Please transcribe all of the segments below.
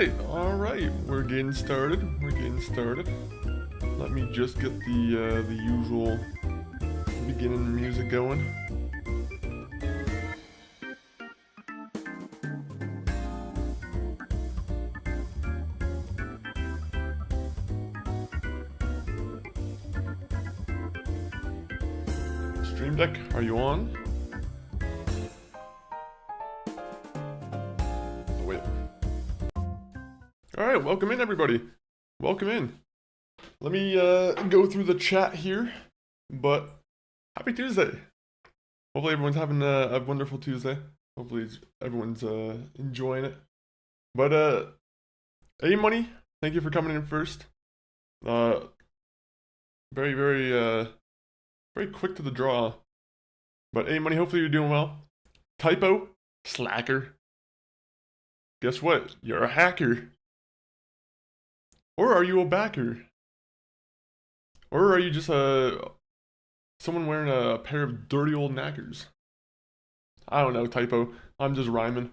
All right. We're getting started. Let me just get the usual beginning music going. Stream Deck, are you on? Oh, wait. All right, welcome in, everybody. Welcome in. Let me go through the chat here. But happy Tuesday. Hopefully everyone's having a wonderful Tuesday. Hopefully everyone's enjoying it. But A Money, thank you for coming in first. Very very quick to the draw. But A Money, hopefully you're doing well. Typo, slacker. Guess what? You're a hacker. Or are you a backer? Or are you just someone wearing a pair of dirty old knackers? I don't know, Typo. I'm just rhyming.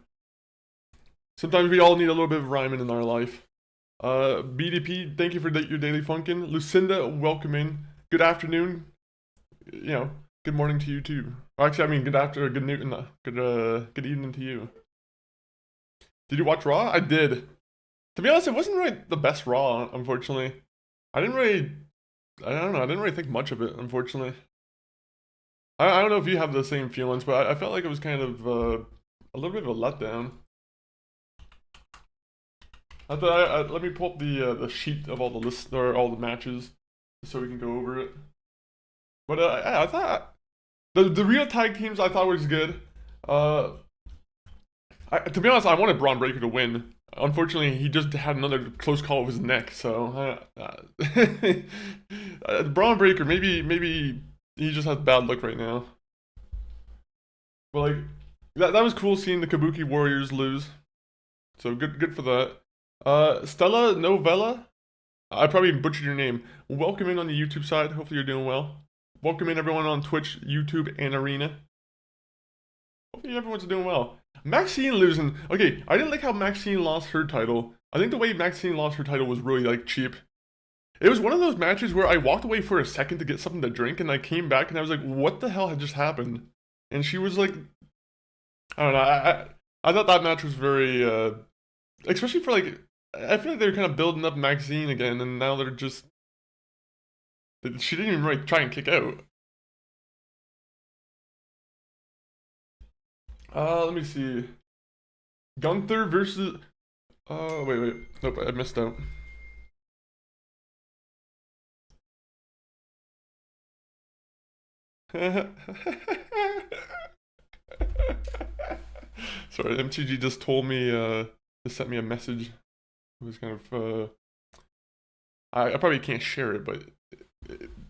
Sometimes we all need a little bit of rhyming in our life. BDP, thank you for your daily funkin'. Lucinda, welcome in. Good afternoon. You know, good morning to you too. Actually, I mean, good evening to you. Did you watch Raw? I did. To be honest, it wasn't really the best Raw, unfortunately. I don't know, I didn't really think much of it, unfortunately. I don't know if you have the same feelings, but I felt like it was kind of a little bit of a letdown. Let me pull up the sheet of all the lists or all the matches, so we can go over it. But I thought the real tag teams I thought was good. To be honest, I wanted Braun Breaker to win. Unfortunately, he just had another close call with his neck. So Braun Breaker, maybe he just has bad luck right now. But like that was cool seeing the Kabuki Warriors lose. So good for that. Stella Novella, I probably butchered your name. Welcome in on the YouTube side. Hopefully you're doing well. Welcome in everyone on Twitch, YouTube, and Arena. Hopefully everyone's doing well. Maxine losing. Okay, I didn't like how Maxine lost her title. I think the way Maxine lost her title was really like cheap. It was one of those matches where I walked away for a second to get something to drink, and I came back and I was like, what the hell had just happened? And she was like, I don't know, I thought that match was very, especially for like, I feel like they were kind of building up Maxine again, and now they're just, she didn't even really try and kick out. Let me see. Gunther versus, wait, nope, I missed out. Sorry, MTG just told me, just sent me a message. It was kind of, I probably can't share it, but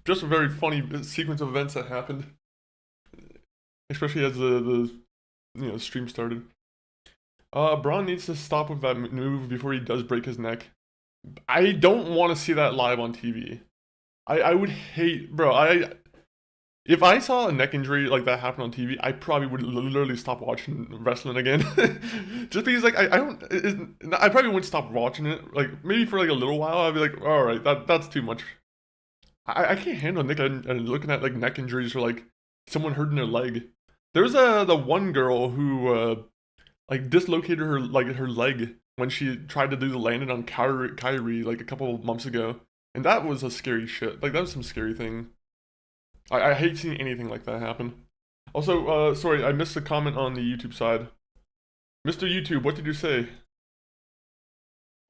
just a very funny sequence of events that happened. Especially as the stream started. Braun needs to stop with that move before he does break his neck. I don't want to see that live on TV. I would hate, bro, if I saw a neck injury like that happen on TV, I probably would literally stop watching wrestling again. Just because, like, I probably wouldn't stop watching it. Like, maybe for like a little while, I'd be like, all right, that's too much. I can't handle Nick and looking at like neck injuries or like someone hurting their leg. There was the one girl who like dislocated her leg when she tried to do the landing on Kyrie like a couple of months ago, and that was a scary shit. Like that was some scary thing. I hate seeing anything like that happen. Also, sorry, I missed a comment on the YouTube side. Mr. YouTube, what did you say?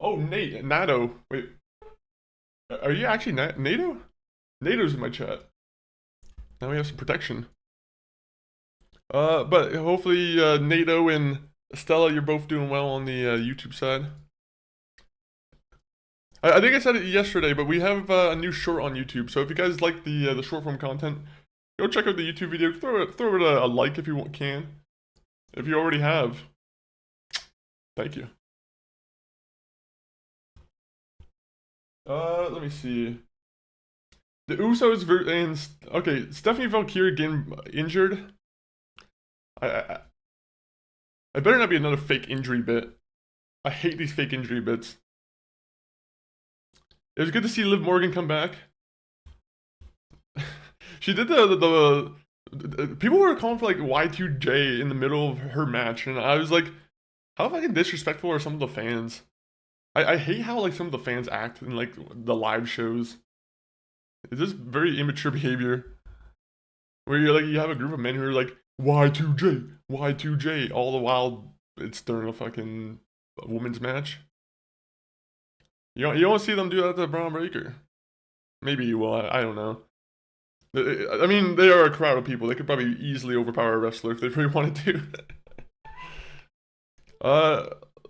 Oh, Nato. Wait, are you actually Nato? Nato's in my chat. Now we have some protection. But hopefully Nato and Stella, you're both doing well on the YouTube side. I think I said it yesterday, but we have a new short on YouTube. So if you guys like the short form content, go check out the YouTube video. Throw it a like if you can. If you already have, thank you. Let me see. The Usos and okay, Stephanie Valkyrie getting injured. I better not be another fake injury bit. I hate these fake injury bits. It was good to see Liv Morgan come back. She did the people were calling for like Y2J in the middle of her match, and I was like, how fucking disrespectful are some of the fans? I hate how like some of the fans act in like the live shows. It's just very immature behavior. Where you're like you have a group of men who are like Y2J, Y2J, all the while it's during a fucking women's match. You don't see them do that to Braun Breaker. Maybe you will. I don't know. I mean, they are a crowd of people. They could probably easily overpower a wrestler if they really wanted to.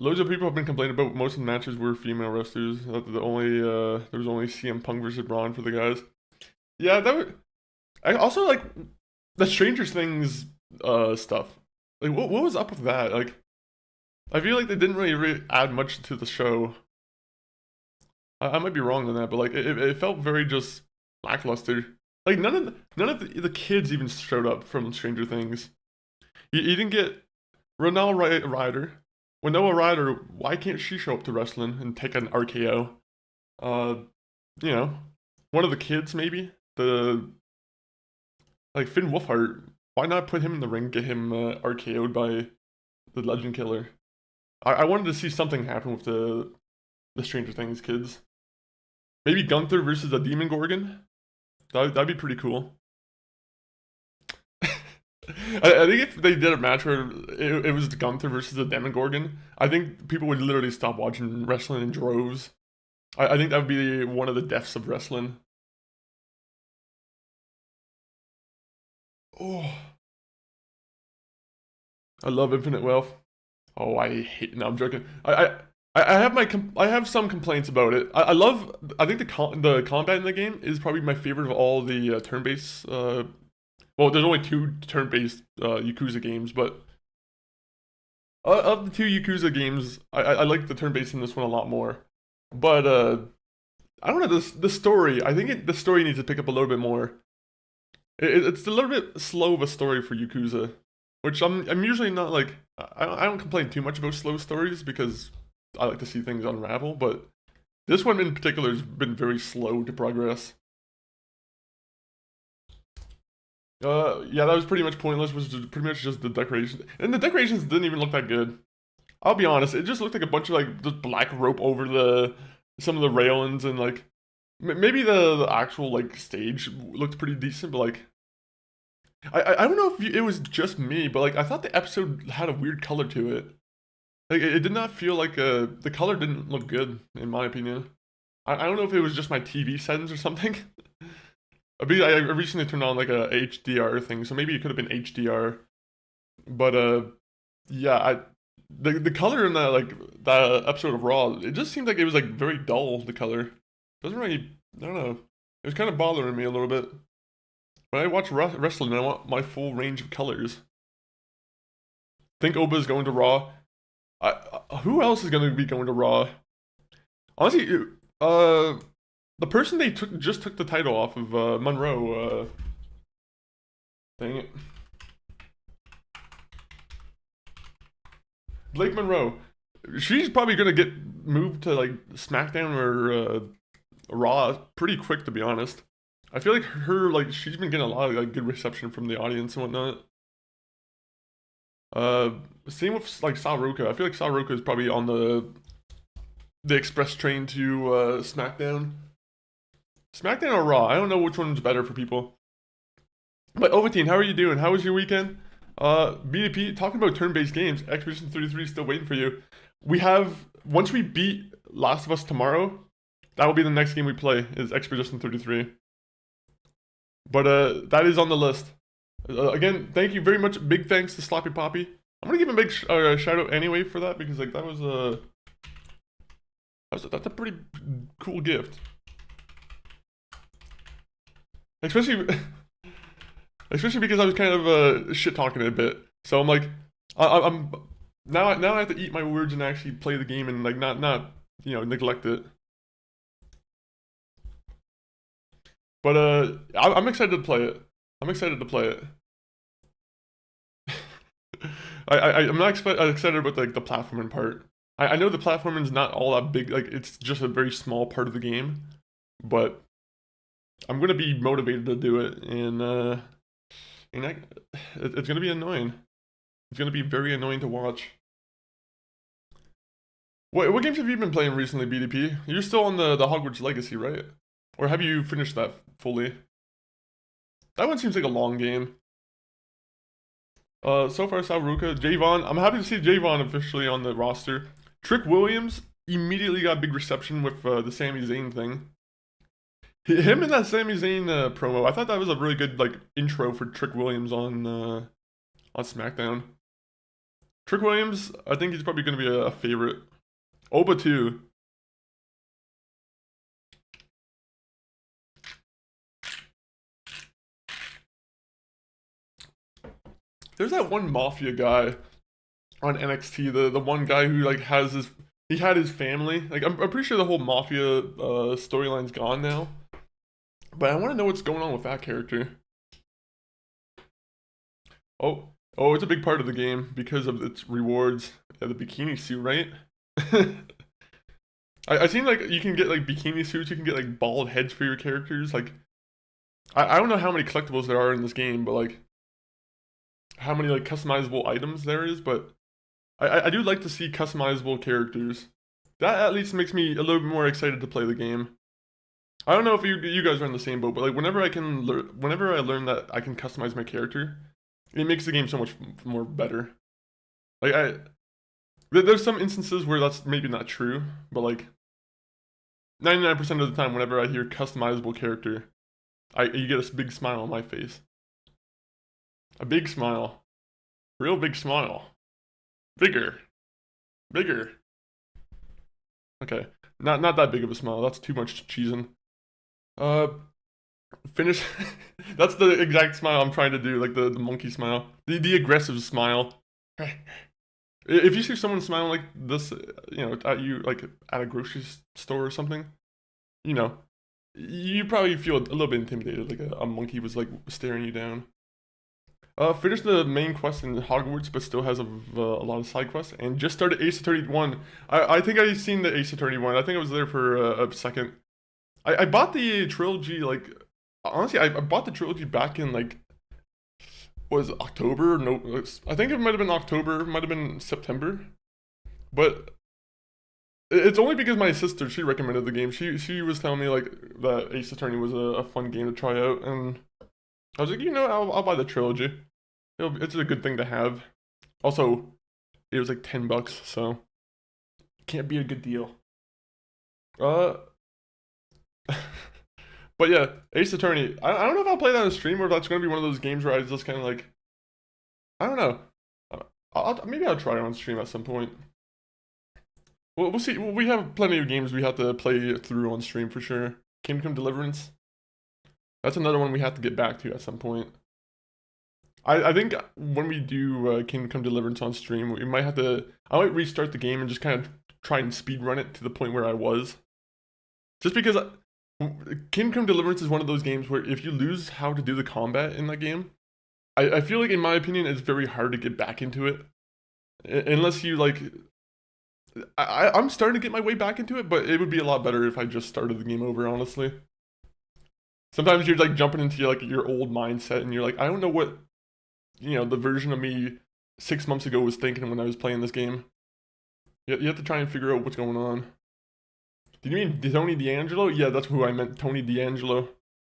Loads of people have been complaining about most of the matches were female wrestlers. There was only CM Punk versus Braun for the guys. Yeah, that would. I also like the Stranger Things stuff. Like, what was up with that? Like, I feel like they didn't really add much to the show. I might be wrong on that, but like it felt very just lackluster. Like none of the kids even showed up from Stranger Things. You didn't get Ronal Ryder. Winona Ryder, why can't she show up to wrestling and take an RKO? Uh, you know, one of the kids maybe the like Finn Wolfhard. Why not put him in the ring, get him RKO'd by the Legend Killer? I wanted to see something happen with the Stranger Things kids. Maybe Gunther versus a Demon Gorgon. That'd be pretty cool. I think if they did a match where it was Gunther versus the Demon Gorgon, I think people would literally stop watching wrestling in droves. I think that would be one of the deaths of wrestling. Oh, I love Infinite Wealth. Oh, I hate. No, I'm joking. I have some complaints about it. I love. I think the combat in the game is probably my favorite of all the turn-based. Well, there's only two turn-based Yakuza games, but of the two Yakuza games, I like the turn-based in this one a lot more. But I don't know the story. I think the story needs to pick up a little bit more. It's a little bit slow of a story for Yakuza, which I'm usually not like. I don't complain too much about slow stories because I like to see things unravel, but this one in particular has been very slow to progress. Yeah, that was pretty much pointless. Was pretty much just the decorations, and the decorations didn't even look that good. I'll be honest, it just looked like a bunch of like just black rope over the some of the railings and like maybe the actual like stage looked pretty decent, but like I don't know if it was just me, but like I thought the episode had a weird color to it. Like it did not feel like the color didn't look good in my opinion. I don't know if it was just my TV settings or something. I recently turned on like a HDR thing, so maybe it could have been HDR. But yeah, the color in that episode of Raw, it just seemed like it was like very dull. The color doesn't really, I don't know. It was kind of bothering me a little bit. When I watch wrestling, I want my full range of colors. Think Oba's going to Raw. Who else is going to be going to Raw? Honestly, the person they just took the title off of Monroe. Dang it, Blake Monroe. She's probably gonna get moved to like SmackDown or Raw pretty quick, to be honest. I feel like like she's been getting a lot of like good reception from the audience and whatnot. Uh, Same with like Sal Roka. I feel like Sal Roka is probably on the express train to SmackDown. SmackDown or Raw? I don't know which one's better for people. But Ovaltine, how are you doing? How was your weekend? BDP, talking about turn-based games, Expedition 33 is still waiting for you. We have, once we beat Last of Us tomorrow, that will be the next game we play, is Expedition 33. But that is on the list. Again, thank you very much. Big thanks to Sloppy Poppy. I'm gonna give a big shout out anyway for that because like that was that's a pretty cool gift. Especially because I was kind of shit talking it a bit. So I'm like, I'm now I have to eat my words and actually play the game and like not neglect it. But I'm excited to play it. I'm excited to play it. I'm not excited about like the platforming part. I know the platforming is not all that big, like it's just a very small part of the game, but I'm gonna be motivated to do it, and it's gonna be annoying. It's gonna be very annoying to watch. What games have you been playing recently, BDP? You're still on the Hogwarts Legacy, right? Or have you finished that fully? That one seems like a long game. So far, Salruka, Javon. I'm happy to see Javon officially on the roster. Trick Williams immediately got big reception with the Sami Zayn thing. Him and that Sami Zayn promo, I thought that was a really good like intro for Trick Williams on SmackDown. Trick Williams, I think he's probably going to be a favorite. Oba too. There's that one Mafia guy on NXT, the one guy who like he had his family. Like I'm pretty sure the whole Mafia storyline's gone now. But I want to know what's going on with that character. Oh, it's a big part of the game because of its rewards. Yeah, the bikini suit, right? I seen like you can get like bikini suits, you can get like bald heads for your characters. Like I don't know how many collectibles there are in this game, but like how many like customizable items there is, but I do like to see customizable characters. That at least makes me a little bit more excited to play the game. I don't know if you guys are in the same boat, but like whenever I learn that I can customize my character, it makes the game so much more better. Like there's some instances where that's maybe not true, but like 99% of the time, whenever I hear customizable character, you get a big smile on my face. A big smile, real big smile, bigger. Okay, not that big of a smile. That's too much cheesing. Uh, finish. That's the exact smile I'm trying to do, like the monkey smile, the aggressive smile. If you see someone smiling like this, at you, like at a grocery store or something, you probably feel a little bit intimidated, like a monkey was like staring you down. Finished the main quest in Hogwarts, but still has a lot of side quests, and just started Ace Attorney 1. I think I've seen the Ace Attorney 1. I think I was there for a second. I bought the trilogy, like, honestly, I bought the trilogy back in, like, was it October? No, I think it might have been October, might have been September. But it's only because my sister, she recommended the game. She was telling me, like, that Ace Attorney was a fun game to try out, and I was like, I'll buy the trilogy. It's a good thing to have. Also, it was like $10, so can't be a good deal. But yeah, Ace Attorney. I don't know if I'll play that on stream or if that's gonna be one of those games where I just kind of like, I don't know. Maybe I'll try it on stream at some point. We'll see. We have plenty of games we have to play through on stream for sure. Kingdom Come Deliverance. That's another one we have to get back to at some point. I think when we do Kingdom Come Deliverance on stream, we might have to. I might restart the game and just kind of try and speed run it to the point where I was. Just because Kingdom Come Deliverance is one of those games where if you lose how to do the combat in that game, I feel like, in my opinion, it's very hard to get back into it. Unless you, like... I'm starting to get my way back into it, but it would be a lot better if I just started the game over, honestly. Sometimes you're, like, jumping into, like, your old mindset, and you're like, I don't know what, the version of me 6 months ago was thinking when I was playing this game. You have to try and figure out what's going on. Did you mean Tony D'Angelo? Yeah, that's who I meant, Tony D'Angelo.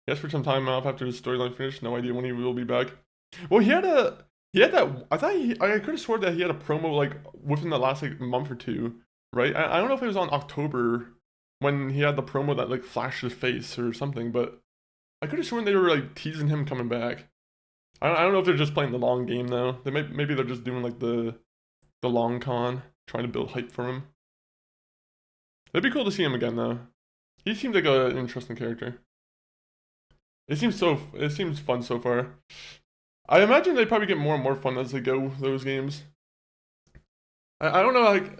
Yes, for some time off after his storyline finished. No idea when he will be back. Well, he had that. I could have sworn that he had a promo like within the last like month or two, right? I don't know if it was on October when he had the promo that like flashed his face or something, but I could have sworn they were like teasing him coming back. I don't know if they're just playing the long game though. Maybe they're just doing like the long con, trying to build hype for him. It'd be cool to see him again, though. He seems like an interesting character. It seems fun so far. I imagine they probably get more and more fun as they go those games. I don't know, like,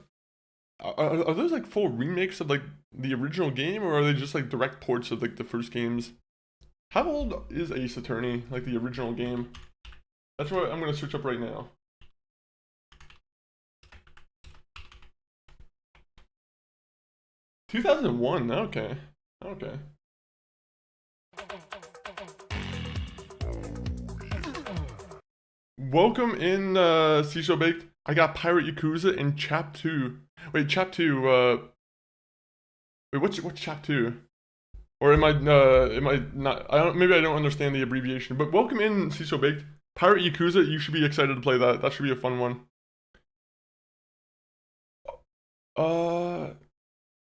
are those like full remakes of like the original game, or are they just like direct ports of like the first games? How old is Ace Attorney, like the original game? That's what I'm gonna search up right now. 2001. Okay. Okay. Welcome in, Seashell Baked. I got Pirate Yakuza in Chap 2. Wait, Chap 2, wait, what's Chap 2? Or am I not, maybe I don't understand the abbreviation, but welcome in, Seashell Baked. Pirate Yakuza, you should be excited to play that. That should be a fun one.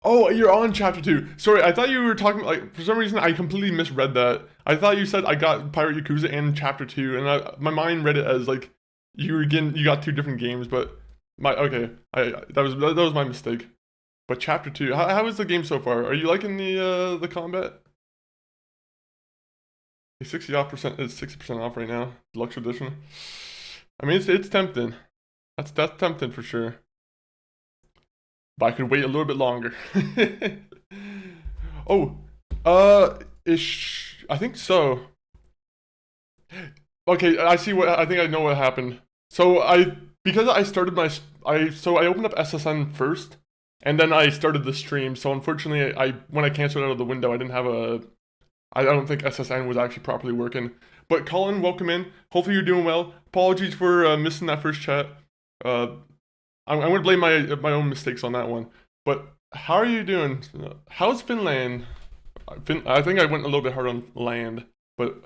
Oh, you're on chapter 2. Sorry, I thought you were talking, like, for some reason I completely misread that. I thought you said I got Pirate Yakuza in chapter 2, and my mind read it as, like, you got 2 different games, but okay, that was my mistake. But chapter 2, how is the game so far? Are you liking the combat? 60% is 60% off right now, deluxe edition. I mean, it's tempting. That's tempting for sure. But I could wait a little bit longer. Oh, I think so. Okay, I think I know what happened. So because I started I opened up SSN first, and then I started the stream. So unfortunately, when I canceled out of the window, I didn't have I don't think SSN was actually properly working. But Colin, welcome in. Hopefully you're doing well. Apologies for missing that first chat. I'm going to blame my own mistakes on that one. But how are you doing? How's Finland? I think I went a little bit hard on land, but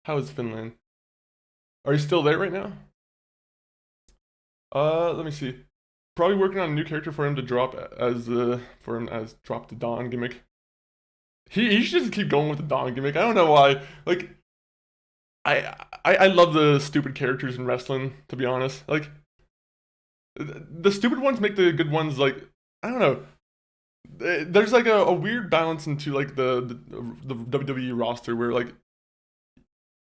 how is Finland? Are you still there right now? Let me see. Probably working on a new character for him to drop as drop the Dawn gimmick. He should just keep going with the Dawn gimmick. I don't know why. Like, I love the stupid characters in wrestling, to be honest. Like, the stupid ones make the good ones, like, I don't know. There's like a weird balance into like the WWE roster where, like,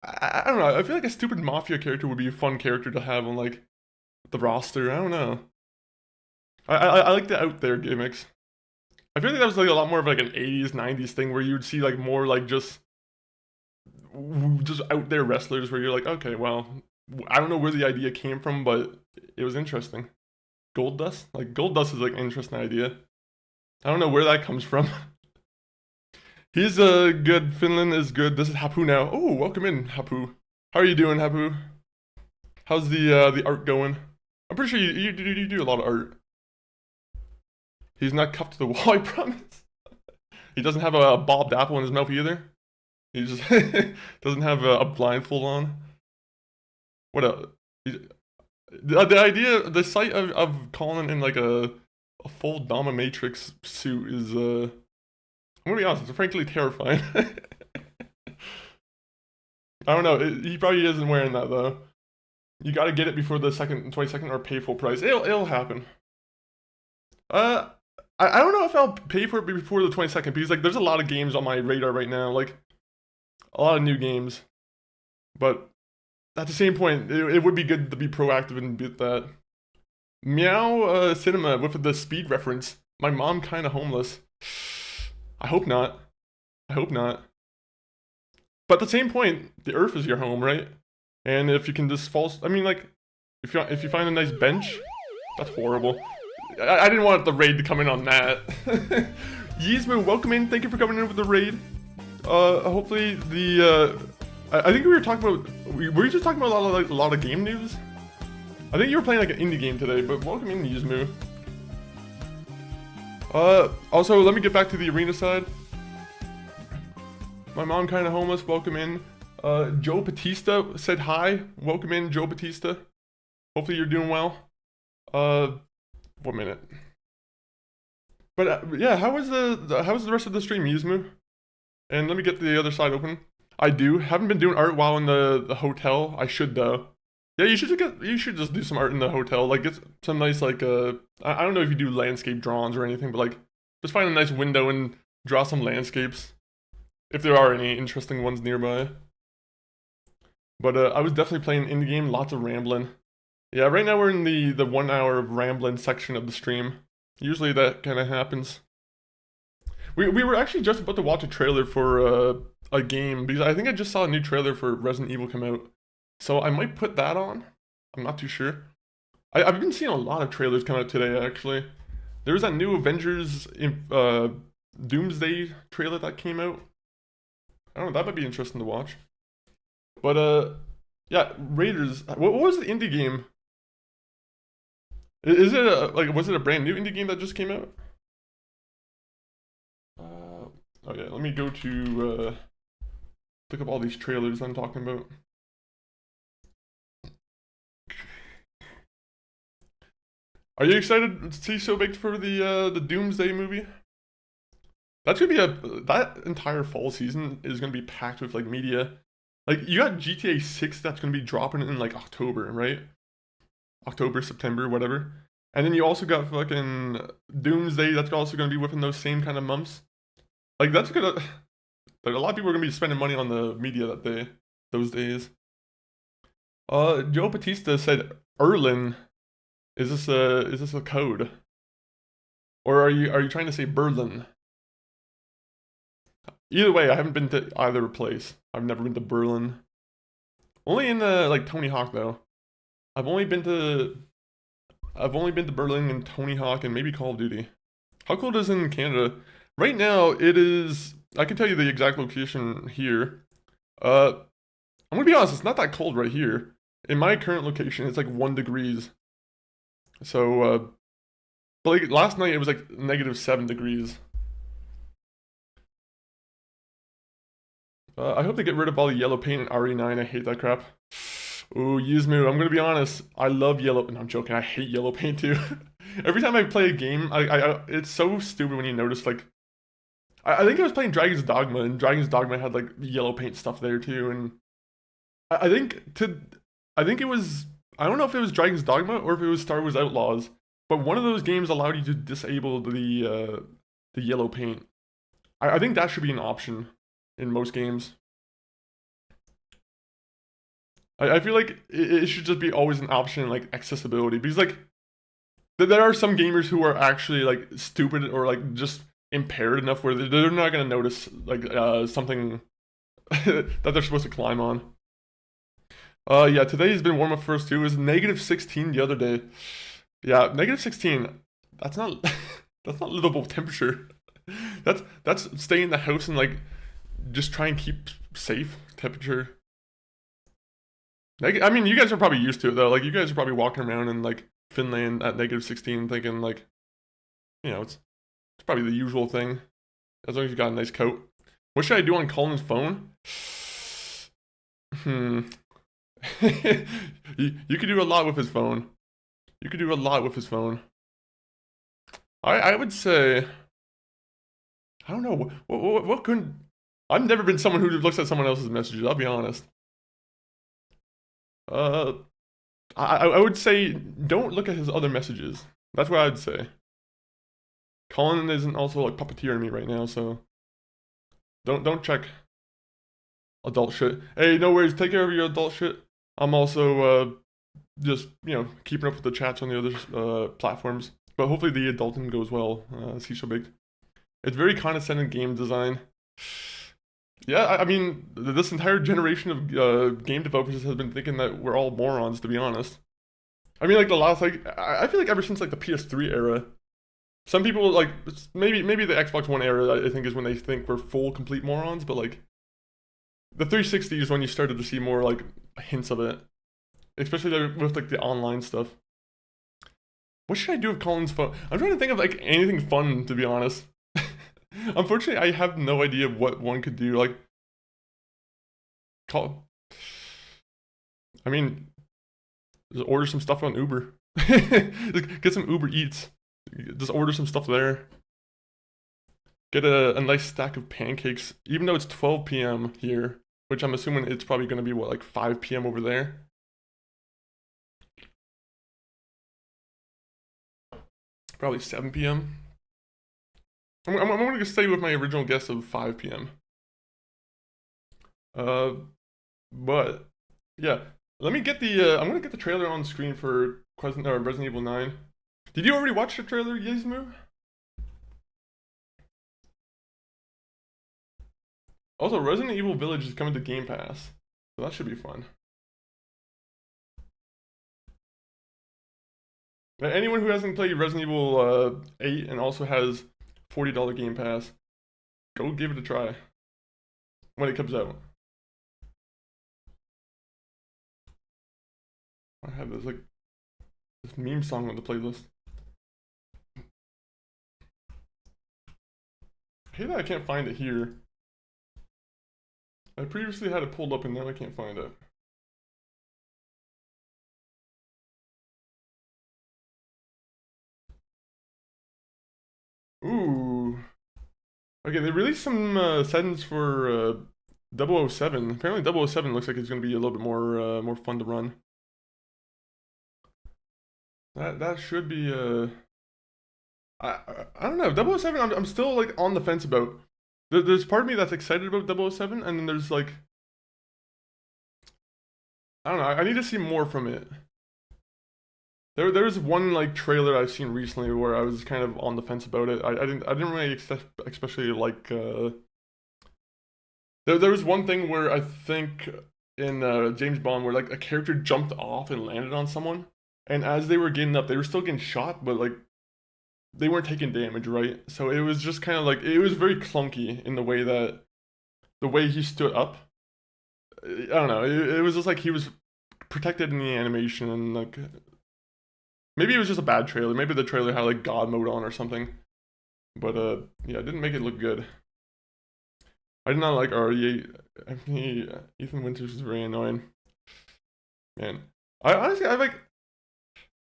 I don't know. I feel like a stupid mafia character would be a fun character to have on like the roster. I don't know. I like the out there gimmicks. I feel like that was like a lot more of like an 80s, 90s thing where you would see like more like just out there wrestlers where you're like, okay, well, I don't know where the idea came from, but it was interesting. Gold Dust? Like, Gold Dust is like an interesting idea. I don't know where that comes from. He's good. Finland is good. This is Hapu now. Oh, welcome in, Hapu. How are you doing, Hapu? How's the art going? I'm pretty sure you do a lot of art. He's not cuffed to the wall, I promise. He doesn't have a bobbed apple in his mouth either. He just doesn't have a blindfold on. What else? The idea, the sight of Colin in like a full dominatrix suit is, I'm gonna be honest, it's frankly terrifying. I don't know, he probably isn't wearing that though. You gotta get it before the 22nd or pay full price. It'll happen. I don't know if I'll pay for it before the 22nd because like there's a lot of games on my radar right now, like a lot of new games. But at the same point, it would be good to be proactive and beat that. Meow Cinema with the speed reference. My mom kinda homeless. I hope not. I hope not. But at the same point, the earth is your home, right? And if you can just fall, I mean, like, if you find a nice bench, that's horrible. I didn't want the raid to come in on that. Yizmo, welcome in. Thank you for coming in with the raid. Hopefully I think we were talking about. Were you just talking about a lot of game news? I think you were playing like an indie game today, but welcome in, Yizmo. Also, let me get back to the arena side. My mom kinda homeless, welcome in. Joe Batista said hi. Welcome in, Joe Batista. Hopefully you're doing well. 1 minute. But yeah, how was the rest of the stream, Yizmu? And let me get the other side open. I haven't been doing art while in the hotel. I should though. Yeah, you should just do some art in the hotel. Like get some nice like I don't know if you do landscape drawings or anything, but like just find a nice window and draw some landscapes. If there are any interesting ones nearby. But I was definitely playing indie game, lots of rambling. Yeah, right now we're in the 1 hour of rambling section of the stream. Usually that kind of happens. We were actually just about to watch a trailer for a game because I think I just saw a new trailer for Resident Evil come out. So I might put that on. I'm not too sure. I've been seeing a lot of trailers come out today actually. There was that new Avengers Doomsday trailer that came out. I don't know, that might be interesting to watch. But yeah, Raiders. What was the indie game? Is it like was it a brand new indie game that just came out? Okay, let me go to look up all these trailers I'm talking about. Are you excited to see So Baked for the Doomsday movie? That's gonna be that entire fall season is gonna be packed with like media. Like you got GTA 6 that's gonna be dropping in like October, right? October, September, whatever. And then you also got fucking Doomsday that's also gonna be within those same kind of months. Like that's gonna like a lot of people are gonna be spending money on the media those days. Joe Batista said Erlin. Is this a code? Or are you trying to say Berlin? Either way, I haven't been to either place. I've never been to Berlin. Only in like Tony Hawk though. I've only been to Berlin and Tony Hawk and maybe Call of Duty. How cold is it in Canada? Right now it is I can tell you the exact location here. I'm gonna be honest, it's not that cold right here. In my current location, it's like 1 degrees. So but like last night it was like -7 degrees. I hope they get rid of all the yellow paint in RE9. I hate that crap. Ooh, Yuzmu, I'm gonna be honest. I love yellow. No, I'm joking. I hate yellow paint too. Every time I play a game, it's so stupid when you notice like. I think I was playing Dragon's Dogma, and Dragon's Dogma had like yellow paint stuff there too, and I think I think it was. I don't know if it was Dragon's Dogma or if it was Star Wars Outlaws, but one of those games allowed you to disable the yellow paint. I think that should be an option in most games. I feel like it should just be always an option like accessibility because like there are some gamers who are actually like stupid or like just impaired enough where they're not gonna notice like something that they're supposed to climb on. Yeah, today has been warm up for us too. It was -16 the other day. Yeah, -16. That's not that's not livable temperature. That's stay in the house and like just try and keep safe temperature. I mean, you guys are probably used to it though. Like, you guys are probably walking around in like Finland at -16, thinking like, it's probably the usual thing. As long as you got a nice coat. What should I do on Colin's phone? You could do a lot with his phone. You could do a lot with his phone. I would say, I don't know. What could? I've never been someone who looks at someone else's messages. I'll be honest. Uh, I would say don't look at his other messages. That's what I'd say. Colin isn't also like puppeteering me right now, so don't check adult shit. Hey, no worries. Take care of your adult shit. I'm also just keeping up with the chats on the other platforms. But hopefully the adulting goes well. See so big. It's very condescending game design. Yeah, I mean, this entire generation of game developers has been thinking that we're all morons, to be honest. I mean, like the last, like, I feel like ever since like the PS3 era, some people like maybe the Xbox One era, I think, is when they think we're full complete morons. But like, the 360 is when you started to see more like hints of it, especially with like the online stuff. What should I do with Colin's phone? I'm trying to think of like anything fun, to be honest. Unfortunately, I have no idea what one could do. Like, call. I mean, just order some stuff on Uber. Get some Uber Eats. Just order some stuff there. Get a nice stack of pancakes, even though it's 12 p.m. here, which I'm assuming it's probably going to be what, like 5 p.m. over there. Probably 7 p.m. I'm going to stay with my original guess of 5 p.m. But yeah, let me get the. I'm gonna get the trailer on screen for Resident Evil 9. Did you already watch the trailer, Yizmu? Also, Resident Evil Village is coming to Game Pass, so that should be fun. Anyone who hasn't played Resident Evil 8 and also has $40 Game Pass, go give it a try when it comes out. I have this meme song on the playlist. I hate that I can't find it here. I previously had it pulled up and now I can't find it. Ooh. Okay, they released some settings for 007. Apparently 007 looks like it's going to be a little bit more fun to run. That should be I don't know. 007 I'm still like on the fence about. There's part of me that's excited about 007 and then there's like I don't know. I need to see more from it. There's one like trailer I've seen recently where I was kind of on the fence about it. I didn't really especially like there was one thing where I think in James Bond where like a character jumped off and landed on someone, and as they were getting up, they were still getting shot, but like they weren't taking damage, right? So it was just kind of like it was very clunky in the way he stood up. I don't know. It was just like he was protected in the animation and like maybe it was just a bad trailer. Maybe the trailer had like God mode on or something. But yeah, it didn't make it look good. I did not like RE8. Ethan Winters is very annoying. Man, I honestly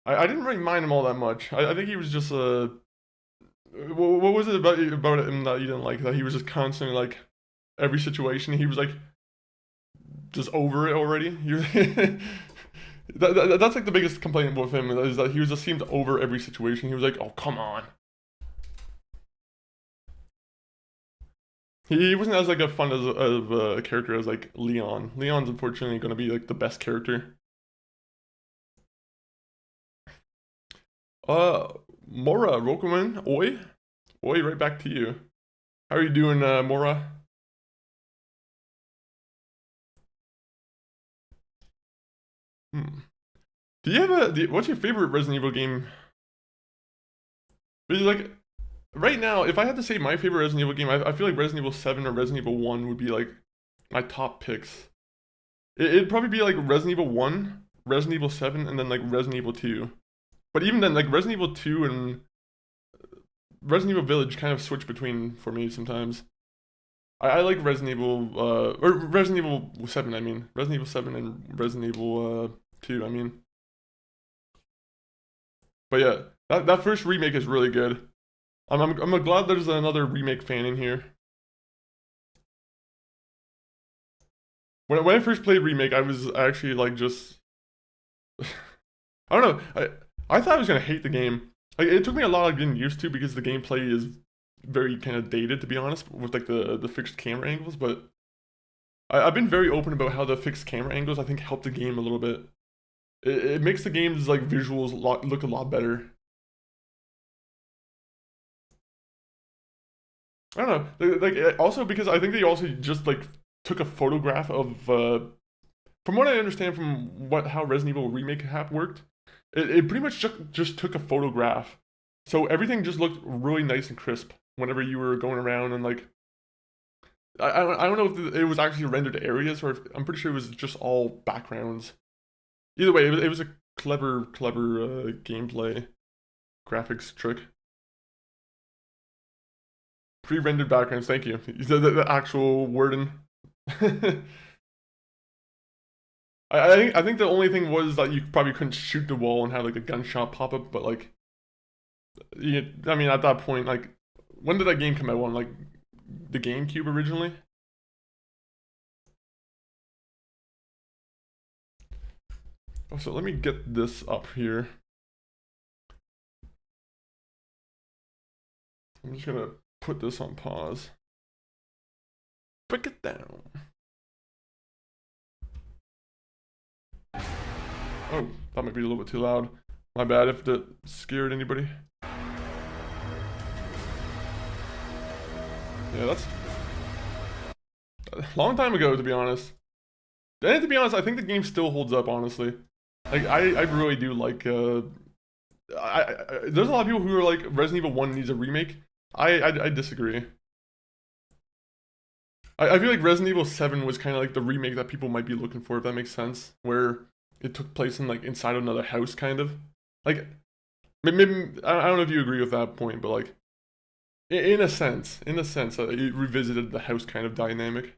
I didn't really mind him all that much. I think he was just what was it about him that you didn't like? That he was just constantly like every situation he was like just over it already. That's like the biggest complaint with him is that he just seemed over every situation. He was like, "Oh, come on." He wasn't as like a fun as of a character as like Leon. Leon's unfortunately going to be like the best character. Mora Rokuman, oi, right back to you. How are you doing, Mora? Hmm. Do you have what's your favorite Resident Evil game? Because like right now, if I had to say my favorite Resident Evil game, I feel like Resident Evil 7 or Resident Evil 1 would be like my top picks. It'd probably be like Resident Evil 1, Resident Evil 7, and then like Resident Evil 2. But even then, like Resident Evil 2 and Resident Evil Village kind of switch between for me sometimes. I like Resident Evil, or Resident Evil 7, I mean. Resident Evil 7 and Resident Evil 2, I mean. But yeah, that first remake is really good. I'm glad there's another remake fan in here. When I first played remake, I was actually like just I don't know. I thought I was gonna hate the game. Like it took me a lot of getting used to because the gameplay is very kind of dated, to be honest, with like the fixed camera angles. But I've been very open about how the fixed camera angles I think help the game a little bit. It makes the game's like visuals look a lot better. I don't know, like also because I think they also just like took a photograph of from what I understand from how Resident Evil Remake app worked, it pretty much just took a photograph, so everything just looked really nice and crisp whenever you were going around and like I don't know if it was actually rendered areas or if, I'm pretty sure it was just all backgrounds. Either way, it was a clever gameplay graphics trick. Pre-rendered backgrounds, thank you. The actual wording. I think the only thing was that you probably couldn't shoot the wall and have like a gunshot pop up, but like, I mean, at that point, like, when did that game come out on? Like, the GameCube originally? Oh, so let me get this up here. I'm just gonna put this on pause. Break it down. Oh, that might be a little bit too loud. My bad if that scared anybody. Yeah, that's a long time ago, to be honest. And to be honest, I think the game still holds up, honestly. Like, I really do like there's a lot of people who are like Resident Evil 1 needs a remake. I disagree. I feel like Resident Evil 7 was kind of like the remake that people might be looking for, if that makes sense, where it took place in like inside another house, kind of. Like, maybe I don't know if you agree with that point, but like, in a sense, it revisited the house kind of dynamic.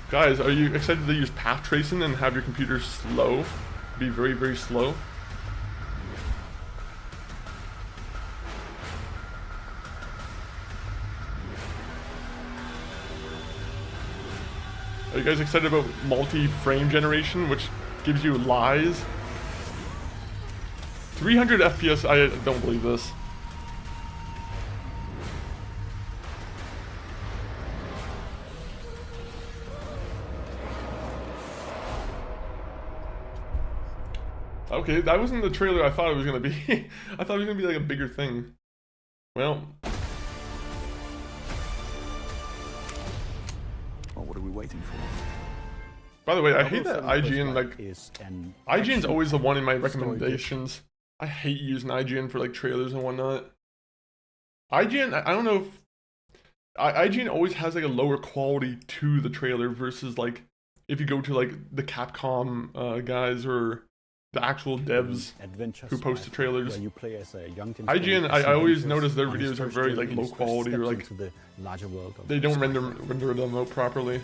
Guys, are you excited to use path tracing and have your computer slow? Be very, very slow? Are you guys excited about multi-frame generation, which gives you lies? 300 FPS, I don't believe this. Okay, that wasn't the trailer I thought it was gonna be. I thought it was gonna be like a bigger thing. Well. Well, what are we waiting for? By the way, I hate that IGN, like, IGN's always the one in my recommendations. I hate using IGN for like trailers and whatnot. IGN, I don't know if IGN always has like a lower quality to the trailer versus like if you go to like the Capcom guys or the actual devs who post the trailers. IGN, I always notice their videos are very like low quality, or like they don't render them out properly.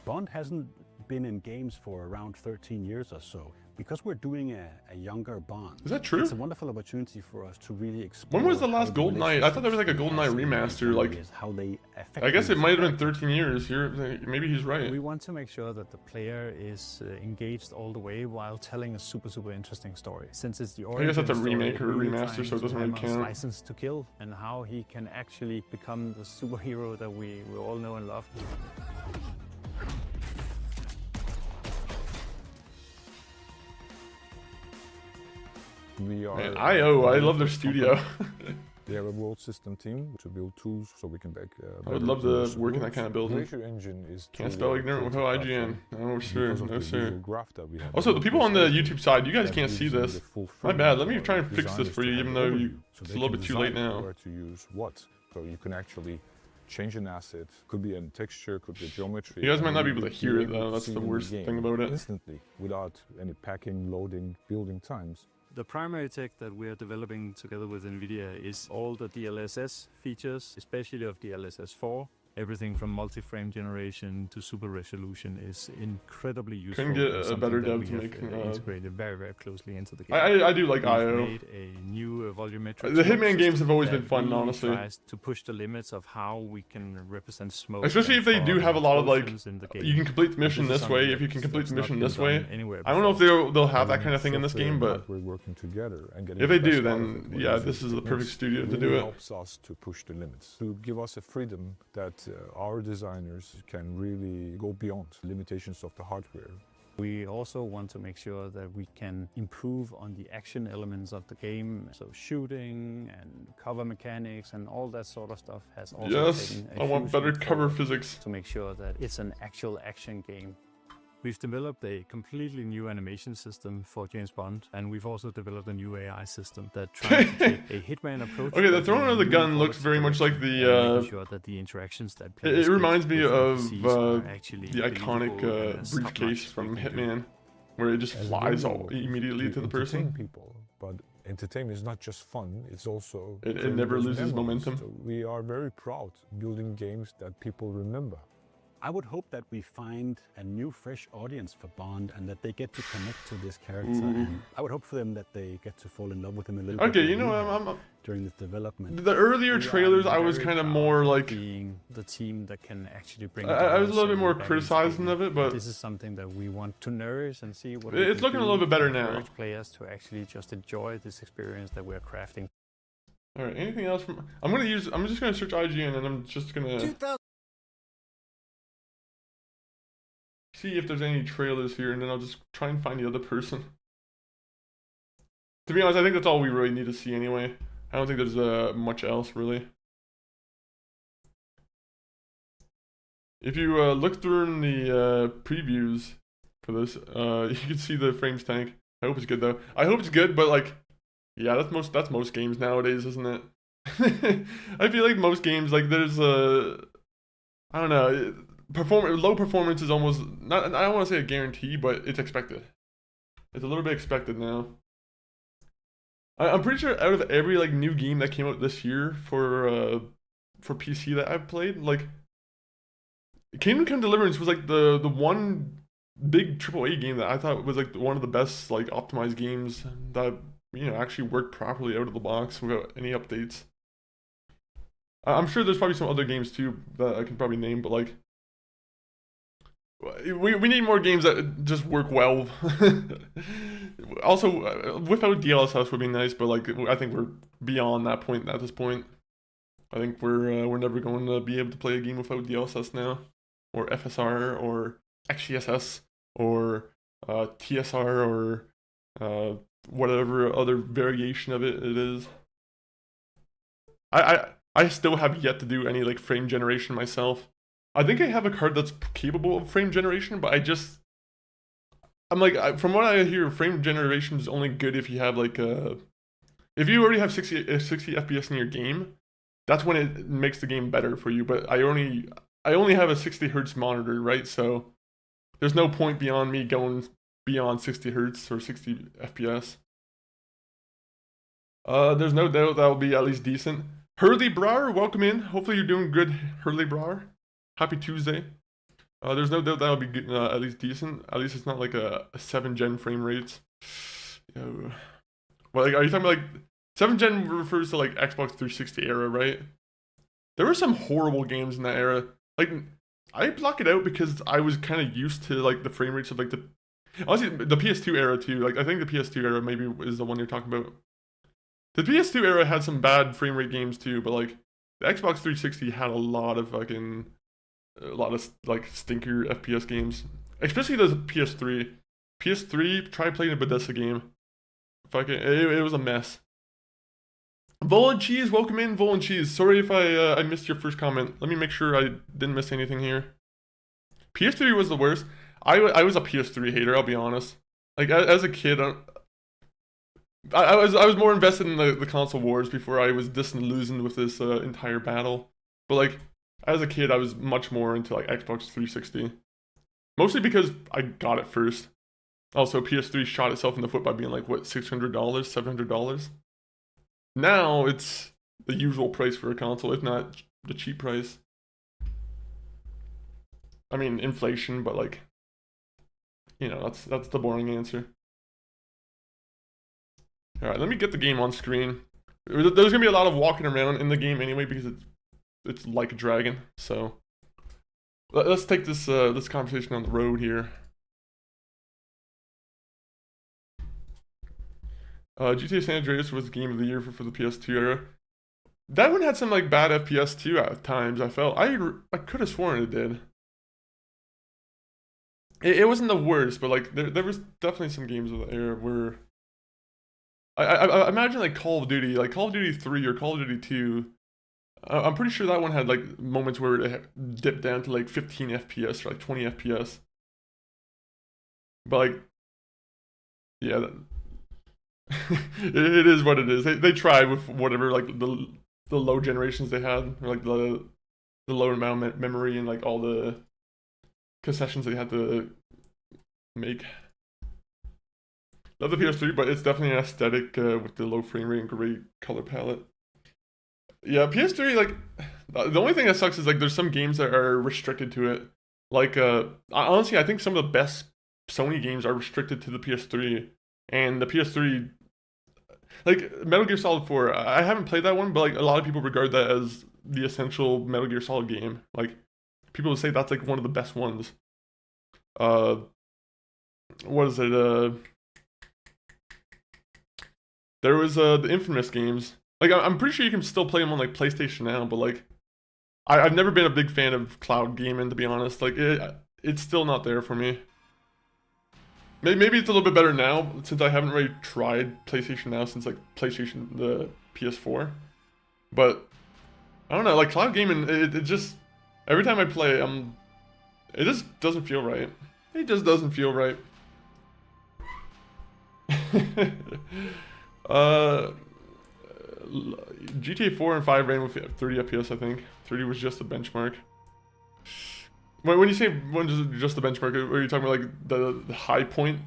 Bond hasn't been in games for around 13 years or so. Because we're doing a younger Bond. Is that true? It's a wonderful opportunity for us to really explore. When was the last GoldenEye? I thought there was like a GoldenEye remaster. Like, how they affect. I guess it might have been 13 years. Maybe he's right. We want to make sure that the player is engaged all the way while telling a super interesting story. Since it's the origin, I guess that's a remake story, or a remaster, so it doesn't really count. License to Kill, and how he can actually become the superhero that we all know and love. We are I love their studio. They have a world system team to build tools so we can back. I would love to work in that kind of building. Engine is Can't spell ignorant without IGN. No sir, no sir. We Also, the people on the YouTube side, you guys can't see this. My bad. Let me try and fix this for you, even though it's a little bit too late now. Where to use what, so you can actually change an asset. Could be a texture, could be a geometry. You guys might not be able to hear it though. That's the worst thing about it. Instantly, without any packing, loading, building times. The primary tech that we are developing together with NVIDIA is all the DLSS features, especially of DLSS 4. Everything from multi-frame generation to super resolution is incredibly useful. Couldn't get a better dev to make integrated very closely into the game. I do like IO. Made a new volumetric. The Hitman games have always been fun, honestly. Tries to push the limits of how we can represent smoke. Especially if they do have a lot of like, you can complete the mission this way. If you can complete the mission this way, I don't know if they'll have that kind of thing in this game, but we're working together and if they do, then yeah, this is the perfect studio to do it. Helps us to push the limits, to give us a freedom that our designers can really go beyond limitations of the hardware. We also want to make sure that we can improve on the action elements of the game, so shooting and cover mechanics and all that sort of stuff has also taken a I want better cover physics to make sure that it's an actual action game. We've developed a completely new animation system for James Bond, and we've also developed a new AI system that tries to take a Hitman approach. Okay, the throwing of the gun looks very much like the. Sure that the interactions that it reminds me of the the iconic briefcase from Hitman, where it just flies all immediately to the person. People, but entertainment is not just fun; it's also it never loses momentum. So we are very proud building games that people remember. I would hope that we find a new, fresh audience for Bond and that they get to connect to this character. And I would hope for them that they get to fall in love with him a little bit. Okay, you know, I'm during this development. The earlier trailers, I was kind of more like being the team that can actually bring. I was a little bit more criticizing of it, but this is something that we want to nourish and see what it's looking a little bit better now. Encourage players to actually just enjoy this experience that we're crafting. All right, anything else from? I'm just gonna search IGN and I'm just gonna see if there's any trailers here, and then I'll just try and find the other person. To be honest, I think that's all we really need to see anyway. I don't think there's much else really. If you look through in the previews, for this. You can see the frames tank. I hope it's good though. I hope it's good, but like, yeah, that's most games nowadays, isn't it? I feel like most games, like there's I don't know, low performance is almost not. I don't want to say a guarantee, but it's expected. It's a little bit expected now. I'm pretty sure out of every like new game that came out this year for PC that I've played, like Kingdom Come Deliverance was like the one big AAA game that I thought was like one of the best like optimized games that actually worked properly out of the box without any updates. I'm sure there's probably some other games too that I can probably name, but like we need more games that just work well. Also, without DLSS would be nice, but like I think we're beyond that point at this point. I think we're never going to be able to play a game without DLSS now, or FSR, or XGSS, or TSR, or whatever other variation of it is. I still have yet to do any like frame generation myself. I think I have a card that's capable of frame generation, but I'm like, from what I hear, frame generation is only good if you have like if you already have 60 FPS in your game, that's when it makes the game better for you. But I only have a 60 hertz monitor, right? So there's no point beyond me going beyond 60 hertz or 60 FPS. There's no doubt that'll be at least decent. Hurley Brower, welcome in. Hopefully you're doing good, Hurley Brower. Happy Tuesday. There's no doubt that'll be good, at least decent. At least it's not like a 7th gen frame rates. Well, like, are you talking about like 7th gen refers to like Xbox 360 era, right? There were some horrible games in that era. Like, I block it out because I was kind of used to like the frame rates of like honestly the PS2 era too. Like I think the PS2 era maybe is the one you're talking about. The PS2 era had some bad frame rate games too, but like the Xbox 360 had a lot of like stinker FPS games, especially the PS3. PS3, try playing a Bethesda game. It was a mess. Vol and Cheese, welcome in, Vol and Cheese. Sorry if I missed your first comment. Let me make sure I didn't miss anything here. PS3 was the worst. I was a PS3 hater, I'll be honest. Like as a kid, I was more invested in the console wars before I was disillusioned with this entire battle. But like as a kid, I was much more into like Xbox 360, mostly because I got it first. Also, PS3 shot itself in the foot by being like what, $600, $700. Now it's the usual price for a console, if not the cheap price. I mean inflation, but like that's the boring answer. Alright, let me get the game on screen. There's gonna be a lot of walking around in the game anyway because it's like a dragon. So let's take this this conversation on the road here. GTA San Andreas was the game of the year for the PS2 era. That one had some like bad FPS too at times. I felt I could have sworn it did. It wasn't the worst, but like there was definitely some games of the era where I imagine like Call of Duty 3 or Call of Duty 2. I'm pretty sure that one had like moments where it dipped down to like 15 FPS or like 20 FPS. But like, yeah, it is what it is. They tried with whatever like the low generations they had, or like the low amount of memory and like all the concessions they had to make. Love the PS3, but it's definitely an aesthetic with the low frame rate and great color palette. Yeah, PS3, like, the only thing that sucks is like there's some games that are restricted to it. Like, honestly, I think some of the best Sony games are restricted to the PS3. And the PS3, like, Metal Gear Solid 4, I haven't played that one, but like a lot of people regard that as the essential Metal Gear Solid game. Like, people would say that's like one of the best ones. What is it? There was the Infamous games. Like I'm pretty sure you can still play them on like PlayStation now, but like I've never been a big fan of cloud gaming, to be honest. Like it's still not there for me. Maybe it's a little bit better now since I haven't really tried PlayStation Now since like PlayStation the PS4. But I don't know, like cloud gaming, it just every time I play, it just doesn't feel right. It just doesn't feel right. GTA 4 and 5 ran with 30 FPS, I think. 30 was just the benchmark. When you say when just the benchmark, are you talking about like the high point?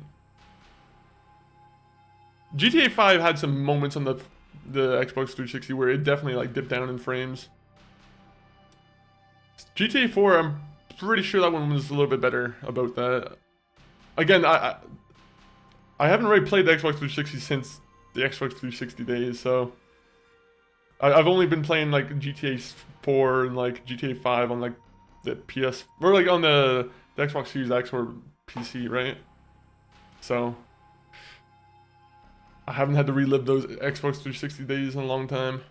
GTA 5 had some moments on the Xbox 360 where it definitely like dipped down in frames. GTA 4, I'm pretty sure that one was a little bit better about that. Again, I haven't really played the Xbox 360 since the Xbox 360 days, so I've only been playing like GTA 4 and like GTA 5 on like the PS, or like on the Xbox Series X or PC, right? So I haven't had to relive those Xbox 360 days in a long time.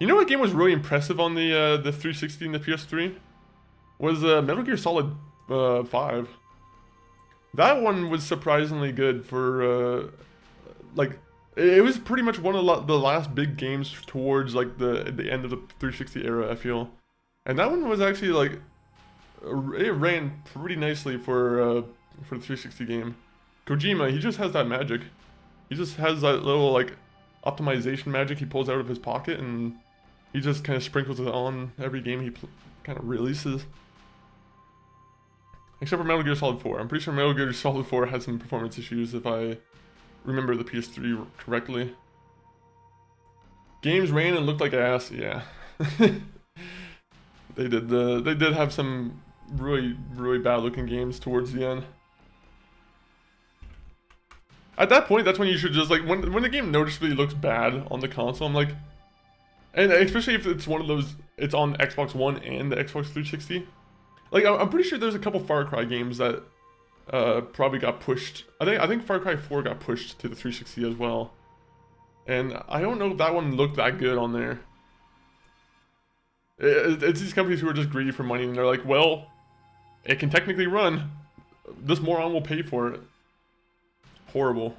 You know what game was really impressive on the 360 and the PS3? Was Metal Gear Solid 5. That one was surprisingly good for like it was pretty much one of the last big games towards like the end of the 360 era, I feel. And that one was actually like it ran pretty nicely for the 360 game. Kojima, he just has that magic. He just has that little like optimization magic he pulls out of his pocket, and he just kind of sprinkles it on every game he kind of releases. Except for Metal Gear Solid 4. I'm pretty sure Metal Gear Solid 4 had some performance issues if I remember the PS3 correctly. Games ran and looked like ass, yeah. They did have some really bad looking games towards the end. At that point, that's when you should just like when the game noticeably looks bad on the console, I'm like, and especially if it's one of those, it's on Xbox One and the Xbox 360. Like I'm pretty sure there's a couple Far Cry games that probably got pushed. I think Far Cry 4 got pushed to the 360 as well. And I don't know if that one looked that good on there. It's these companies who are just greedy for money, and they're like, well, it can technically run. This moron will pay for it. Horrible.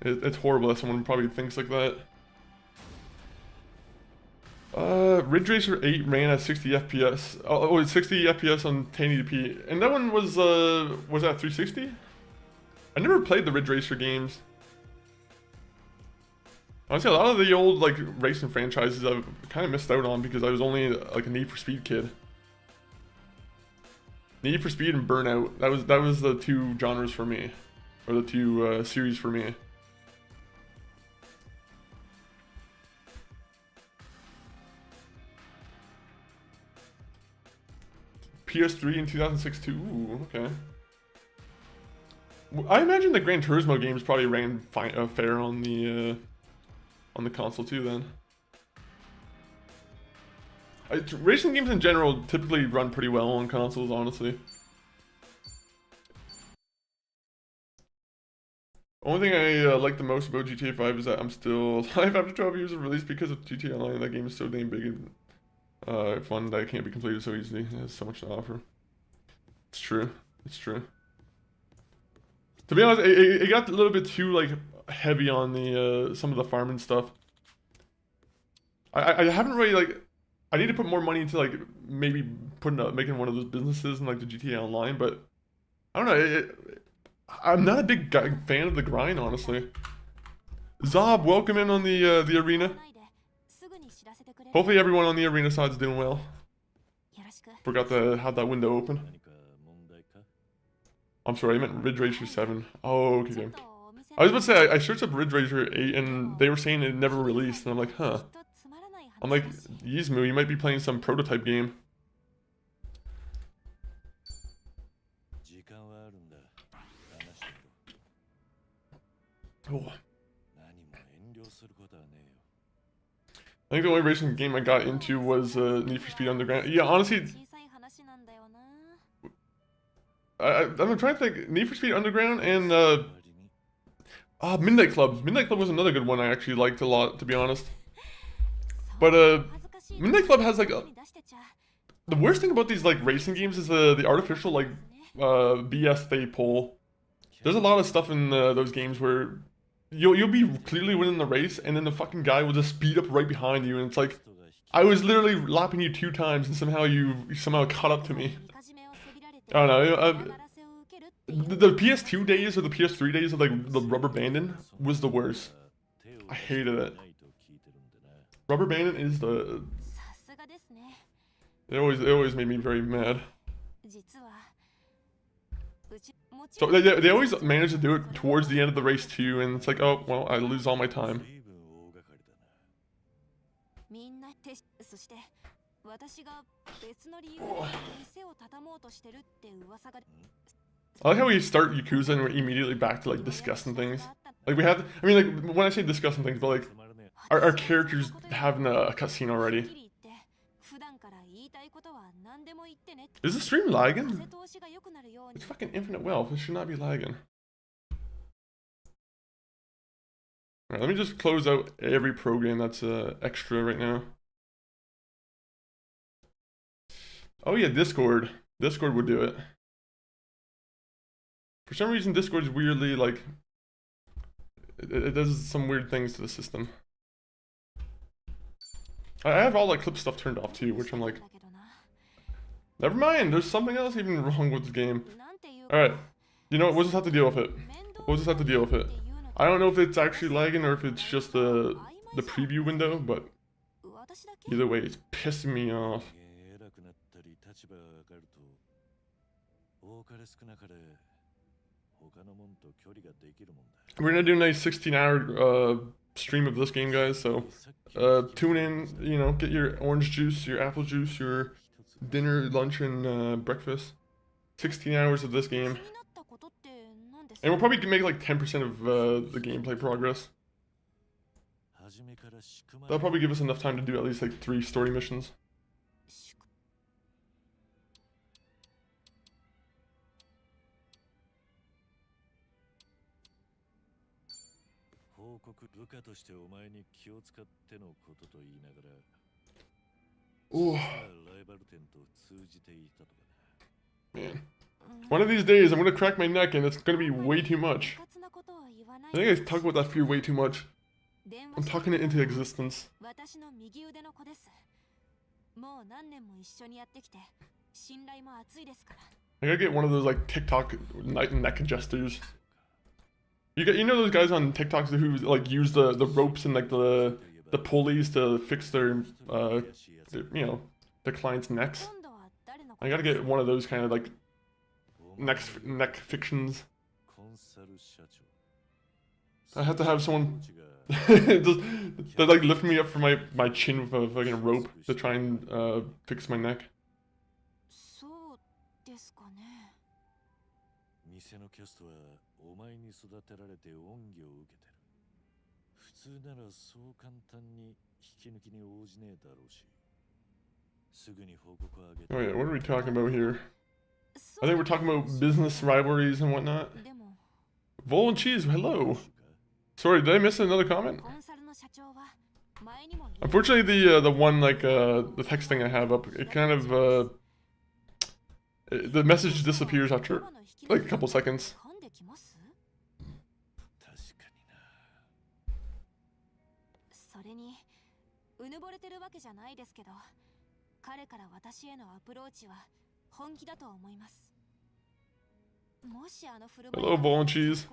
It's horrible that someone probably thinks like that. Ridge Racer 8 ran at 60 FPS. Oh, it's 60 FPS on 1080p. And that one was that 360? I never played the Ridge Racer games. Honestly, a lot of the old like racing franchises I've kind of missed out on because I was only like a Need for Speed kid. Need for Speed and Burnout. That was the two genres for me, or the two series for me. PS3 in 2006 too. Ooh, okay. I imagine the Gran Turismo games probably ran fair on the console too. Then racing games in general typically run pretty well on consoles, honestly. Only thing I like the most about GTA 5 is that I'm still alive after 12 years of release because of GTA Online. That game is so damn big and fun that it can't be completed so easily. It has so much to offer. It's true. It's true. To be honest, it got a little bit too like heavy on the some of the farming stuff. I haven't really like. I need to put more money into like maybe making one of those businesses in like the GTA Online, but I don't know. I'm not a big fan of the grind, honestly. Zob, welcome in on the arena. Hopefully everyone on the arena side is doing well. Forgot to have that window open. I'm sorry, I meant Ridge Racer 7. Oh, okay. I was about to say, I searched up Ridge Racer 8 and they were saying it never released, and I'm like, huh. I'm like, Yizmu, you might be playing some prototype game. Oh. I think the only racing game I got into was Need for Speed Underground. Yeah, honestly, I'm trying to think. Need for Speed Underground and Midnight Club. Midnight Club was another good one I actually liked a lot, to be honest. But Midnight Club has like the worst thing about these like racing games is the artificial like BS they pull. There's a lot of stuff in those games where you'll be clearly winning the race, and then the fucking guy will just speed up right behind you, and it's like, I was literally lapping you 2 times and somehow you somehow caught up to me. I don't know. The PS2 days or the PS3 days of like the rubber banding was the worst. I hated it. Rubber banding is the. It always made me very mad. So they always manage to do it towards the end of the race too, and it's like, oh well, I lose all my time. I like how we start Yakuza and we're immediately back to like discussing things. Like we have, I mean, like when I say discussing things, but like our characters having a cutscene already. Is the stream lagging? It's fucking infinite wealth. It should not be lagging. Alright, let me just close out every program that's extra right now. Oh yeah, Discord. Discord would do it. For some reason, Discord's weirdly like it does some weird things to the system. I have all that clip stuff turned off too, which I'm like, never mind. There's something else even wrong with this game. All right, you know what? We'll just have to deal with it. We'll just have to deal with it. I don't know if it's actually lagging or if it's just the preview window, but either way, it's pissing me off. We're gonna do a nice 16-hour stream of this game, guys, so tune in, you know, get your orange juice, your apple juice, your dinner, lunch, and breakfast. 16 hours of this game. And we'll probably make like 10% of the gameplay progress. That'll probably give us enough time to do at least like 3 story missions. Ooh. Man. One of these days I'm gonna crack my neck and it's gonna be way too much. I think I talk about that fear way too much. I'm talking it into existence. I gotta get one of those like TikTok neck adjusters. You know those guys on TikTok who like use the ropes and like the pulleys to fix their you know, the clients' necks. I gotta get one of those kind of like neck fictions. I have to have someone just like lift me up from my chin with a fucking rope to try and fix my neck. Oh yeah, what are we talking about here? I think we're talking about business rivalries and whatnot. Vol and Cheese, hello. Sorry, did I miss another comment? Unfortunately, the one like the text thing I have up, it kind of the message disappears after like a couple seconds. Hello, Ball and Cheese.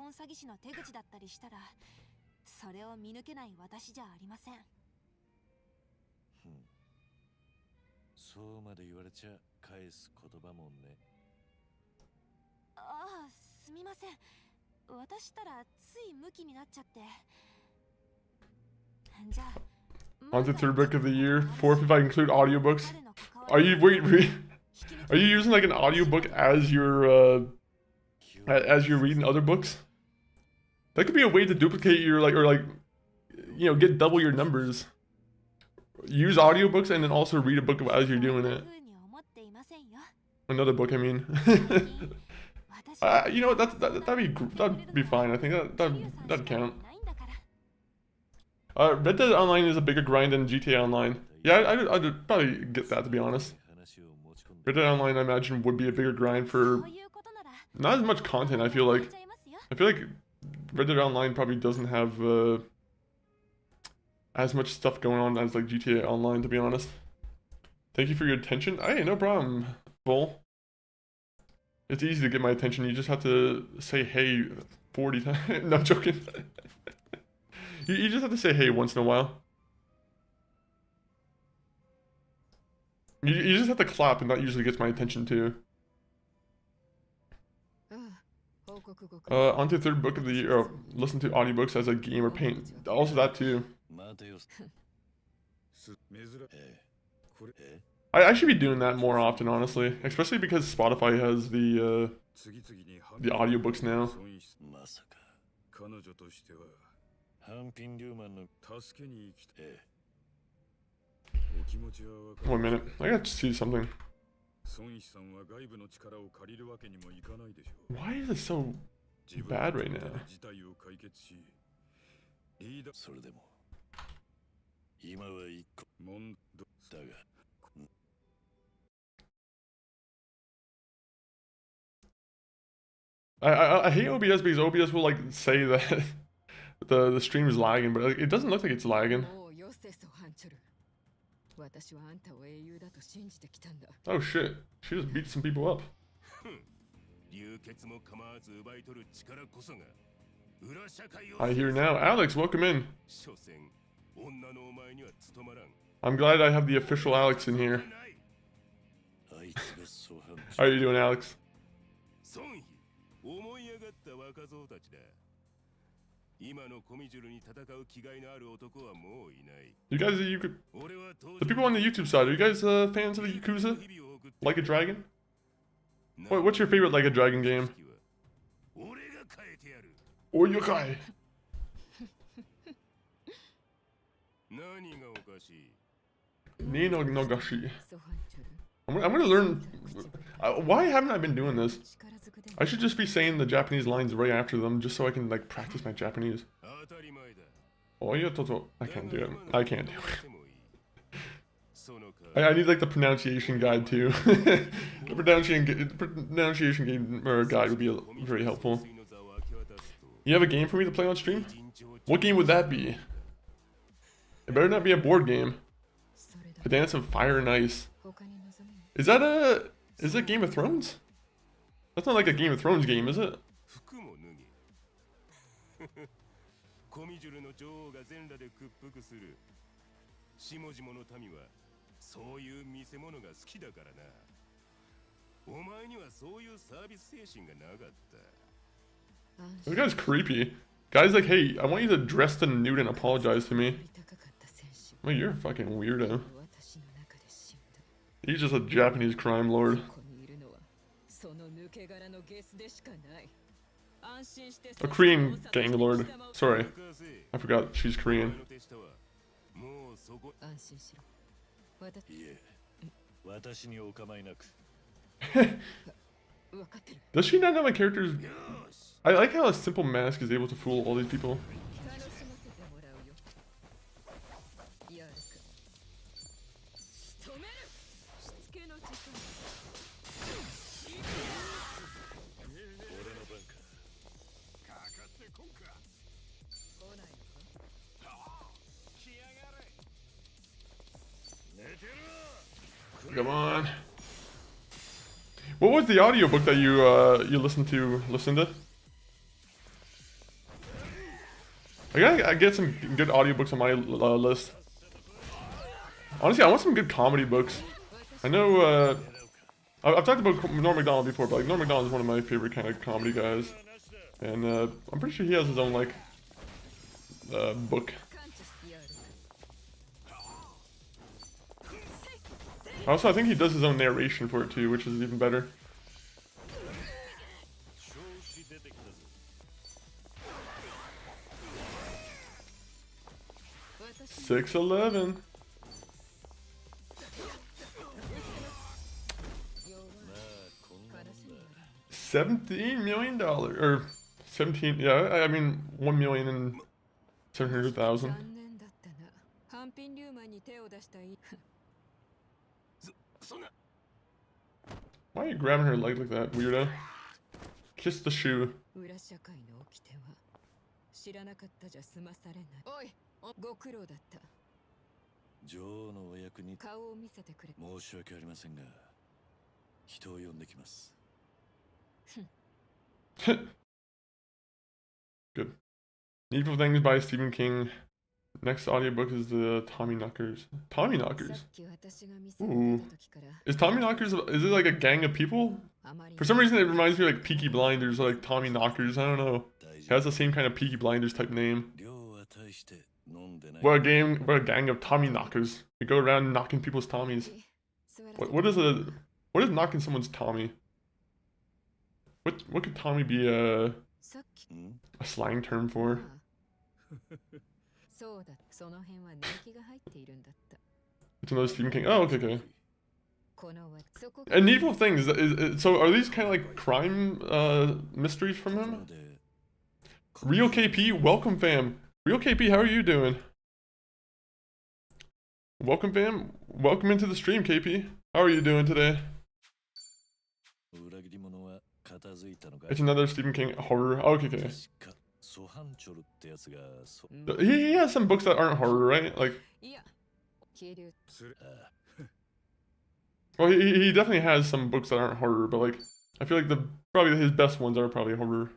On to third book of the year, 4th if I include audiobooks. Are you are you using like an audiobook as you're reading other books? That could be a way to duplicate your you know, get double your numbers. Use audiobooks and then also read a book as you're doing it. Another book, I mean. You know, that'd be fine. I think that'd count. Red Dead Online is a bigger grind than GTA Online. Yeah, I'd probably get that, to be honest. Red Dead Online, I imagine, would be a bigger grind for not as much content. I feel like Red Dead Online probably doesn't have as much stuff going on as like GTA Online, to be honest. Thank you for your attention. Hey, no problem, Bull. It's easy to get my attention. You just have to say hey 40 times. No, I'm joking. You just have to say hey once in a while. You just have to clap, and that usually gets my attention too. On to the third book of the year. Oh, listen to audiobooks as a game or paint. Also that too. I should be doing that more often, honestly. Especially because Spotify has the audiobooks now. One minute. I got to see something. Why is it so bad right now? I hate OBS because OBS will like say that the stream is lagging, but like, it doesn't look like it's lagging. Oh shit, she just beat some people up. I hear now. Alex, welcome in. I'm glad I have the official Alex in here. How are you doing, Alex? You guys, the people on the YouTube side, are you guys fans of the Yakuza? Like a Dragon? What's your favorite Like a Dragon game? Oyokai. Nino Nogashi. I'm gonna learn. Why haven't I been doing this? I should just be saying the Japanese lines right after them, just so I can like practice my Japanese. Oyototo. I can't do it. I can't do it. I need like the pronunciation guide too. The pronunciation game or guide would be very helpful. You have a game for me to play on stream? What game would that be? It better not be a board game. A Dance of Fire and Ice. Is that Game of Thrones? That's not like a Game of Thrones game, is it? This guy's creepy. Guy's like, hey, I want you to dress the nude and apologize to me. Well, you're a fucking weirdo. He's just a Japanese crime lord. A Korean gang lord. Sorry. I forgot she's Korean. Does she not know my characters? I like how a simple mask is able to fool all these people. Come on. What was the audiobook that you listened to? I gotta get some good audiobooks on my list. Honestly, I want some good comedy books. I know I've talked about Norm Macdonald before, but like Norm Macdonald is one of my favorite kind of comedy guys, and I'm pretty sure he has his own like book. Also, I think he does his own narration for it too, which is even better. $611. $17 million or 17? Yeah, I mean 1,700,000. Why are you grabbing her leg like that, weirdo? Kiss the shoe. 知らなかったじゃ済まされない。おい、ご苦労だった。女王のお役に顔を見せてくれ。申し訳ありませんが、人を呼んできます。Good. Needful Things by Stephen King. Next audiobook is the Tommy Knockers. Tommy Knockers? Ooh. Is Tommy Knockers, is it like a gang of people? For some reason it reminds me of like Peaky Blinders, or like Tommy Knockers, I don't know. It has the same kind of Peaky Blinders type name. What a gang of Tommy Knockers. We go around knocking people's Tommies. What is knocking someone's Tommy? What could Tommy be a slang term for? It's another Stephen King. Oh, okay. And Needful Things, so are these kind of like crime mysteries from him? Real KP, welcome fam. Real KP, how are you doing? Welcome fam. Welcome into the stream, KP. How are you doing today? It's another Stephen King horror. Oh, okay. He has some books that aren't horror, right? Like, well, he definitely has some books that aren't horror, but like, I feel like probably his best ones are probably horror.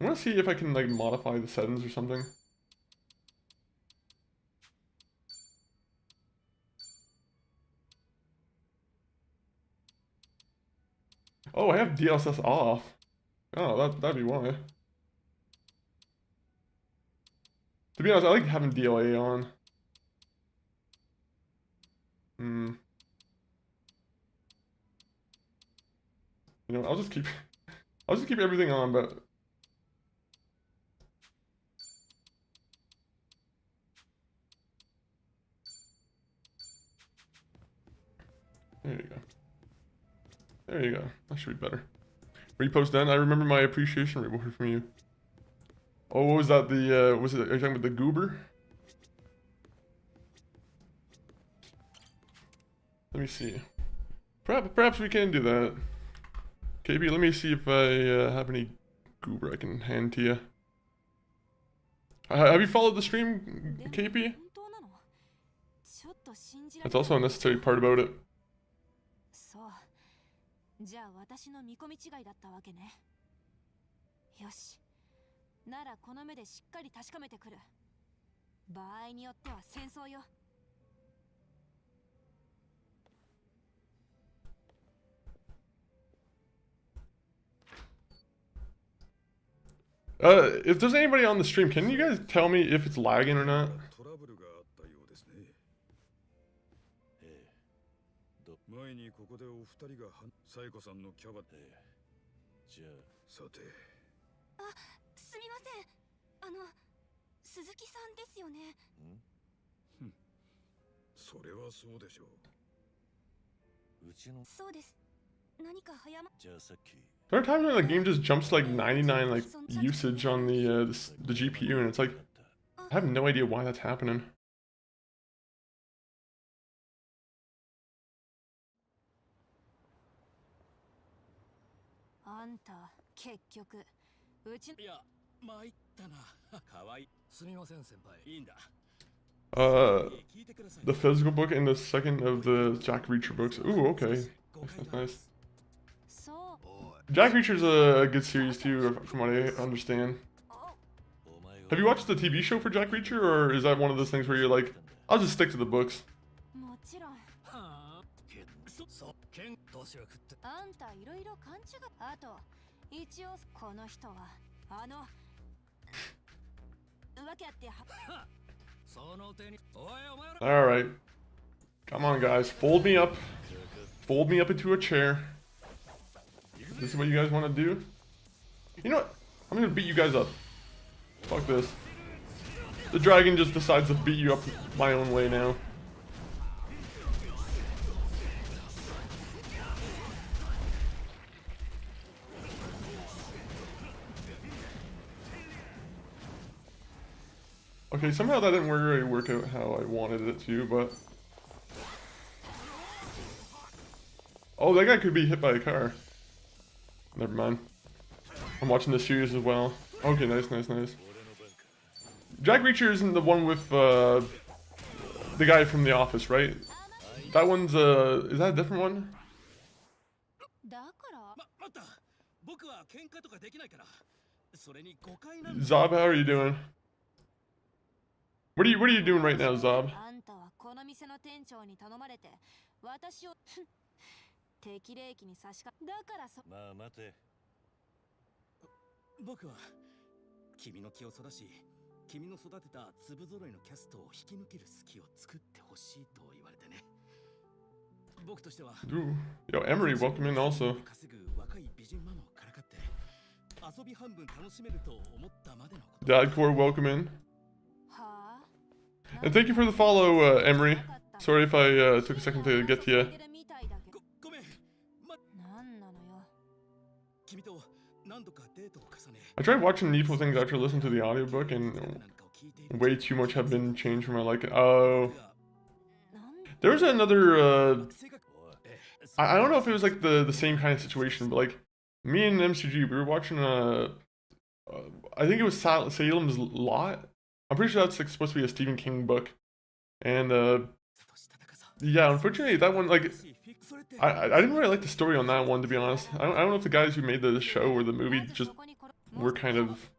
I want to see if I can like modify the settings or something. Oh, I have DLSS off. Oh, that'd be why. To be honest, I like having DLA on. You know, I'll just keep everything on, but there you go. There you go. That should be better. Repost done. I remember my appreciation reward from you. Oh, what was that? Are you talking about the goober? Let me see. Perhaps we can do that. KP, let me see if I have any goober I can hand to you. Have you followed the stream, KP? That's also a necessary part about it. じゃあ私の見込み違いだったわけね。よし。ならこの目でしっかり確かめてくる。場合によっては戦争よ。If there's anybody on the stream, can you guys tell me if it's lagging or not? 前にここでお二人がサイコさんのキャバでじゃあさてすみません鈴木さんですよねそれはそうでしょううちのそうです何か早まじゃあさっき There are times when the game just jumps to like 99 like usage on the GPU, and it's like I have no idea why that's happening. The physical book and the second of the Jack Reacher books. Ooh, okay. That's nice. Jack Reacher's a good series too, from what I understand. Have you watched the TV show for Jack Reacher, or is that one of those things where you're like, I'll just stick to the books? Alright. Come on, guys. Fold me up. Fold me up into a chair. This is what you guys want to do? You know what? I'm gonna beat you guys up. Fuck this. The dragon just decides to beat you up my own way now. Okay, somehow that didn't really work out how I wanted it to, but... Oh, that guy could be hit by a car. Never mind. I'm watching this series as well. Okay, nice, nice, nice. Jack Reacher isn't the one with the guy from The Office, right? That one's is that a different one? だから待った。僕は喧嘩とかできないから。それに誤解なんだ。 Zob, how are you doing? What are you doing right now, Zob? あんたはこの店の店長に頼まれて私を適齢期に差し掛だからまあ待て。僕は君の気を育し、君の育てた粒揃いのキャストを引き抜ける隙を作ってほしいと言われてね。僕としては Ooh. Yo, Emery, welcome in also. 稼ぐ若い美人ママをからかって遊び半分楽しめると思ったまでのこと。 Dadcore, welcome in. はあ And thank you for the follow, Emery. Sorry if I took a second to get to you. ごめん。なんなのよ君と何度かデートを重ね。 I tried watching Needful Things after listening to the audiobook, and way too much have been changed for my liking. Oh. There was another, I don't know if it was like the same kind of situation, but like, me and MCG, we were watching, I think it was Salem's Lot. I'm pretty sure that's like supposed to be a Stephen King book. And, yeah, unfortunately, that one, like, I didn't really like the story on that one, to be honest. I don't know if the guys who made the show or the movie just were kind of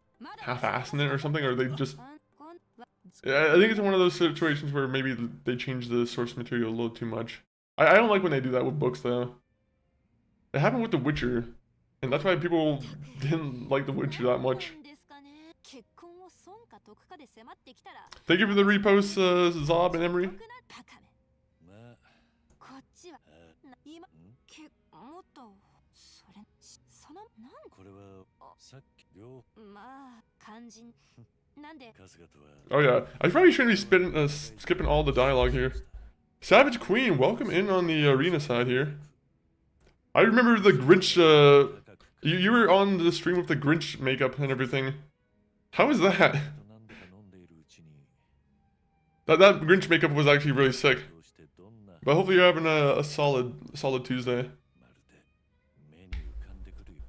half-assing it or something, or they just... I think it's one of those situations where maybe they change the source material a little too much. I don't like when they do that with books, though. It happened with The Witcher, and that's why people didn't like The Witcher that much. Thank you for the reposts, Zob and Emery. まあ、こっちは今もっとそれそのなんこれはさっき両まあ肝心なんで 春日とは Oh yeah, I probably shouldn't be skipping all the dialogue here. Savage Queen, welcome in on the arena side here. I remember the Grinch, you were on the stream with the Grinch makeup and everything. How was that? 何度か飲んでいるうちに That Grinch makeup was actually really sick. どうしてどんな But hopefully you're having a solid Tuesday. まるで目に浮かんでくるよ。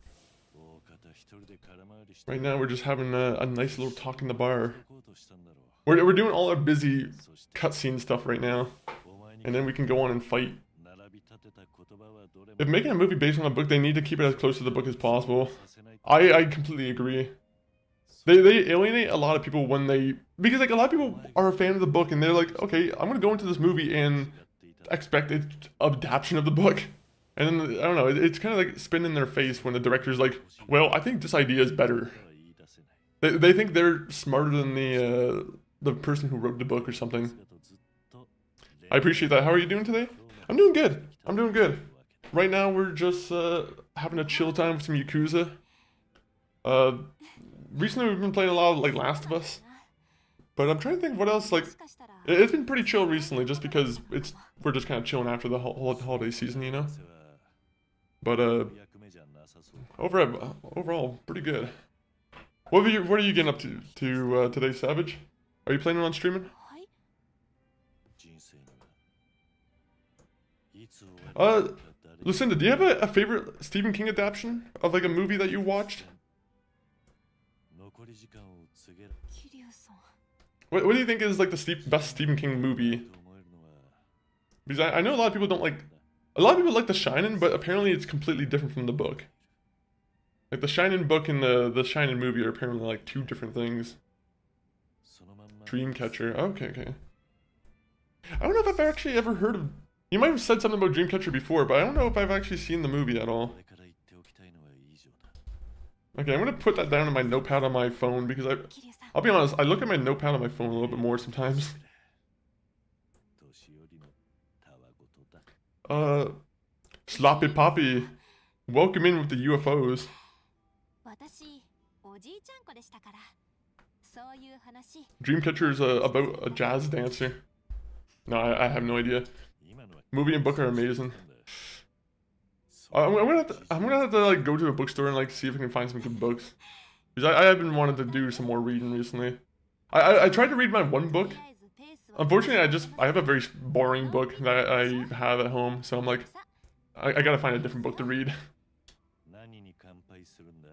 大方一人で空回りして Right now we're just having a nice little talk in the bar. こうとしたんだろう。 We're doing all our busy そして cutscene stuff right now, お前に and then we can go on and fight. 並び立てた言葉はどれも If making a movie based on a book, they need to keep it as close to the book as possible. させない。 I completely agree. They alienate a lot of people when they, because like a lot of people are a fan of the book and they're like, okay, I'm gonna go into this movie and expect it's adaptation of the book, and then I don't know, it's kind of like spin in their face when the director's like, well, I think this idea is better. 言い出せない。 They think they're smarter than the person who wrote the book or something. 春日とずっと I appreciate that. How are you doing today? I'm doing good. I'm doing good. Right now we're just having a chill time with some Yakuza. Recently we've been playing a lot of like Last of Us, but I'm trying to think what else. Like, it's been pretty chill recently, just because we're just kind of chilling after the whole holiday season, you know. 世話 But 役目じゃなさそう。 overall, pretty good. What are you getting up to today, Savage? Are you planning on streaming? はい 人生にはいつ終わるか誰に Lucinda, do you have a favorite Stephen King adaptation of like a movie that you watched? 残り時間を告げる桐生さん What do you think is like the best Stephen King movie? と思えるのは Because I know a lot of people don't like. A lot of people like The Shining, but apparently it's completely different from the book. Like the Shining book and the Shining movie are apparently like two different things. そのまんま Dreamcatcher. Okay. I don't know if I've actually ever heard of. You might have said something about Dreamcatcher before, but I don't know if I've actually seen the movie at all. これから言っておきたいのは以上だ。 Okay, I'm gonna put that down in my notepad on my phone because 桐生さん I'll be honest, I look at my notepad on my phone a little bit more sometimes. 年寄りのたわごとだ。 Sloppy Poppy, welcome in with the UFOs. 私おじいちゃん子でしたからそういう話 Dreamcatcher is about a jazz dancer. No, I have no idea. 今のは Movie and book are amazing. なんだよ。 I'm gonna have to like go to a bookstore and like see if I can find some good books. Because I have been wanting to do some more reading recently. I tried to read my one book. とりあえずペースを Unfortunately, I have a very boring book that I have at home, so I'm like, I gotta find a different book to read. 何に乾杯するんだ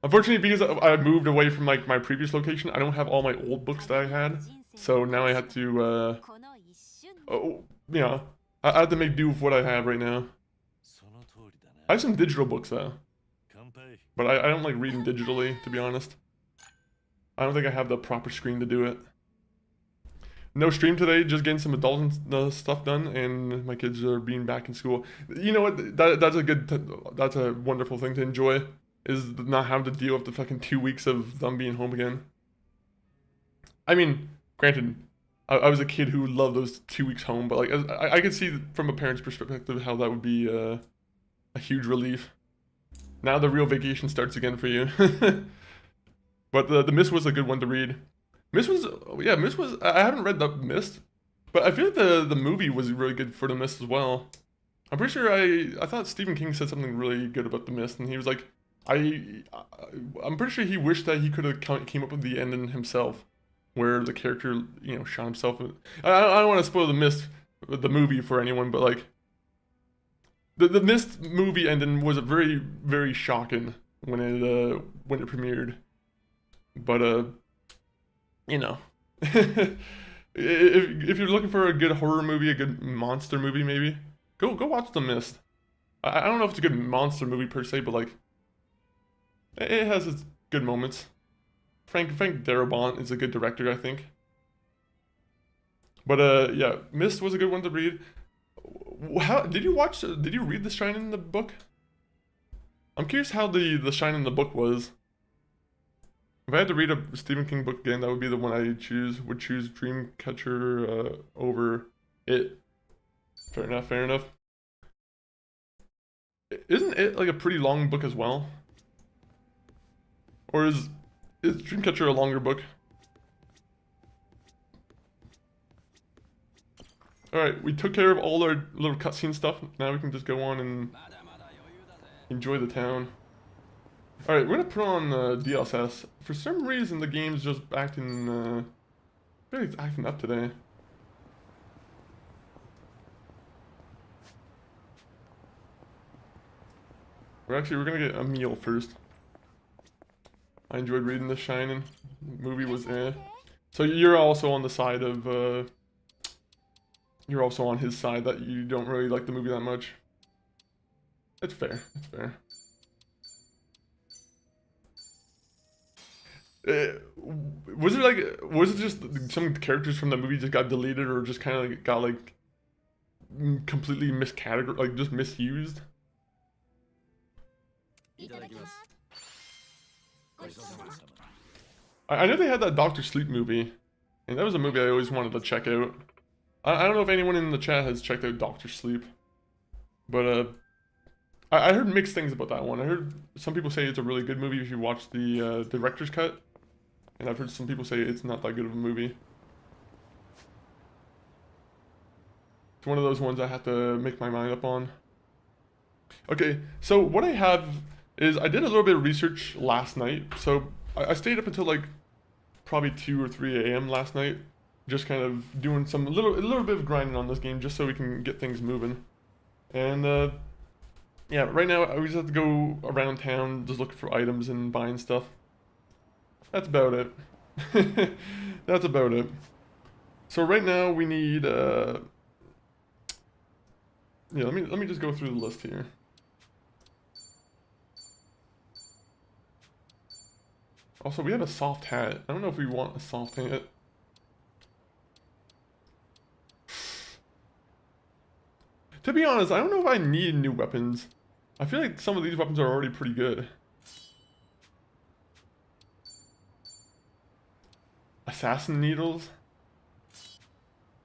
Unfortunately, because I moved away from like my previous location, I don't have all my old books that I had. So now I have to, oh, you know, I have to make do with what I have right now. I have some digital books though, but I don't like reading digitally, to be honest. I don't think I have the proper screen to do it. No stream today, just getting some adult stuff done, and my kids are being back in school. You know what? That's a wonderful thing to enjoy, is not having to deal with the fucking 2 weeks of them being home again. I mean, granted, I was a kid who loved those 2 weeks home, but like I could see from a parent's perspective how that would be a huge relief. Now the real vacation starts again for you. But the Mist was a good one to read. Mist was, yeah, Mist was, I haven't read the Mist, but I feel like the movie was really good for the Mist as well. I'm pretty sure I thought Stephen King said something really good about the Mist, and he was like, I'm pretty sure he wished that he could have came up with the ending himself, where the character, you know, shot himself. I don't want to spoil the Mist, the movie for anyone, but like, the Mist movie ending was very, very shocking when it premiered. But you know, if you're looking for a good horror movie, a good monster movie, maybe go watch The Mist. I don't know if it's a good monster movie per se, but like, it has its good moments. Frank Darabont is a good director, I think. But yeah, Mist was a good one to read. How did you read The Shining in the book? I'm curious how the Shining in the book was. If I had to read a Stephen King book again, that would be the one I would choose Dreamcatcher over it. Fair enough. Isn't it like a pretty long book as well? Or is Dreamcatcher a longer book? Alright, we took care of all our little cutscene stuff. Now we can just go on and enjoy the town. Alright, we're gonna put on DLSS. For some reason, the game's just acting, it's acting up today. We're gonna get a meal first. I enjoyed reading The Shining. The movie was So you're also on the side of, you're also on his side that you don't really like the movie that much. It's fair, it's fair. Was it just some characters from the movie just got deleted or just kind of like got like completely miscategorized, like just misused? I know they had that Doctor Sleep movie, and that was a movie I always wanted to check out. I don't know if anyone in the chat has checked out Doctor Sleep, but I heard mixed things about that one. I heard some people say it's a really good movie if you watch the director's cut. And I've heard some people say it's not that good of a movie. It's one of those ones I have to make my mind up on. Okay, so what I have is I did a little bit of research last night. So I stayed up until like probably 2 or 3 a.m. last night, just kind of doing a little bit of grinding on this game just so we can get things moving. And yeah, right now we just have to go around town just looking for items and buying stuff. That's about it. That's about it. So right now we need yeah, let me just go through the list here. Also, we have a soft hat. I don't know if we want a soft hat. To be honest, I don't know if I need new weapons. I feel like some of these weapons are already pretty good. Assassin needles.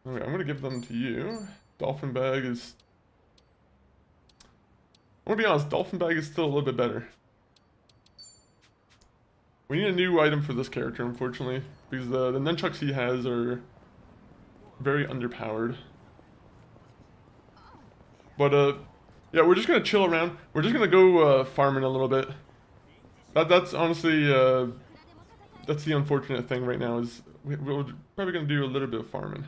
Okay, I'm gonna give them to you. Dolphin bag is... I'm gonna be honest, dolphin bag is still a little bit better. We need a new item for this character, unfortunately, because the nunchucks he has are very underpowered. But yeah, we're just gonna chill around. We're just gonna go farming a little bit. That's honestly that's the unfortunate thing right now is we're probably gonna do a little bit of farming.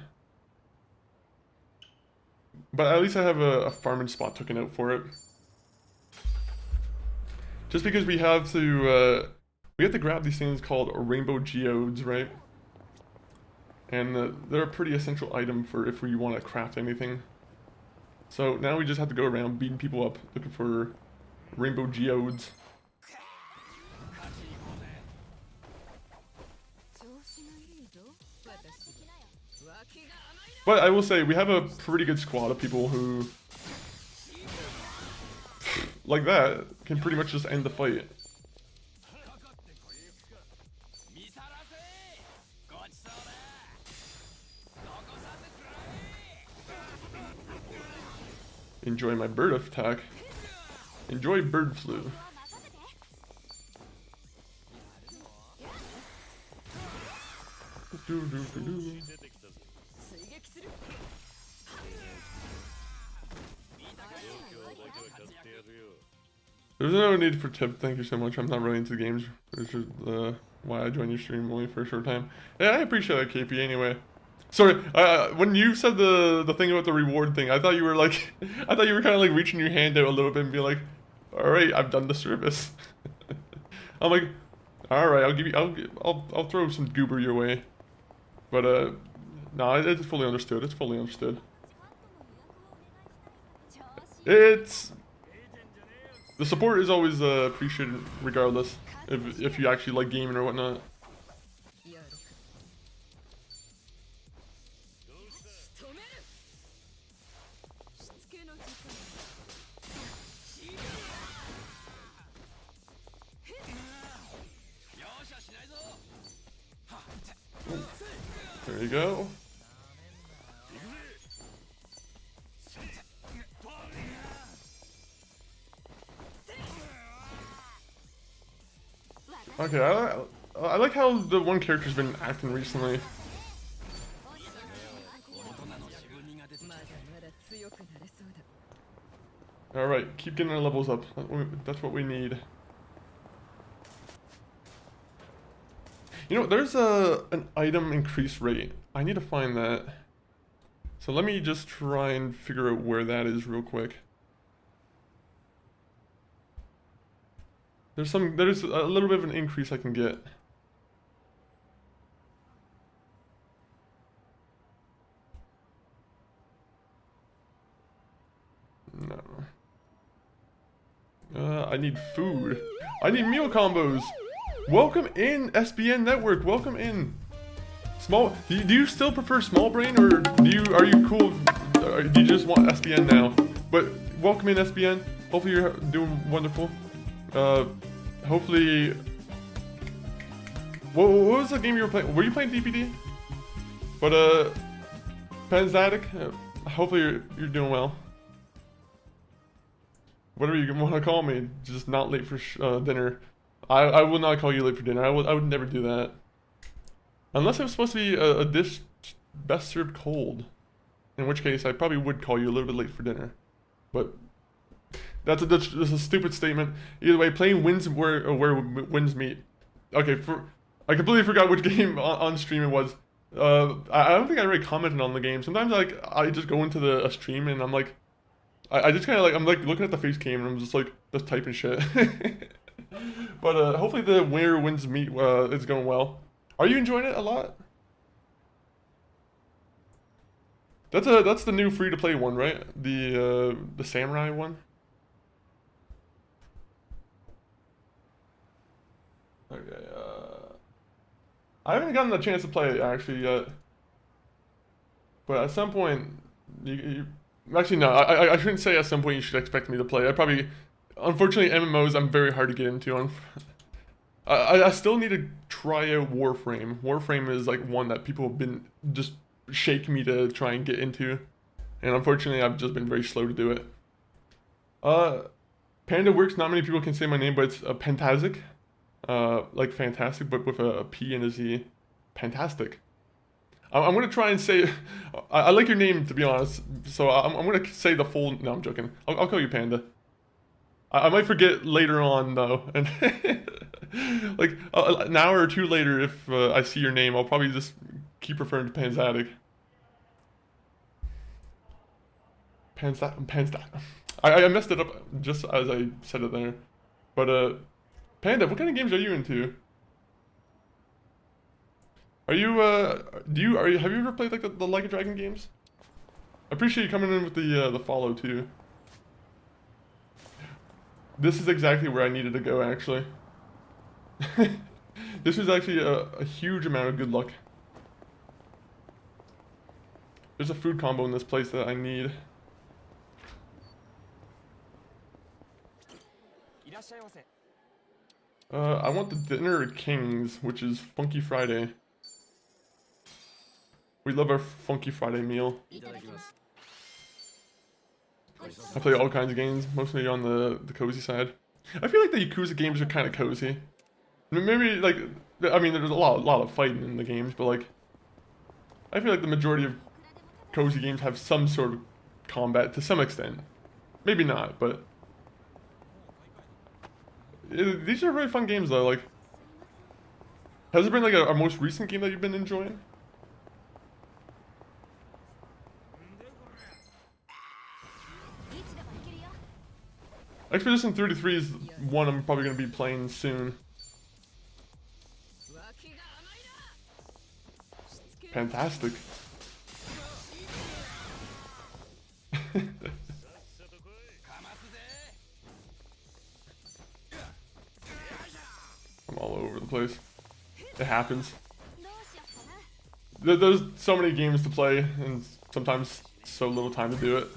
But at least I have a farming spot taken out for it. Just because we have to we have to grab these things called rainbow geodes, right? And they're a pretty essential item for if we want to craft anything. So now we just have to go around beating people up, looking for rainbow geodes. But I will say, we have a pretty good squad of people who, like that, can pretty much just end the fight. Enjoy my bird attack. Enjoy bird flu. There's no need for tip, thank you so much. I'm not really into games, which is why I joined your stream only for a short time. Yeah, I appreciate that, KP, anyway. Sorry, when you said the thing about the reward thing, I thought you were like, I thought you were kind of like reaching your hand out a little bit and be like, alright, I've done the service. I'm like, alright, I'll throw some goober your way. But, no, it's fully understood, it's fully understood. The support is always appreciated regardless, if you actually like gaming or whatnot. There you go. Okay, I like how the one character's been acting recently. Alright, keep getting our levels up. That's what we need. You know, there's an item increase rate. I need to find that. So let me just try and figure out where that is real quick. There's a little bit of an increase I can get. No. I need food. I need meal combos. Welcome in, SBN Network. Welcome in. Small. Do you still prefer small brain, or are you cool? Do you just want SBN now? But welcome in, SBN. Hopefully you're doing wonderful. Hopefully. What was the game you were playing? Were you playing DPD? But Panzatic. Hopefully you're doing well. Whatever you want to call me, just not late for dinner. I will not call you late for dinner. I would never do that. Unless it was supposed to be a dish best served cold. In which case, I probably would call you a little bit late for dinner. But that's a stupid statement. Either way, playing wins where wins meet. Okay, I completely forgot which game on stream it was. I don't think I really commented on the game. Sometimes I just go into a stream and I'm like, I just kind of I'm like looking at the face cam and I'm just typing shit. But hopefully the winner wins meet is going well. Are you enjoying it a lot? That's the new free to play one, right? The samurai one. Okay. I haven't gotten the chance to play it actually yet. But at some point, actually no, I shouldn't say at some point you should expect me to play. Unfortunately, MMOs I'm very hard to get into. I still need to try out Warframe. Warframe is one that people have been just shaking me to try and get into, and unfortunately I've just been very slow to do it. Panda works. Not many people can say my name, but it's Pantazic, like fantastic, but with a P and a Z. Fantastic. I'm gonna try and say. I like your name, to be honest. So I'm gonna say the full. No, I'm joking. I'll call you Panda. I might forget later on though, and an hour or two later, if I see your name, I'll probably just keep referring to Panzatic. Panzat. I messed it up just as I said it there. But Panda, what kind of games are you into? Are you have you ever played like the Like a Dragon games? I appreciate you coming in with the follow too. This is exactly where I needed to go actually. This was actually a huge amount of good luck. There's a food combo in this place that I need. I want the dinner at King's, which is Funky Friday. We love our Funky Friday meal. I play all kinds of games, mostly on the cozy side. I feel like the Yakuza games are kind of cozy. Maybe like, I mean, there's a lot of fighting in the games, but like, I feel like the majority of cozy games have some sort of combat to some extent. Maybe not, but these are really fun games though. Like, has there been like a most recent game that you've been enjoying? Expedition 33 is one I'm probably going to be playing soon. Fantastic. I'm all over the place. It happens. There's so many games to play and sometimes so little time to do it.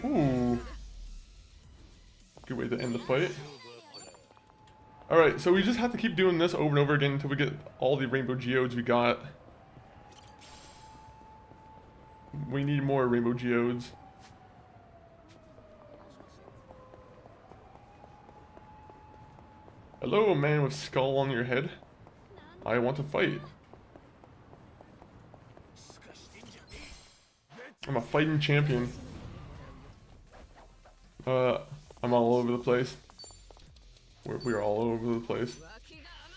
Ooh. Good way to end the fight. Alright, so we just have to keep doing this over and over again until we get all the rainbow geodes we got. We need more rainbow geodes. Hello, man with skull on your head. I want to fight. I'm a fighting champion. I'm all over the place. We're all over the place.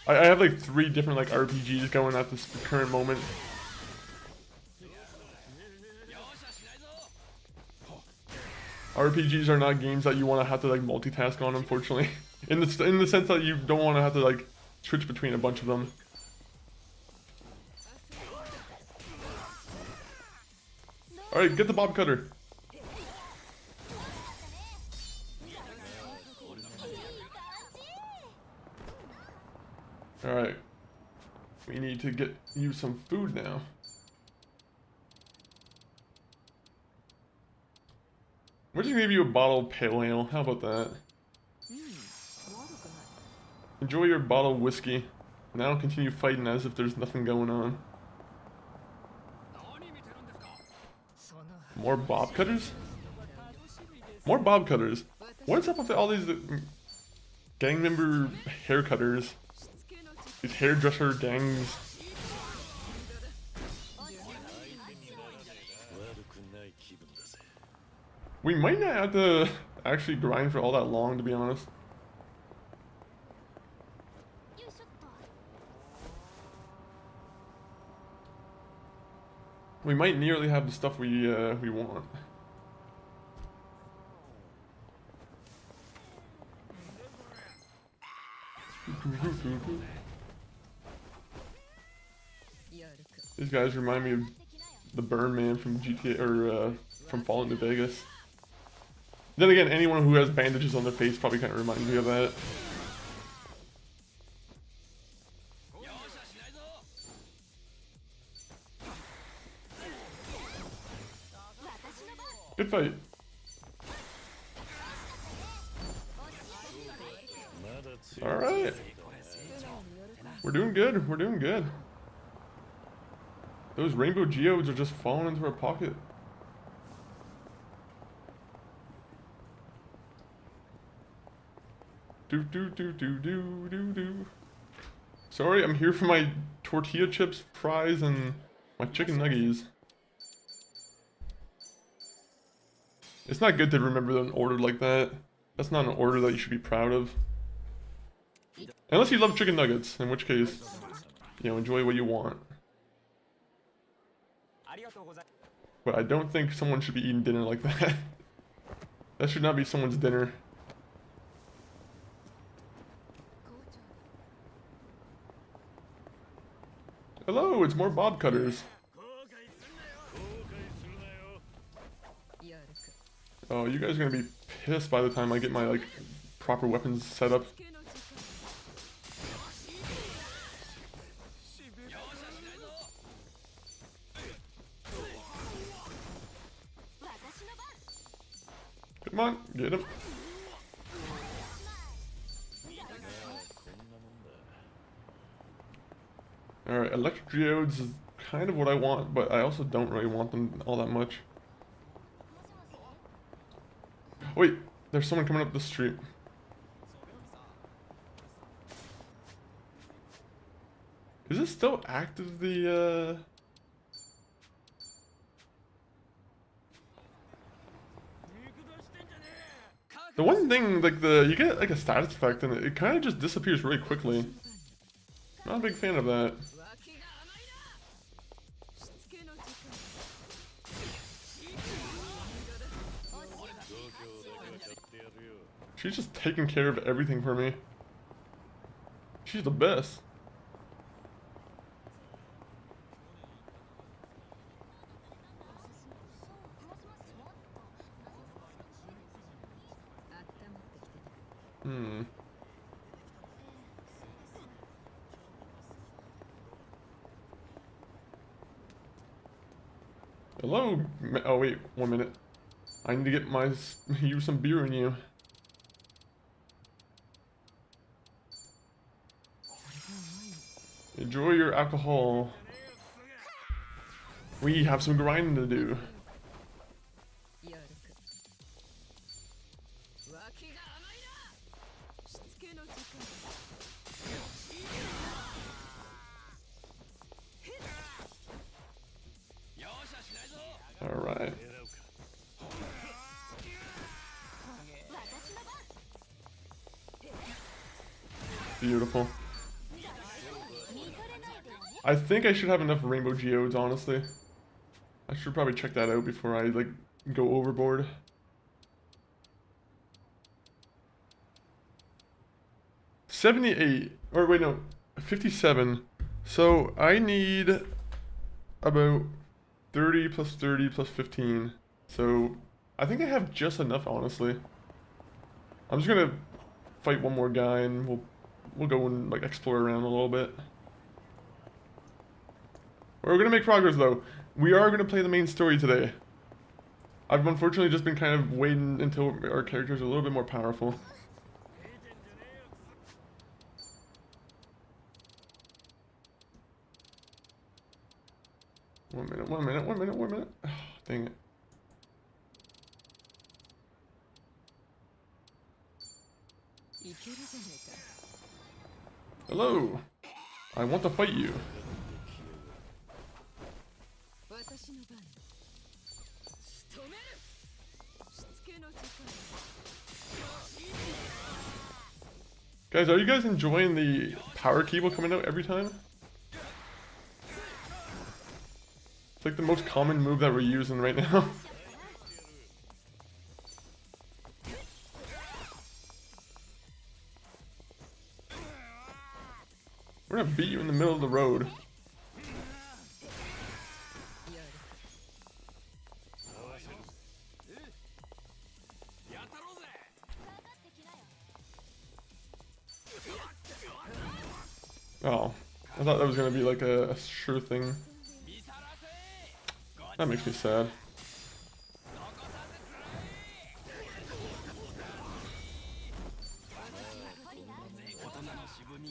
I have like 3 different like RPGs going at this current moment. RPGs are not games that you want to have to like multitask on, unfortunately. In the sense that you don't want to have to like switch between a bunch of them. Alright, get the bob cutter. Alright. We need to get you some food now. We're just gonna give you a bottle of pale ale. How about that? Enjoy your bottle of whiskey. Now continue fighting as if there's nothing going on. More bob cutters? More bob cutters. What's up with all these gang member hair cutters? These hairdresser gangs. We might not have to actually grind for all that long, to be honest. We might nearly have the stuff we want. These guys remind me of the Burn Man from GTA or from Fallout New Vegas. Then again, anyone who has bandages on their face probably kind of reminds me of that. Good fight. Alright. We're doing good. We're doing good. Those rainbow geodes are just falling into our pocket. Do. Sorry, I'm here for my tortilla chips, fries, and my chicken nuggets. It's not good to remember an order like that. That's not an order that you should be proud of. Unless you love chicken nuggets, in which case, you know, enjoy what you want. But I don't think someone should be eating dinner like that. That should not be someone's dinner. Hello, it's more bob cutters. Oh, you guys are gonna be pissed by the time I get my like proper weapons set up. Come on, get him. Alright, electric geodes is kind of what I want, but I also don't really want them all that much. Wait, there's someone coming up the street. Is it still active, the one thing, like you get like a status effect and it kind of just disappears really quickly. Not a big fan of that. She's just taking care of everything for me. She's the best. Hello? Oh wait, 1 minute. I need to get use some beer in you. Enjoy your alcohol. We have some grinding to do. Alright. Beautiful. I think I should have enough rainbow geodes, honestly. I should probably check that out before I, like, go overboard. $78, or wait, no, 57. So I need about 30 plus 30 plus 15. So I think I have just enough, honestly. I'm just gonna fight one more guy and we'll go and like explore around a little bit. We're gonna make progress though. We are gonna play the main story today. I've unfortunately just been kind of waiting until our characters are a little bit more powerful. One minute. Oh, dang it. Hello. I want to fight you. Guys, are you guys enjoying the power cable coming out every time? It's like the most common move that we're using right now. We're gonna beat you in the middle of the road. Oh, I thought that was gonna be like a sure thing. That makes me sad.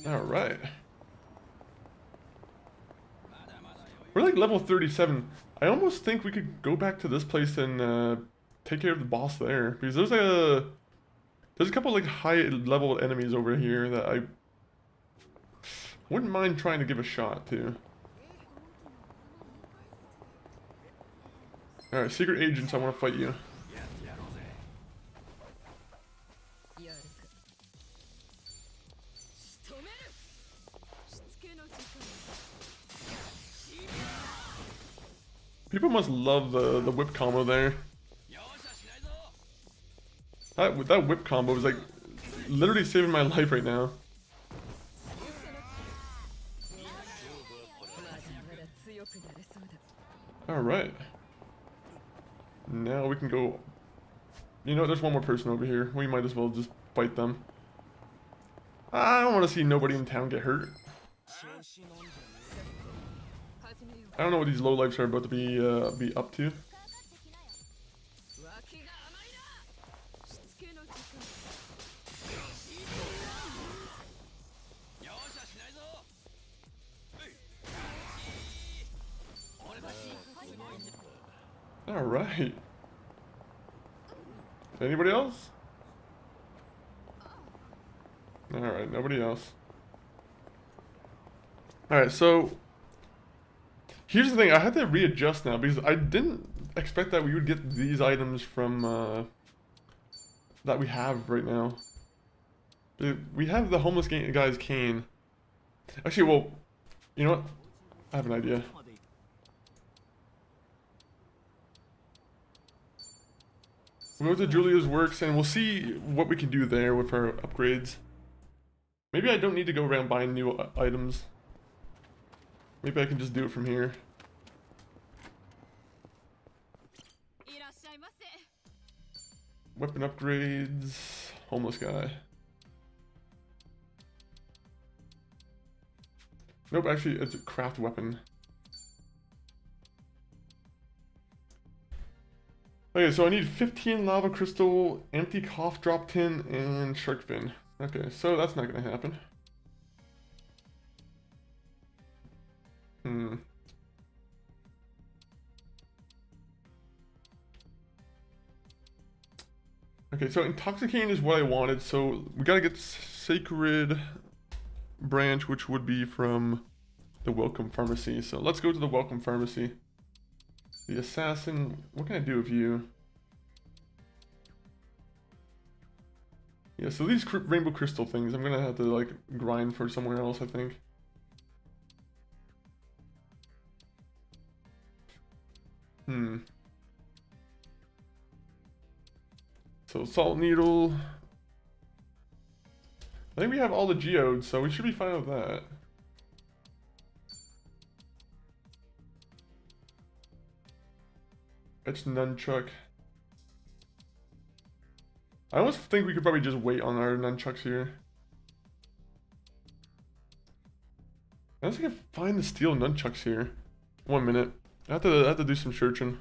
Alright. We're like level 37. I almost think we could go back to this place and take care of the boss there. Because there's a couple like high level enemies over here that I wouldn't mind trying to give a shot to. Alright, secret agents, I want to fight you. People must love the whip combo there. That whip combo is like literally saving my life right now. Alright. Now we can go... You know, there's one more person over here. We might as well just fight them. I don't want to see nobody in town get hurt. I don't know what these lowlifes are about to be up to. Alright. Anybody else? Alright, nobody else. Alright, so here's the thing, I had to readjust now because I didn't expect that we would get these items from that we have right now. We have the homeless guy's cane. Actually, well, you know what? I have an idea. We'll go to Julia's works and we'll see what we can do there with our upgrades. Maybe I don't need to go around buying new items. Maybe I can just do it from here. Weapon upgrades. Homeless guy. Nope, actually it's a craft weapon. Okay, so I need 15 lava crystal, empty cough drop tin, and shark fin. Okay, so that's not gonna happen. Okay, so intoxicating is what I wanted, so we gotta get sacred branch, which would be from the welcome pharmacy. So let's go to the welcome pharmacy. The assassin, what can I do with you? Yeah, so these rainbow crystal things, I'm gonna have to like grind for somewhere else, I think. So salt needle. I think we have all the geodes, so we should be fine with that. It's nunchuck. I almost think we could probably just wait on our nunchucks here. I don't think I can find the steel nunchucks here. 1 minute. I have to do some searching.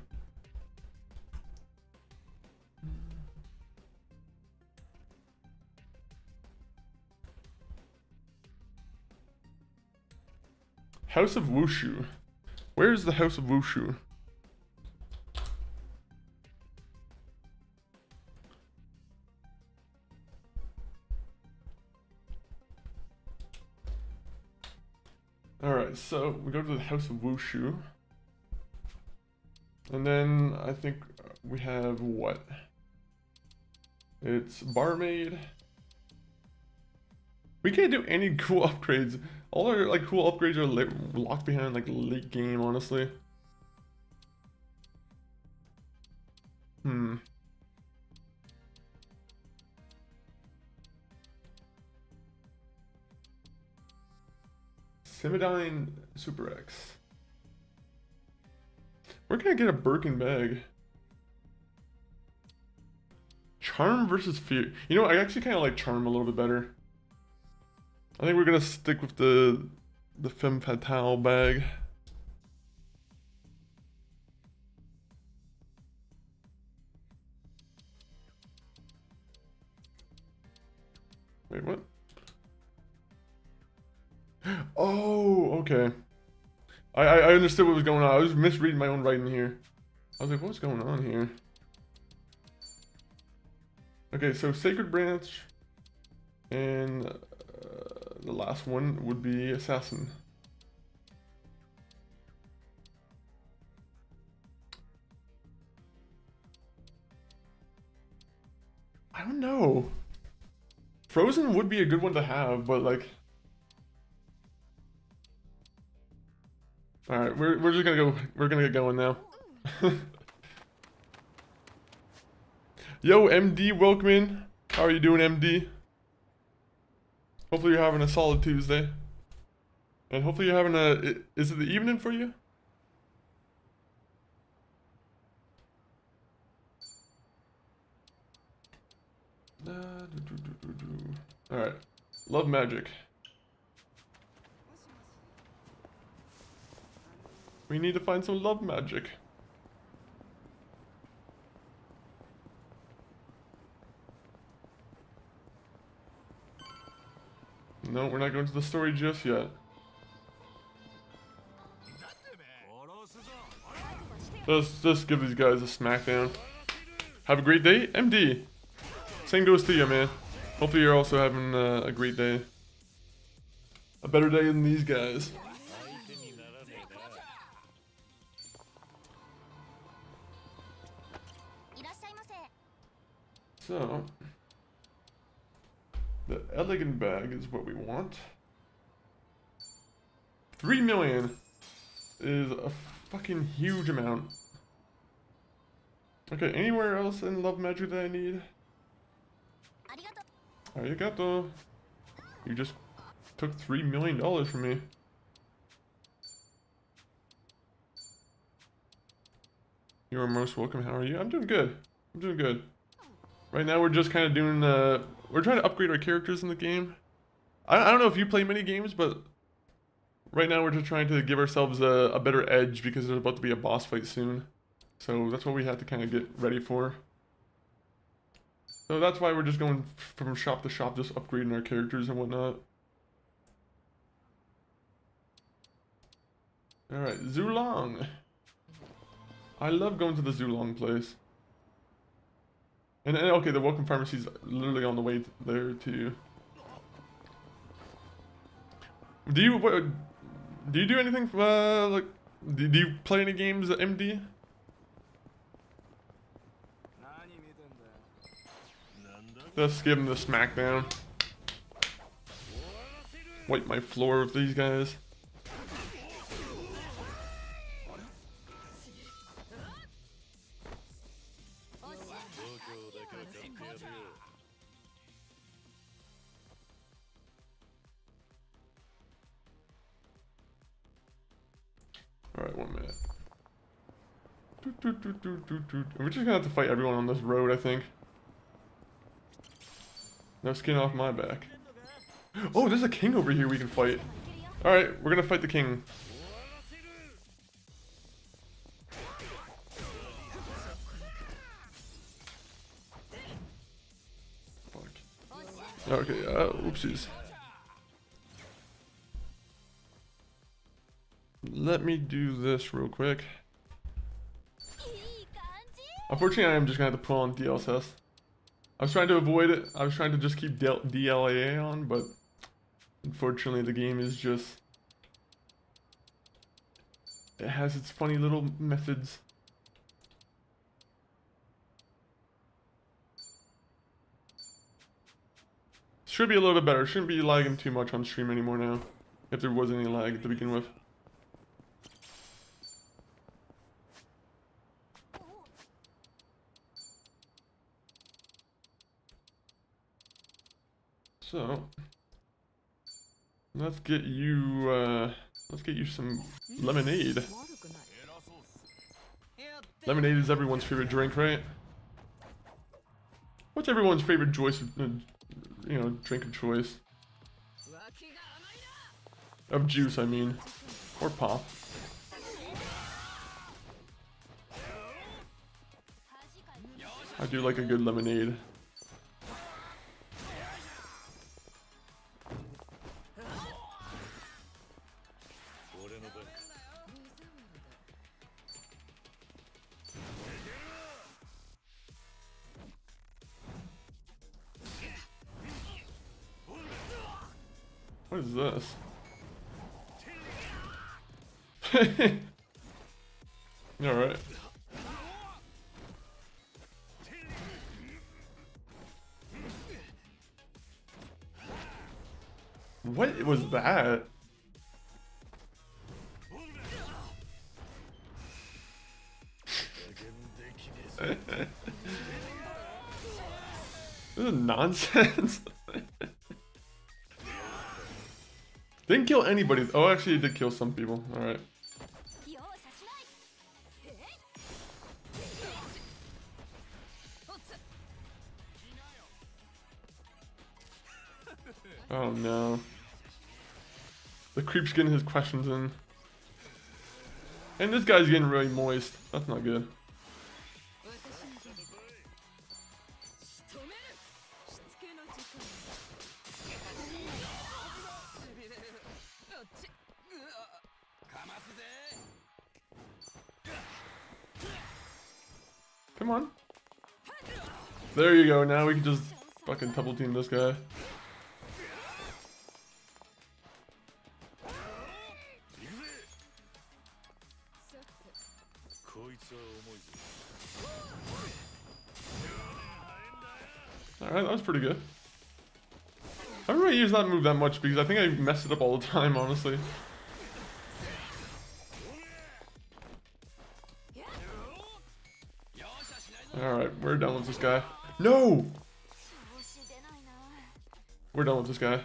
House of Wushu. Where is the House of Wushu? Alright, so we go to the House of Wushu. And then I think we have what? It's barmaid. We can't do any cool upgrades. All our like cool upgrades are locked behind like late game, honestly. Simidine Super X. Where can I get a Birkin bag? Charm versus fear. You know, I actually kind of like charm a little bit better. I think we're gonna stick with the femme fatale bag. Wait, what? Oh, okay. I understood what was going on. I was misreading my own writing here. I was like, what's going on here? Okay, so Sacred Branch. And the last one would be Assassin. I don't know. Frozen would be a good one to have, but like... Alright, we're just gonna go, we're gonna get going now. Yo, MD, welcome in. How are you doing, MD? Hopefully you're having a solid... Is it the evening for you? Alright. Love magic. We need to find some love magic. No, we're not going to the story just yet. Let's just give these guys a smackdown. Have a great day, MD. Same goes to you, man. Hopefully you're also having a great day. A better day than these guys. So, the elegant bag is what we want. 3 million is a fucking huge amount. Okay, anywhere else in love magic that I need? Arigato. You just took $3 million from me. You are most welcome. How are you? I'm doing good. I'm doing good. Right now we're just kind of doing we're trying to upgrade our characters in the game. I don't know if you play many games, but right now we're just trying to give ourselves a better edge because there's about to be a boss fight soon. So that's what we have to kind of get ready for. So that's why we're just going from shop to shop, just upgrading our characters and whatnot. Alright, Zulong. I love going to the Zulong place. And okay, the Welcome Pharmacy is literally on the way there too. Do you do anything like do you play any games, MD? Let's give him the smackdown. Wipe my floor with these guys. Alright, 1 minute. We're just gonna have to fight everyone on this road, I think. No skin off my back. Oh, there's a king over here we can fight. Alright, we're gonna fight the king. Fuck. Okay, oopsies. Let me do this real quick. Unfortunately, I am just gonna have to pull on DLSS. I was trying to avoid it. I was trying to just keep DLAA on, but unfortunately the game is just... it has its funny little methods. Should be a little bit better. Shouldn't be lagging too much on stream anymore now. If there was any lag to begin with. So, let's get you some lemonade. Lemonade is everyone's favorite drink, right? What's everyone's favorite choice, drink of choice? Of juice, I mean. Or pop. I do like a good lemonade. What is this? Alright. What was that? This is nonsense. Didn't kill anybody. Oh, actually, it did kill some people. Alright. Oh no. The creep's getting his questions in. And this guy's getting really moist. That's not good. Come on. There you go, now we can just fucking double team this guy. Alright, that was pretty good. I don't really use that move that much because I think I mess it up all the time, honestly. Alright, we're done with this guy. No! We're done with this guy.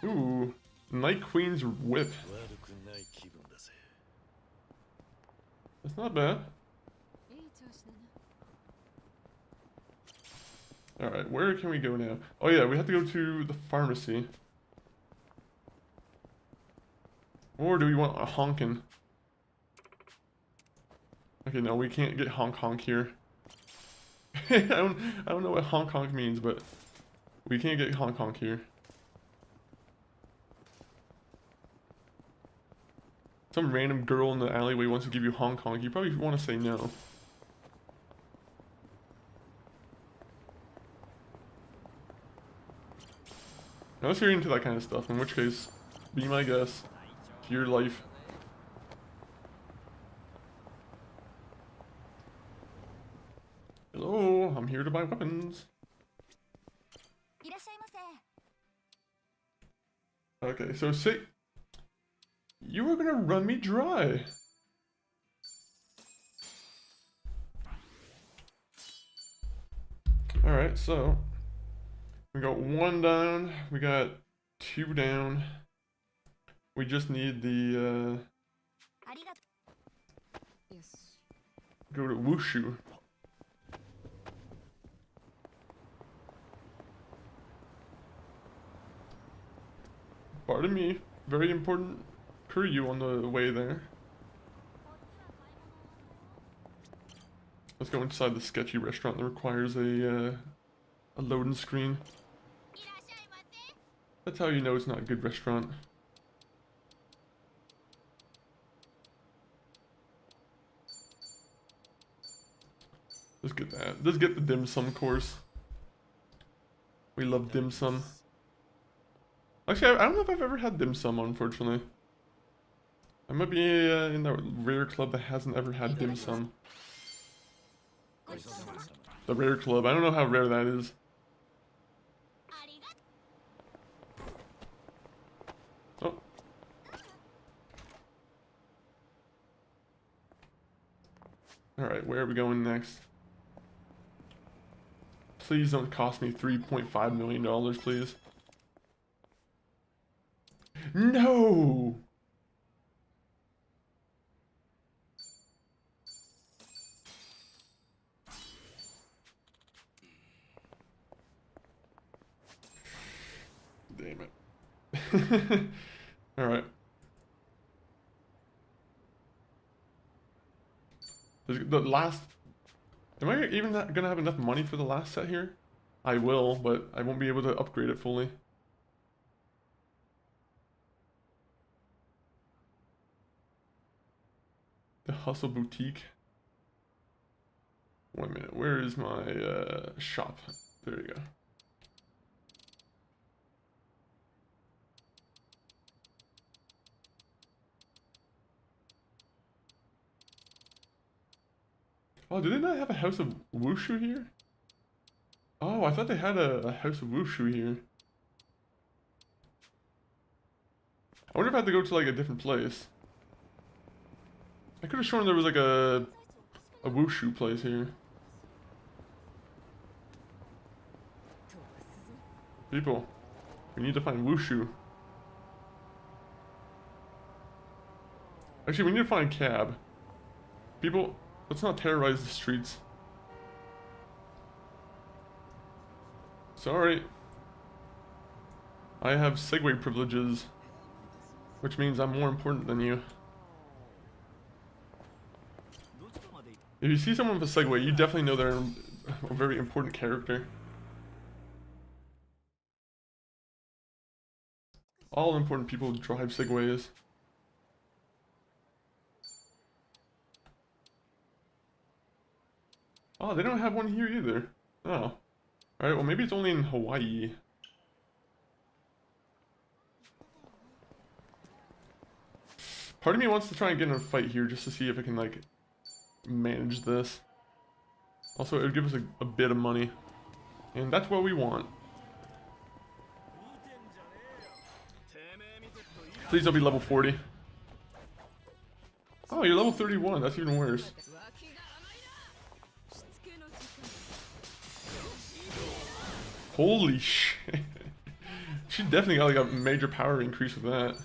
Ooh, Night Queen's Whip. That's not bad. Alright, where can we go now? Oh yeah, we have to go to the pharmacy. Or do we want a honkin'? Okay, no, we can't get honk honk here. I don't know what honk honk means, but we can't get honk honk here. Some random girl in the alleyway wants to give you honk honk. You probably want to say no. Unless you're into that kind of stuff, in which case, be my guest. It's your life. Hello, I'm here to buy weapons. Okay, so say you were gonna run me dry. Alright, so we got 1 down, we got 2 down. We just need the go to Wushu. Pardon me, very important Kiryu on the way there. Let's go inside the sketchy restaurant that requires a loading screen. That's how you know it's not a good restaurant. Let's get that. Let's get the dim sum course. We love dim sum. Actually, I don't know if I've ever had dim sum, unfortunately. I might be in that rare club that hasn't ever had dim sum. The rare club. I don't know how rare that is. Oh. Alright, where are we going next? Please don't cost me $3.5 million, please. No! Damn it. Alright. The last... Am I even gonna have enough money for the last set here? I will, but I won't be able to upgrade it fully. The Hustle Boutique. 1 minute, where is my shop? There you go. Oh, do they not have a House of Wushu here? Oh, I thought they had a House of Wushu here. I wonder if I have to go to like a different place. I could have sworn there was like a Wushu place here. People, we need to find Wushu. Actually, we need to find a cab. People, let's not terrorize the streets. Sorry. I have Segway privileges, which means I'm more important than you. If you see someone with a Segway, you definitely know they're a very important character. All important people drive Segways. Oh, they don't have one here either. Oh. Alright, well maybe it's only in Hawaii. Part of me wants to try and get in a fight here just to see if I can, like, manage this. Also, it would give us a bit of money. And that's what we want. Please don't be level 40. Oh, you're level 31. That's even worse. Holy shit. She definitely got like a major power increase with that.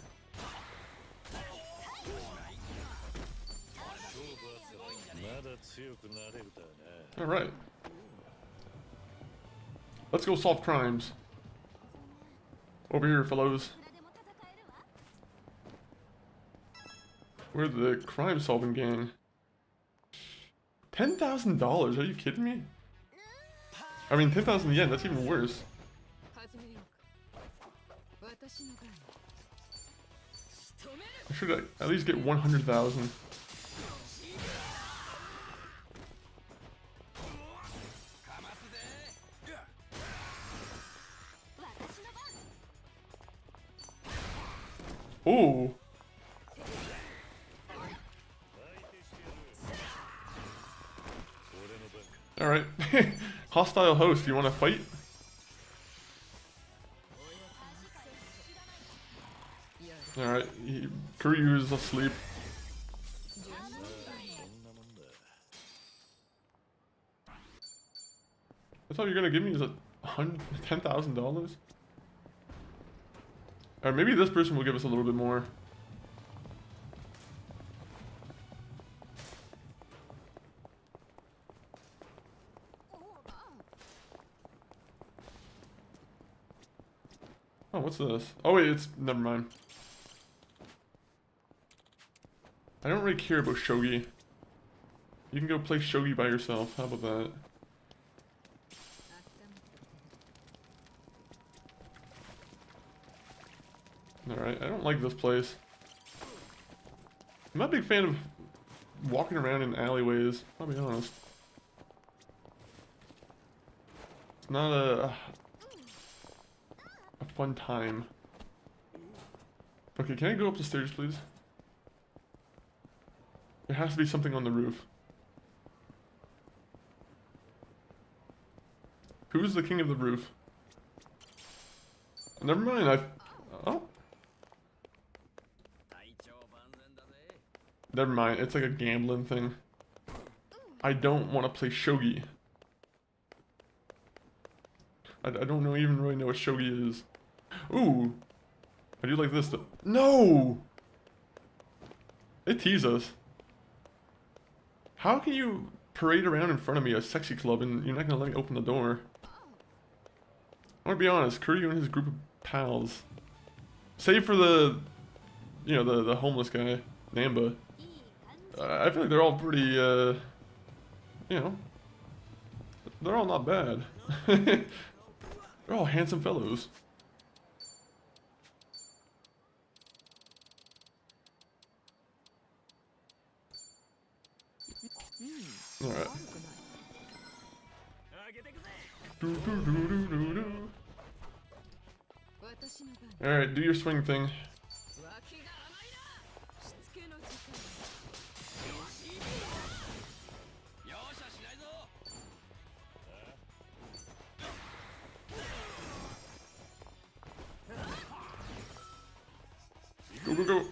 Alright. Let's go solve crimes. Over here, fellows. We're the crime solving gang. $10,000? Are you kidding me? I mean, 10,000 yen, that's even worse. I should at least get 100,000. Ooh. Alright. Hostile host, you want to fight? Alright, Kiryu is asleep. That's all you're gonna give me is $10,000? Or maybe this person will give us a little bit more. Oh, what's this? Oh wait, it's... never mind. I don't really care about shogi. You can go play shogi by yourself. How about that? Alright, I don't like this place. I'm not a big fan of walking around in alleyways, I'll be honest. It's not a fun time. Okay, can I go up the stairs, please? There has to be something on the roof. Who's the king of the roof? Never mind, oh. Never mind, it's like a gambling thing. I don't want to play shogi. I don't know, even really know what shogi is. Ooh! I do like this though. No! They tease us. How can you parade around in front of me a sexy club and you're not gonna let me open the door? I'm gonna be honest, Kiryu and his group of pals. Save for the, you know, the homeless guy, Namba. I feel like they're all pretty, you know, they're all not bad. They're all handsome fellows. Alright. Alright, do your swing thing. Go, go, go.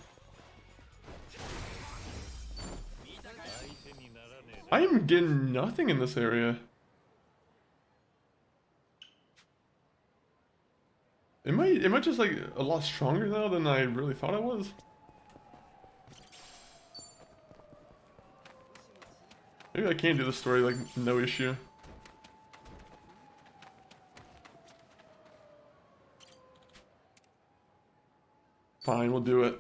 I am getting nothing in this area. Am I just like a lot stronger now than I really thought I was? Maybe I can do this story like no issue. Fine, we'll do it.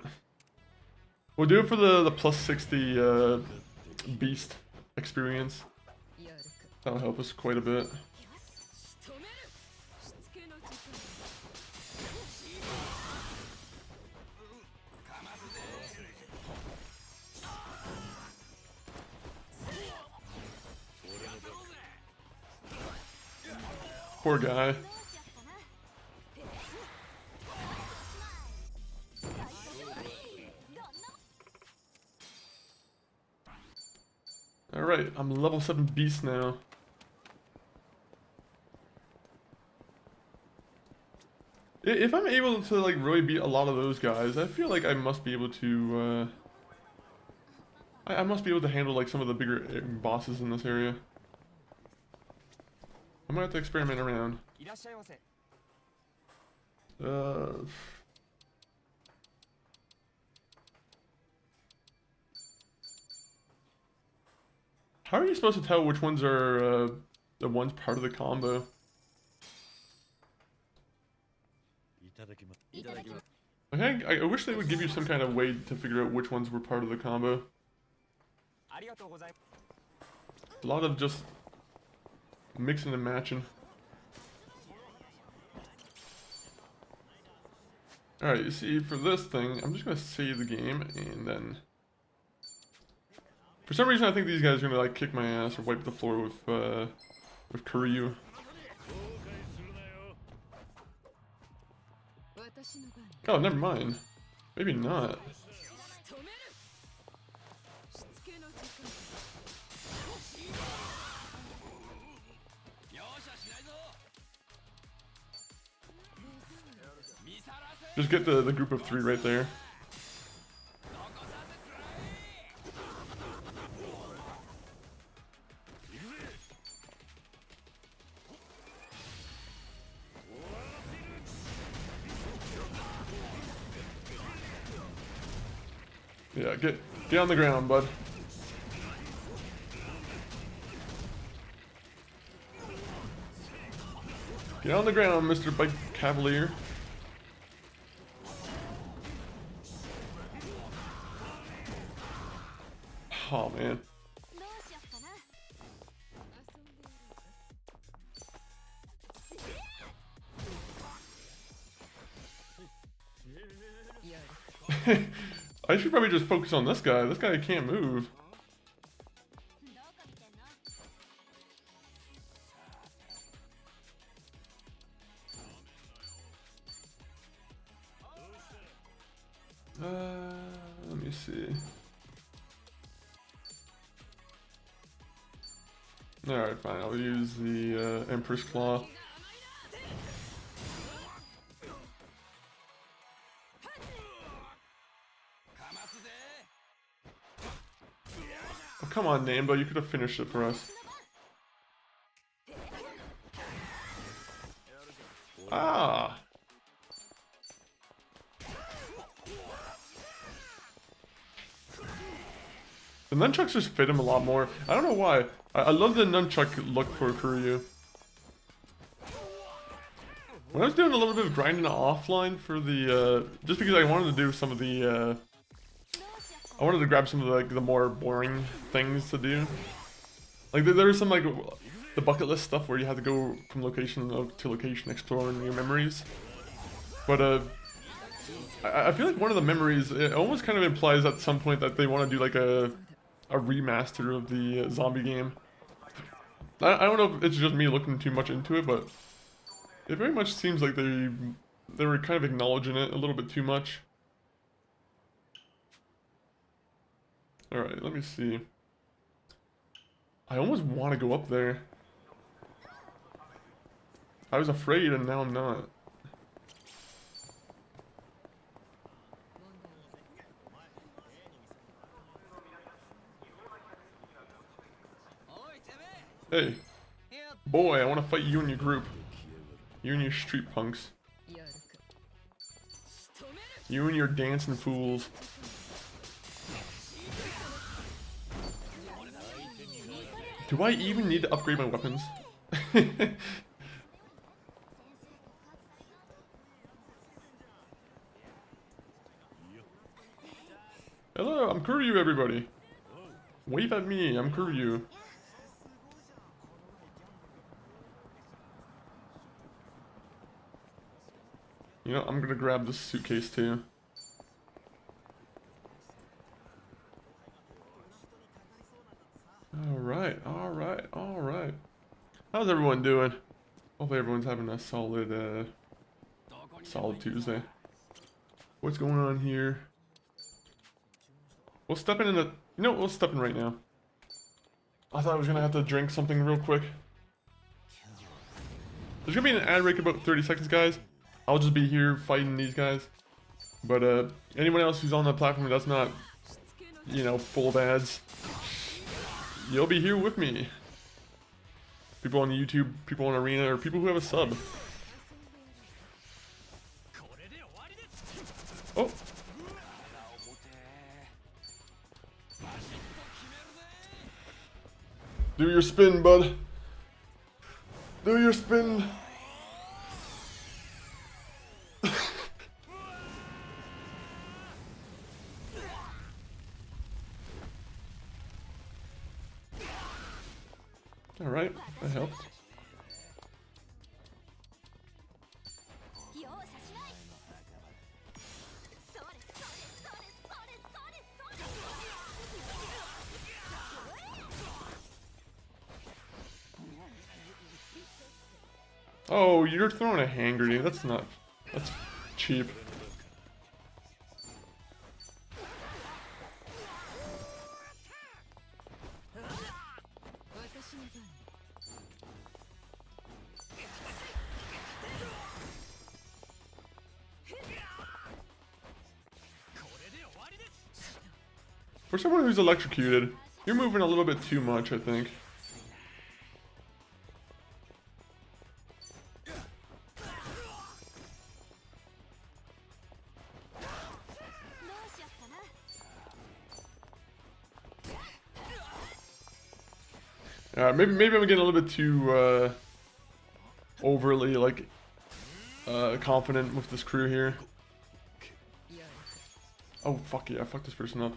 We'll do it for the plus 60 beast experience. That'll help us quite a bit. Poor guy. Alright, I'm level 7 beast now. If I'm able to like really beat a lot of those guys, I feel like I must be able to I must be able to handle like some of the bigger bosses in this area. I'm gonna have to experiment around. How are you supposed to tell which ones are the ones part of the combo? Okay, I wish they would give you some kind of way to figure out which ones were part of the combo. A lot of just mixing and matching. Alright, you see, for this thing, I'm just gonna save the game, and then... For some reason, I think these guys are gonna, like, kick my ass or wipe the floor with Kiryu. Oh, never mind. Maybe not. Just get the group of 3 right there. Yeah, get on the ground, bud. Get on the ground, Mr. Bike Cavalier. Oh man. I should probably just focus on this guy. This guy can't move. Let me see. Alright, fine. I'll use the Empress Claw. Oh, come on, Nambo. You could have finished it for us. Ah! The nunchucks just fit him a lot more. I don't know why. I love the nunchuck look for Kiryu. When I was doing a little bit of grinding offline for the, just because I wanted to do some of the, I wanted to grab some of the, like, the more boring things to do. Like, there was some, like, the bucket list stuff where you have to go from location to location exploring your memories. But, I feel like one of the memories, it almost kind of implies at some point that they want to do, like, a remaster of the zombie game. I don't know if it's just me looking too much into it, but it very much seems like they were kind of acknowledging it a little bit too much. Alright, let me see. I almost want to go up there. I was afraid and now I'm not. Hey, boy, I want to fight you and your group. You and your street punks. You and your dancing fools. Do I even need to upgrade my weapons? Kiryu, everybody. Wave at me. I'm Kiryu. You know, I'm gonna grab this suitcase too. Alright, alright, alright. How's everyone doing? Hopefully everyone's having a solid, solid Tuesday. What's going on here? We'll step in the... You know what? We'll step in right now. I thought I was gonna have to drink something real quick. There's gonna be an ad break about 30 seconds, guys. I'll just be here fighting these guys. But, anyone else who's on the platform that's not, you know, full of ads, you'll be here with me. People on YouTube, people on Arena, or people who have a sub. Oh! Do your spin, bud. Do your spin. Alright, that helped. Oh, you're throwing a hand grenade. That's not... That's cheap. For someone who's electrocuted, you're moving a little bit too much, I think. Maybe I'm getting a little bit too overly like confident with this crew here. Oh fuck yeah! Fuck this person up.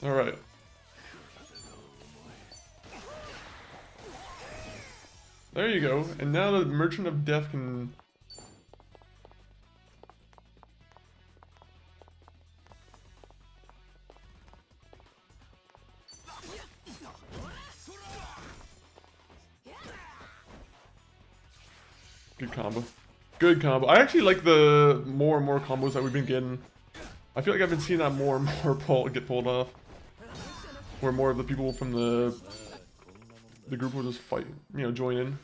All right. There you go. And now the Merchant of Death can... Good combo. Good combo. I actually like the more and more combos that we've been getting. I feel like I've been seeing that more and more get pulled off. Where more of the people from the group will just fight, you know, join in.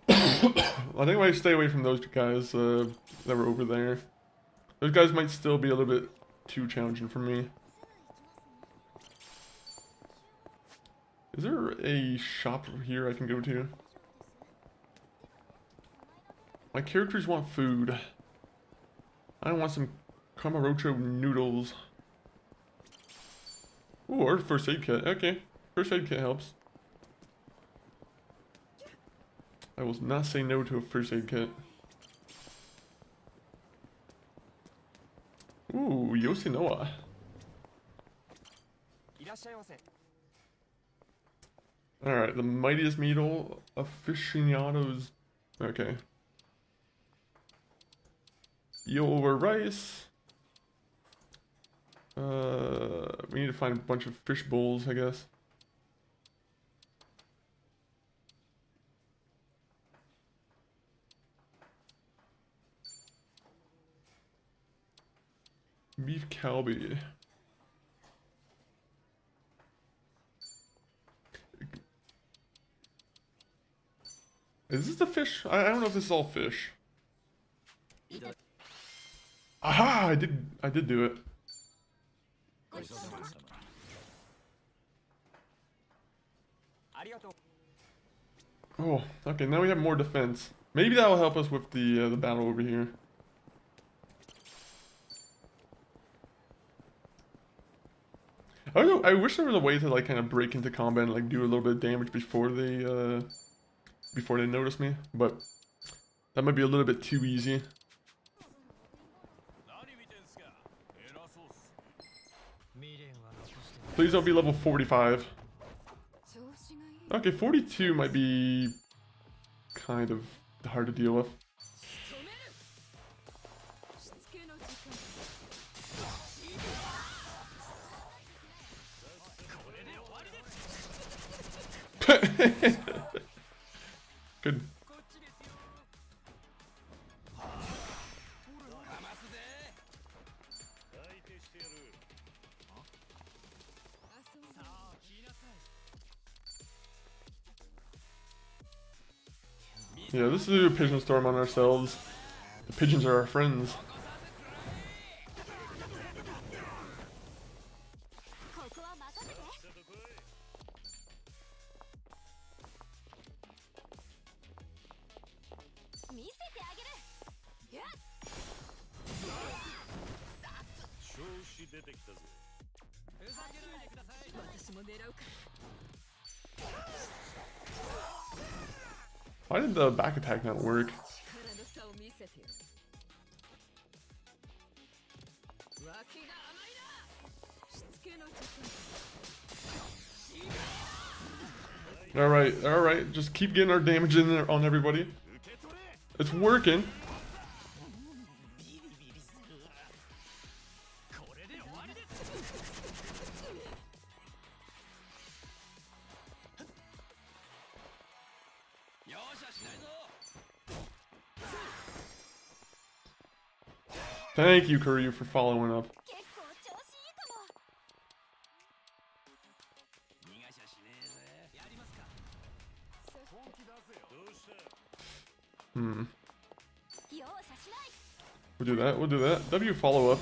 I think I might stay away from those guys that were over there. Those guys might still be a little bit too challenging for me. Is there a shop here I can go to? My characters want food. I want some Kamarocho noodles. Ooh, or first aid kit. Okay, first aid kit helps. I will not say no to a first aid kit. Ooh, Yoshinoa. Alright, the mightiest needle aficionados. Okay. Over rice. We need to find a bunch of fish bowls, I guess. Beef Calbee. Is this the fish? I don't know if this is all fish. Aha! I did do it. Oh, okay, now we have more defense. Maybe that will help us with the battle over here. I don't know, I wish there was a way to like kind of break into combat and like do a little bit of damage before they notice me, but that might be a little bit too easy. Please don't be level 45. Okay, 42 might be kind of hard to deal with. Good. Yeah, this is a pigeon storm on ourselves. The pigeons are our friends. Why did the back attack not work? Alright, just keep getting our damage in there on everybody. It's working. Thank you, Kiryu, for following up. We'll do that. W follow up.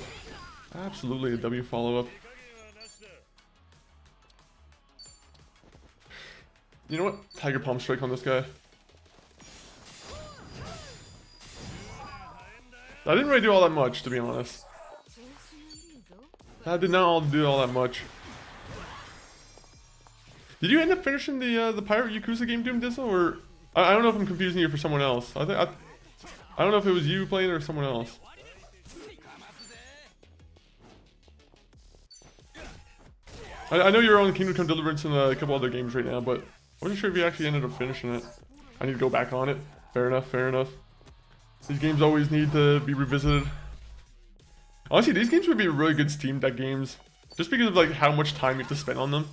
Absolutely a W follow up. You know what? Tiger Palm Strike on this guy. I didn't really do all that much, to be honest. I did not do all that much. Did you end up finishing the Pirate Yakuza game, Doom Dizzle, or I don't know if I'm confusing you for someone else. I don't know if it was you playing or someone else. I know you're on Kingdom Come Deliverance and a couple other games right now, but I wasn't sure if you actually ended up finishing it. I need to go back on it. Fair enough, fair enough. These games always need to be revisited. Honestly, these games would be really good Steam Deck games, just because of like how much time you have to spend on them.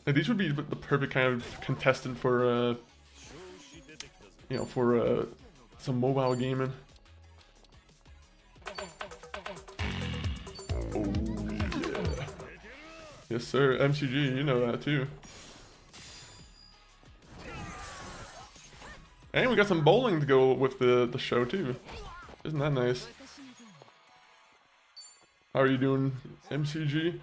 Like, these would be the perfect kind of contestant for, you know, for some mobile gaming. Oh yeah, yes sir, MCG, you know that too. And we got some bowling to go with the show too. Isn't that nice? How are you doing, MCG?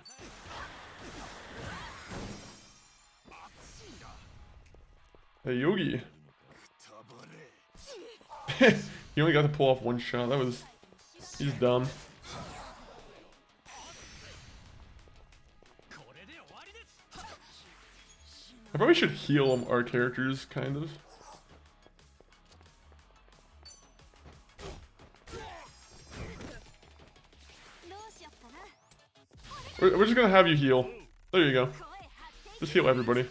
Hey Yogi. He only got to pull off one shot. He's dumb. I probably should heal our characters, kind of. We're just gonna have you heal. There you go. Just heal everybody.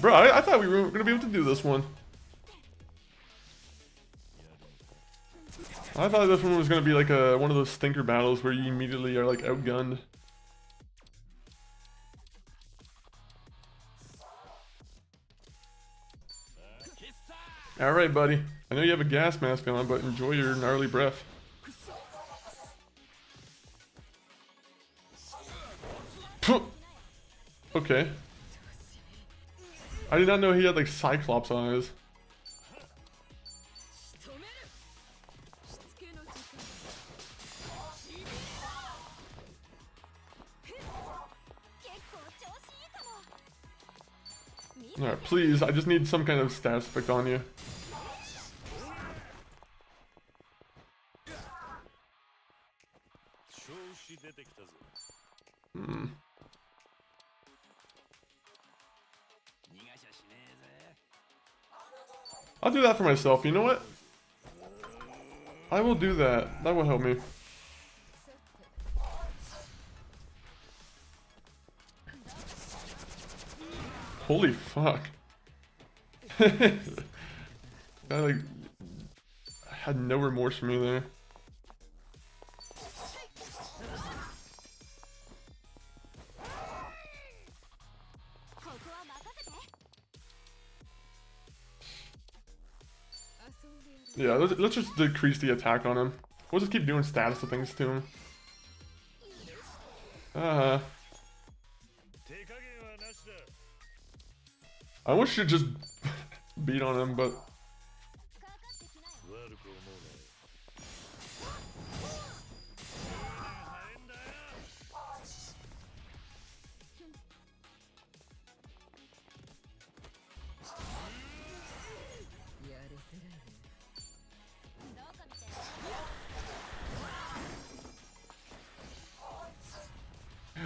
Bro, I thought we were gonna be able to do this one. I thought this one was gonna be like one of those stinker battles where you immediately are like outgunned. Alright, buddy. I know you have a gas mask on, but enjoy your gnarly breath. Okay. I did not know he had like Cyclops eyes. Alright, please, I just need some kind of status effect on you. Hmm. I'll do that for myself, you know what? I will do that. That will help me. Holy fuck. That like had no remorse for me there. Yeah, let's just decrease the attack on him. We'll just keep doing status of things to him. I wish you'd just beat on him, but...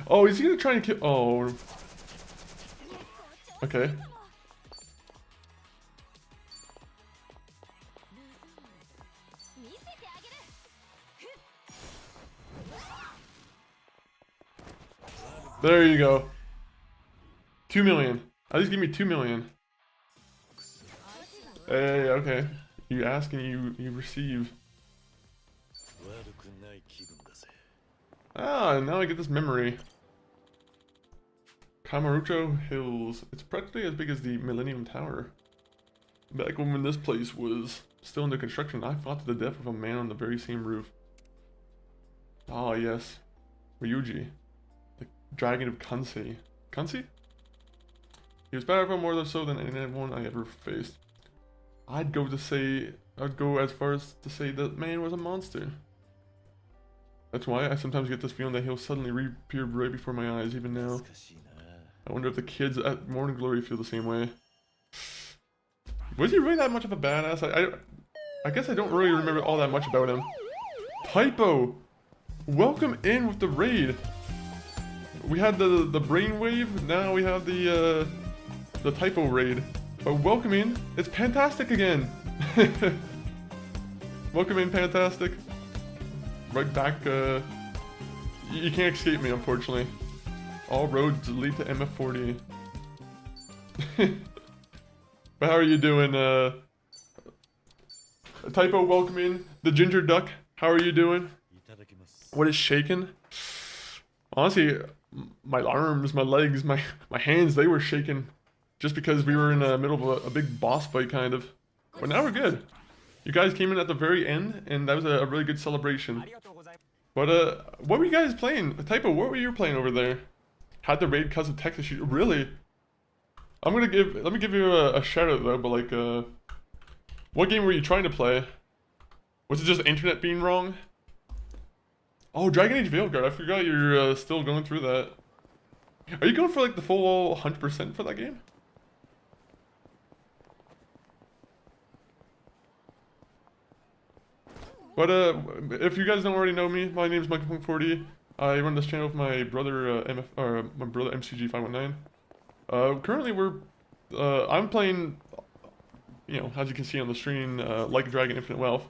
Oh, is he gonna try and kill? Oh. Okay. There you go. 2 million. At least give me 2 million. Hey, okay. You ask and you receive. Ah, now I get this memory. Kamarucho Hills. It's practically as big as the Millennium Tower. Back when this place was still under construction, I fought to the death with a man on the very same roof. Ah, yes. Ryuji. The Dragon of Kansei. Kansei? He was powerful more so than anyone I ever faced. I'd go as far as to say that man was a monster. That's why I sometimes get this feeling that he'll suddenly reappear right before my eyes, even now. I wonder if the kids at Morning Glory feel the same way. Was he really that much of a badass? I guess I don't really remember all that much about him. Typo! Welcome in with the raid! We had the brainwave, now we have the Typo raid. But welcome in, it's Fantastic again! Welcome in, Fantastic. Right back, you can't escape me, unfortunately. All roads lead to MF40. But how are you doing, Typo, welcome in. The Ginger Duck, how are you doing? What is shaking? Honestly, my arms, my legs, my hands, they were shaking. Just because we were in the middle of a big boss fight, kind of. But now we're good. You guys came in at the very end, and that was a really good celebration. But, what were you guys playing? Typo, what were you playing over there? Had the raid cause of tech issue? Really? Let me give you a shout out though, but like, what game were you trying to play? Was it just internet being wrong? Oh, Dragon Age Veilguard, I forgot you're still going through that. Are you going for like the full 100% for that game? But if you guys don't already know me, my name is Michael.40. I run this channel with my brother MCG519. Currently I'm playing, you know, as you can see on the screen, Like a Dragon Infinite Wealth.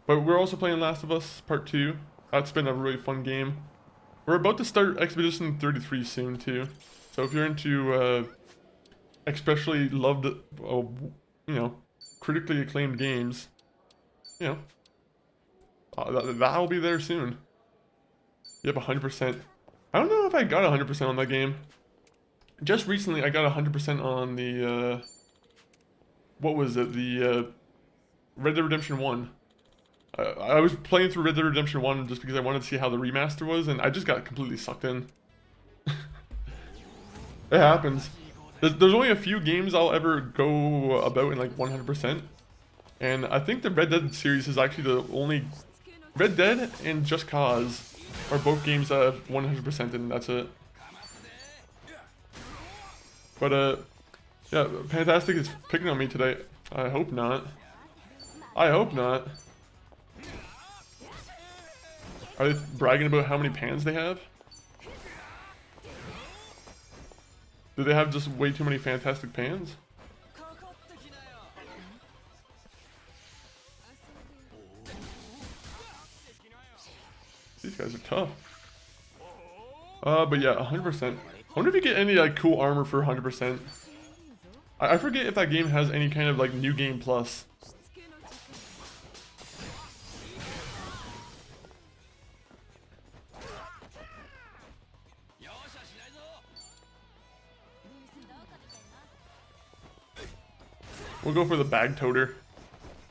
But we're also playing Last of Us Part 2. That's been a really fun game. We're about to start Expedition 33 soon too. So if you're into especially loved, you know, critically acclaimed games, you know, that'll be there soon. Yep, 100%. I don't know if I got 100% on that game. Just recently, I got 100% on the, what was it? The, Red Dead Redemption 1. I was playing through Red Dead Redemption 1 just because I wanted to see how the remaster was, and I just got completely sucked in. It happens. There's only a few games I'll ever go about in like 100%, and I think the Red Dead series is actually the only. Red Dead and Just Cause are both games that have 100% and that's it. But yeah, Fantastic is picking on me today. I hope not. I hope not. Are they bragging about how many pans they have? Do they have just way too many Fantastic pans? These guys are tough. But yeah, 100%. I wonder if you get any like cool armor for 100%. I forget if that game has any kind of like new game plus. We'll go for the bag toter.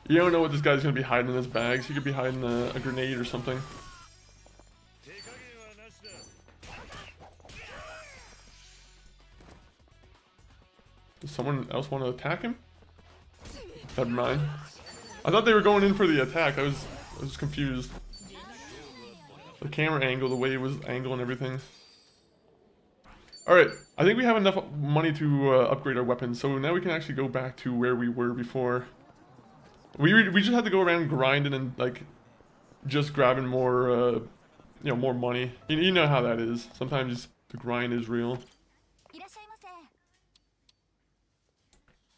You don't know what this guy's gonna be hiding in his bags. He could be hiding a grenade or something. Does someone else want to attack him? Never mind. I thought they were going in for the attack. I was confused. The camera angle, the way it was angled and everything. Alright, I think we have enough money to upgrade our weapons, so now we can actually go back to where we were before. We just had to go around grinding and like just grabbing more, you know, more money. You know how that is. Sometimes the grind is real.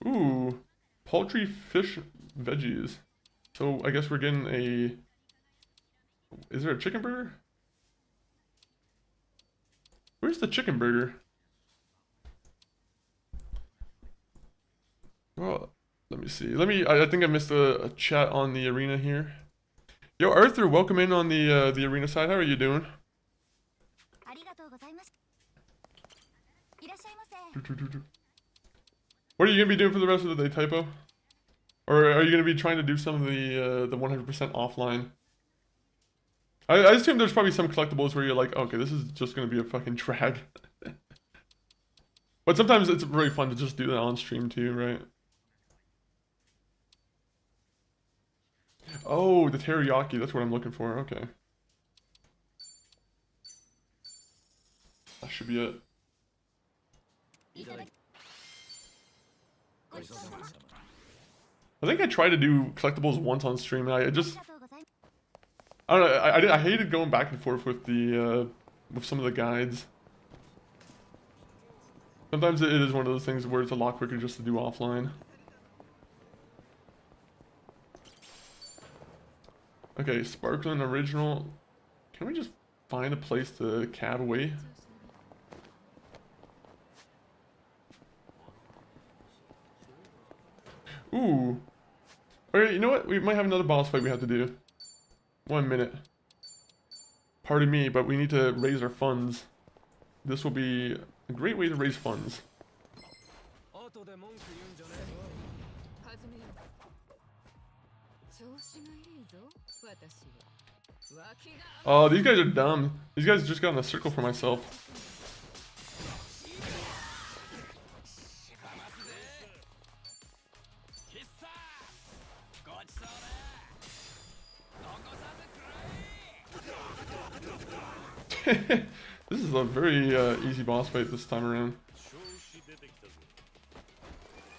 Ooh, poultry, fish, veggies. So I guess we're getting a. Is there a chicken burger? Where's the chicken burger? Well, let me see. I think I missed a chat on the arena here. Yo, Arthur, welcome in on the arena side. How are you doing? What are you gonna be doing for the rest of the day, Typo? Or are you gonna be trying to do some of the 100% offline? I assume there's probably some collectibles where you're like, okay, this is just gonna be a fucking drag. But sometimes it's really fun to just do that on stream too, right? Oh, the teriyaki, that's what I'm looking for, okay. That should be it. I think I tried to do collectibles once on stream, and I don't know, I hated going back and forth with the, with some of the guides. Sometimes it is one of those things where it's a lot quicker just to do offline. Okay, sparkling original. Can we just find a place to cab away? Ooh. Alright, you know what? We might have another boss fight we have to do. 1 minute. Pardon me, but we need to raise our funds. This will be a great way to raise funds. Oh, these guys are dumb. These guys just got in a circle for myself. This is a very easy boss fight this time around.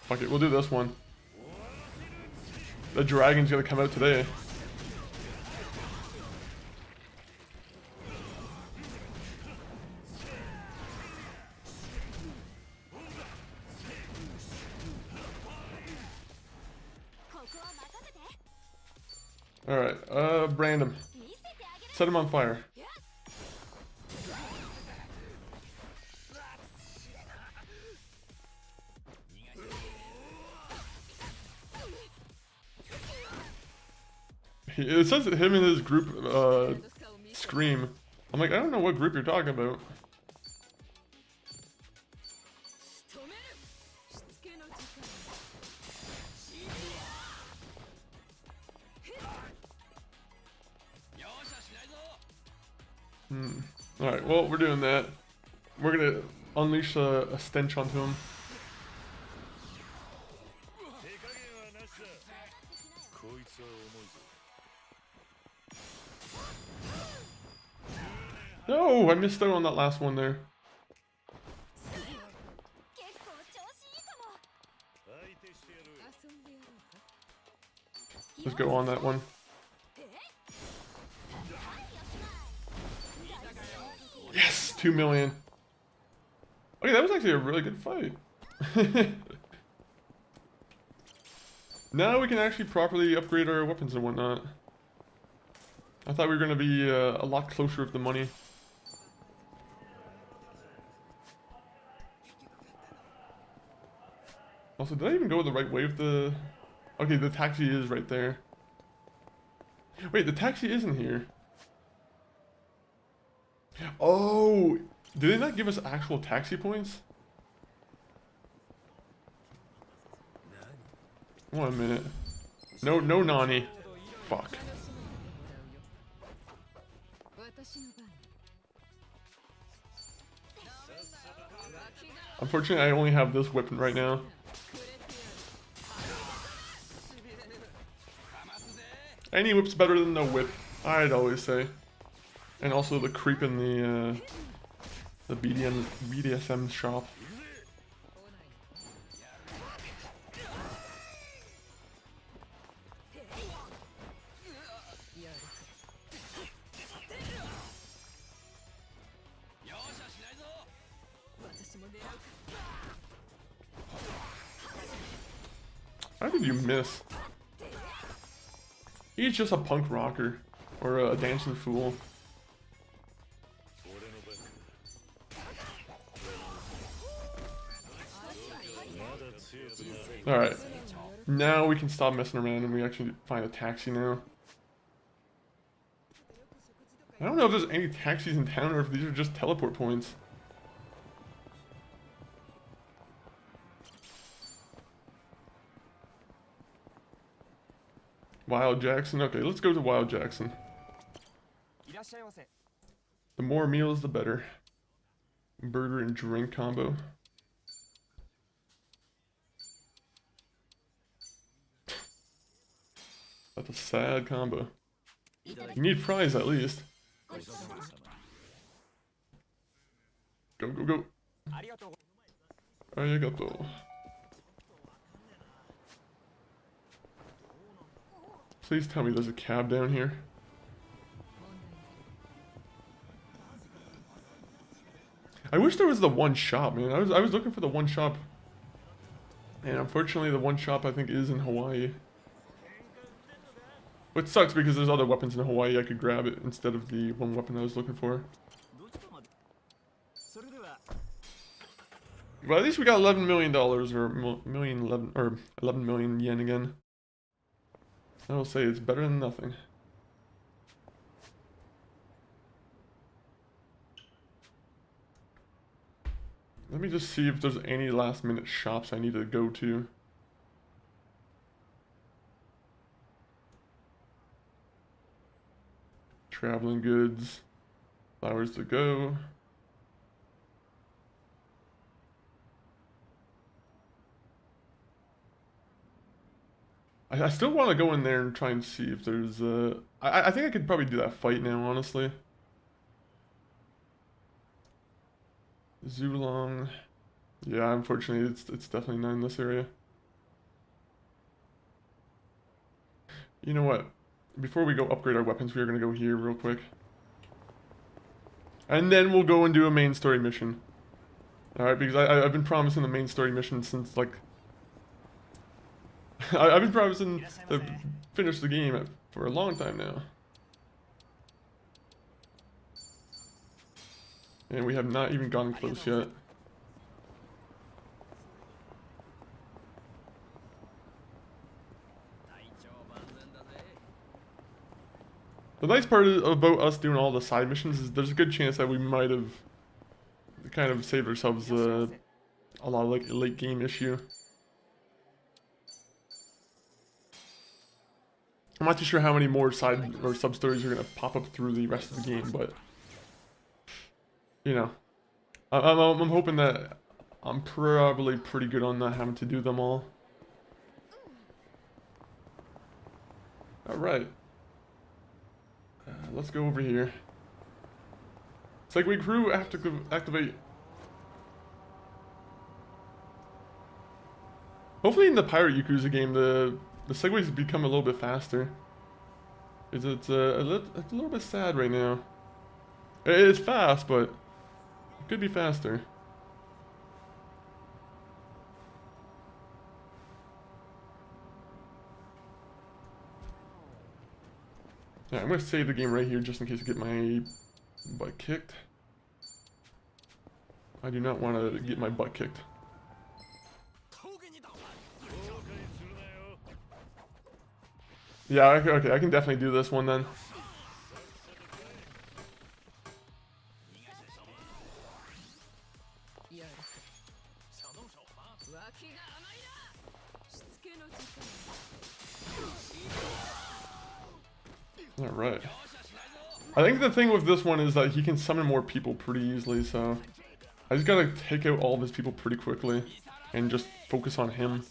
Fuck it, we'll do this one. The dragon's gonna come out today. Alright, brand him. Set him on fire. It says that him and his group scream. I'm like, I don't know what group you're talking about. Alright, well, we're doing that. We're gonna unleash a stench onto him. No, I missed out on that last one there. 結構調子いいかも。 Let's go on that one. Yes, 2 million. Okay, that was actually a really good fight. Now we can actually properly upgrade our weapons and whatnot. I thought we were going to be a lot closer with the money. Also, did I even go the right way with the... Okay, the taxi is right there. Wait, the taxi isn't here. Oh, did they not give us actual taxi points? 1 minute. No, no Nani. Fuck. Unfortunately, I only have this weapon right now. Any whip's better than no whip, I'd always say. And also the creep in the BDSM shop. How did you miss? He's just a punk rocker. Or a dancing fool. Alright. Now we can stop messing around and we actually find a taxi now. I don't know if there's any taxis in town or if these are just teleport points. Wild Jackson. Okay, let's go to Wild Jackson. The more meals, the better. Burger and drink combo. That's a sad combo. You need fries at least. Go, go, go. Arigato. Please tell me there's a cab down here. I wish there was the one shop, man. I was looking for the one shop. And unfortunately the one shop I think is in Hawaii. Which sucks because there's other weapons in Hawaii I could grab it instead of the one weapon I was looking for. But at least we got $11 million or 11 million yen again. I will say it's better than nothing. Let me just see if there's any last minute shops I need to go to. Traveling goods. Flowers to go. I still want to go in there and try and see if there's I think I could probably do that fight now, honestly. Zulong. Yeah, unfortunately it's definitely not in this area. You know what? Before we go upgrade our weapons, we're gonna go here real quick. And then we'll go and do a main story mission. Alright, because I've been promising the main story mission since like I've been promising to finish the game for a long time now. And we have not even gotten close yet. The nice part about us doing all the side missions is there's a good chance that we might have kind of saved ourselves a lot of like late game issue. I'm not too sure how many more side or sub stories are gonna pop up through the rest of the game, but you know, I'm hoping that I'm probably pretty good on not having to do them all. All right, let's go over here. Segway crew, activate. Hopefully in the Pirate Yakuza game, the segways become a little bit faster. It's a little bit sad right now. It's fast, but it could be faster. Yeah, I'm gonna save the game right here just in case I get my butt kicked. I do not want to get my butt kicked. Yeah, okay, I can definitely do this one then. Alright. I think the thing with this one is that he can summon more people pretty easily, so I just gotta take out all of his people pretty quickly and just focus on him.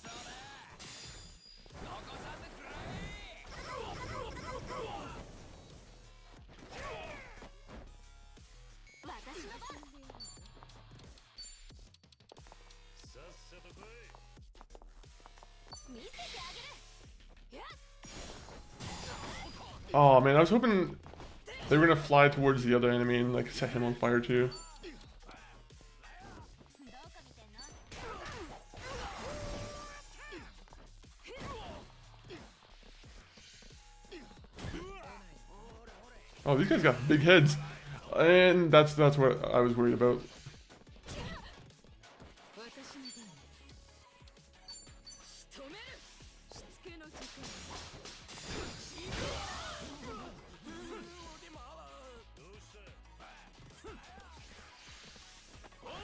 Oh man, I was hoping they were gonna fly towards the other enemy and like set him on fire too. Oh, these guys got big heads, and that's what I was worried about.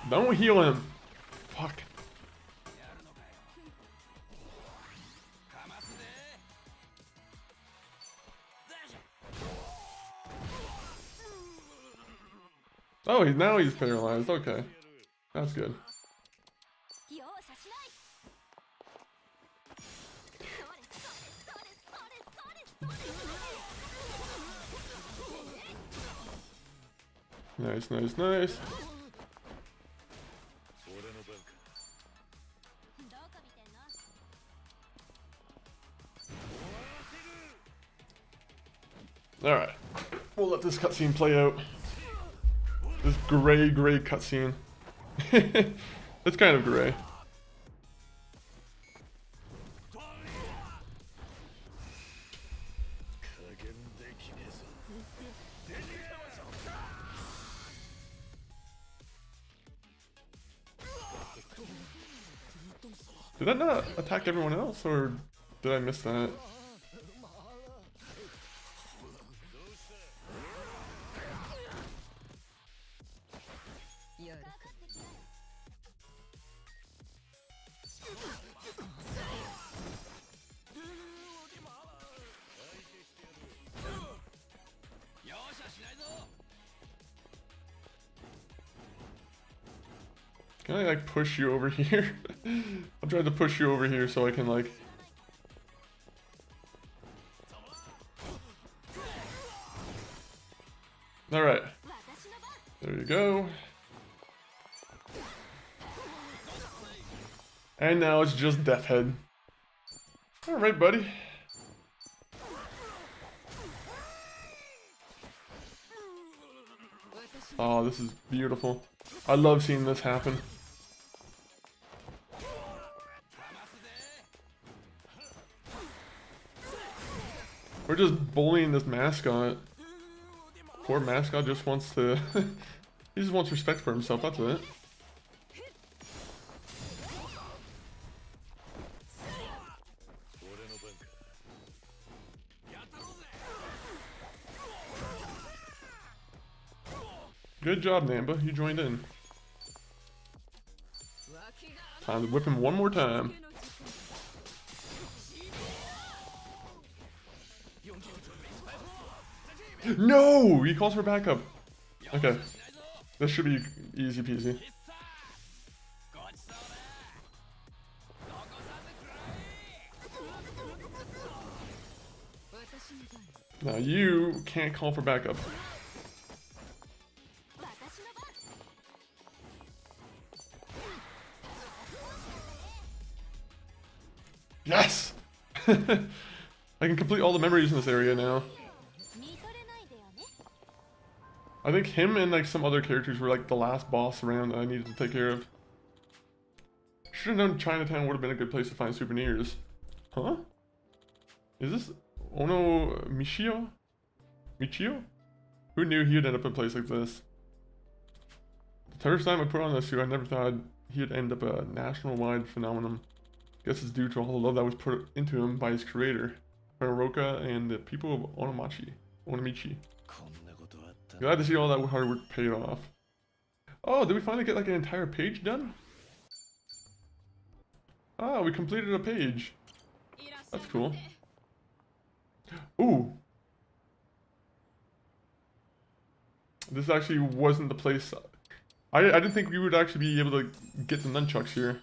Don't heal him. Fuck. Oh, now he's paralyzed. Okay. That's good. Nice, nice, nice. Alright. We'll let this cutscene play out. This gray cutscene. It's kind of gray. Did that not attack everyone else, or did I miss that? Can I like push you over here? I'm trying to push you over here so I can like... Alright. There you go. And now it's just Death Head. Alright, buddy. Oh, this is beautiful. I love seeing this happen. We're just bullying this mascot. Poor mascot just wants to... he just wants respect for himself, that's it. Good job, Namba. You joined in. Time to whip him one more time. No! He calls for backup. Okay. This should be easy peasy. Now you can't call for backup. Yes! I can complete all the memories in this area now. I think him and like some other characters were like the last boss around that I needed to take care of. Should have known Chinatown would have been a good place to find souvenirs. Huh? Is this Ono Michio? Michio? Who knew he'd end up in a place like this? The first time I put on this suit, I never thought he'd end up a national-wide phenomenon. Guess it's due to all the love that was put into him by his creator, Furuoka, and the people of Onomichi. Glad to see all that hard work paid off. Oh, did we finally get like an entire page done? Ah, we completed a page. That's cool. Ooh. This actually wasn't the place. I didn't think we would actually be able to get the nunchucks here.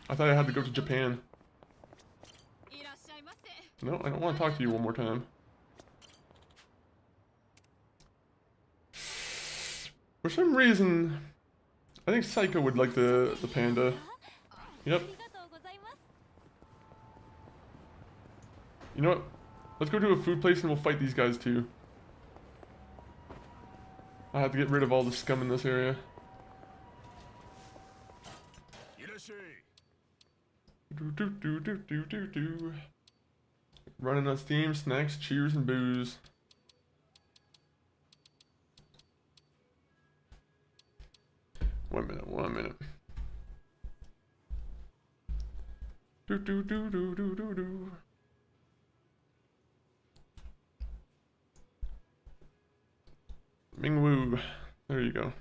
I thought I had to go to Japan. No, I don't want to talk to you one more time. For some reason, I think Psycho would like the panda. Yep. You know what? Let's go to a food place and we'll fight these guys too. I have to get rid of all the scum in this area. Running on steam, snacks, cheers, and booze. One minute. Mingwu. There you go.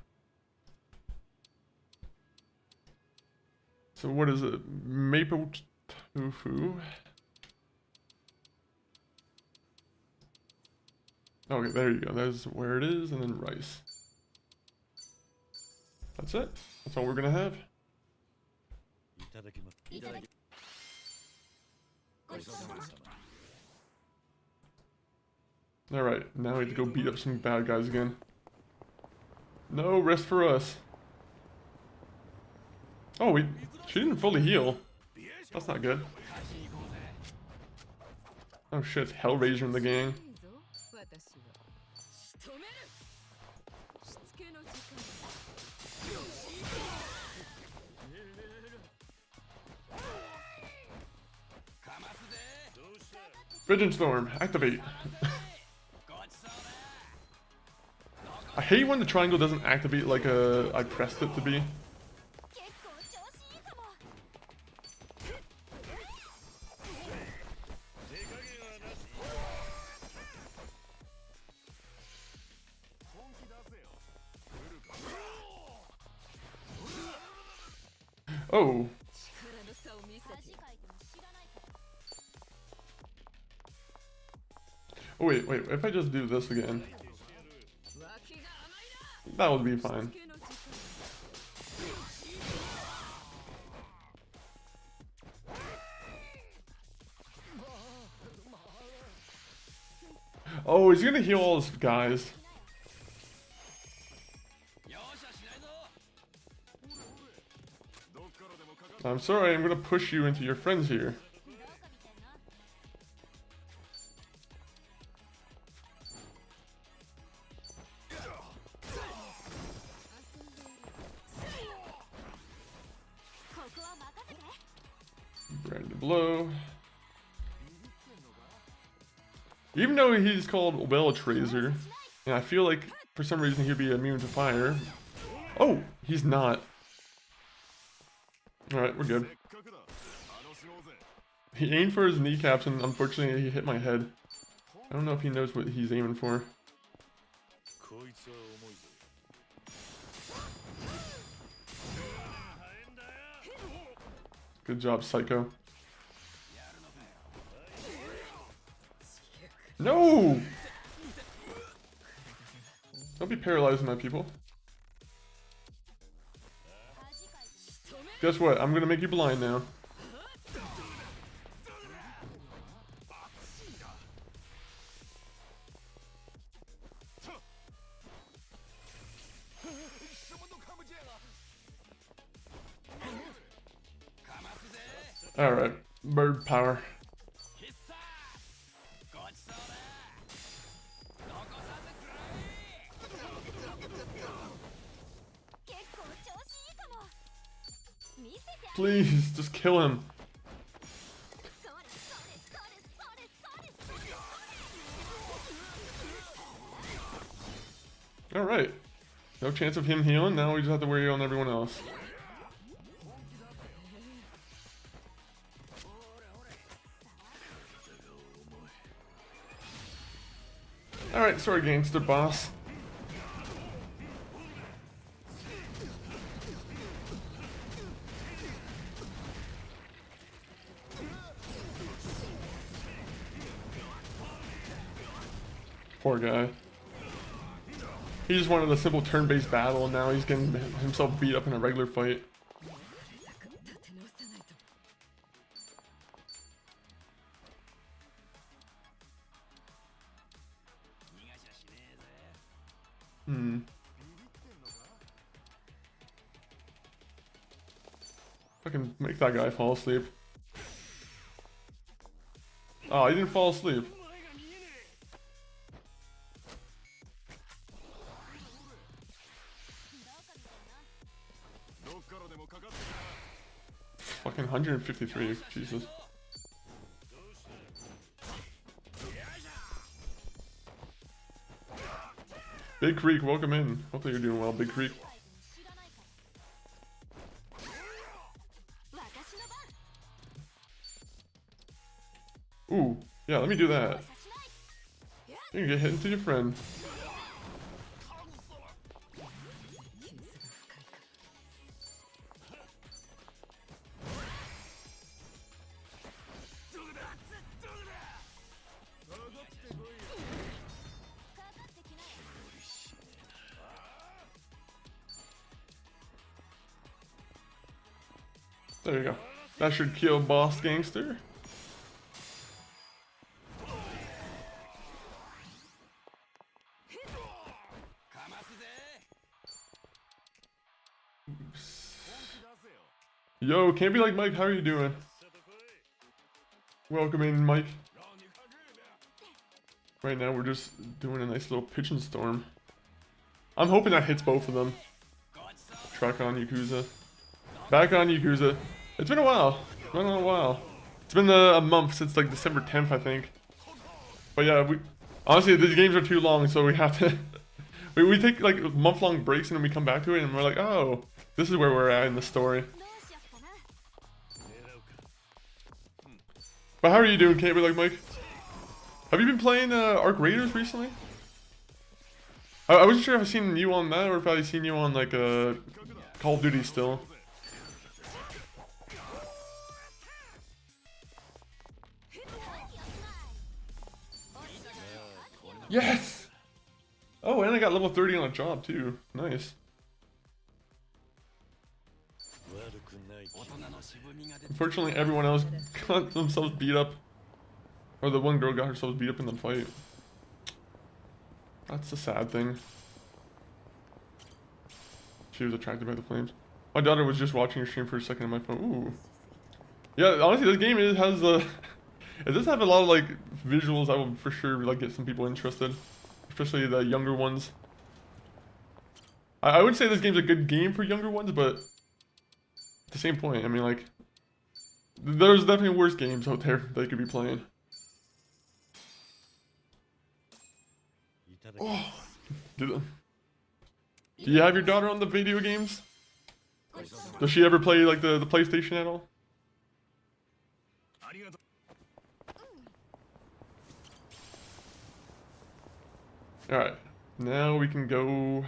So what is it? Maple tofu. Okay, there you go. That's where it is, and then rice. That's it. That's all we're gonna have. Alright, now we have to go beat up some bad guys again. No rest for us. Oh, she didn't fully heal. That's not good. Oh shit, it's Hellraiser in the gang. Vision Storm, activate. I hate when the triangle doesn't activate like I pressed it to be. Oh. Oh wait, if I just do this again. That would be fine. Oh, he's gonna heal all his guys. I'm sorry, I'm gonna push you into your friends here. Brand blow. Even though he's called Well Tracer, and I feel like for some reason he'd be immune to fire. Oh, he's not. Alright, we're good. He aimed for his kneecaps and unfortunately he hit my head. I don't know if he knows what he's aiming for. Good job, Psycho. No! Don't be paralyzing my people. Guess what? I'm gonna make you blind now. Alright. bird power. Please, just kill him. Alright. No chance of him healing, now we just have to worry on everyone else. Alright, sorry gangster boss. Poor guy. He just wanted a simple turn-based battle, and now he's getting himself beat up in a regular fight. Fucking make that guy fall asleep. Oh, he didn't fall asleep. Fucking 153, Jesus. Big Creek, welcome in. Hopefully you're doing well, Big Creek. Ooh, yeah, let me do that. You can get hit into your friend. There you go. That should kill Boss Gangster. Yo, can't be like Mike, how are you doing? Welcome in, Mike. Right now we're just doing a nice little pitching storm. I'm hoping that hits both of them. Track on Yakuza. Back on Yakuza. It's been a while. It's been a while. It's been a month since like December 10th, I think. But yeah, we honestly these games are too long, so we have to we take like month-long breaks and then we come back to it and we're like, oh, this is where we're at in the story. But how are you doing, Can't Be Like Mike? Have you been playing Arc Raiders recently? I wasn't sure if I've seen you on that or if I've seen you on like Call of Duty still. Yes! Oh, and I got level 30 on a job too. Nice. Unfortunately, everyone else got themselves beat up. Or the one girl got herself beat up in the fight. That's the sad thing. She was attracted by the flames. My daughter was just watching your stream for a second on my phone. Ooh. Yeah, honestly, this game has it does have a lot of like visuals that will for sure like get some people interested, especially the younger ones. I would say this game's a good game for younger ones, but at the same point, I mean, like, there's definitely worse games out there they could be playing. Oh, do you have your daughter on the video games? Does she ever play like the PlayStation at all? Alright, now we can go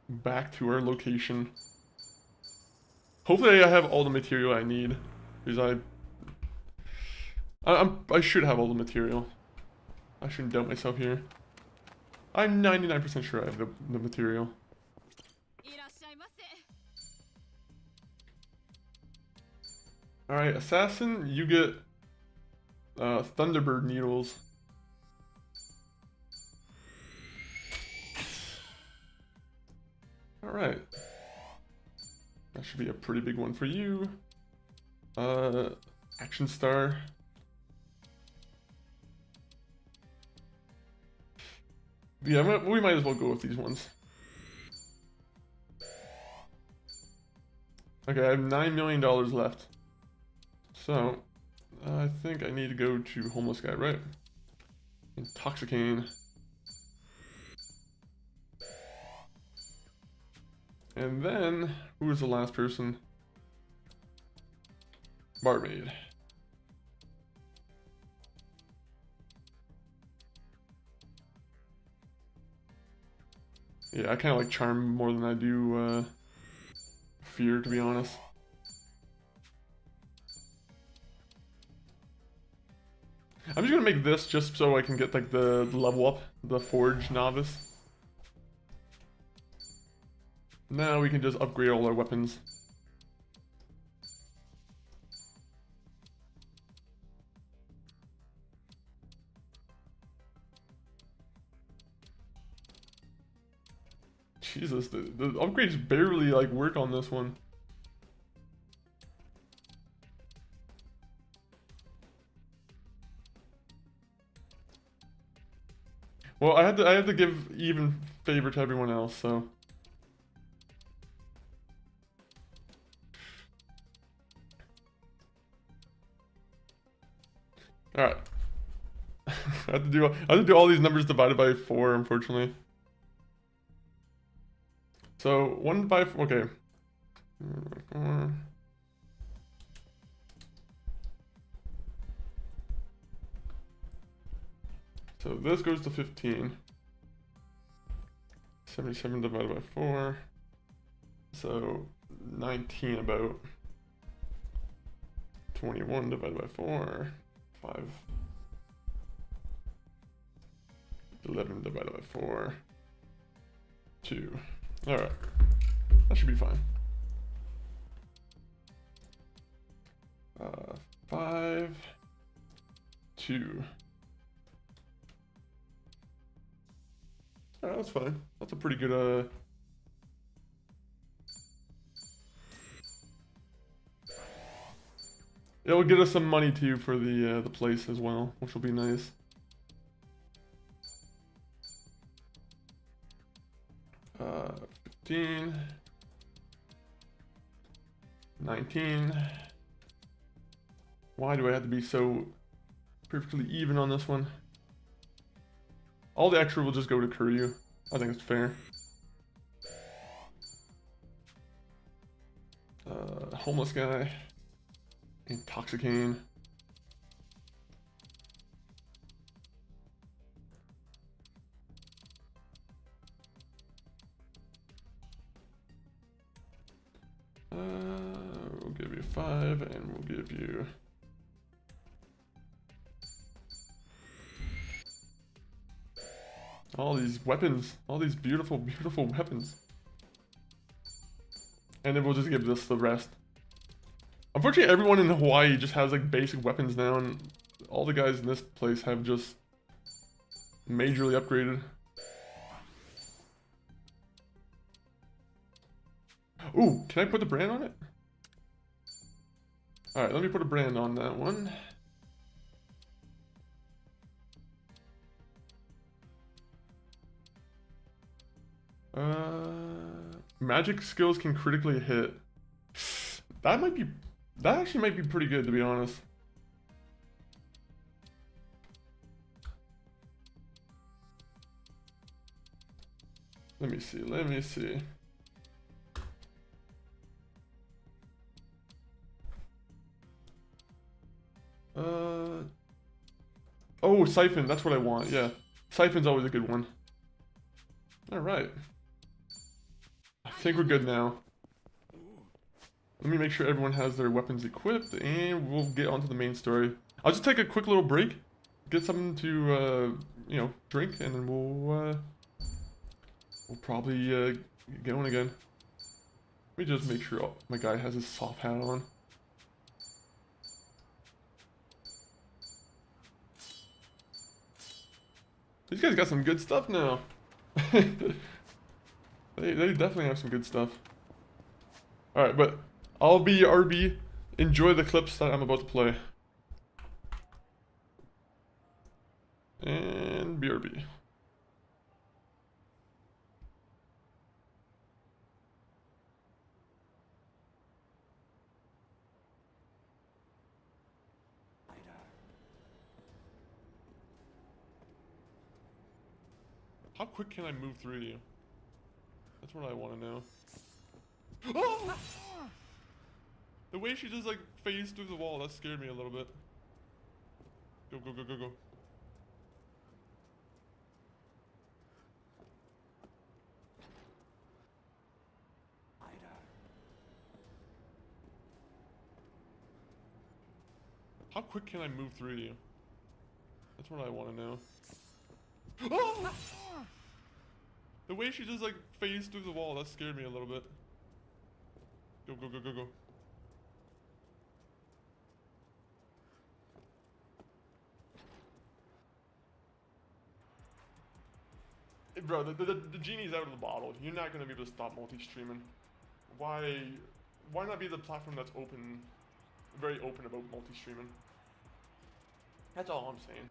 back to our location. Hopefully I have all the material I need, because I should have all the material. I shouldn't doubt myself here. I'm 99% sure I have the material. Alright, Assassin, you get Thunderbird needles. Alright. That should be a pretty big one for you. Action Star. Yeah, we might as well go with these ones. Okay, I have $9 million left. So, I think I need to go to Homeless Guy, right? Intoxicane. And then, who was the last person? Barmaid. Yeah, I kind of like Charm more than I do Fear, to be honest. I'm just gonna make this just so I can get like the level up, the Forge Novice. Now we can just upgrade all our weapons. Jesus, the upgrades barely like work on this one. Well, I had to give even favor to everyone else, so. All right. I have to do all these numbers divided by 4, unfortunately. So 1 by 4, okay. 4. So this goes to 15. 77 divided by 4. So 19 about. 21 divided by 4. 5. 11 divided by 4. 2. Alright. That should be fine. 5. 2. Alright, that's fine. That's a pretty good, It'll get us some money too for the place as well, which will be nice. Uh, 15, 19. Why do I have to be so perfectly even on this one? All the extra will just go to Kiryu. I think it's fair. Homeless Guy. Intoxicane. We'll give you 5 and we'll give you all these weapons, all these beautiful, beautiful weapons. And then we'll just give this the rest. Unfortunately, everyone in Hawaii just has like basic weapons now, and all the guys in this place have just majorly upgraded. Ooh, can I put the brand on it? Alright, let me put a brand on that one. Magic skills can critically hit. That actually might be pretty good, to be honest. Let me see. Oh, Siphon, that's what I want, yeah. Siphon's always a good one. Alright. I think we're good now. Let me make sure everyone has their weapons equipped, and we'll get onto the main story. I'll just take a quick little break, get something to, you know, drink, and then we'll probably get going again. Let me just make sure my guy has his soft hat on. These guys got some good stuff now. They definitely have some good stuff. Alright, but I'll be RB enjoy the clips that I'm about to play. And BRB. How quick can I move through you? That's what I want to know. Oh! The way she just like phased through the wall, that scared me a little bit. Go, go, go, go, go. How quick can I move through you? That's what I want to know. Oh! The way she just like phased through the wall, that scared me a little bit. Go, go, go, go, go. Hey, bro, the genie's out of the bottle. You're not gonna be able to stop multi-streaming. Why not be the platform that's open, very open about multi-streaming? That's all I'm saying.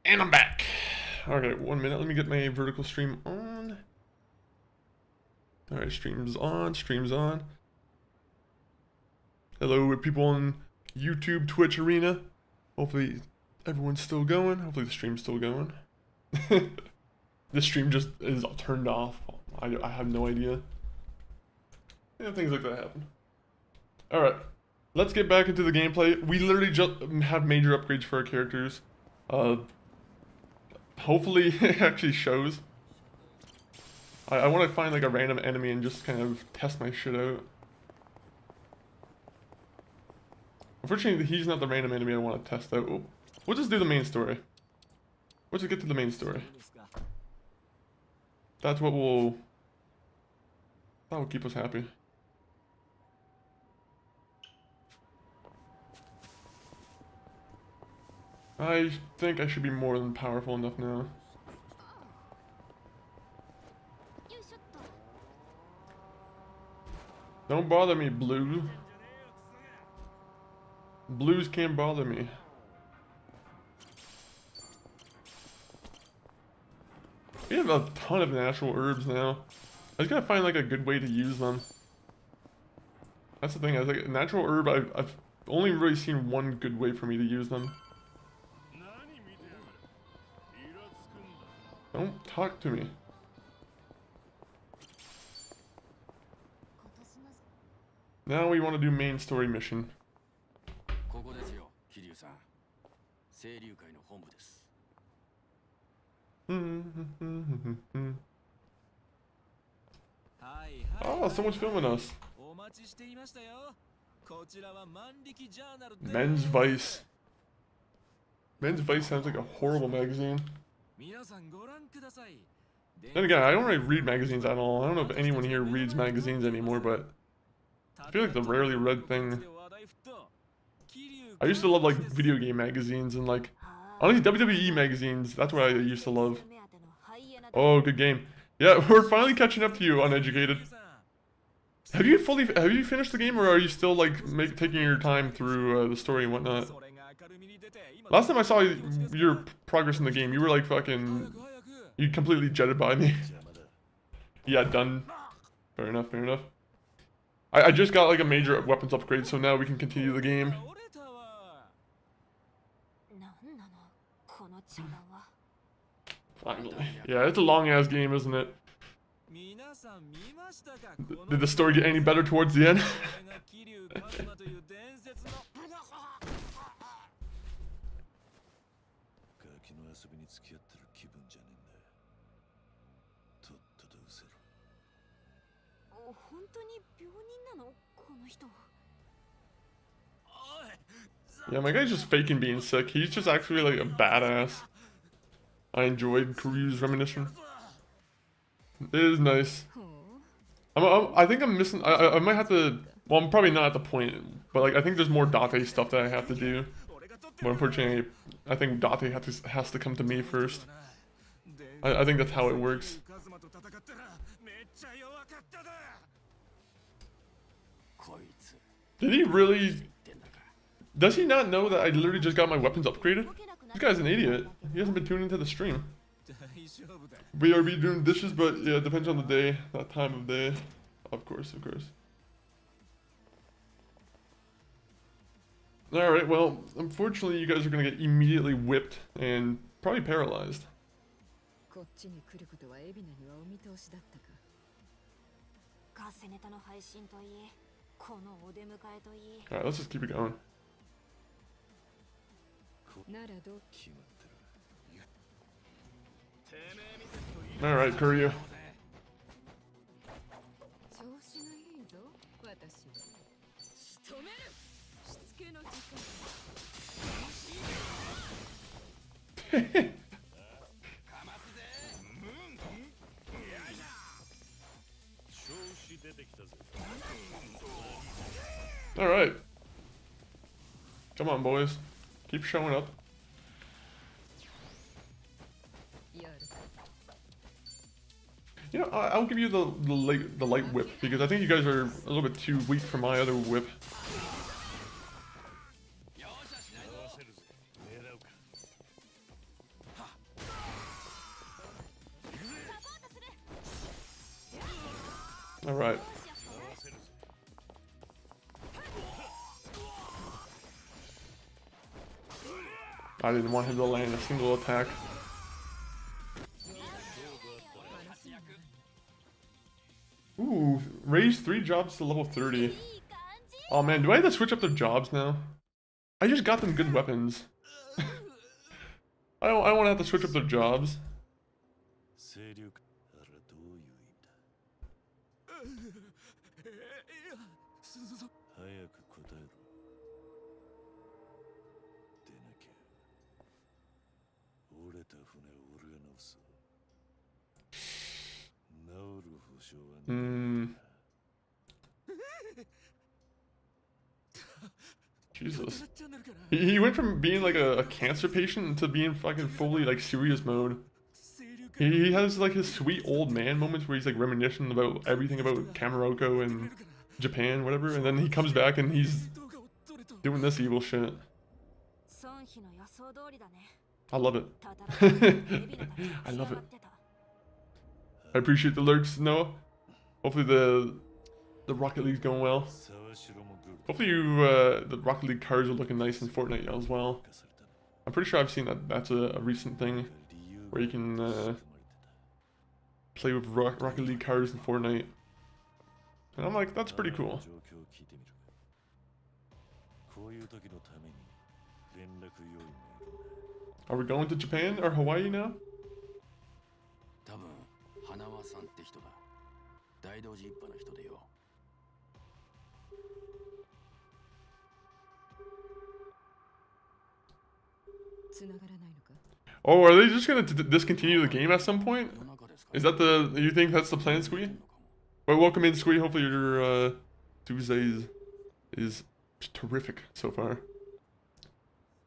And I'm back. Alright, 1 minute. Let me get my vertical stream on. Alright, stream's on. Stream's on. Hello, people on YouTube, Twitch Arena. Hopefully everyone's still going. Hopefully the stream's still going. The stream just is turned off. I have no idea. Yeah, things like that happen. Alright, let's get back into the gameplay. We literally just have major upgrades for our characters. Hopefully it actually shows. I want to find like a random enemy and just kind of test my shit out. Unfortunately, he's not the random enemy I want to test out. We'll just do the main story. Let's just get to the main story. That will keep us happy. I think I should be more than powerful enough now. Don't bother me, Blue. Blues can't bother me. We have a ton of natural herbs now. I just gotta find like a good way to use them. That's the thing, I think natural herb, I've only really seen one good way for me to use them. Don't talk to me. Now we want to do main story mission. ここですよ、桐生さん。清流会の本部です。Oh, someone's filming us. Men's Vice. Men's Vice sounds like a horrible magazine. Then again, I don't really read magazines at all. I don't know if anyone here reads magazines anymore, but I feel like it's a rarely read thing. I used to love like video game magazines and like honestly WWE magazines. That's what I used to love. Oh, good game. Yeah, we're finally catching up to you, Uneducated. Have you finished the game, or are you still like taking your time through the story and whatnot? Last time I saw your progress in the game, you were like fucking, you completely jetted by me. Yeah, done. Fair enough, fair enough. I just got like a major weapons upgrade, so now we can continue the game. Finally. Yeah, it's a long ass game, isn't it? Did the story get any better towards the end? Yeah, my guy's just faking being sick. He's just actually like a badass. I enjoyed Kiryu's reminiscence. It is nice. I think I'm missing. I might have to. Well, I'm probably not at the point, but like I think there's more Date stuff that I have to do. But unfortunately, I think Date has to come to me first. I think that's how it works. Did he really? Does he not know that I literally just got my weapons upgraded? This guy's an idiot. He hasn't been tuning into the stream. We are doing dishes, but yeah, it depends on the day, that time of day. Of course, of course. Alright, well, unfortunately you guys are gonna get immediately whipped and probably paralyzed. Alright, let's just keep it going. Alright, Kiryu. Alright. Come on, boys. Keep showing up. You know, I'll give you the light whip, because I think you guys are a little bit too weak for my other whip. Alright. I didn't want him to land a single attack. Ooh, raise 3 jobs to level 30. Oh man, do I have to switch up their jobs now? I just got them good weapons. I don't want to have to switch up their jobs. Jesus. He went from being like a cancer patient to being fucking fully like serious mode. He has like his sweet old man moments where he's like reminiscing about everything about Kamaroko and Japan, whatever, and then he comes back and he's doing this evil shit. I love it. I love it. I appreciate the lurks, Noah. Hopefully the Rocket League's going well. Hopefully the Rocket League cars are looking nice in Fortnite as well. I'm pretty sure I've seen that's a recent thing where you can play with Rocket League cars in Fortnite. And I'm like, that's pretty cool. 状況を聞いてみるか。こういう時のために連絡用意もいるんだ。 Are we going to Japan or Hawaii now? 多分花輪さんって人だ。大道寺一派の人でよ。 Oh, are they just gonna discontinue the game at some point? Is that the? You think that's the plan, Squee? Well, welcome in, Squee. Hopefully your Tuesday is terrific so far.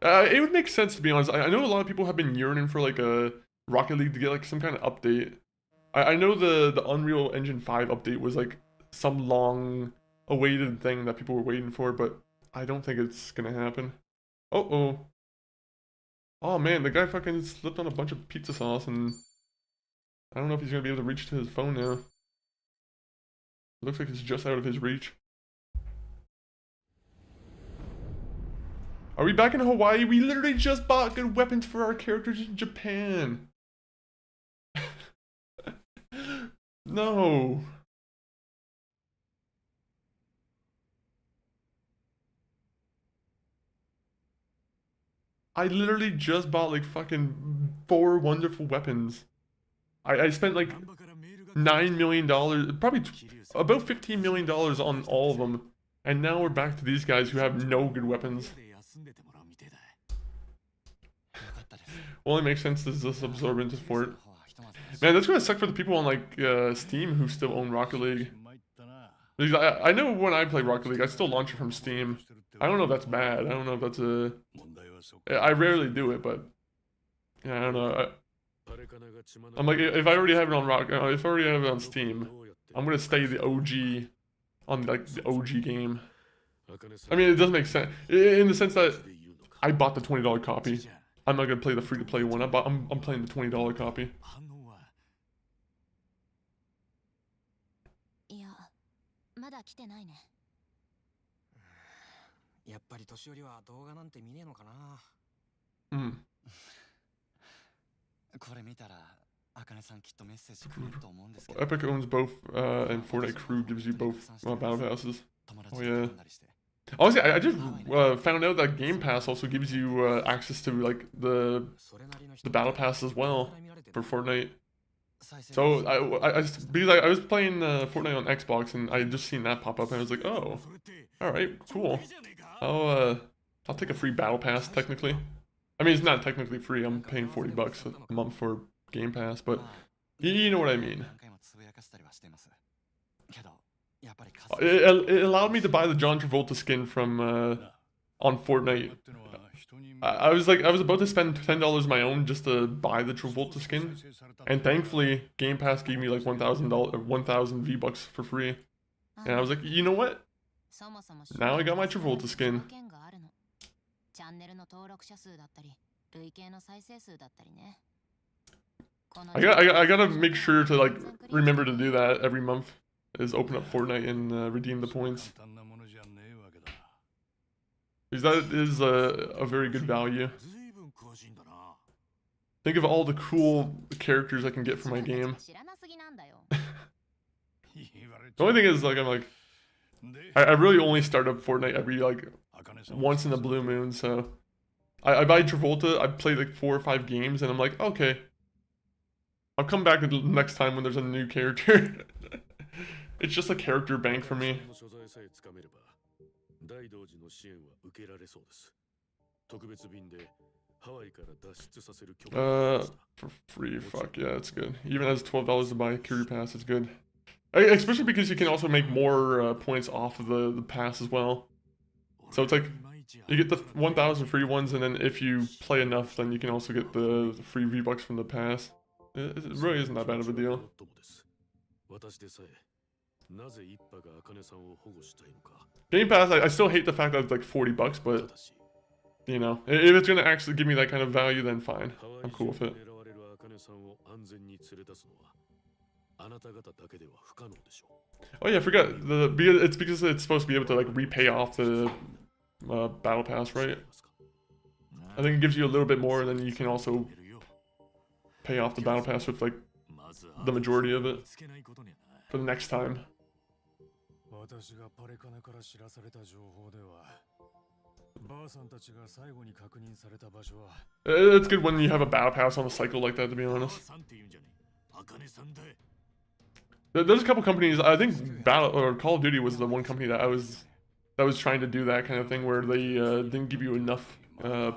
It would make sense, to be honest. I know a lot of people have been yearning for like a Rocket League to get like some kind of update. I know the Unreal Engine 5 update was like some long awaited thing that people were waiting for, but I don't think it's gonna happen. Oh. Oh man, the guy fucking slipped on a bunch of pizza sauce, and I don't know if he's gonna be able to reach to his phone now. Looks like it's just out of his reach. Are we back in Hawaii? We literally just bought good weapons for our characters in Japan. No. I literally just bought like fucking 4 wonderful weapons. I spent like $9 million, probably about $15 million on all of them. And now we're back to these guys who have no good weapons. Only makes sense this is absorbent support. Man, that's gonna suck for the people on like Steam who still own Rocket League. Because I know when I play Rocket League, I still launch it from Steam. I don't know if that's bad. I don't know if that's a... I rarely do it, but... Yeah, I don't know. I'm like, if I already have it on if I already have it on Steam, I'm gonna stay the OG on like the OG game. I mean, it doesn't make sense in the sense that I bought the $20 copy. I'm not gonna play the free-to-play one. I'm playing the $20 copy. いや、まだ来てないね。やっぱり年寄りは動画なんて見ねえのかな。Hmm. これ見たら、茜さんきっとメッセージくれると思うんですけど。 Epic owns both, and Fortnite Crew gives you both battle passes. Oh yeah. Honestly, I just found out that Game Pass also gives you access to like the battle pass as well for Fortnite. So because I was playing Fortnite on Xbox and I just seen that pop up and I was like, oh, all right, cool. I'll take a free battle pass technically. I mean, it's not technically free. I'm paying $40 a month for Game Pass, but you know what I mean. It allowed me to buy the John Travolta skin from on Fortnite. I was about to spend $10 of my own just to buy the Travolta skin, and thankfully Game Pass gave me like $1,000 V-bucks for free, and I was like, you know what? Now I got my Travolta skin. I gotta make sure to like remember to do that every month. Is open up Fortnite and redeem the points. Because that is a very good value. Think of all the cool characters I can get for my game. The only thing is, like, I really only start up Fortnite every, like, once in a blue moon, so... I buy Travolta, I play, like, 4 or 5 games, and I'm like, okay. I'll come back next time when there's a new character. It's just a character bank for me. For free, fuck yeah, it's good. Even as $12 to buy Kiryu Pass, it's good. Especially because you can also make more points off of the pass as well. So it's like, you get the 1,000 free ones, and then if you play enough, then you can also get the free V-Bucks from the pass. It really isn't that bad of a deal. Game Pass, I still hate the fact that it's like $40, but you know, if it's gonna actually give me that kind of value, then fine. I'm cool with it. Oh yeah, I forgot it's because it's supposed to be able to like repay off the battle pass, right? I think it gives you a little bit more, and then you can also pay off the battle pass with like the majority of it for the next time. 私がパレカネから知らされた情報では、ばあさんたちが最後に確認された場所は。It's good when you have a battle pass on a cycle like that, to be honest. There's a couple companies. I think Battle or Call of Duty was the one company that was trying to do that kind of thing where they didn't give you enough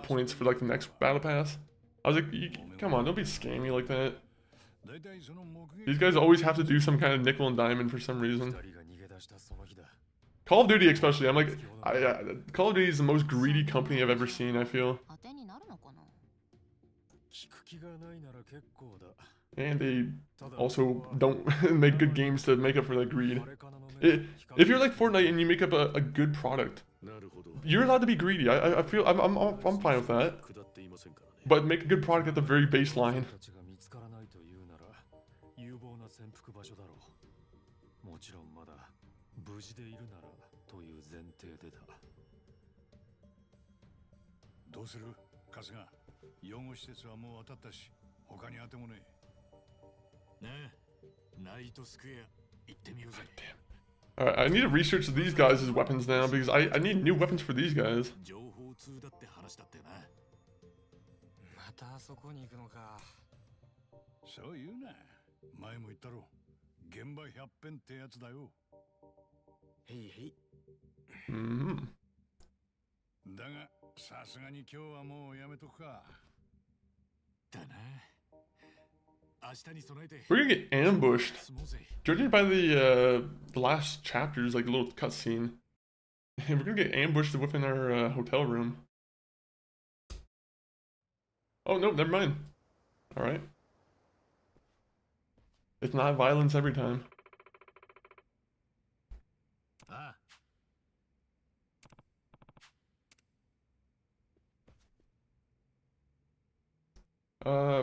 points for like the next battle pass. I was like, come on, don't be scammy like that. These guys always have to do some kind of nickel and diamond for some reason. Call of Duty especially, I'm like, Call of Duty is the most greedy company I've ever seen, I feel. And they also don't make good games to make up for that greed. If you're like Fortnite and you make up a good product, you're allowed to be greedy. I feel I'm fine with that. But make a good product at the very baseline. Alright, I need to research these guys' weapons now because I need new weapons for these guys. We're gonna get ambushed. Judging by the last chapters, like a little cutscene, we're gonna get ambushed within our hotel room. Oh no, never mind. All right. It's not violence every time.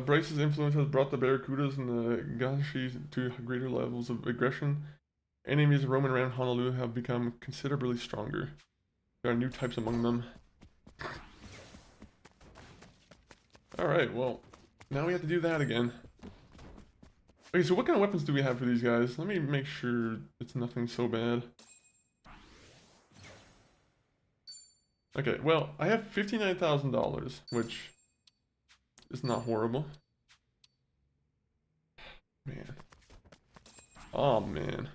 Bryce's influence has brought the Barracudas and the Ganshi to greater levels of aggression. Enemies roaming around Honolulu have become considerably stronger. There are new types among them. Alright, well, now we have to do that again. Okay, so what kind of weapons do we have for these guys? Let me make sure it's nothing so bad. Okay, well, I have $59,000, which is not horrible. Man. Oh, man.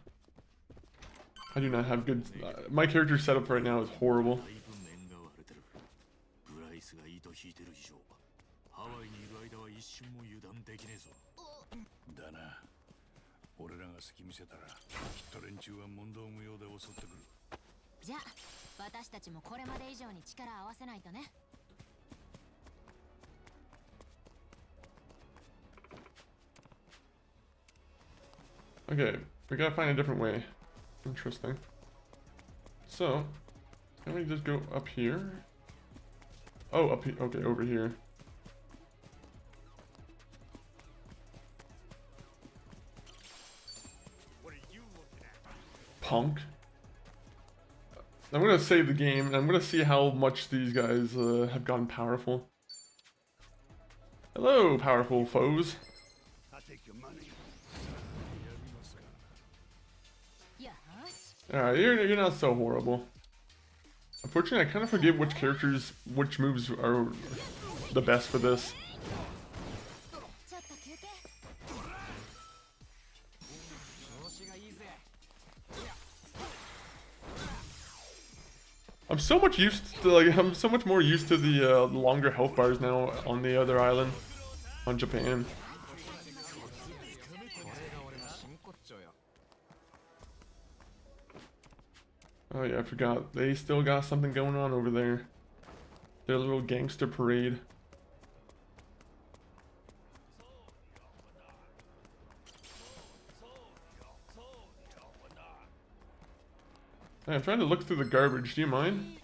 I do not have good... my character setup right now is horrible. Okay, we gotta find a different way. Interesting. So, can we just go up here? Oh, up here. Okay, over here. Punk. I'm gonna save the game and I'm gonna see how much these guys have gotten powerful. Hello, powerful foes. Alright, you're not so horrible. Unfortunately, I kind of forget which moves are the best for this. I'm so much more used to the longer health bars now on the other island, on Japan. Oh yeah, I forgot. They still got something going on over there. Their little gangster parade. Hey, I'm trying to look through the garbage. Do you mind?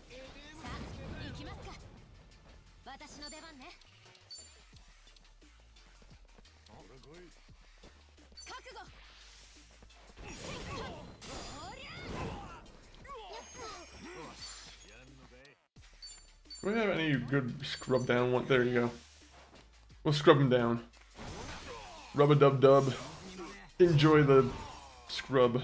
Do we have any good scrub down one? There you go. We'll scrub him down. Rub-a-dub-dub. Enjoy the scrub.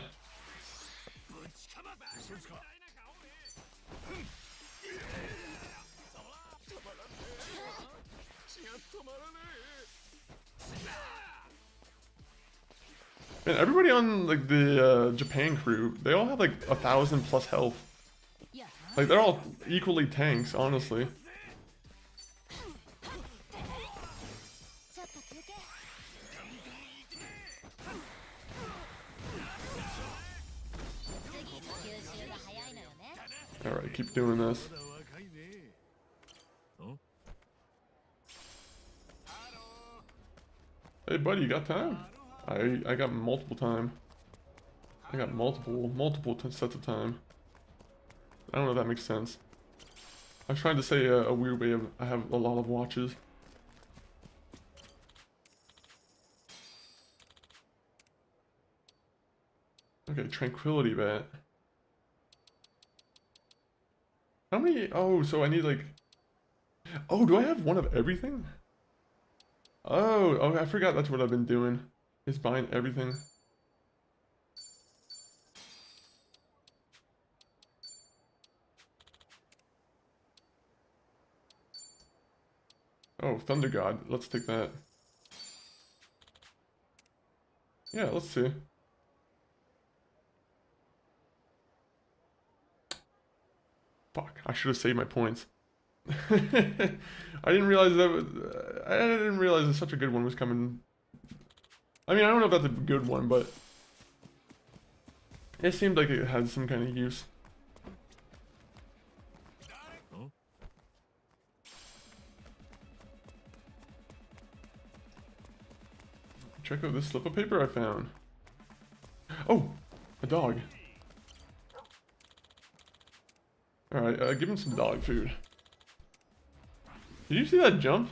Man, everybody on like the Japan crew, they all have like 1,000 plus health. Like they're all equally tanks, honestly. Alright, keep doing this. Hey buddy, you got time? I got multiple time. I got multiple sets of time. I don't know if that makes sense. I was trying to say a weird way of I have a lot of watches. Okay, tranquility bat. How many? Oh, so I need like. Oh, do I have one of everything? Oh, I forgot that's what I've been doing. Is buying everything. Oh, Thunder God. Let's take that. Yeah, let's see. Fuck, I should have saved my points. I didn't realize that was, I didn't realize that such a good one was coming. I mean, I don't know if that's a good one, but it seemed like it had some kind of use. Check out this slip of paper I found. Oh, a dog. Alright, give him some dog food. Did you see that jump?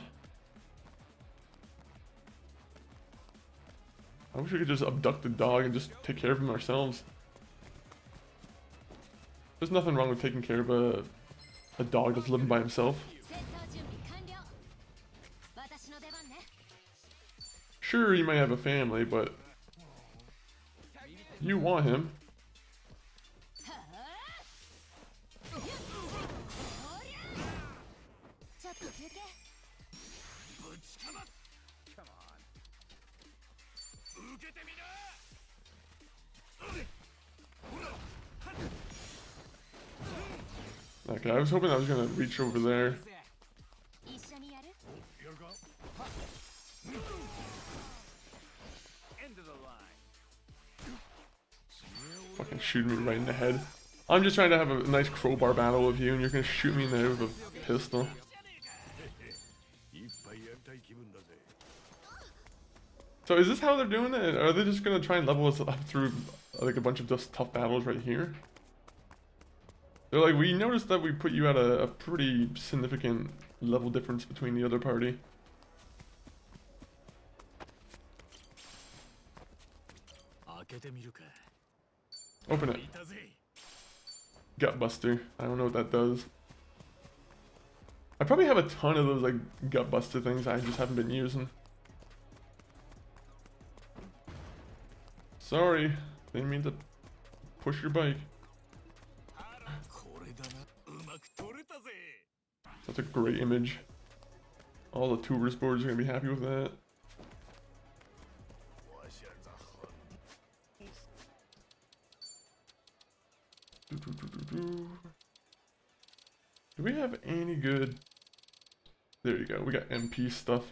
I wish we could just abduct the dog and just take care of him ourselves. There's nothing wrong with taking care of a dog that's living by himself. Sure, you might have a family, but you want him. Okay, I was hoping I was gonna reach over there. Fucking shooting me right in the head. I'm just trying to have a nice crowbar battle with you, and you're gonna shoot me in the head with a pistol. So is this how they're doing it? Are they just gonna try and level us up through like a bunch of just tough battles right here? They're like, we noticed that we put you at a pretty significant level difference between the other party. Open it. Gutbuster. I don't know what that does. I probably have a ton of those like Gutbuster things I just haven't been using. Sorry, didn't mean to push your bike. That's a great image. All the tourist boards are gonna be happy with that. Do we have any good? There you go. We got MP stuff.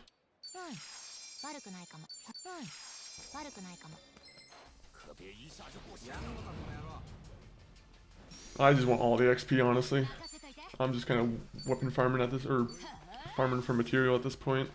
I just want all the XP, honestly. I'm just kind of weapon farming at this, or farming for material at this point.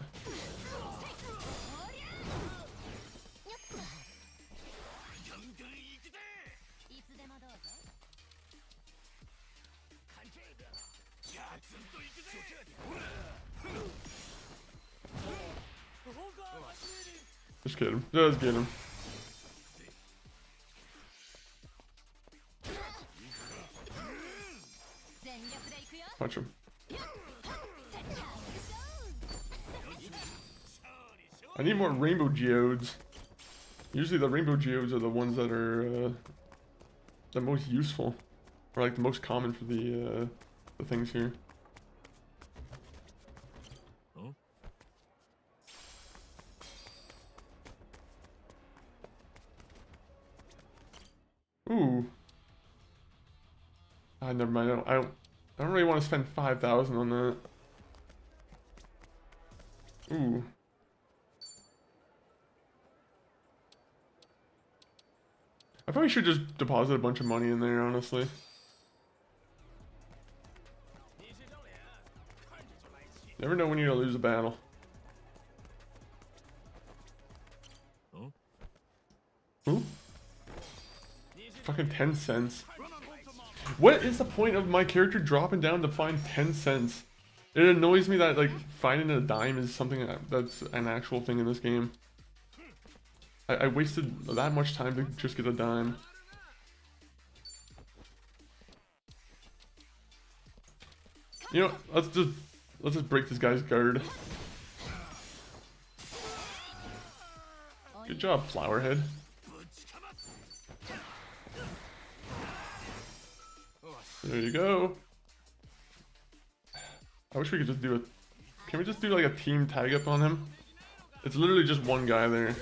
Just get him. Just get him. Punch him. I need more rainbow geodes. Usually the rainbow geodes are the ones that are the most useful, or like the most common for the things here. Ooh. Ah, never mind. I don't really want to spend 5,000 on that. Ooh. I probably should just deposit a bunch of money in there, honestly. Never know when you're gonna lose a battle. Ooh. Fucking 10 cents. What is the point of my character dropping down to find 10 cents? It annoys me that, like, finding a dime is something that's an actual thing in this game. I wasted that much time to just get a dime. You know, let's just break this guy's guard. Good job, Flowerhead. There you go. I wish we could just do a... Can we just do like a team tag up on him? It's literally just one guy there.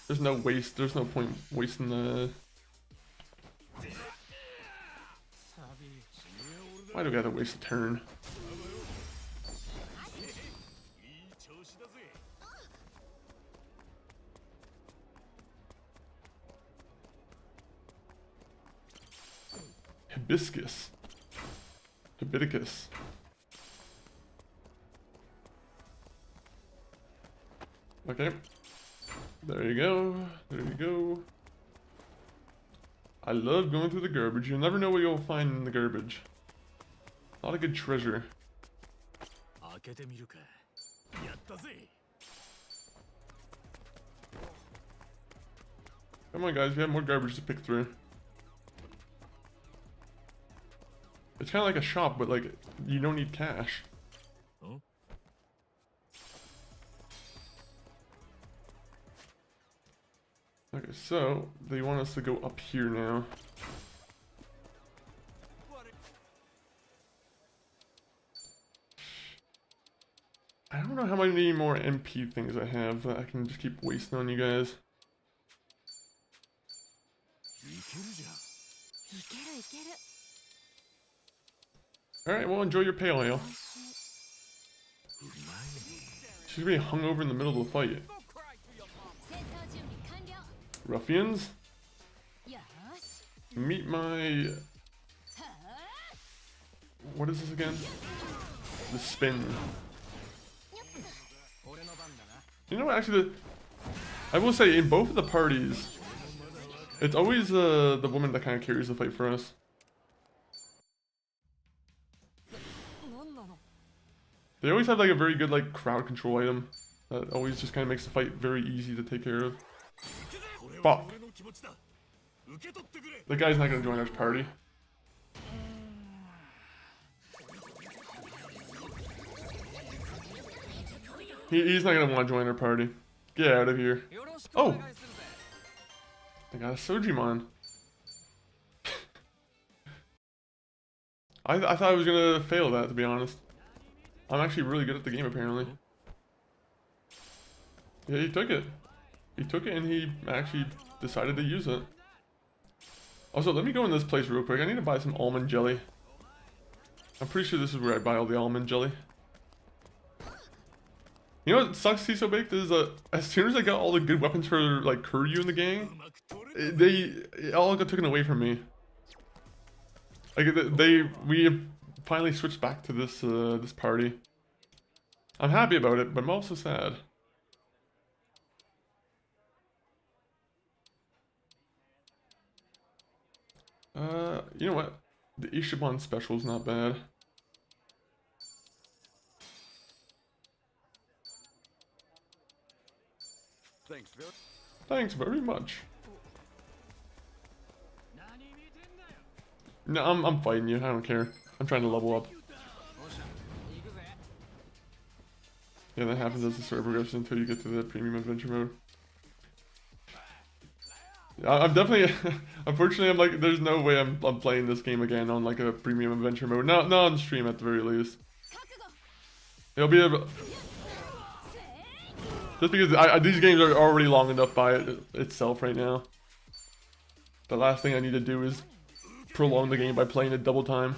There's no waste. There's no point wasting the... Why do we have to waste a turn? Hibiscus. Hibiscus. Okay. There you go. There you go. I love going through the garbage. You'll never know what you'll find in the garbage. A lot of good treasure. Come on, guys. We have more garbage to pick through. It's kind of like a shop, but like you don't need cash. Okay, so they want us to go up here now. I don't know how many more MP things I have that I can just keep wasting on you guys. Alright, well, enjoy your pale ale. She's gonna be hungover in the middle of the fight. Ruffians? Meet my... What is this again? The spin. You know what, actually, I will say, in both of the parties, it's always the woman that kind of carries the fight for us. They always have like a very good like crowd control item that always just kind of makes the fight very easy to take care of. Fuck. The guy's not gonna join our party. He's not gonna want to join our party. Get out of here. Oh! I got a Sojimon. I thought I was gonna fail that, to be honest. I'm actually really good at the game, apparently. Yeah, he took it. He took it and he actually decided to use it. Also, let me go in this place real quick. I need to buy some almond jelly. I'm pretty sure this is where I buy all the almond jelly. You know what sucks He's So Baked is as soon as I got all the good weapons for like Kiryu in the gang, it all got taken away from me. Like we have finally switched back to this this party. I'm happy about it, but I'm also sad. You know what? The Ishiban special is not bad. Thanks very much. No, I'm fighting you. I don't care. I'm trying to level up. Yeah, that happens as the story progresses until you get to the premium adventure mode. I'm definitely, unfortunately, I'm like, there's no way I'm playing this game again on like a premium adventure mode. Not on stream at the very least. It'll be just because these games are already long enough by itself right now. The last thing I need to do is prolong the game by playing it double time.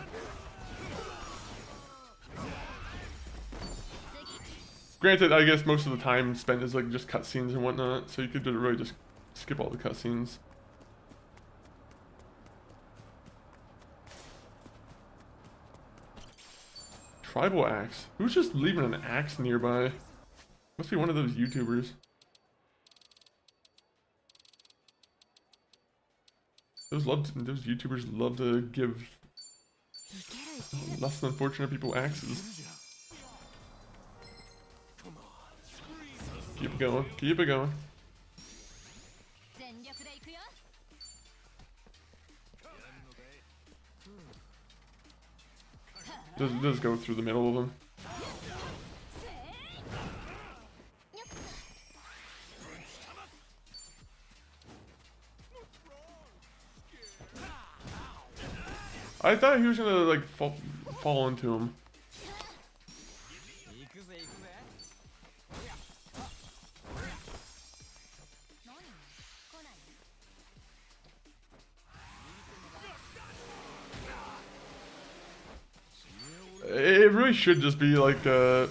Granted, I guess most of the time spent is like just cutscenes and whatnot, so you could really just skip all the cutscenes. Tribal axe. Who's just leaving an axe nearby? Must be one of those YouTubers. Those YouTubers love to give less than fortunate people axes. Keep it going. Keep it going. Just go through the middle of them. I thought he was gonna like fall into him. It really should just be like, but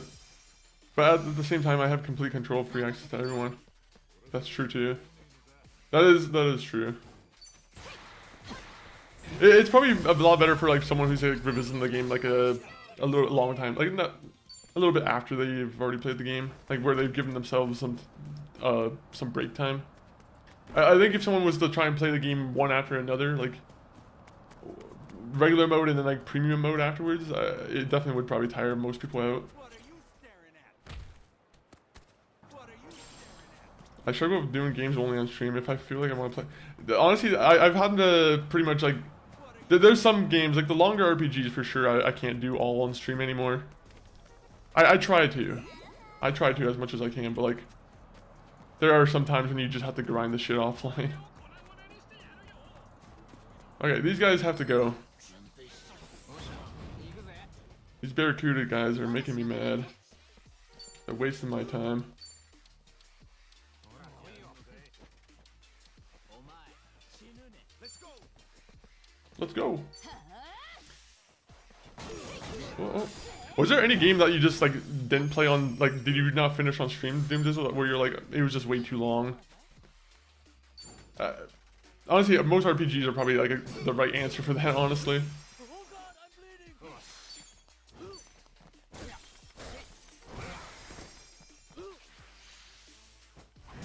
at the same time, I have complete control, free access to everyone. That's true too. That is true. It's probably a lot better for like someone who's like revisiting the game like a little long time, like not a little bit after they've already played the game, like where they've given themselves some break time. I think if someone was to try and play the game one after another, like regular mode and then like premium mode afterwards, it definitely would probably tire most people out. I struggle with doing games only on stream if I feel like I want to play. Honestly, I've had to pretty much like, there's some games, like the longer RPGs for sure, I can't do all on stream anymore. I try to. I try to as much as I can, but like, there are some times when you just have to grind the shit offline. Okay, these guys have to go. These Barracuda guys are making me mad. They're wasting my time. Let's go. Oh. Was there any game that you just like didn't play on, like did you not finish on stream, Doom Dizzle, where you're like, it was just way too long? Honestly, most RPGs are probably like the right answer for that, honestly.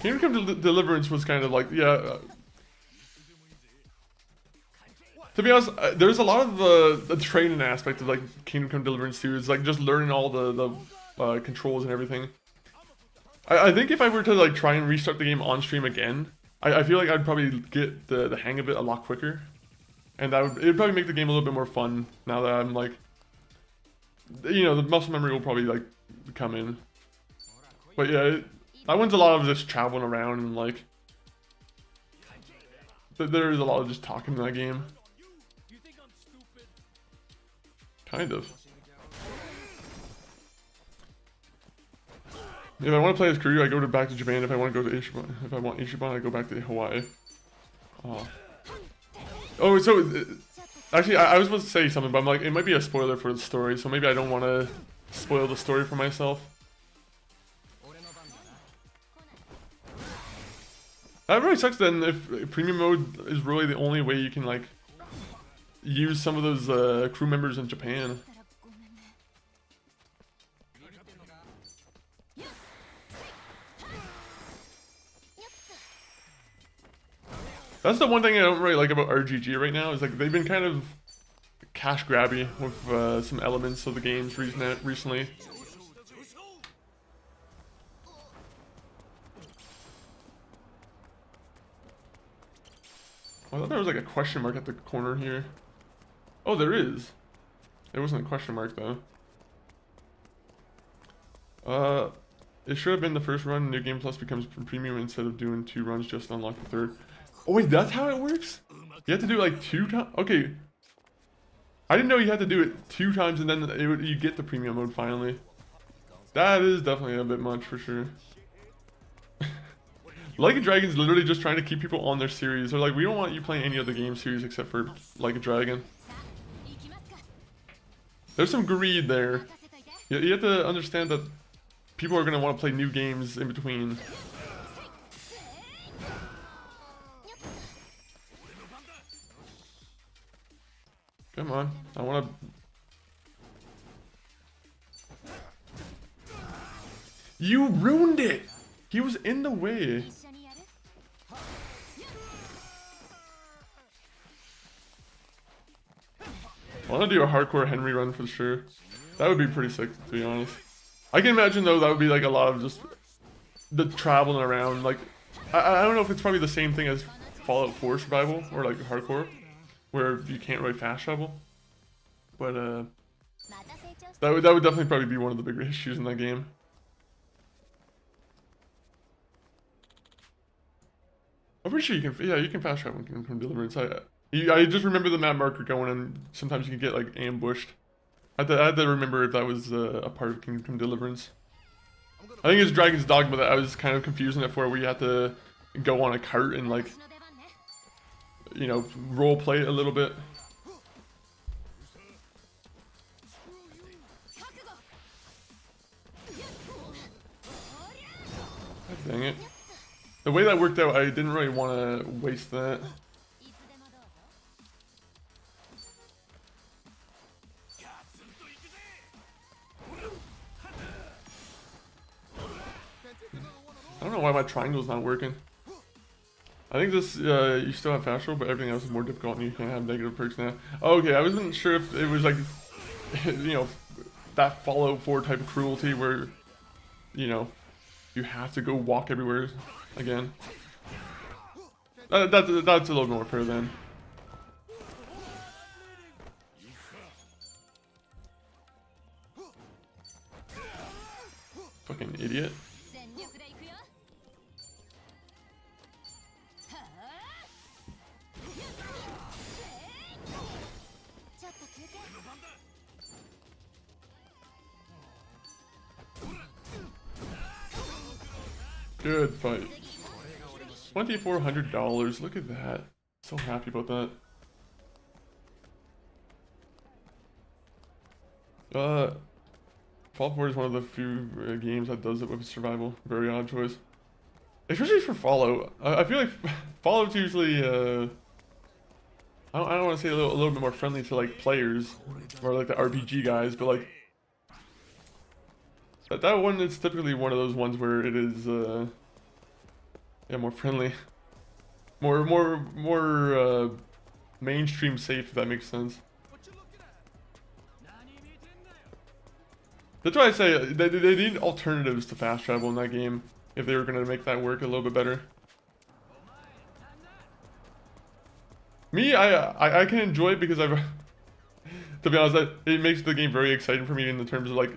Kingdom Come Deliverance was kind of like, yeah. To be honest, there's a lot of the training aspect of like Kingdom Come Deliverance 2. It's like just learning all the controls and everything. I think if I were to like try and restart the game on stream again, I feel like I'd probably get the hang of it a lot quicker, and it'd probably make the game a little bit more fun now that I'm like, you know, the muscle memory will probably like come in. But yeah, that one's a lot of just traveling around and like, there's a lot of just talking in that game. Kind of. If I want to play as Kiryu, I go back to Japan. If I want to go to Ichiban, if I want Ichiban, I go back to Hawaii. Oh, so actually, I was supposed to say something, but I'm like, it might be a spoiler for the story, so maybe I don't want to spoil the story for myself. That really sucks then if premium mode is really the only way you can like use some of those crew members in Japan. That's the one thing I don't really like about RGG right now, is like they've been kind of cash grabby with some elements of the games recently. I thought there was like a question mark at the corner here. Oh, there is. It wasn't a question mark though. It should have been the first run. New Game Plus becomes premium instead of doing 2 runs just to unlock the 3rd. Oh wait, that's how it works? You have to do it like 2 times? Okay. I didn't know you had to do it 2 times and then you get the premium mode finally. That is definitely a bit much for sure. Like a Dragon's literally just trying to keep people on their series. They're like, we don't want you playing any other game series except for Like a Dragon. There's some greed there. You have to understand that people are going to want to play new games in between. Come on, I want to... You ruined it! He was in the way. I want to do a hardcore Henry run for sure. That would be pretty sick, to be honest. I can imagine though that would be like a lot of just the traveling around. Like, I don't know if it's probably the same thing as Fallout 4 survival or like hardcore, where you can't really fast travel. But that would definitely probably be one of the bigger issues in that game. I'm pretty sure you can, yeah, you can fast travel from Deliverance. I just remember the map marker going, and sometimes you can get like ambushed. I had to remember if that was a part of Kingdom Deliverance. I think it's Dragon's Dogma that I was kind of confusing it for, where you have to go on a cart and like, you know, role play it a little bit. God dang it. The way that worked out, I didn't really want to waste that. I don't know why my triangle's not working. I think this, you still have fast roll, but everything else is more difficult and you can have negative perks now. Oh, okay, I wasn't sure if it was like, you know, that Fallout 4 type of cruelty where, you know, you have to go walk everywhere again. That's a little more fair then. Fucking idiot. Good fight. $2,400. Look at that. So happy about that. Fallout 4 is one of the few games that does it with survival. Very odd choice. Especially for Fallout. I feel like Fallout's usually, I don't want to say a little bit more friendly to like players, or like the RPG guys, but like, that one is typically one of those ones where it is, yeah, more friendly. More mainstream safe, if that makes sense. That's why I say they need alternatives to fast travel in that game if they were going to make that work a little bit better. Me, I can enjoy it because I've, to be honest, it makes the game very exciting for me in the terms of like,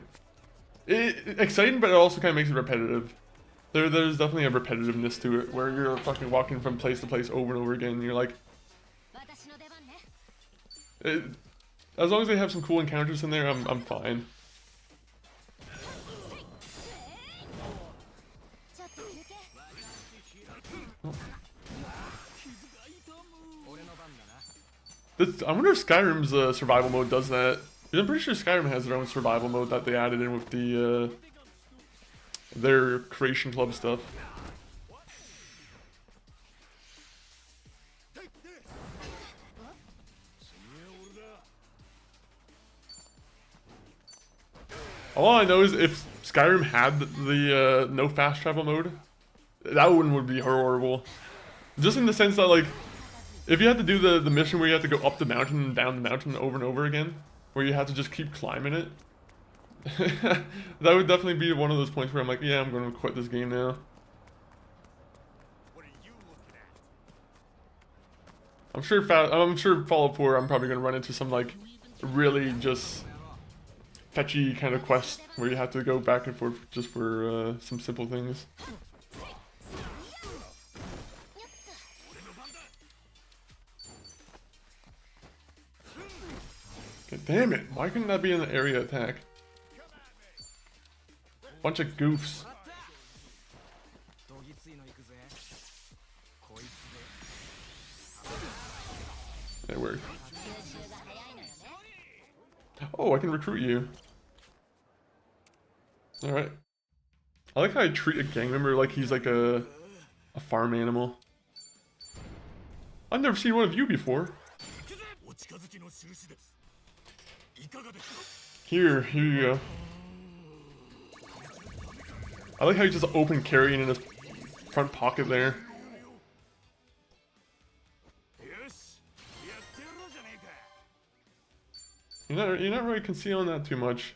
exciting, but it also kind of makes it repetitive. There's definitely a repetitiveness to it where you're fucking walking from place to place over and over again and you're like, as long as they have some cool encounters in there, I'm fine. I wonder if Skyrim's survival mode does that. I'm pretty sure Skyrim has their own survival mode that they added in with the their Creation Club stuff. All I know is if Skyrim had the no fast travel mode, that one would be horrible. Just in the sense that like, if you had to do the mission where you have to go up the mountain and down the mountain over and over again, where you have to just keep climbing it, that would definitely be one of those points where I'm like, yeah, I'm going to quit this game now. I'm sure Fallout 4, I'm probably going to run into some like really just fetchy kind of quest where you have to go back and forth just for some simple things. God damn it, why couldn't that be an area attack? Bunch of goofs. It worked. Oh, I can recruit you. Alright. I like how I treat a gang member like he's like a farm animal. I've never seen one of you before. Here you go. I like how you just open carrying in his front pocket there. You're not really concealing that too much.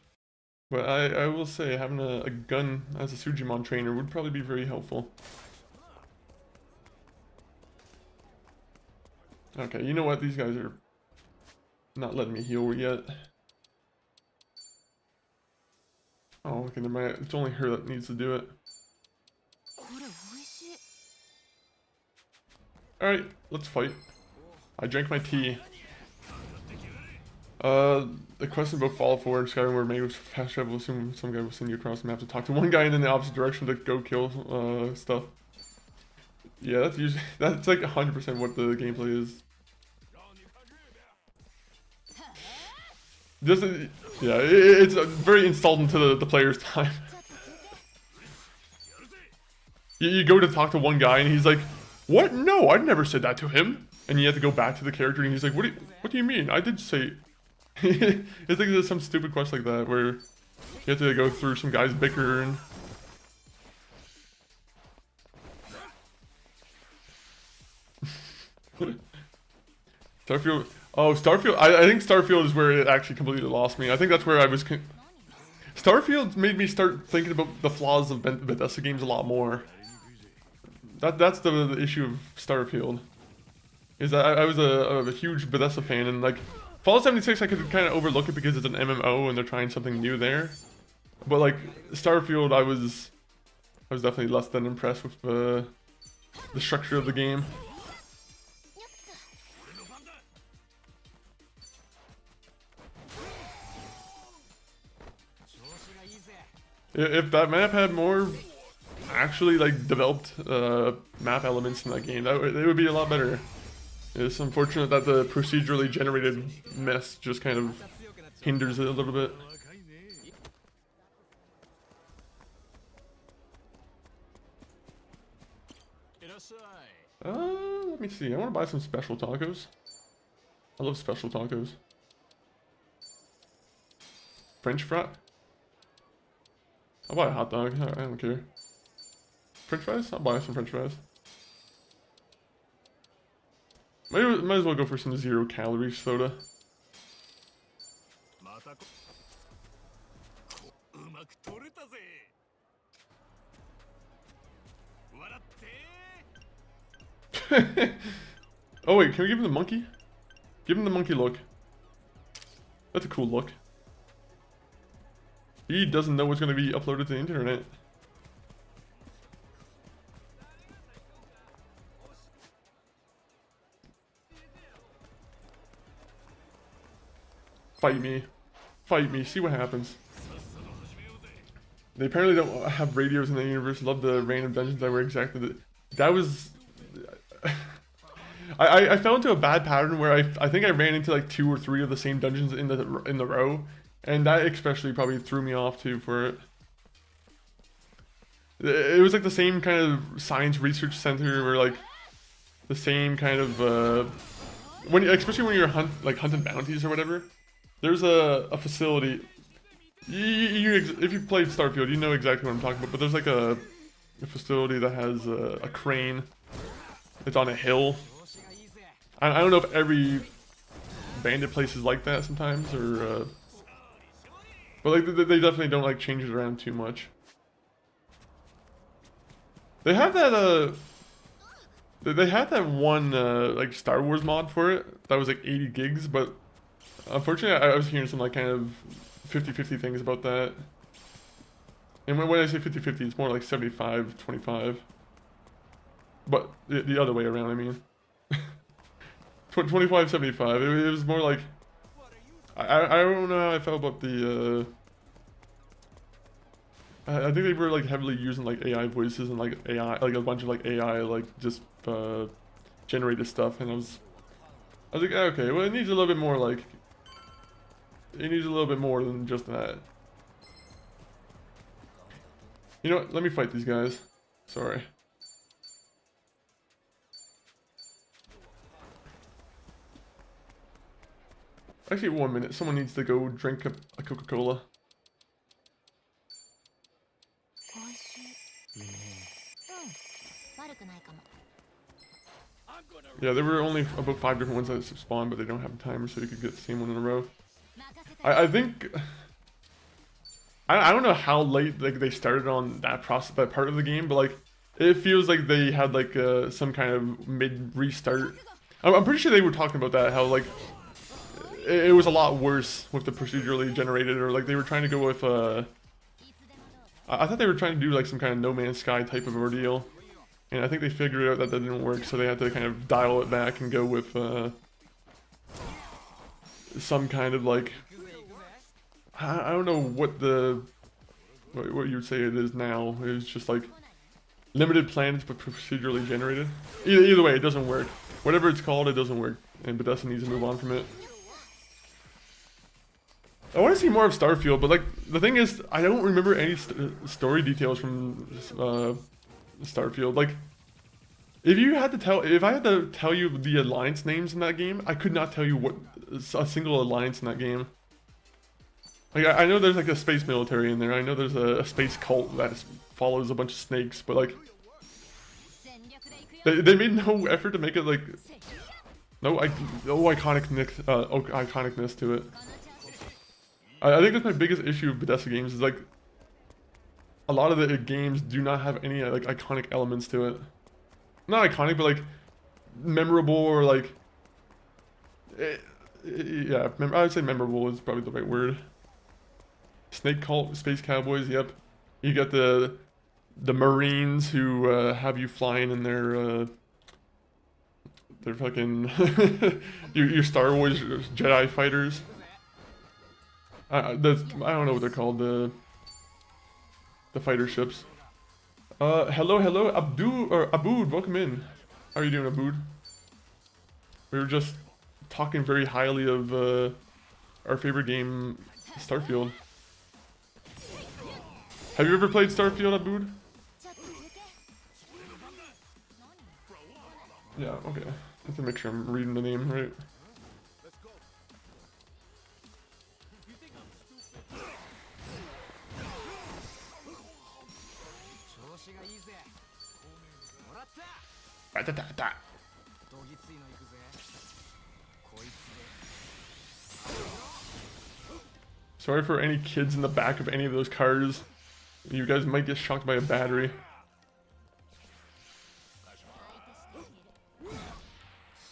But I will say having a gun as a Sujimon trainer would probably be very helpful. Okay, you know what? These guys are not letting me heal yet. Oh, okay, never mind. It's only her that needs to do it. Alright, let's fight. I drank my tea. The question about Fallout 4 and Skyrim where maybe fast travel, assume some guy will send you across the map to talk to one guy and in the opposite direction to go kill stuff. Yeah, that's usually that's like 100% what the gameplay is. Just yeah, it's very insulting to the player's time. You go to talk to one guy and he's like, "What? No, I never said that to him." And you have to go back to the character and he's like, "What do you mean? I did say." It's like there's some stupid quest like that where you have to go through some guys bickering. Starfield. Oh, Starfield. I think Starfield is where it actually completely lost me. I think that's where I was. Starfield made me start thinking about the flaws of Bethesda games a lot more. That's the issue of Starfield. Is that I was a huge Bethesda fan, and like Fallout 76 I could kind of overlook it because it's an MMO and they're trying something new there. But like Starfield, I was definitely less than impressed with the structure of the game. If that map had more actually like developed map elements in that game, it would be a lot better. It's unfortunate that the procedurally generated mess just kind of hinders it a little bit. Let me see. I want to buy some special tacos. I love special tacos. French fry. I'll buy a hot dog. I don't care. French fries? I'll buy some French fries. Might as well go for some 0-calorie soda. Oh wait, can we give him the monkey? Give him the monkey look. That's a cool look. He doesn't know what's going to be uploaded to the internet. Fight me. Fight me. See what happens. They apparently don't have radios in the universe. Love the random dungeons that were exactly the... That was... I fell into a bad pattern where I think I ran into like 2 or 3 of the same dungeons in the row. And that especially probably threw me off too for it. It was like the same kind of science research center where like the same kind of especially when you're hunting bounties or whatever. There's a facility. If you've played Starfield, you know exactly what I'm talking about. But there's like a facility that has a crane. It's on a hill. I don't know if every bandit place is like that sometimes, or but like they definitely don't like change it around too much. They have that they had that one like Star Wars mod for it that was like 80 gigs, but unfortunately I was hearing some like kind of 50-50 things about that. And when I say 50-50, it's more like 75-25. But the other way around, I mean. 25-75. It was more like... I don't know how I felt about the... I think they were like heavily using like AI voices and like AI, like a bunch of like AI like just generated stuff, and I was like, okay, well, it needs a little bit more, like, it needs a little bit more than just that. You know what? Let me fight these guys. Sorry. Actually, 1 minute. Someone needs to go drink a Coca-Cola. Yeah, there were only about 5 different ones that spawned, but they don't have timer, so you could get the same one in a row. I think... I don't know how late like they started on that part of the game, but like it feels like they had like some kind of mid restart. I'm pretty sure they were talking about that, how like it was a lot worse with the procedurally generated, or like they were trying to go with I thought they were trying to do like some kind of No Man's Sky type of ordeal, and I think they figured out that that didn't work, so they had to kind of dial it back and go with some kind of like, I don't know what you would say it is now. It's just like limited planets but procedurally generated. Either way, it doesn't work. Whatever it's called, it doesn't work, and Bethesda needs to move on from it. I want to see more of Starfield, but like the thing is, I don't remember any story details from Starfield. Like, if I had to tell you the alliance names in that game, I could not tell you what a single alliance in that game. Like, I know there's like a space military in there. I know there's a space cult that follows a bunch of snakes, but like, they made no effort to make it like no iconicness to it. I think that's my biggest issue with Bethesda games, is like a lot of the games do not have any like iconic elements to it. Not iconic, but like memorable, or like yeah, I would say memorable is probably the right word. Snake cult, space cowboys, yep. You got the Marines who have you flying in their fucking your Star Wars Jedi fighters. I don't know what they're called, the fighter ships. Hello, Abood, welcome in. How are you doing, Abood? We were just talking very highly of our favorite game, Starfield. Have you ever played Starfield, Abood? Yeah, okay. I have to make sure I'm reading the name right. Sorry for any kids in the back of any of those cars. You guys might get shocked by a battery.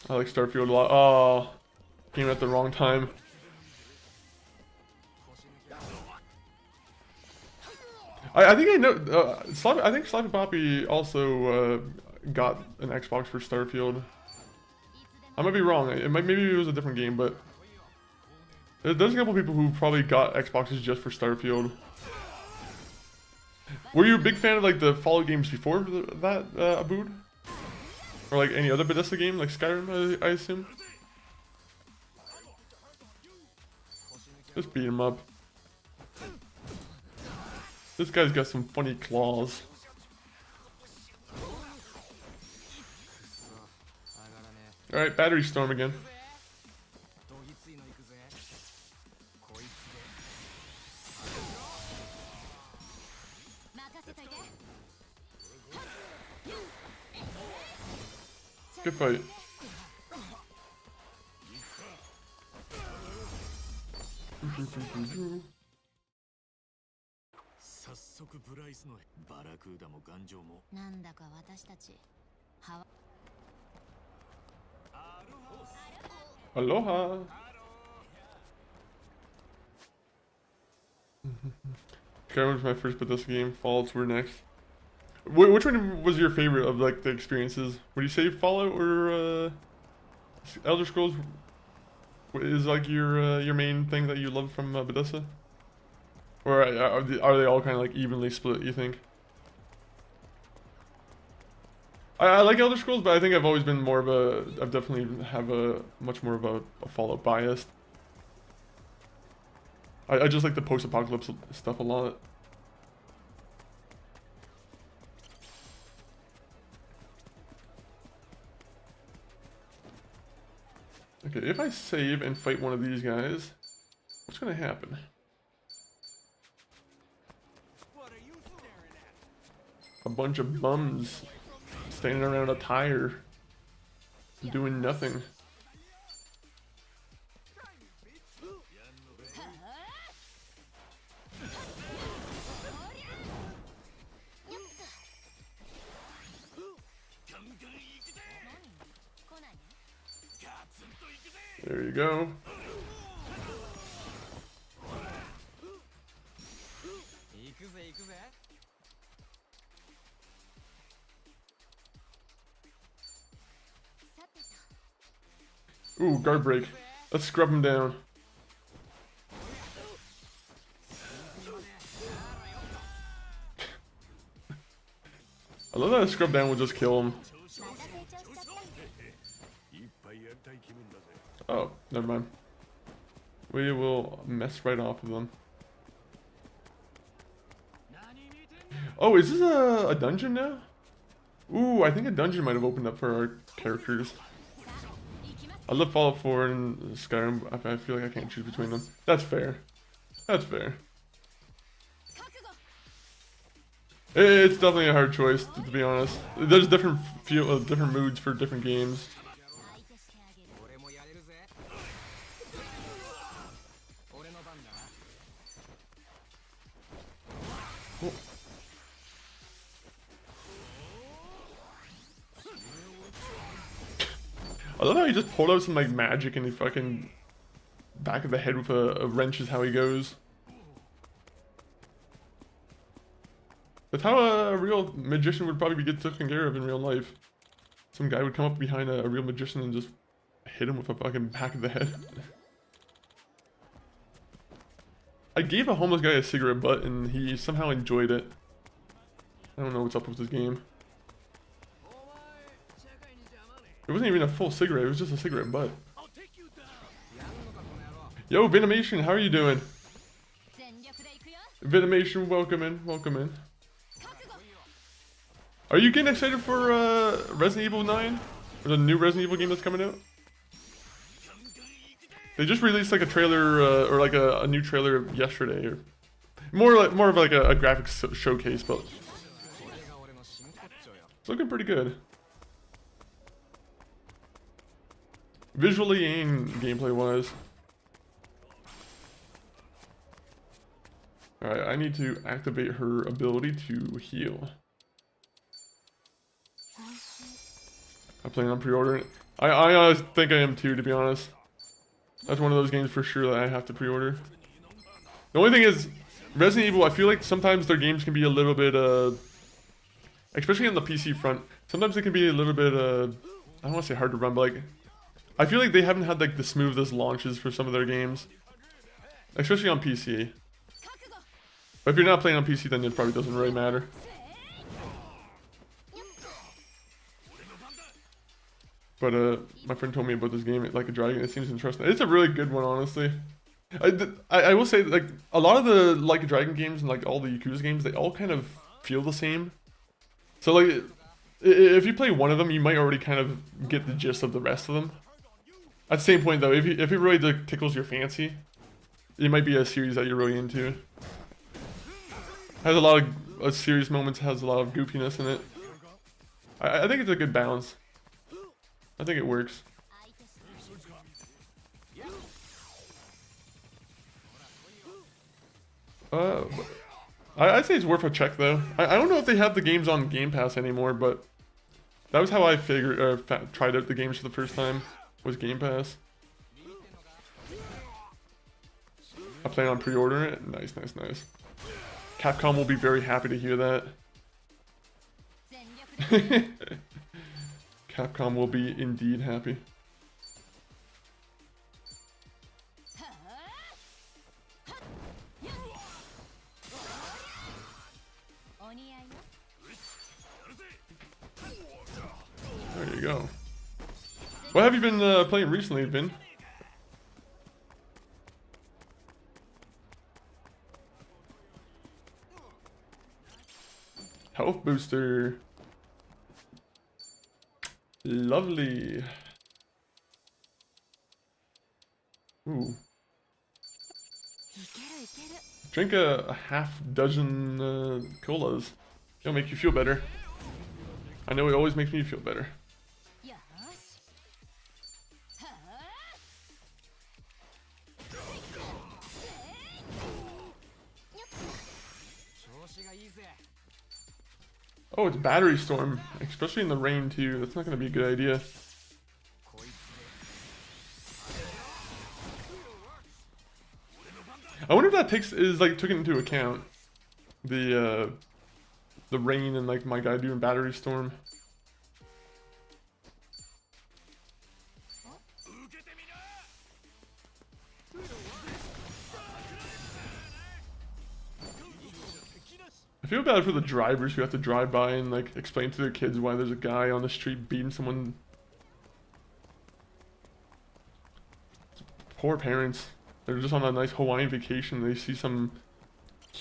I like Starfield a lot. Oh, came at the wrong time. I think I know. I think Slappy Poppy also got an Xbox for Starfield. I might be wrong. Maybe it was a different game, but there's a couple people who probably got Xboxes just for Starfield. Were you a big fan of like the Fallout games before that, Abood? Or like any other Bethesda game, like Skyrim, I assume? Just beat him up. This guy's got some funny claws. Alright, battery storm again. Good fight. Aloha. Skyrim was my first Bethesda game. Fallouts were next. Which one was your favorite of like the experiences? Would you say Fallout or Elder Scrolls is like your main thing that you love from Bethesda? Or are they all kind of like evenly split, you think? I like Elder Scrolls, but I think I've always been more of a... I've definitely have a much more of a Fallout bias. I just like the post-apocalypse stuff a lot. Okay, if I save and fight one of these guys, what's gonna happen? A bunch of bums standing around a tire doing nothing. There you go. Ooh, guard break. Let's scrub him down. I love that a scrub down will just kill him. Oh, never mind. We will mess right off of them. Oh, is this a dungeon now? Ooh, I think a dungeon might have opened up for our characters. I love Fallout 4 and Skyrim. I feel like I can't choose between them. That's fair. That's fair. It's definitely a hard choice, to be honest. There's different different moods for different games. Oh. I love how he just pulled out some like magic and he fucking back of the head with a wrench is how he goes. That's how a real magician would probably get taken care of in real life. Some guy would come up behind a real magician and just hit him with a fucking back of the head. I gave a homeless guy a cigarette butt and he somehow enjoyed it. I don't know what's up with this game. It wasn't even a full cigarette, it was just a cigarette butt. Yo, Venomation, how are you doing? Venomation, welcome in, welcome in. Are you getting excited for Resident Evil 9? Or the new Resident Evil game that's coming out? They just released like a trailer, or like a new trailer yesterday, or more of like a graphics showcase, but it's looking pretty good. Visually and gameplay wise. Alright, I need to activate her ability to heal. I plan on pre-ordering it. I think I am too, to be honest. That's one of those games for sure that I have to pre-order. The only thing is, Resident Evil, I feel like sometimes their games can be a little bit, especially on the PC front, sometimes it can be a little bit, I don't want to say hard to run, but like, I feel like they haven't had like the smoothest launches for some of their games. Especially on PC. But if you're not playing on PC, then it probably doesn't really matter. But my friend told me about this game, Like a Dragon. It seems interesting. It's a really good one, honestly. I will say, like, a lot of the Like a Dragon games and like all the Yakuza games, they all kind of feel the same. So like, if you play one of them, you might already kind of get the gist of the rest of them. At the same point, though, if it really like, tickles your fancy, it might be a series that you're really into. Has a lot of serious moments, has a lot of goofiness in it. I think it's a good balance. I think it works. I'd say it's worth a check though. I don't know if they have the games on Game Pass anymore, but that was how I figured tried out the games for the first time, was Game Pass. I plan on pre-ordering it. Nice, nice, nice. Capcom will be very happy to hear that. Capcom will be indeed happy. What have you been playing recently, Vin? Health booster. Lovely. Ooh. Drink a half dozen colas. It'll make you feel better. I know it always makes me feel better. Oh, it's battery storm, especially in the rain too. That's not going to be a good idea. I wonder if that is like taken into account, the rain and like my guy doing battery storm. I feel bad for the drivers who have to drive by and like explain to their kids why there's a guy on the street beating someone. Poor parents. They're just on a nice Hawaiian vacation. They see some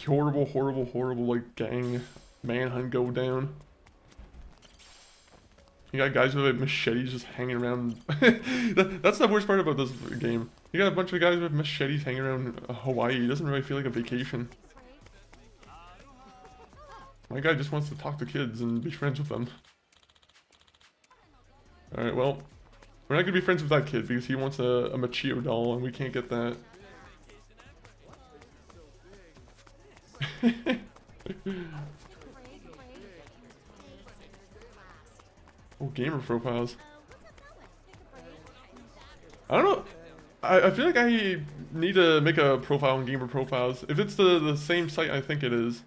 horrible, horrible, horrible like gang manhunt go down. You got guys with like, machetes just hanging around. That's the worst part about this game. You got a bunch of guys with machetes hanging around Hawaii. It doesn't really feel like a vacation. My guy just wants to talk to kids and be friends with them. Alright, well, we're not gonna be friends with that kid because he wants a Machio doll and we can't get that. Oh, gamer profiles. I don't know. I feel like I need to make a profile on gamer profiles. If it's the same site I think it is.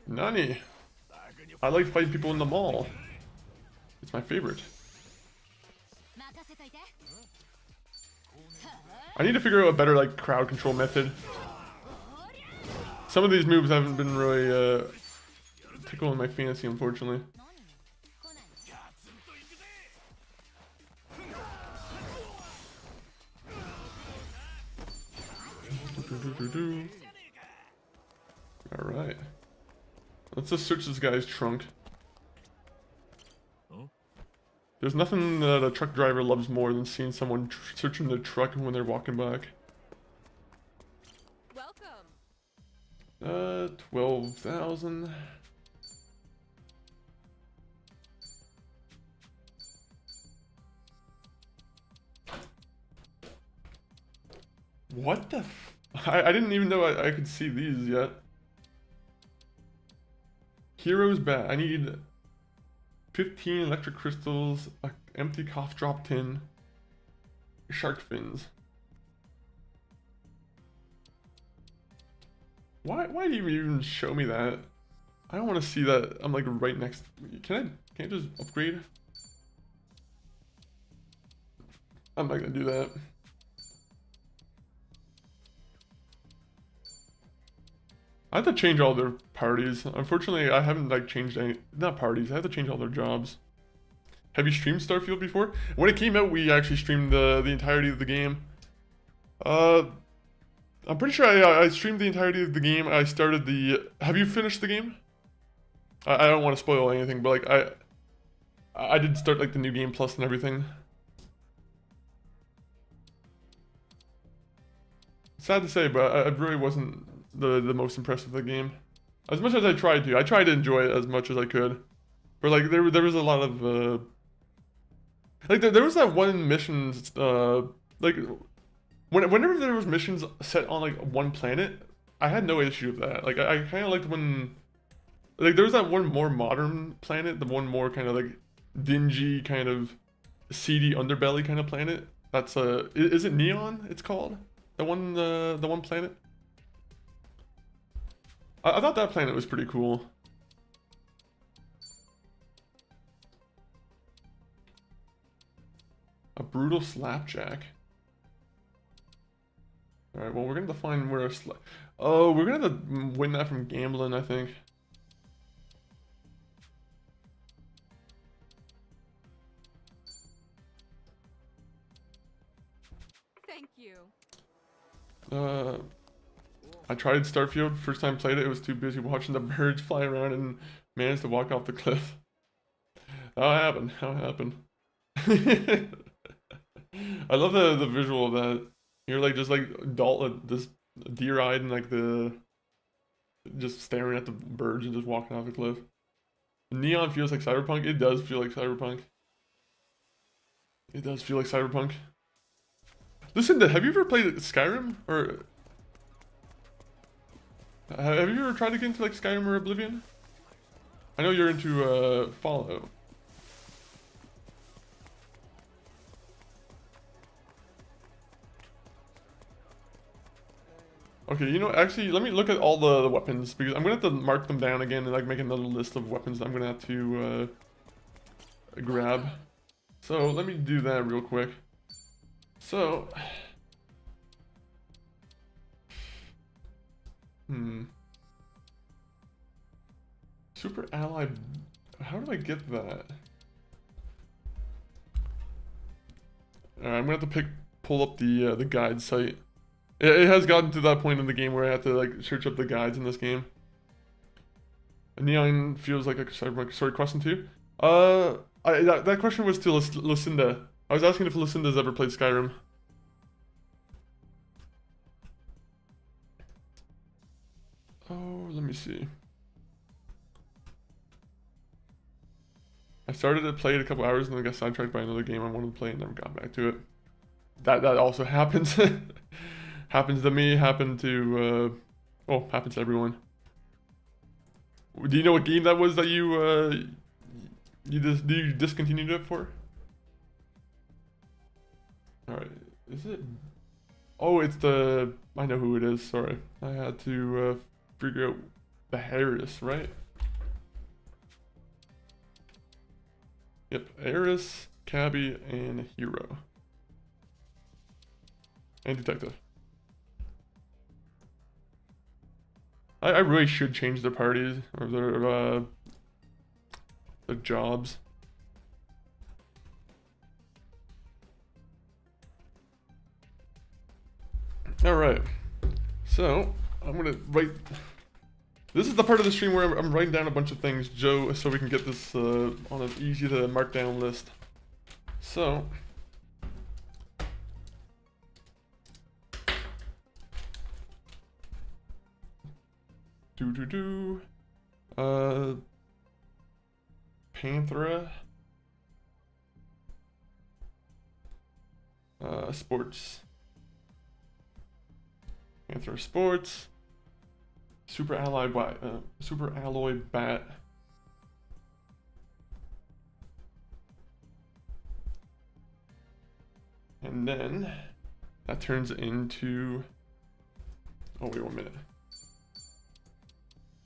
Nani? I like fighting people in the mall. It's my favorite. I need to figure out a better like crowd control method. Some of these moves haven't been really tickling my fancy, unfortunately. Alright. Let's just search this guy's trunk. There's nothing that a truck driver loves more than seeing someone searching their truck when they're walking back. Welcome. 12,000. What the f- I didn't even know I could see these yet. Hero's bat. I need 15 electric crystals, an empty cough drop tin, shark fins. Why do you even show me that? I don't want to see that. I'm like right next. Can I just upgrade? I'm not gonna do that. I have to change all their parties. Unfortunately, I haven't like changed any, not parties, I have to change all their jobs. Have you streamed Starfield before? When it came out, we actually streamed the entirety of the game. I'm pretty sure I streamed the entirety of the game. I started the, have you finished the game? I don't want to spoil anything, but like I did start like the new game plus and everything. Sad to say, but I really wasn't the most impressed with the game. As much as I tried to enjoy it as much as I could. But like there was a lot of like there was that one mission like whenever there was missions set on like one planet, I had no issue with that. Like I kind of liked when like there was that one more modern planet, the one more kind of like dingy kind of seedy underbelly kind of planet. That's is it Neon? It's called the one planet. I thought that planet was pretty cool. A brutal slapjack. Alright, well, we're gonna have to find where oh, we're gonna have to win that from gambling, I think. Thank you. I tried Starfield, first time played it, it was too busy watching the birds fly around and managed to walk off the cliff. How happened? How happened? I love the visual of that. You're like just like this deer-eyed and like just staring at the birds and just walking off the cliff. Neon feels like cyberpunk. It does feel like cyberpunk. It does feel like cyberpunk. Listen, have you ever played Skyrim or have you ever tried to get into like Skyrim or Oblivion? I know you're into Fallout. Okay, you know, actually, let me look at all the weapons, because I'm gonna have to mark them down again and like make another list of weapons that I'm gonna have to grab. So let me do that real quick. So, Super Ally, how do I get that? I'm gonna have to pull up the guide site. It has gotten to that point in the game where I have to like search up the guides in this game. Neon feels like a cyberpunk. Sorry, question 2. That question was to Lucinda. I was asking if Lucinda's ever played Skyrim. Oh, let me see. I started to play it a couple hours and then got sidetracked by another game I wanted to play and never got back to it. That also happens. Happens to me, happened to happens to everyone. Do you know what game that was that you discontinued it for? Alright, is it? Oh, it's the, I know who it is, sorry. I had to figure out the Harris, right? Yep, Eris, Cabby, and Hero. And Detective. I really should change their parties or their jobs. All right, so I'm gonna write. This is the part of the stream where I'm writing down a bunch of things, Joe, so we can get this on an easy to mark down list. So. Panthera. Sports. Panthera Sports. Super Alloy Bat. And then that turns into. Oh, wait 1 minute.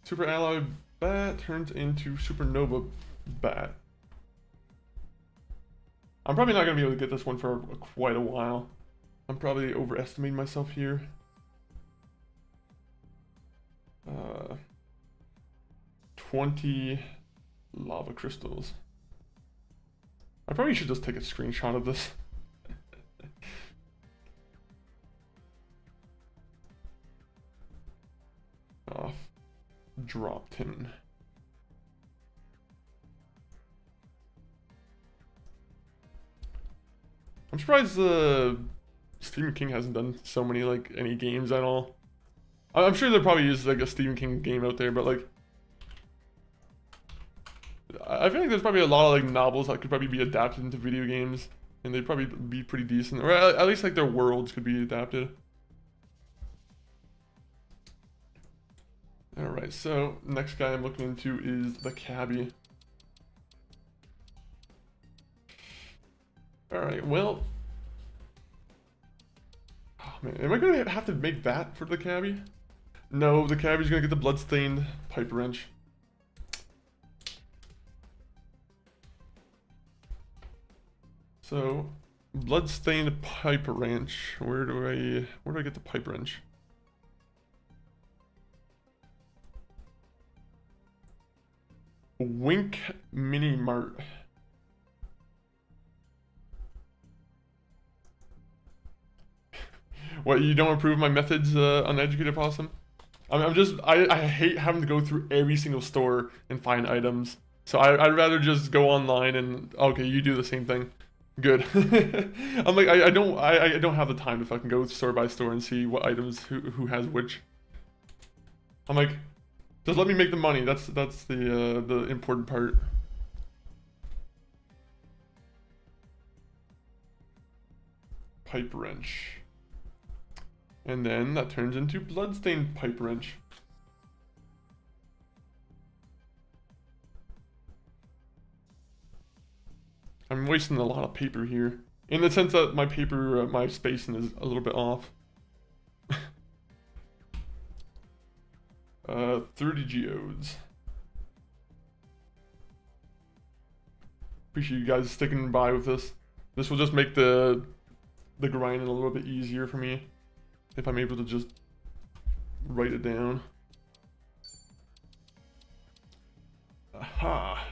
Super Alloy Bat turns into Supernova Bat. I'm probably not going to be able to get this one for quite a while. I'm probably overestimating myself here. 20 lava crystals. I probably should just take a screenshot of this. Off. Dropped him. I'm surprised Stephen King hasn't done so many like any games at all. I'm sure there probably is like a Stephen King game out there, but like I feel like there's probably a lot of like novels that could probably be adapted into video games, and they'd probably be pretty decent, or at least like their worlds could be adapted. Alright, so next guy I'm looking into is the Cabby. Alright, well. Oh man, am I gonna have to make that for the Cabby? No, the Cabby's gonna get the bloodstained pipe wrench. So, Bloodstained pipe wrench. Where do I get the pipe wrench? Wink Mini Mart. What, you don't approve my methods, uneducated possum? I hate having to go through every single store and find items. So I'd rather just go online and, okay, you do the same thing. Good. I'm like, I don't have the time to fucking go store by store and see what items, who has which. I'm like, just let me make the money. That's the important part. Pipe wrench. And then that turns into bloodstained pipe wrench. I'm wasting a lot of paper here. In the sense that my paper, my spacing is a little bit off. 30 geodes. Appreciate you guys sticking by with this. This will just make the grinding a little bit easier for me. If I'm able to just write it down. Aha!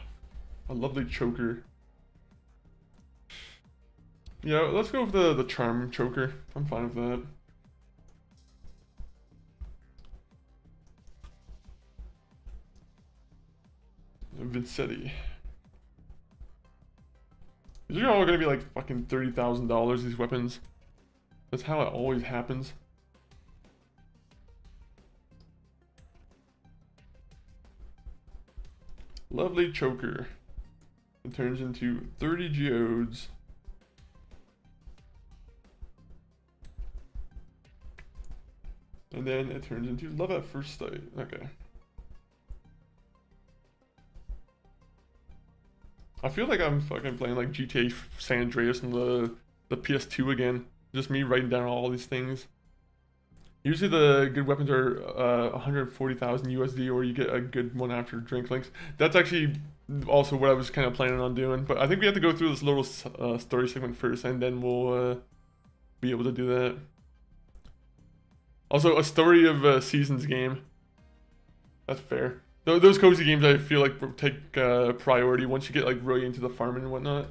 A lovely choker. Yeah, let's go with the charm choker. I'm fine with that. Vincetti. These are all gonna be like fucking $30,000, these weapons. That's how it always happens. Lovely choker. It turns into 30 geodes. And then it turns into love at first sight. Okay. I feel like I'm fucking playing like GTA San Andreas on the PS2 again. Just me writing down all these things. Usually the good weapons are 140,000 USD, or you get a good one after drink links. That's actually also what I was kind of planning on doing. But I think we have to go through this little story segment first, and then we'll be able to do that. Also, a story of a seasons game. That's fair. Those cozy games I feel like take priority once you get like really into the farming and whatnot.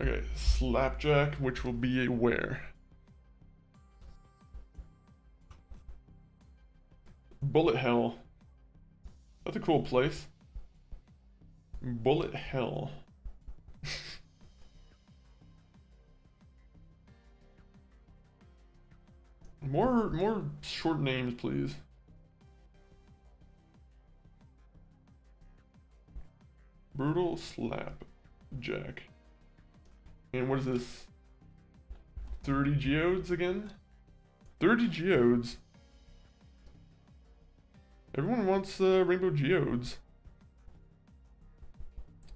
Okay, Slapjack, which will be a where? Bullet Hell. That's a cool place. Bullet Hell. More short names, please. Brutal Slapjack. And what is this? 30 geodes again? 30 geodes? Everyone wants rainbow geodes.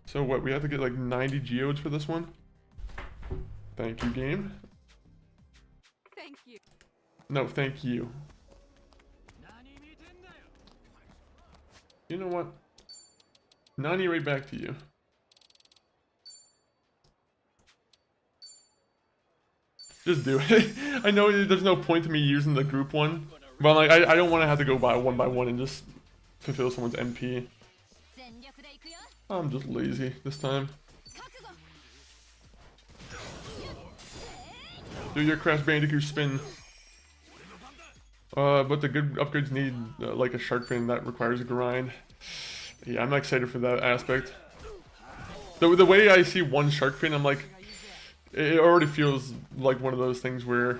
So what, we have to get like 90 geodes for this one? Thank you, game. Thank you. No, thank you. You know what? Nani, right back to you. Just do it. I know there's no point to me using the group one, but like I don't want to have to go by one and just fulfill someone's MP. I'm just lazy this time. Do your Crash Bandicoot spin. But the good upgrades need like a shark fin that requires a grind. Yeah, I'm excited for that aspect. The way I see one shark fin, I'm like, it already feels like one of those things where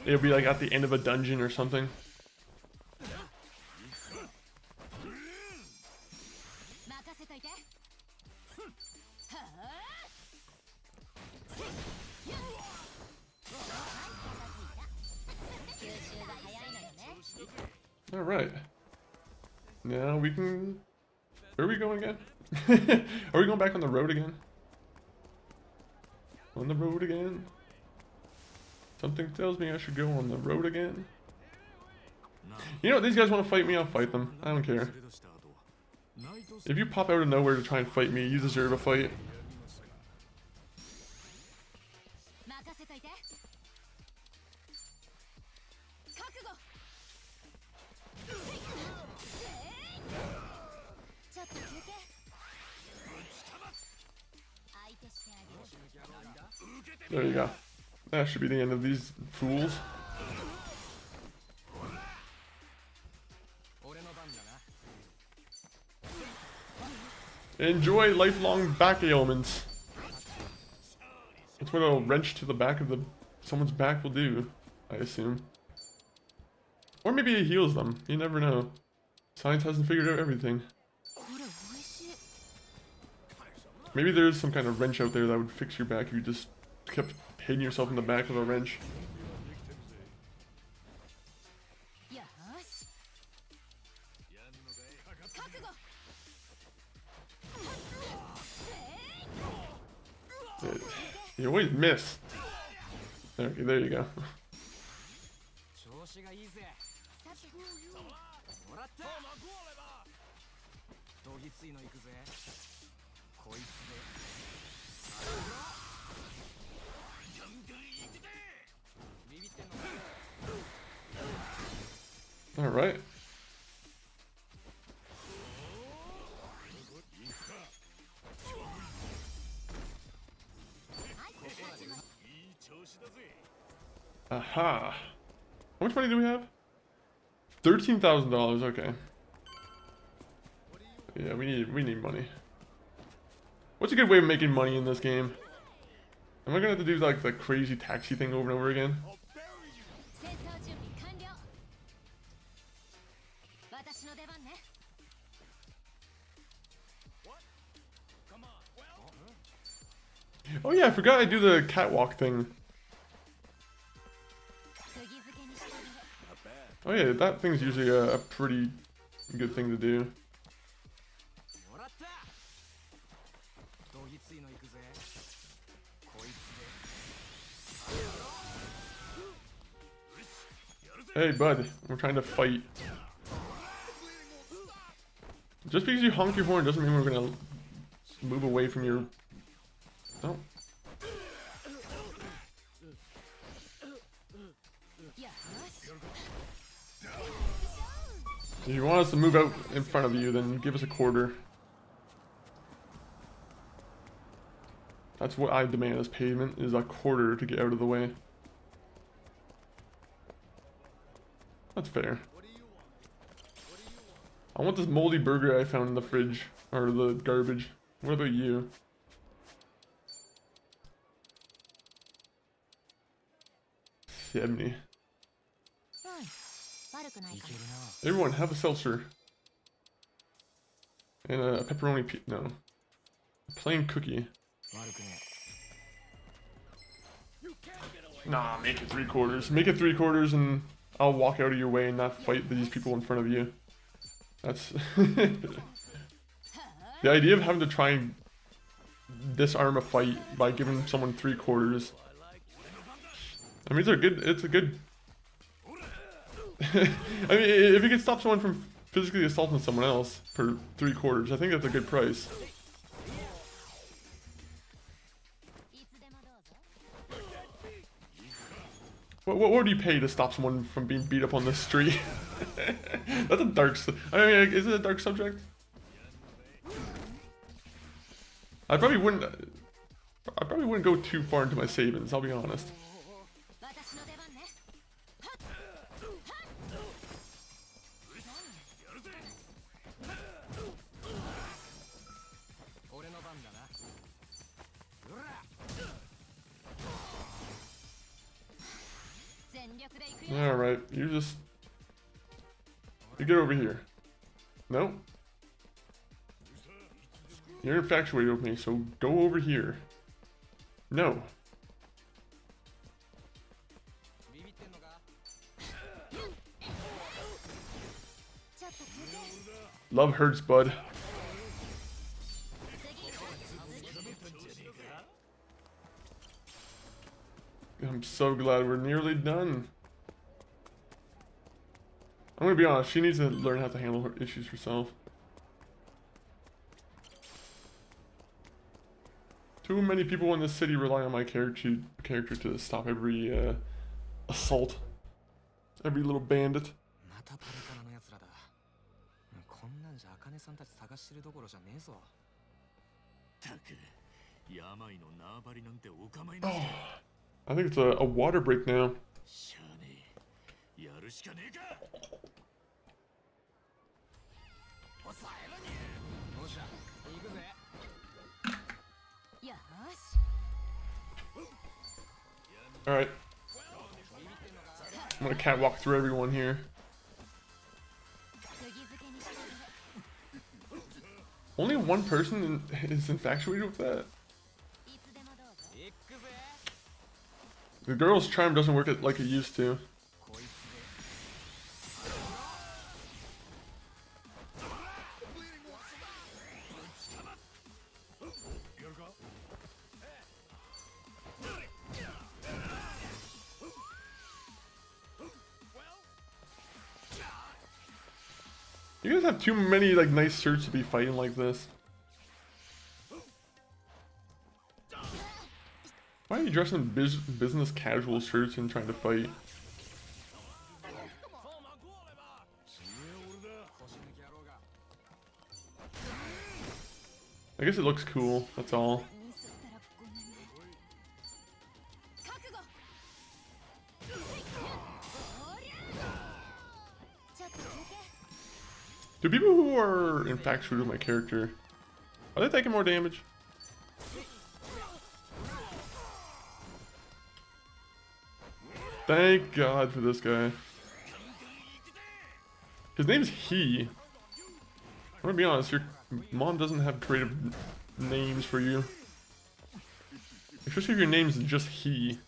it'll be like at the end of a dungeon or something. Alright. Now we can... Where are we going again? Are we going back on the road again? On the road again? Something tells me I should go on the road again. You know, these guys want to fight me, I'll fight them. I don't care. If you pop out of nowhere to try and fight me, you deserve a fight. 任せといて。覚悟。ちょっと休憩。相手してあげる。 There you go. That should be the end of these fools. Enjoy lifelong back ailments. That's what a wrench to the back of someone's back will do, I assume. Or maybe it heals them. You never know. Science hasn't figured out everything. Maybe there's some kind of wrench out there that would fix your back if you just kept hitting yourself in the back with a wrench. You always miss. Okay, there you go. All right. Aha. How much money do we have? $13,000. Okay. Yeah, we need money. What's a good way of making money in this game? Am I gonna have to do like the crazy taxi thing over and over again? Oh yeah, I forgot I do the catwalk thing. Oh yeah, that thing's usually a pretty good thing to do. Hey bud, we're trying to fight. Just because you honk your horn doesn't mean we're gonna move away from your... No. If you want us to move out in front of you, then give us a quarter. That's what I demand as pavement, is a quarter to get out of the way. That's fair. I want this moldy burger I found in the fridge, or the garbage. What about you? $70. Everyone, have a seltzer. And a pepperoni no. A plain cookie. Nah, make it 3/4. Make it 3/4 and I'll walk out of your way and not fight these people in front of you. That's... The idea of having to try and disarm a fight by giving someone 3/4. I mean, it's a good... I mean, if you can stop someone from physically assaulting someone else for 3/4, I think that's a good price. What would you pay to stop someone from being beat up on the street? That's a dark... I mean, is it a dark subject? I probably wouldn't go too far into my savings, I'll be honest. Alright, you get over here. No? You're infatuated with me, so go over here. No. Love hurts, bud. I'm so glad we're nearly done. I'm gonna be honest, she needs to learn how to handle her issues herself. Too many people in this city rely on my character to stop every assault, every little bandit. またパルカナの奴らだ。こんなんじゃ茜さんたち探してるどころじゃねえぞ。たく、病の縄張りなんてお構いなしだ。I think it's a water break now. しゃあねえ。やるしかねえか。抑えろに。おっしゃ、行くぜ。よし。 All right. I'm gonna catwalk through everyone here. Only one person is infatuated with that. The girl's charm doesn't work like it used to. You guys have too many like nice shirts to be fighting like this. Why are you dressed in business casual shirts and trying to fight? I guess it looks cool, that's all. Do people who are infatuated with my character, are they taking more damage? Thank God for this guy. His name's He. I'm gonna be honest, your mom doesn't have creative names for you. Especially if your name's just He.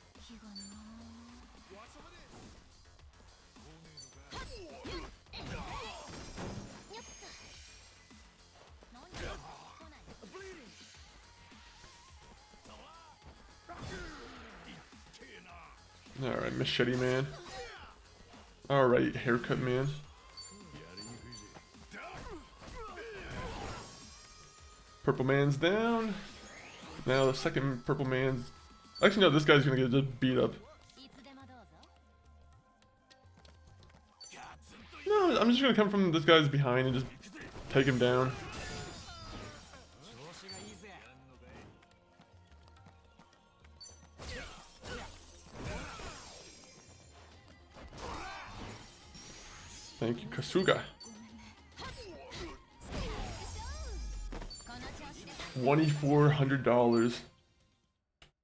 Alright, Machete Man. Alright, Haircut Man. Purple Man's down. Now the second Purple Man's... Actually no, this guy's gonna get just beat up. No, I'm just gonna come from this guy's behind and just take him down. Thank you, Kasuga. $2,400.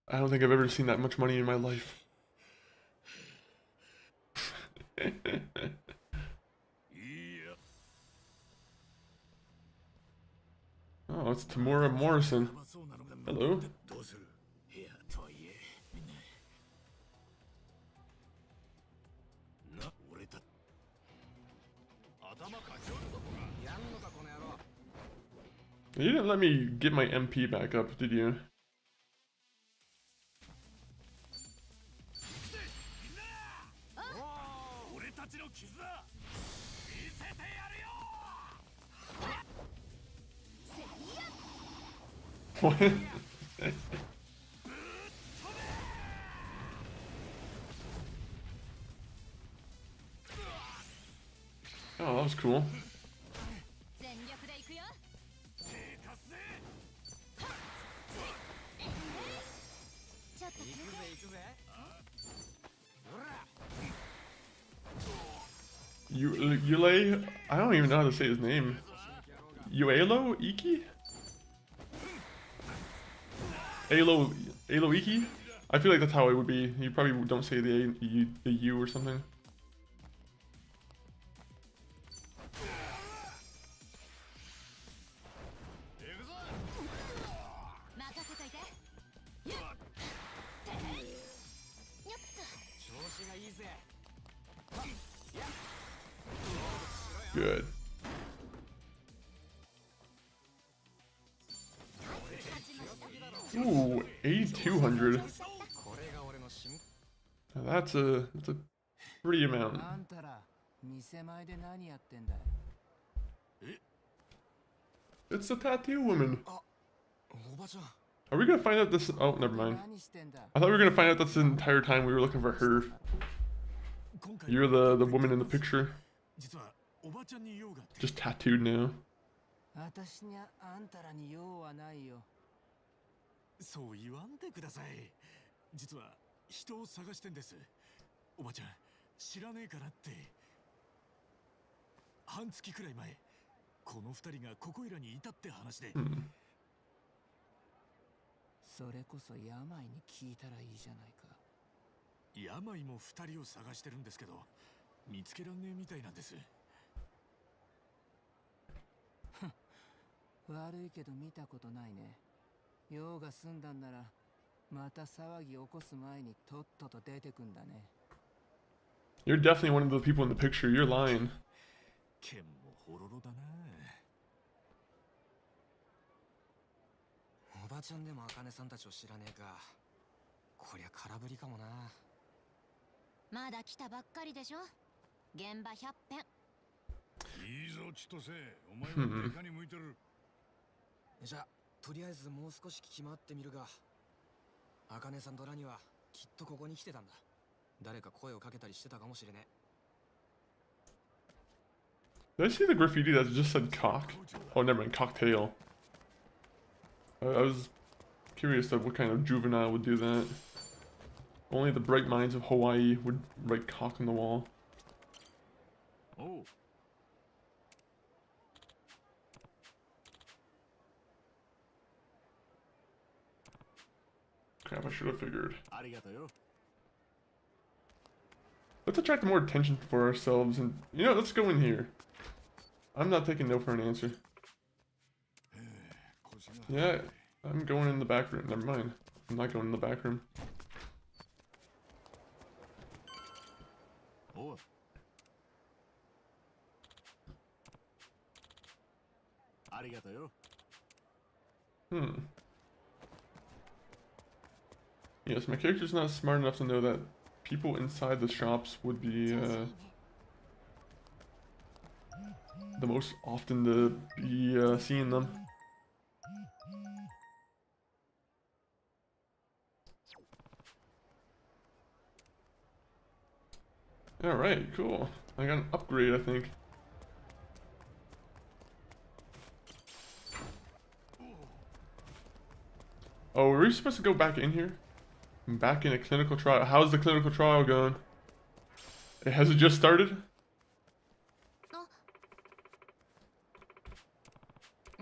I don't think I've ever seen that much money in my life. Oh, it's Tamura Morrison. Hello. You didn't let me get my MP back up, did you? What? Oh, that was cool. Yule? I don't even know how to say his name. Uelo Iki? Alo Iki? I feel like that's how it would be. You probably don't say the U or something. Good. Ooh, 8,200. That's a pretty amount. It's a tattoo woman. Are we gonna find out this? Oh, never mind. I thought we were gonna find out that's the entire time we were looking for her. You're the woman in the picture. Just tattooed now. 私にゃあんたらに用はないよ。そう言わんでください。実は人を探してんです。おばちゃん、知らねえからって。半月くらい前、この二人がここいらにいたって話で。それこそ病に聞いたらいいじゃないか。病も二人を探してるんですけど、見つけらんねえみたいなんです。悪いけど見たことないね。用が済んだんなら、また騒ぎ起こす前にとっとと出てくんだね。You're definitely one of the people in the picture. You're lying. 剣もほろろだな。おばちゃんでも茜さんたちを知らねえか。こりゃ空振りかもな。まだ来たばっかりでしょ。現場100遍。いいぞ千歳、お前はデカに向いてる。じゃあとりあえずもう少し聞き回ってみるが、茜さんとラニはきっとここに来てたんだ。誰か声をかけたりしてたかもしれねえ。 Did I see the graffiti that just said cock? Oh, never mind, cocktail. I was curious of what kind of juvenile would do that. Only the bright minds of Hawaii would write cock on the wall. Oh. Crap, I should have figured. ありがとうよ。 Let's attract more attention for ourselves and, you know, let's go in here. I'm not taking no for an answer. Yeah, I'm going in the back room. Never mind. I'm not going in the back room. Oh. Yes, my character's not smart enough to know that people inside the shops would be the most often to be seeing them. Alright, cool. I got an upgrade, I think. Oh, were we supposed to go back in here? Back in a clinical trial. How's the clinical trial going? Has it just started?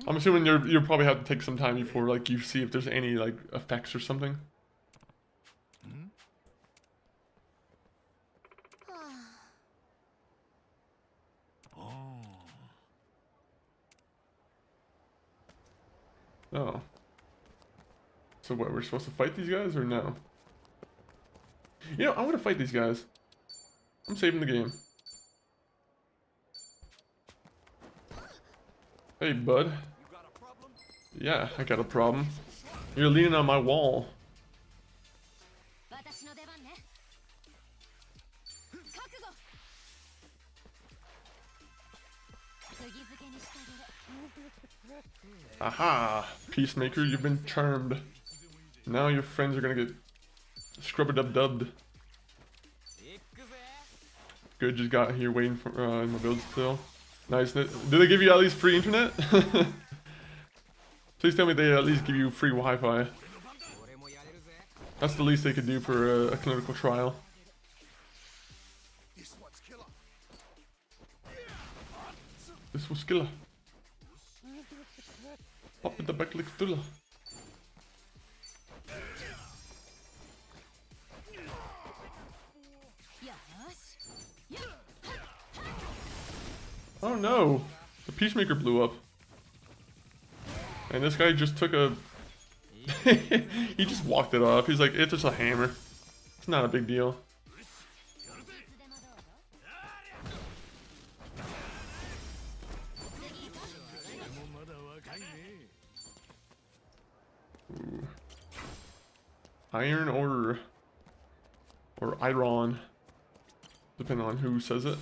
I'm assuming you'll probably have to take some time before like you see if there's any like effects or something. Oh. So what, we're supposed to fight these guys or no? You know, I want to fight these guys. I'm saving the game. Hey, bud. Yeah, I got a problem. You're leaning on my wall. Aha! Peacemaker, you've been charmed. Now your friends are gonna get scrub-a-dub-dubbed. Good, just got here waiting for in my build still. Nice. Did they give you at least free internet? Please tell me they at least give you free Wi-Fi. That's the least they could do for a clinical trial. This was killer. Pop in the back like Stula. Oh no! The Peacemaker blew up. And this guy just took a... he just walked it off. He's like, it's just a hammer. It's not a big deal. Ooh. Iron or iron, depending on who says it.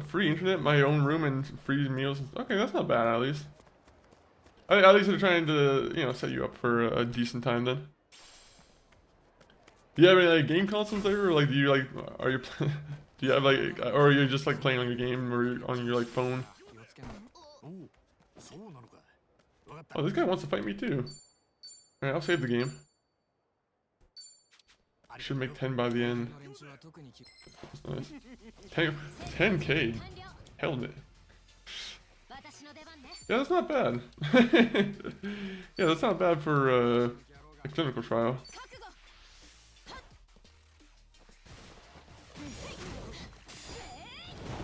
Free internet, my own room, and free meals. Okay, that's not bad at least. At least they're trying to, you know, set you up for a decent time then. Do you have any like game consoles there, or like do you like are you do you have like, or are you just like playing on your game or on your like phone? Oh, this guy wants to fight me too. Alright, I'll save the game. I should make 10 by the end. That's nice. 10K. Helmet. Yeah, that's not bad. Yeah, that's not bad for a clinical trial.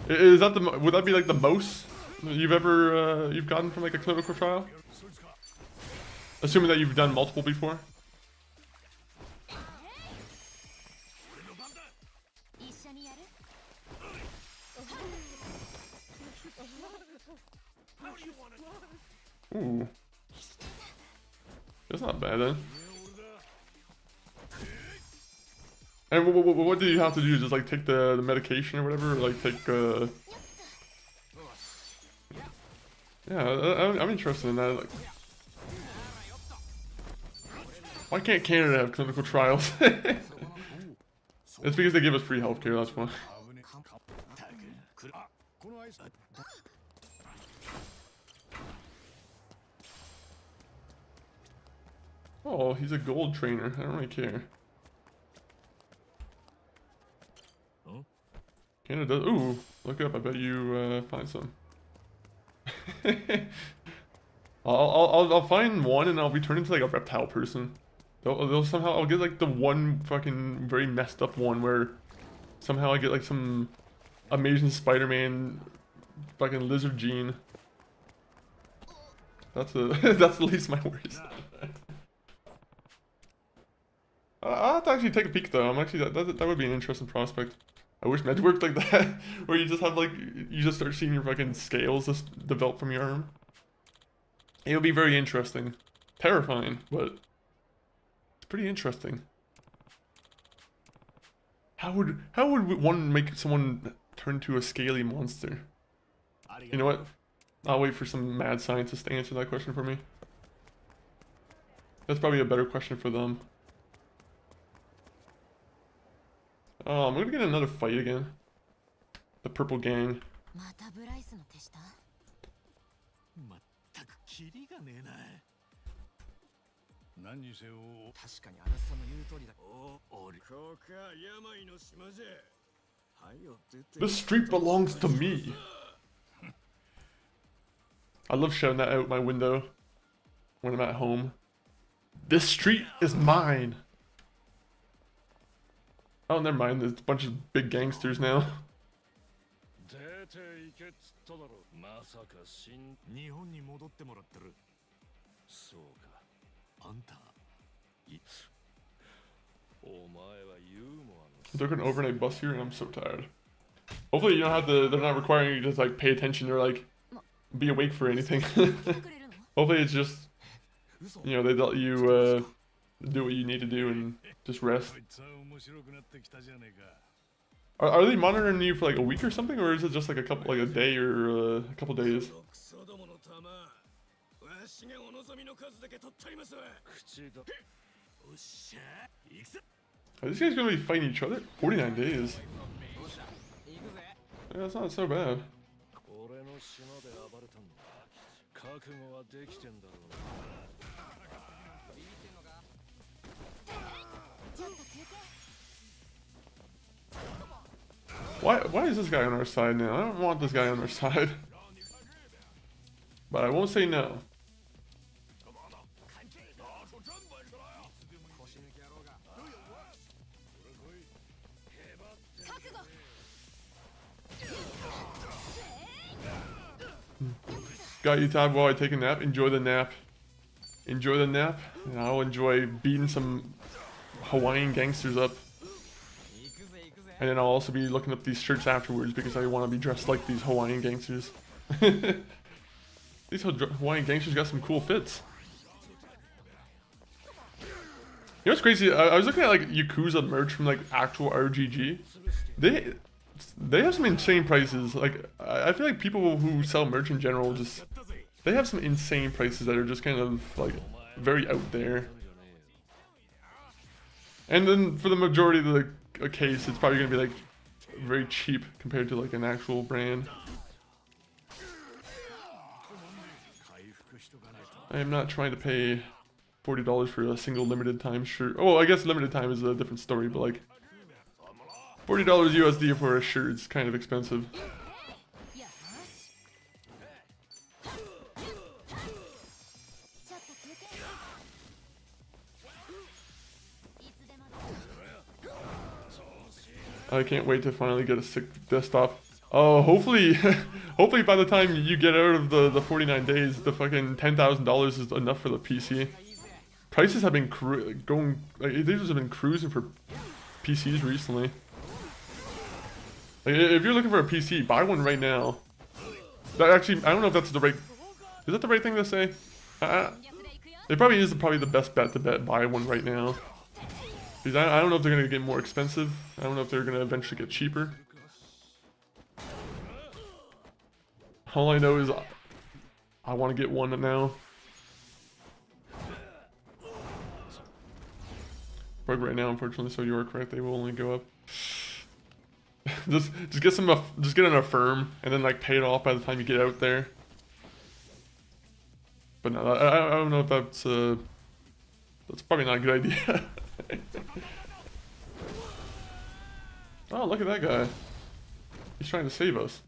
Is that the would that be like the most you've ever you've gotten from like a clinical trial? Assuming that you've done multiple before. Ooh, that's not bad then. And what do you have to do? Just like take the medication or whatever, or like take yeah, I'm interested in that. Like, why can't Canada have clinical trials? It's because they give us free healthcare. That's why. Oh, he's a gold trainer. I don't really care. Canada does. Ooh, look up. I bet you find some. I'll find one and I'll be turned into like a reptile person. They'll somehow I'll get like the one fucking very messed up one where somehow I get like some Amazing Spider-Man fucking lizard gene. That's that's the least of my worries. I'll have to actually take a peek though. I'm actually that would be an interesting prospect. I wish meds worked like that, where you just have like you just start seeing your fucking scales just develop from your arm. It would be very interesting, terrifying, but it's pretty interesting. How would one make someone turn to a scaly monster? You know what? I'll wait for some mad scientist to answer that question for me. That's probably a better question for them. Oh, I'm gonna get another fight again. The purple gang. This street belongs to me. I love shouting that out my window when I'm at home. This street is mine. Oh, never mind. There's a bunch of big gangsters now. I took an overnight bus here and I'm so tired. Hopefully you don't have to, they're not requiring you to just like pay attention or like be awake for anything. Hopefully it's just, you know, they let you do what you need to do and just rest. Are they monitoring you for like a week or something, or is it just like a couple, like a day or a couple days? Are these guys gonna be fighting each other? 49 days. Yeah, that's not so bad. Why is this guy on our side now? I don't want this guy on our side. But I won't say no. Got you, Tab, while I take a nap. Enjoy the nap. Enjoy the nap. And I'll enjoy beating some Hawaiian gangsters up. And then I'll also be looking up these shirts afterwards because I want to be dressed like these Hawaiian gangsters. These Hawaiian gangsters got some cool fits. You know what's crazy? I was looking at like Yakuza merch from like actual RGG. They have some insane prices. Like I feel like people who sell merch in general just they have some insane prices that are just kind of like very out there. And then for the majority of the case, it's probably gonna be like very cheap compared to like an actual brand. I am not trying to pay $40 for a single limited time shirt. Oh, I guess limited time is a different story, but like $40 USD for a shirt is kind of expensive. I can't wait to finally get a sick desktop. Oh, hopefully, hopefully by the time you get out of the 49 days, the fucking $10,000 is enough for the PC. Prices have been going, like, they just have been cruising for PCs recently. Like, if you're looking for a PC, buy one right now. That actually, I don't know if that's the right, is that the right thing to say? It probably is probably the best bet to buy one right now. Because I don't know if they're going to get more expensive. I don't know if they're going to eventually get cheaper. All I know is I want to get one now. But right now, unfortunately, so you are correct. They will only go up. just get some, just get an Affirm and then like pay it off by the time you get out there. But no, I don't know if that's probably not a good idea. Oh, look at that guy. He's trying to save us.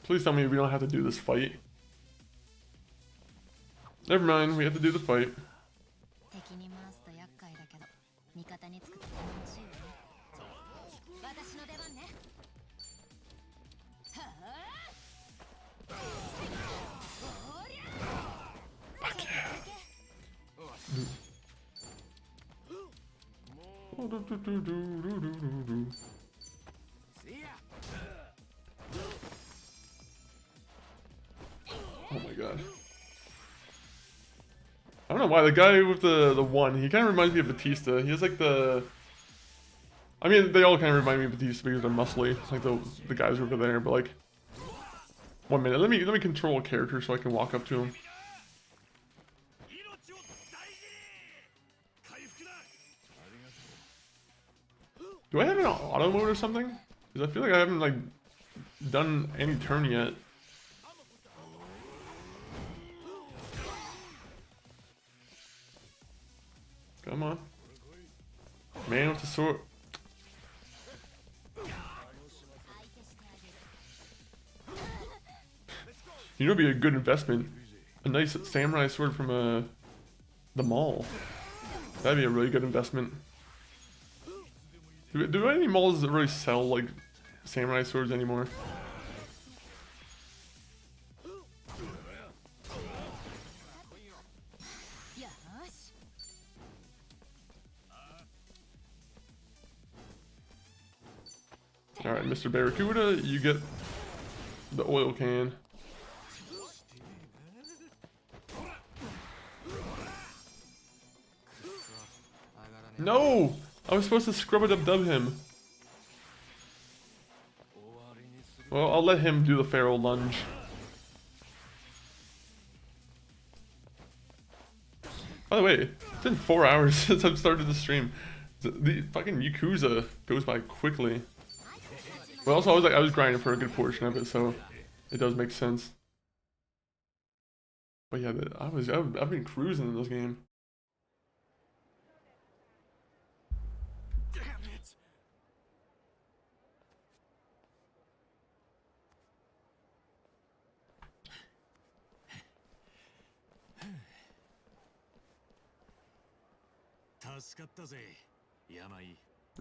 Please tell me we don't have to do this fight. Never mind, we have to do the fight. Fuck yeah. Oh my god. I don't know why, the guy with the one, he kind of reminds me of Batista. He has like the... I mean, they all kind of remind me of Batista because they're muscly, like the guys over there, but like... 1 minute, let me control a character so I can walk up to him. Do I have an auto mode or something? Because I feel like I haven't like done any turn yet. Come on. Man with the sword. You know, it'd be a good investment. A nice samurai sword from the mall. That'd be a really good investment. Do any malls that really sell like samurai swords anymore? Alright, Mr. Barracuda, you get the oil can. No! I was supposed to scrub-a-dub-dub him. Well, I'll let him do the Pharaoh lunge. By the way, it's been 4 hours since I've started the stream. The fucking Yakuza goes by quickly. Well, also I was grinding for a good portion of it, so it does make sense. But yeah, I've been cruising in this game.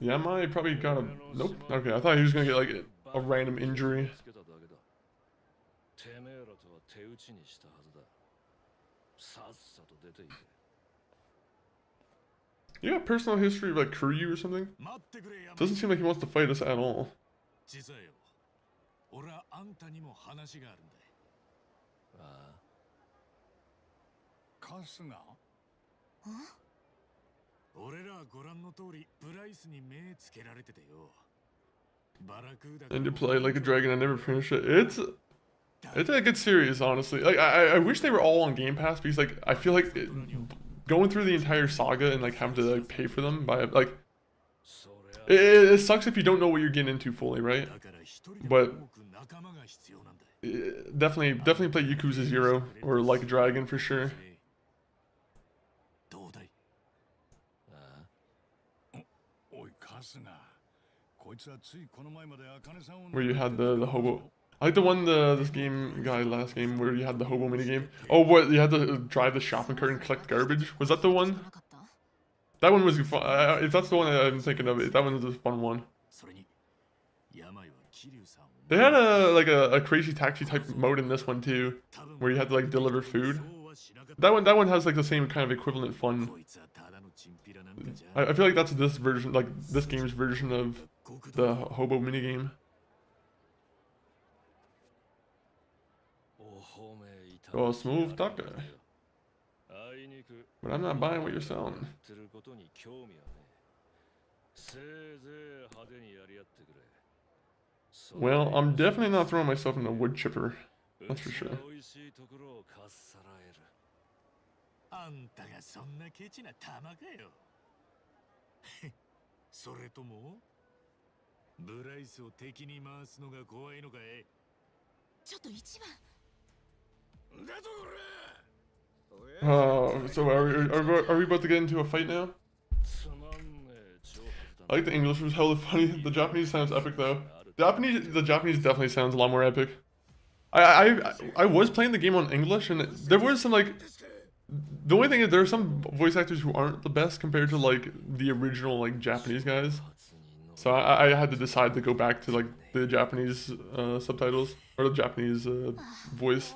Yamai probably got a... Nope. Okay, I thought he was gonna get like a random injury. You got personal history of like Kiryu or something? Doesn't seem like he wants to fight us at all. And to play like a dragon, I never finished it. It's a good series, honestly. Like I wish they were all on Game Pass because like I feel like going through the entire saga and like having to like pay for them by like it sucks if you don't know what you're getting into fully, right? But definitely play Yakuza 0 or Like a Dragon for sure. Where you had the hobo. I like the one this last game where you had the hobo minigame. Oh, what you had to drive the shopping cart and collect garbage? Was that the one? That one was fun. If that's the one I'm thinking of, that one was a fun one. They had a crazy taxi type mode in this one too, where you had to like deliver food. That one has like the same kind of equivalent fun. I feel like that's this version, like this game's version of the hobo minigame. Oh, smooth talker. But I'm not buying what you're selling. Well, I'm definitely not throwing myself in a wood chipper. That's for sure. So are we about to get into a fight now? I like the English was hella funny. The Japanese sounds epic though. The Japanese definitely sounds a lot more epic. I was playing the game on English and there was some like, the only thing is there are some voice actors who aren't the best compared to like the original like Japanese guys. So I had to decide to go back to like the Japanese subtitles or the Japanese voice.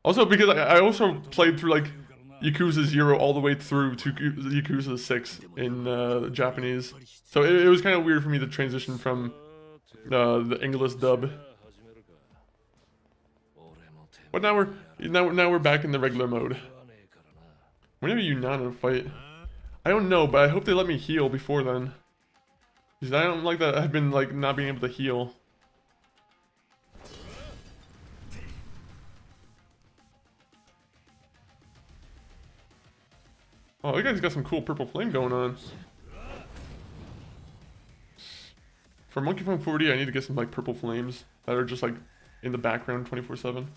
Also because I also played through like Yakuza 0 all the way through to Yakuza 6 in Japanese. So it was kind of weird for me to transition from the English dub. But now we're back in the regular mode. Whenever you not in a fight, I don't know, but I hope they let me heal before then. Because I don't like that I've been like not being able to heal. Oh, you guys got some cool purple flame going on. For Monkey Phone 40, I need to get some like purple flames that are just like in the background 24/7.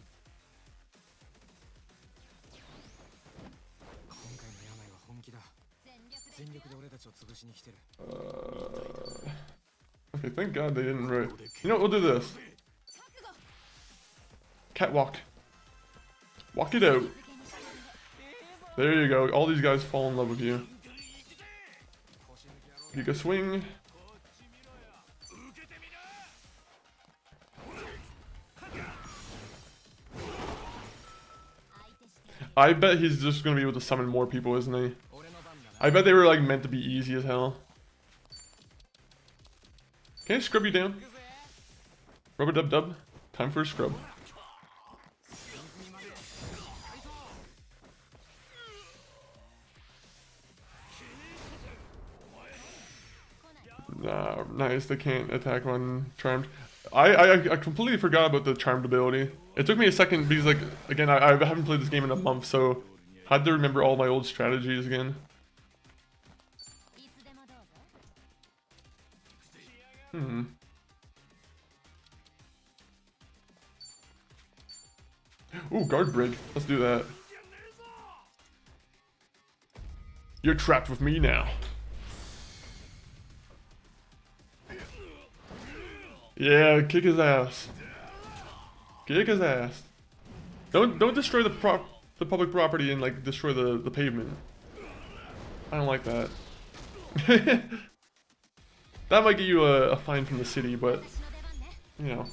Okay, thank God they didn't write. You know what, we'll do this. Catwalk. Walk it out. There you go. All these guys fall in love with you. Giga swing. I bet he's just gonna be able to summon more people, isn't he? I bet they were like meant to be easy as hell. Can I scrub you down? Rubber dub dub. Time for a scrub. Nah, nice. They can't attack on charmed. I completely forgot about the charmed ability. It took me a second because like again I haven't played this game in a month, so I had to remember all my old strategies again. Ooh, guard break. Let's do that. You're trapped with me now. Yeah, kick his ass. Kick his ass. Don't destroy the public property and like destroy the pavement. I don't like that. That might get you a fine from the city, but you know.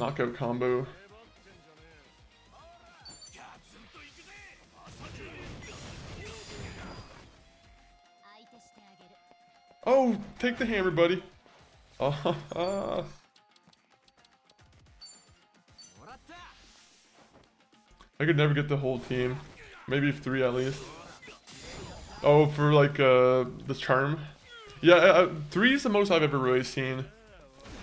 knockout combo. Oh, take the hammer, buddy. Oh, I could never get the whole team. Maybe 3 at least. Oh, for like the charm. Yeah, 3 is the most I've ever really seen.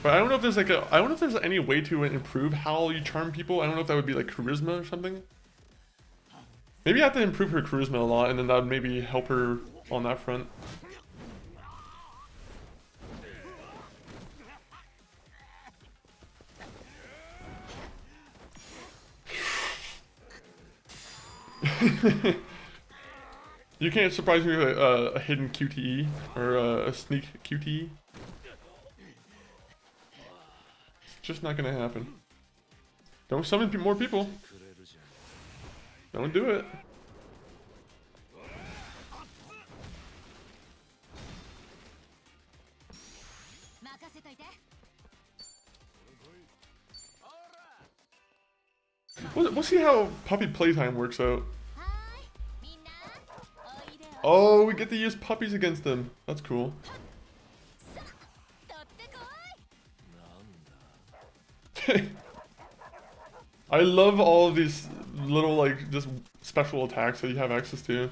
But I don't know if there's like I don't know if there's any way to improve how you charm people. I don't know if that would be like charisma or something. Maybe I have to improve her charisma a lot, and then that would maybe help her on that front. You can't surprise me with a hidden QTE or a sneak QTE. It's just not gonna happen. Don't summon more people. Don't do it. We'll see how puppy playtime works out. Oh, we get to use puppies against them. That's cool. I love all of these little, like, just special attacks that you have access to.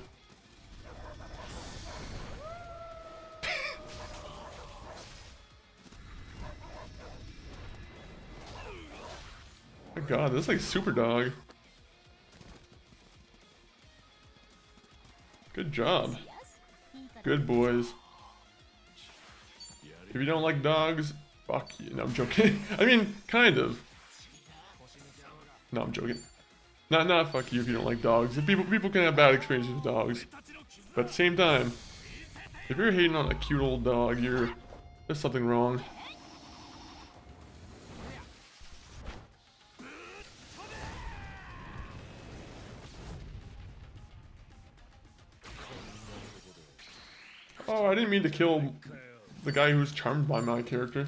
Oh my god, this is like Super Dog. Good job. Good boys. If you don't like dogs, fuck you. No, I'm joking. I mean, kind of. No, I'm joking. Not fuck you if you don't like dogs. If people can have bad experiences with dogs. But at the same time, if you're hating on a cute old dog, there's something wrong. Oh, I didn't mean to kill the guy who's charmed by my character.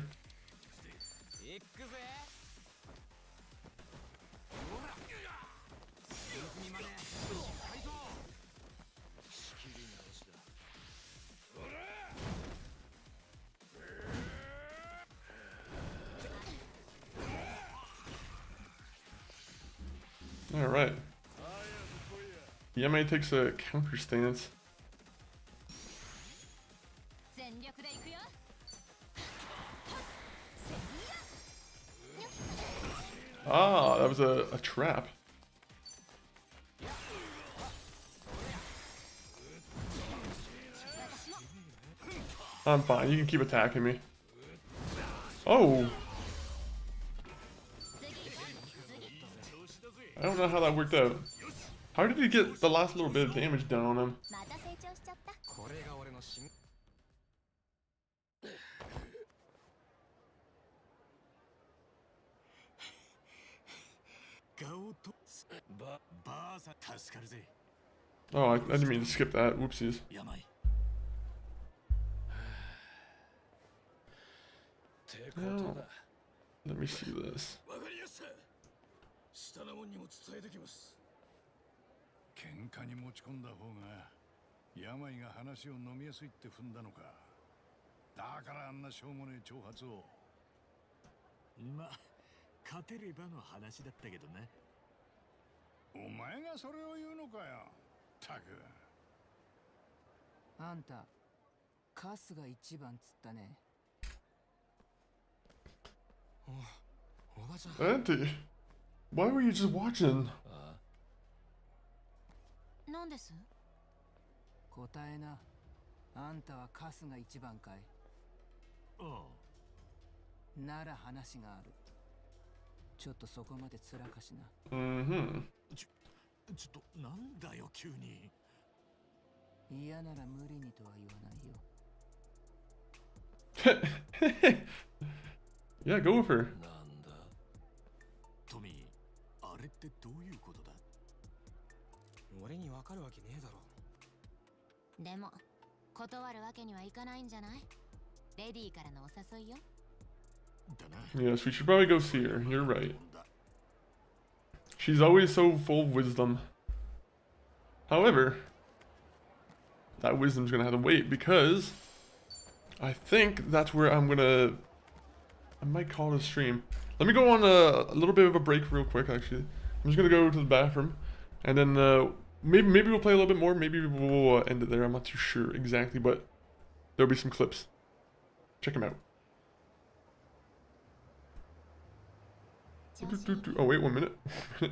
Alright. Yame takes a counter stance. Ah, that was a trap. I'm fine, you can keep attacking me. Oh! I don't know how that worked out. How did he get the last little bit of damage done on him? Oh, I didn't mean to skip that. Whoopsies. Oh, let me see this. 喧嘩に持ち込んだ方が病が話を飲みやすいって踏んだのか。だからあんなしょうもねえ挑発を。ま、勝てればの話だったけどな。お前がそれを言うのかよ。たく。あんた、カスが一番つったね。おばちゃん。Auntie, why were you just watching? なんです？答えな。あんたはカスが一番かい。ああ。なら話がある。ちょっとそこまでつらかしな。ちょっとなんだよ急に。嫌なら無理にとは言わないよ。Yeah, go with her. なんだ。トミー、あれってどういうことだ？俺にわかるわけねえだろ。でも断るわけにはいかないんじゃない？レディーからのお誘いよ。Yes, we should probably go see her. You're right. She's always so full of wisdom. However, that wisdom's gonna have to wait because I think that's where I might call it a stream. Let me go on a little bit of a break real quick, actually. I'm just gonna go to the bathroom, and then maybe we'll play a little bit more. Maybe we'll end it there. I'm not too sure exactly, but there'll be some clips. Check them out. Oh wait, 1 minute. Hey,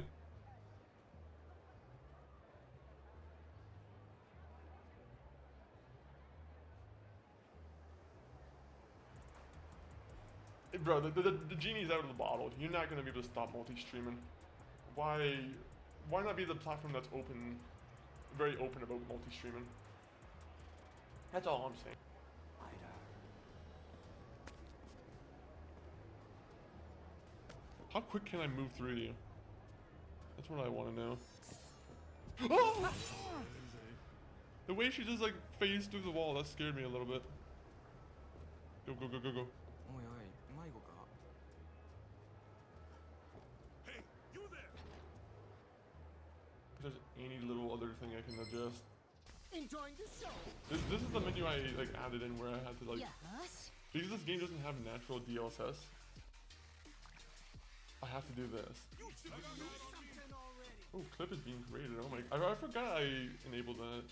bro, the genie's out of the bottle. You're not gonna be able to stop multi-streaming. Why not be the platform that's open, very open about multi-streaming? That's all I'm saying. How quick can I move through you? That's what I want to know. Oh! The way she just like phased through the wall, that scared me a little bit. Go, go, go, go, go. Hey, you there! If there's any little other thing I can adjust. Enjoying the show. This is the menu I like added in where I had to like, because this game doesn't have natural DLSS, I have to do this. Oh, clip is being created. Oh my, I forgot I enabled that.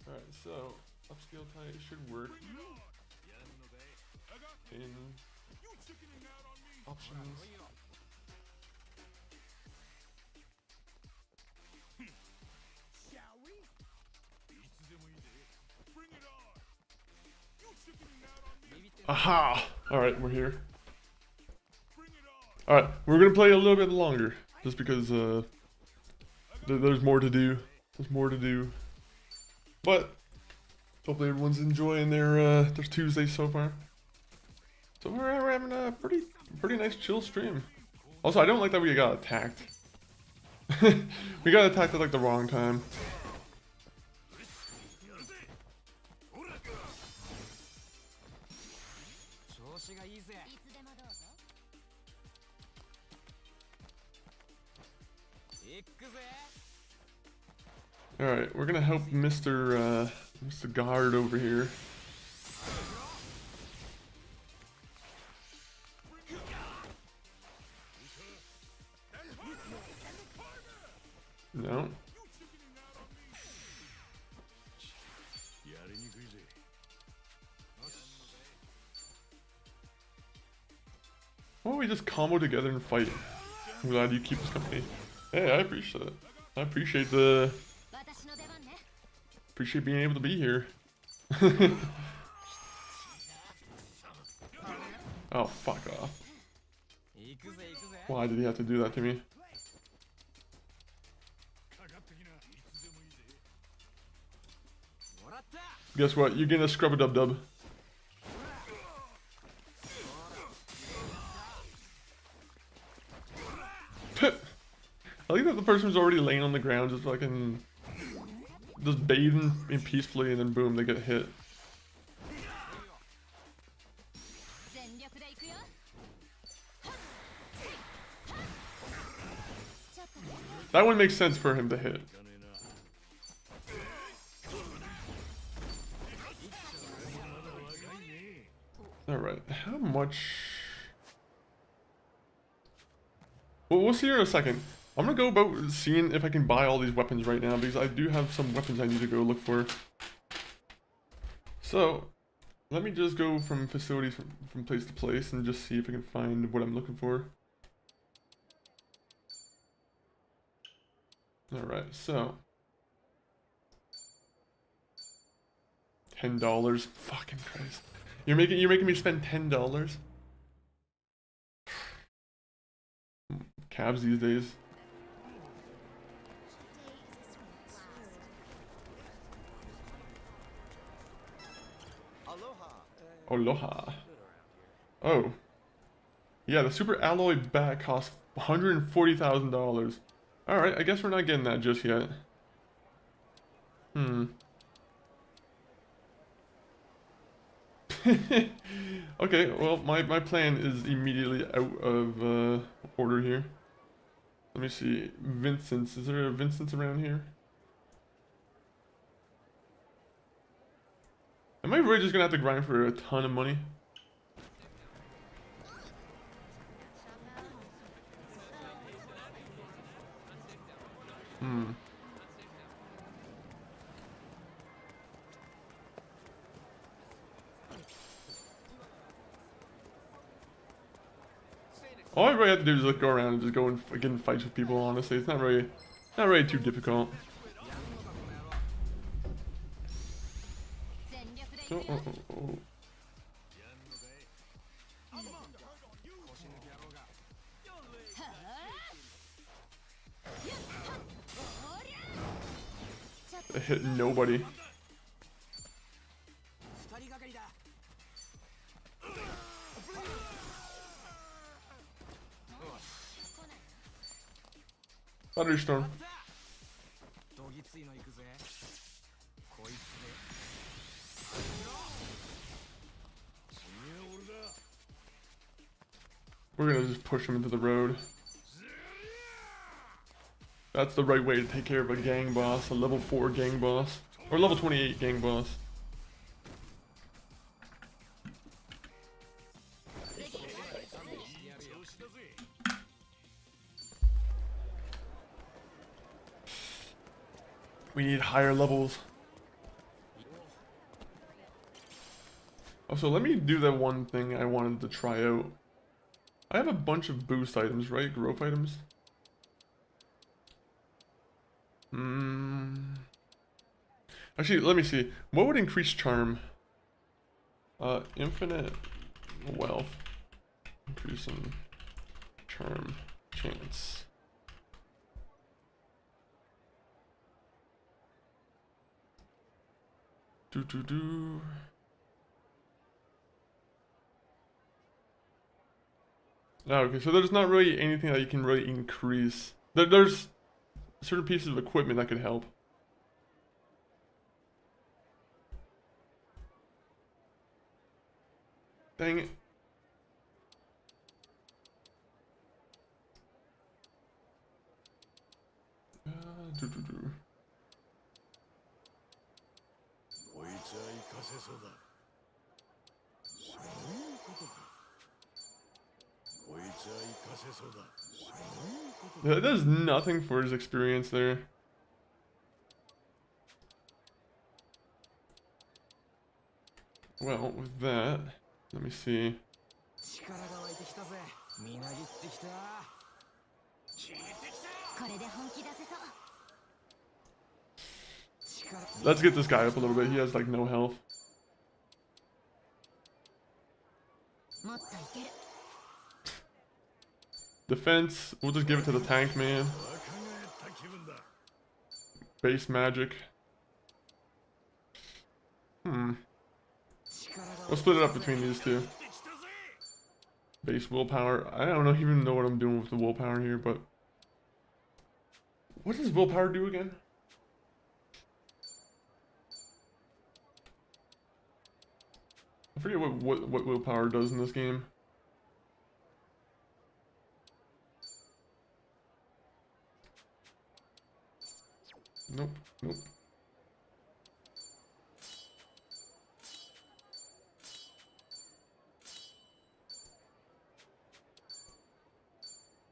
Alright, so upscale type should work. In options. Shall we? Bring it on! You chickening out on me? Aha! Alright, we're here. Alright, we're gonna play a little bit longer. Just because there's more to do. There's more to do. But hopefully everyone's enjoying their Tuesday so far. So we're having a pretty nice chill stream. Also, I don't like that we got attacked. We got attacked at like the wrong time. Alright, we're gonna help Mr. Guard over here. No. Why don't we just combo together and fight? I'm glad you keep us company. Hey, I appreciate it. I appreciate being able to be here. Oh, fuck off. Why did he have to do that to me? Guess what? You're gonna scrub a dub-dub. I like that the person who's already laying on the ground just fucking just bathing in peacefully, and then boom, they get hit. That one makes sense for him to hit. Alright, how much... Well, we'll see here in a second. I'm gonna go about seeing if I can buy all these weapons right now, because I do have some weapons I need to go look for. So, let me just go from facilities from place to place and just see if I can find what I'm looking for. Alright, so... $10. Fucking Christ. You're making me spend $10? Cabs these days. Aloha. Oh. Yeah, the super alloy bat costs $140,000. Alright, I guess we're not getting that just yet. Okay, well, my plan is immediately out of order here. Let me see. Vincent's. Is there a Vincent's around here? Am I really just gonna have to grind for a ton of money? Hmm. All I really have to do is like go around and just go and get in fights with people. Honestly, it's not really too difficult. So, oh. I hit nobody. Thunderstorm. We're gonna just push him into the road. That's the right way to take care of a gang boss, a level 4 gang boss. Or level 28 gang boss. We need higher levels. Also, let me do that one thing I wanted to try out. I have a bunch of boost items, right? Growth items. Actually, let me see. What would increase charm? Infinite wealth. Increasing charm chance. Do. Oh, okay, so there's not really anything that you can really increase. There's certain pieces of equipment that could help. Dang it. Do. That does nothing for his experience there. Well, with that, let me see. Let's get this guy up a little bit. He has like no health. Defense, we'll just give it to the tank man. Base magic. We'll split it up between these two. Base willpower. I don't even know what I'm doing with the willpower here, but what does willpower do again? I forget what willpower does in this game. Nope.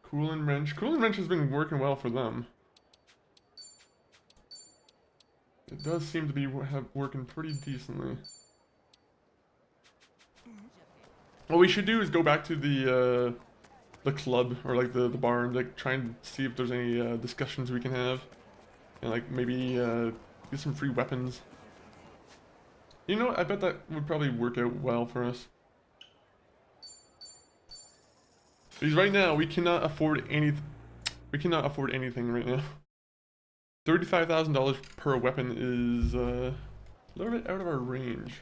Cooling wrench. Cooling wrench has been working well for them. It does seem to be working pretty decently. What we should do is go back to the club or like the bar and like try and see if there's any discussions we can have, and like maybe get some free weapons. You know what? I bet that would probably work out well for us. Because right now we cannot afford anything. We cannot afford anything right now. $35,000 per weapon is a little bit out of our range.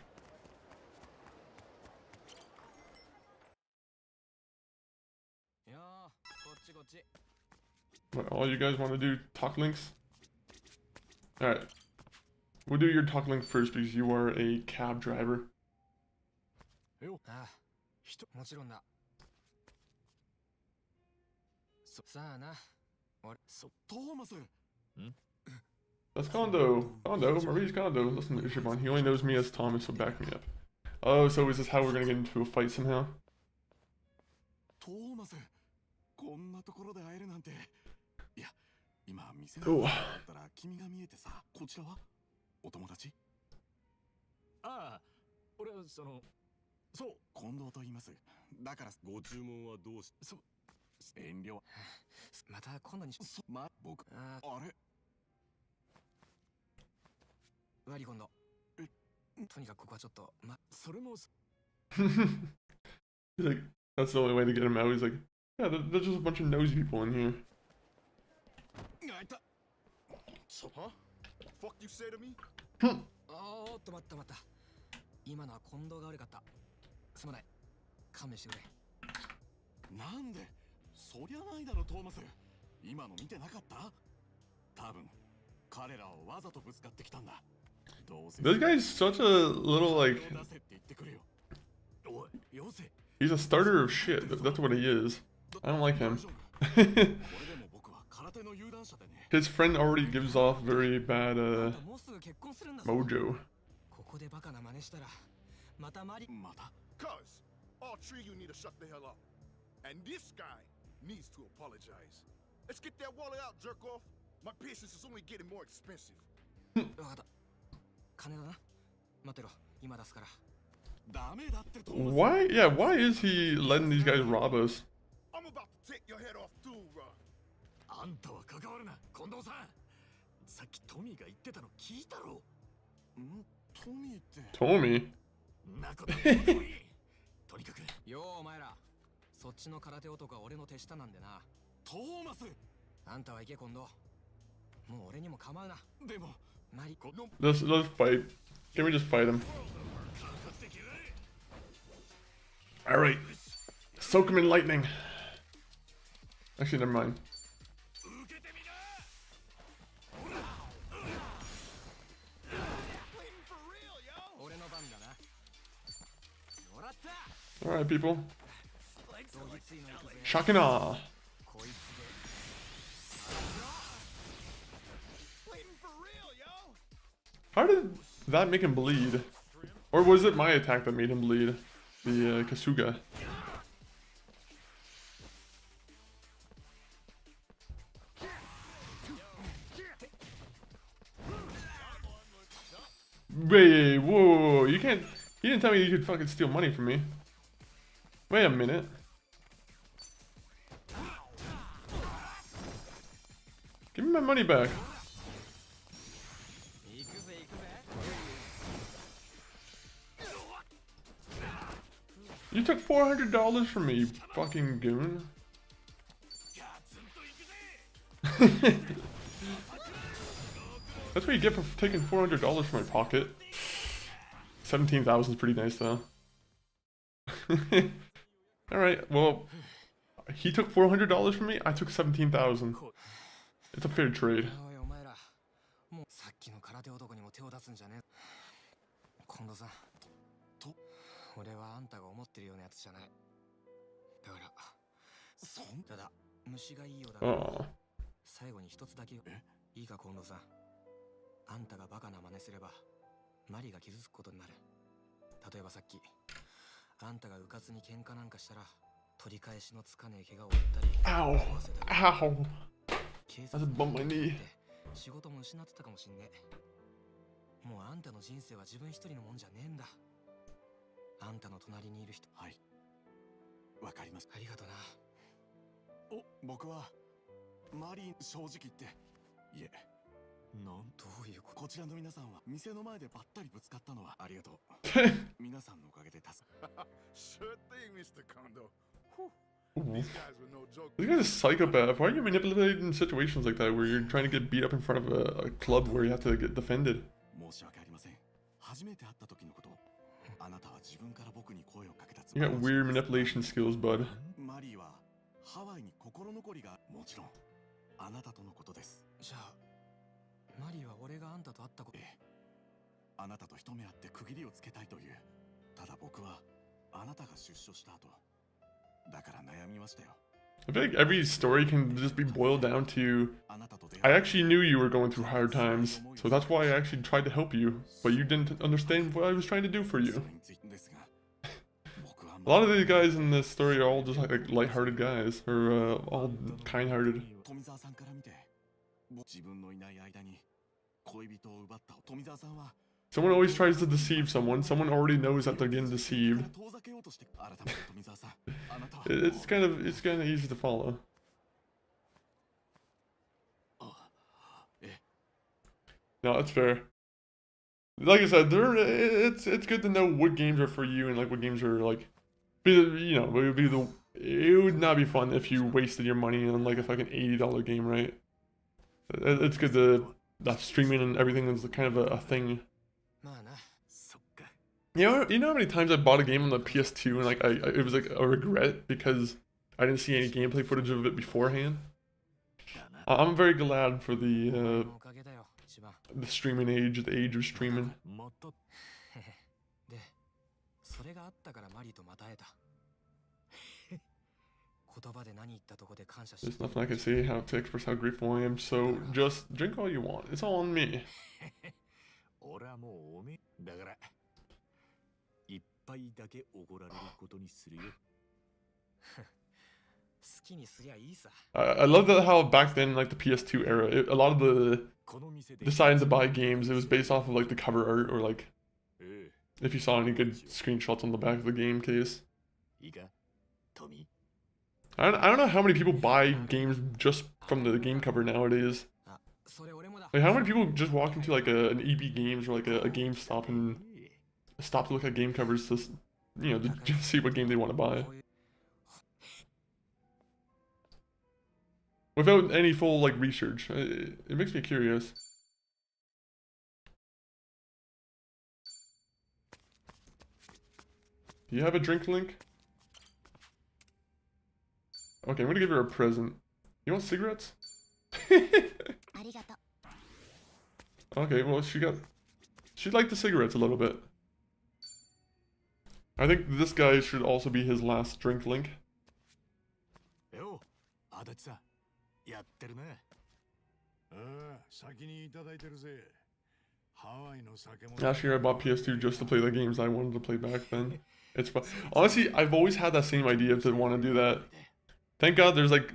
What, all you guys want to do talk links? Alright. We'll do your talk link first because you are a cab driver. よ。ああ、もちろんだ。さあな。俺、トーマス。That's Kondo. Kondo, Maurice Kondo. Listen to Shibon. He only knows me as Thomas, so back me up. Oh, so is this how we're gonna get into a fight somehow? トーマス、こんなところで会えるなんて。いや、今店おうの中だったら君が見えてさ、こちらはお友達？ああ、俺はそう、近藤と言います。だからご注文はどうし、遠慮。また今度に僕、あれ悪い今度。とにかくここはちょっと、それも He's like, that's the only way to get him out. He's like, yeah, there's just a bunch of nosy people in here. Huh? Fuck you say to me? おーっと待った。今のは近藤が悪かった。すまない。勘弁してくれ。なんで？そりゃないだろ、トーマス。今の見てなかった？多分彼らはわざとぶつかってきたんだ。This guy's such a little like. He's a starter of shit. That's what he is. I don't like him. His friend already gives off very bad mojo. Cuz, all three of you need to shut the hell up. And this guy needs to apologize. Let's get that wallet out, jerk off. My patience is only getting more expensive. 金だな。待ってろ、今出すから。ダメだってトーマス。 Why? Yeah, why is he letting these guys rob us? I'm about to take your head off too, bro. あんたは関わるな、近藤さん。さっきトミーが言ってたの聞いたろ。トミーって。トミー？なことない。とにかく。よお前ら。そっちの空手男は俺の手下なんでな。トーマス。あんたは行け近藤。もう俺にも構うな。でも。Let's fight. Can we just fight him? Alright. Soak him in lightning. Actually, never mind. Alright, people. Shakina. How did that make him bleed? Or was it my attack that made him bleed? The Kasuga. Wait, whoa, you can't... He didn't tell me you could fucking steal money from me. Wait a minute. Give me my money back. You took $400 from me, you fucking goon. That's what you get for taking $400 from my pocket. 17,000 is pretty nice though. Alright, well, he took $400 from me, I took 17,000. It's a fair trade. さっきの空手男にも手を出すんじゃねえ。近藤さん。俺はあんたが思ってるようなやつじゃない。だから、ただ、虫がいいようだから、最後に一つだけよ。いいか、近藤さん。あんたがバカな真似すれば、マリが傷つくことになる。例えばさっき、あんたがうかつに喧嘩なんかしたら、取り返しのつかねえ怪我を負ったり、Ow! That's a bump my knee. 仕事も失ってたかもしんねえ。もうあんたの人生は自分一人のもんじゃねえんだ。あんたの隣にいる人。はい。わかります。ありがとな。僕はマリー正直言って。いえ。どういうこと？こちらの皆さんは店の前でばったりぶつかったのはありがとう。皆さんのおかげで助かる。Sure thing, Mr. Kondo. This guy's a psychopath. Why are you manipulating situations like that where you're trying to get beat up in front of a club where you have to get defended? 申し訳ありません。初めて会った時のこと。あなたは自分から僕に声をかけたつ You got weird manipulation skills, bud. マリーはハワイに心残りがもちろんあなたとのことです。じゃあマリーは俺があんたと会ったこと。あなたと一目会って区切りをつけたいという。ただ僕はあなたが出所した後だから悩みましたよ I feel like every story can just be boiled down to I actually knew you were going through hard times, so that's why I actually tried to help you, but you didn't understand what I was trying to do for you. A lot of these guys in this story are all just like lighthearted guys, or all kind-hearted. 富澤さんから見て自分のいない間に恋人を奪った富澤さんは Someone always tries to deceive someone. Someone already knows that they're getting deceived. It's kind of easy to follow. No, that's fair. Like I said, it's good to know what games are for you and like what games are like. You know, it would not be fun if you wasted your money on like a fucking $80 game, right? It's good to that streaming and everything is kind of a thing. You know how many times I bought a game on the PS2 and like it was like a regret because I didn't see any gameplay footage of it beforehand. I'm very glad for the streaming age, the age of streaming. There's nothing I can say how to express how grateful I am, so just drink all you want. It's all on me. I love that how back then, like the PS2 era, a lot of the deciding to buy games, it was based off of like the cover art or like if you saw any good screenshots on the back of the game case. I don't know how many people buy games just from the game cover nowadays. Like how many people just walk into like an EB Games or like a GameStop and stop to look at game covers to, you know, to just see what game they want to buy. Without any full like research. It makes me curious. Do you have a drink, Link? Okay, I'm gonna give her a present. You want cigarettes? Okay, well she liked the cigarettes a little bit. I think this guy should also be his last drink, Link. Last year I bought PS2 just to play the games I wanted to play back then. It's fun. Honestly, I've always had that same idea to want to do that. Thank God there's like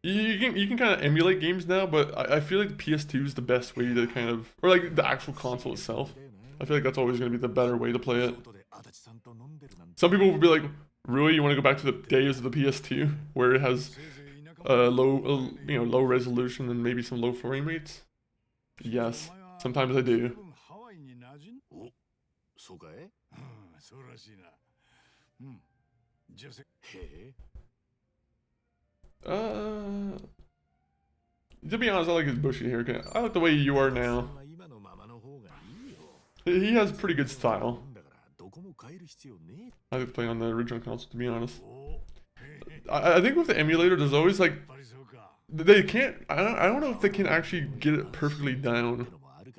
you can kind of emulate games now, but I feel like PS2 is the best way to kind of, or like the actual console itself. I feel like that's always going to be the better way to play it. Some people will be like, really, you want to go back to the days of the PS2 where it has low resolution and maybe some low frame rates? Yes, sometimes I do. To be honest, I like his bushy haircut. I like the way you are now. He has pretty good style. I could play on the original console, to be honest. I think with the emulator, there's always like they can't. I don't know if they can actually get it perfectly down.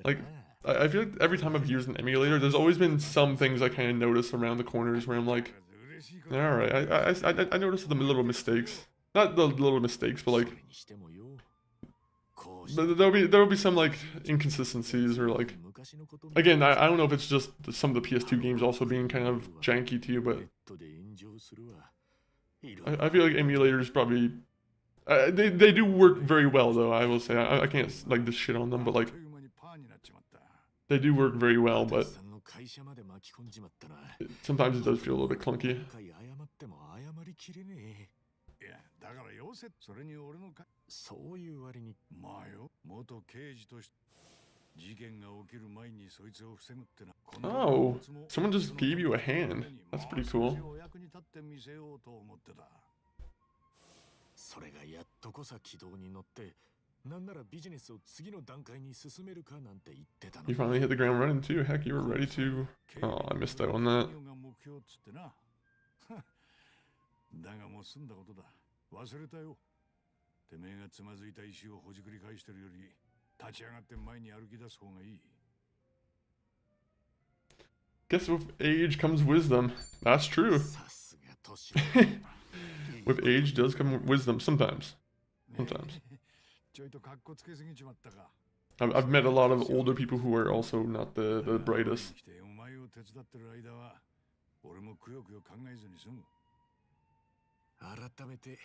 Like I feel like every time I've used an emulator, there's always been some things I kind of notice around the corners where I'm like, all right, I noticed the little mistakes. Not the little mistakes, but like there'll be some like inconsistencies or like again I don't know if it's just some of the PS2 games also being kind of janky to you, but I feel like emulators probably they do work very well though. I will say I can't like this shit on them, but like they do work very well, but sometimes it does feel a little bit clunky. Oh, someone just gave you a hand. That's pretty cool. You finally hit the ground running too. Heck, you were ready to. Oh, I missed out on that. だがもう済んだことだ。忘れたよ。てめえがつまずいた石をほじくり返してるより、立ち上がって前に歩き出す方がいい。Guess with age comes wisdom. That's true. さすが年 With age does come wisdom sometimes. Sometimes. ちょいとカッコつけすぎちまったか。 I've met a lot of older people who are also not the brightest. 来てお前を手伝ってる間は俺もくよくよ考えずに済む。改めて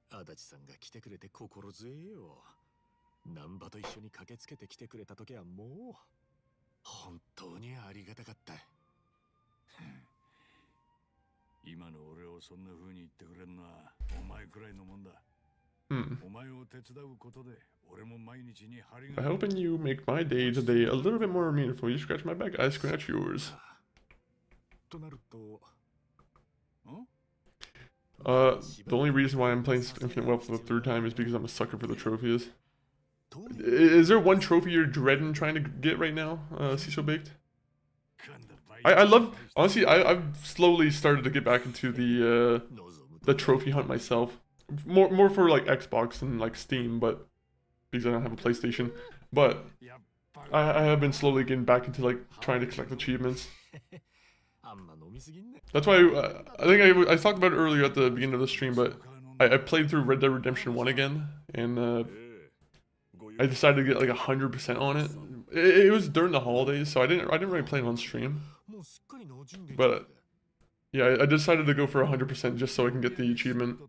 足立さんが来てくれて心強いよ。難波と一緒に駆けつけて来てくれた時はもう本当にありがたかった。今の俺をそんな風に言ってくれるのはお前くらいのもんだ。 お前を手伝うことで俺も毎日に張り By が helping you make my day today a little bit more meaningful, you scratch my back, I scratch yours. となると The only reason why I'm playing Infinite Wealth for the third time is because I'm a sucker for the trophies. Is there one trophy you're dreading trying to get right now, Cecil Baked? I love, honestly, I've slowly started to get back into the trophy hunt myself. More for like Xbox and like Steam, but because I don't have a PlayStation. But I have been slowly getting back into like trying to collect achievements. That's why I think I talked about it earlier at the beginning of the stream, but I played through Red Dead Redemption 1 again, and I decided to get like 100% on it. It was during the holidays, so I didn't really play it on stream. But yeah, I decided to go for 100% just so I can get the achievement.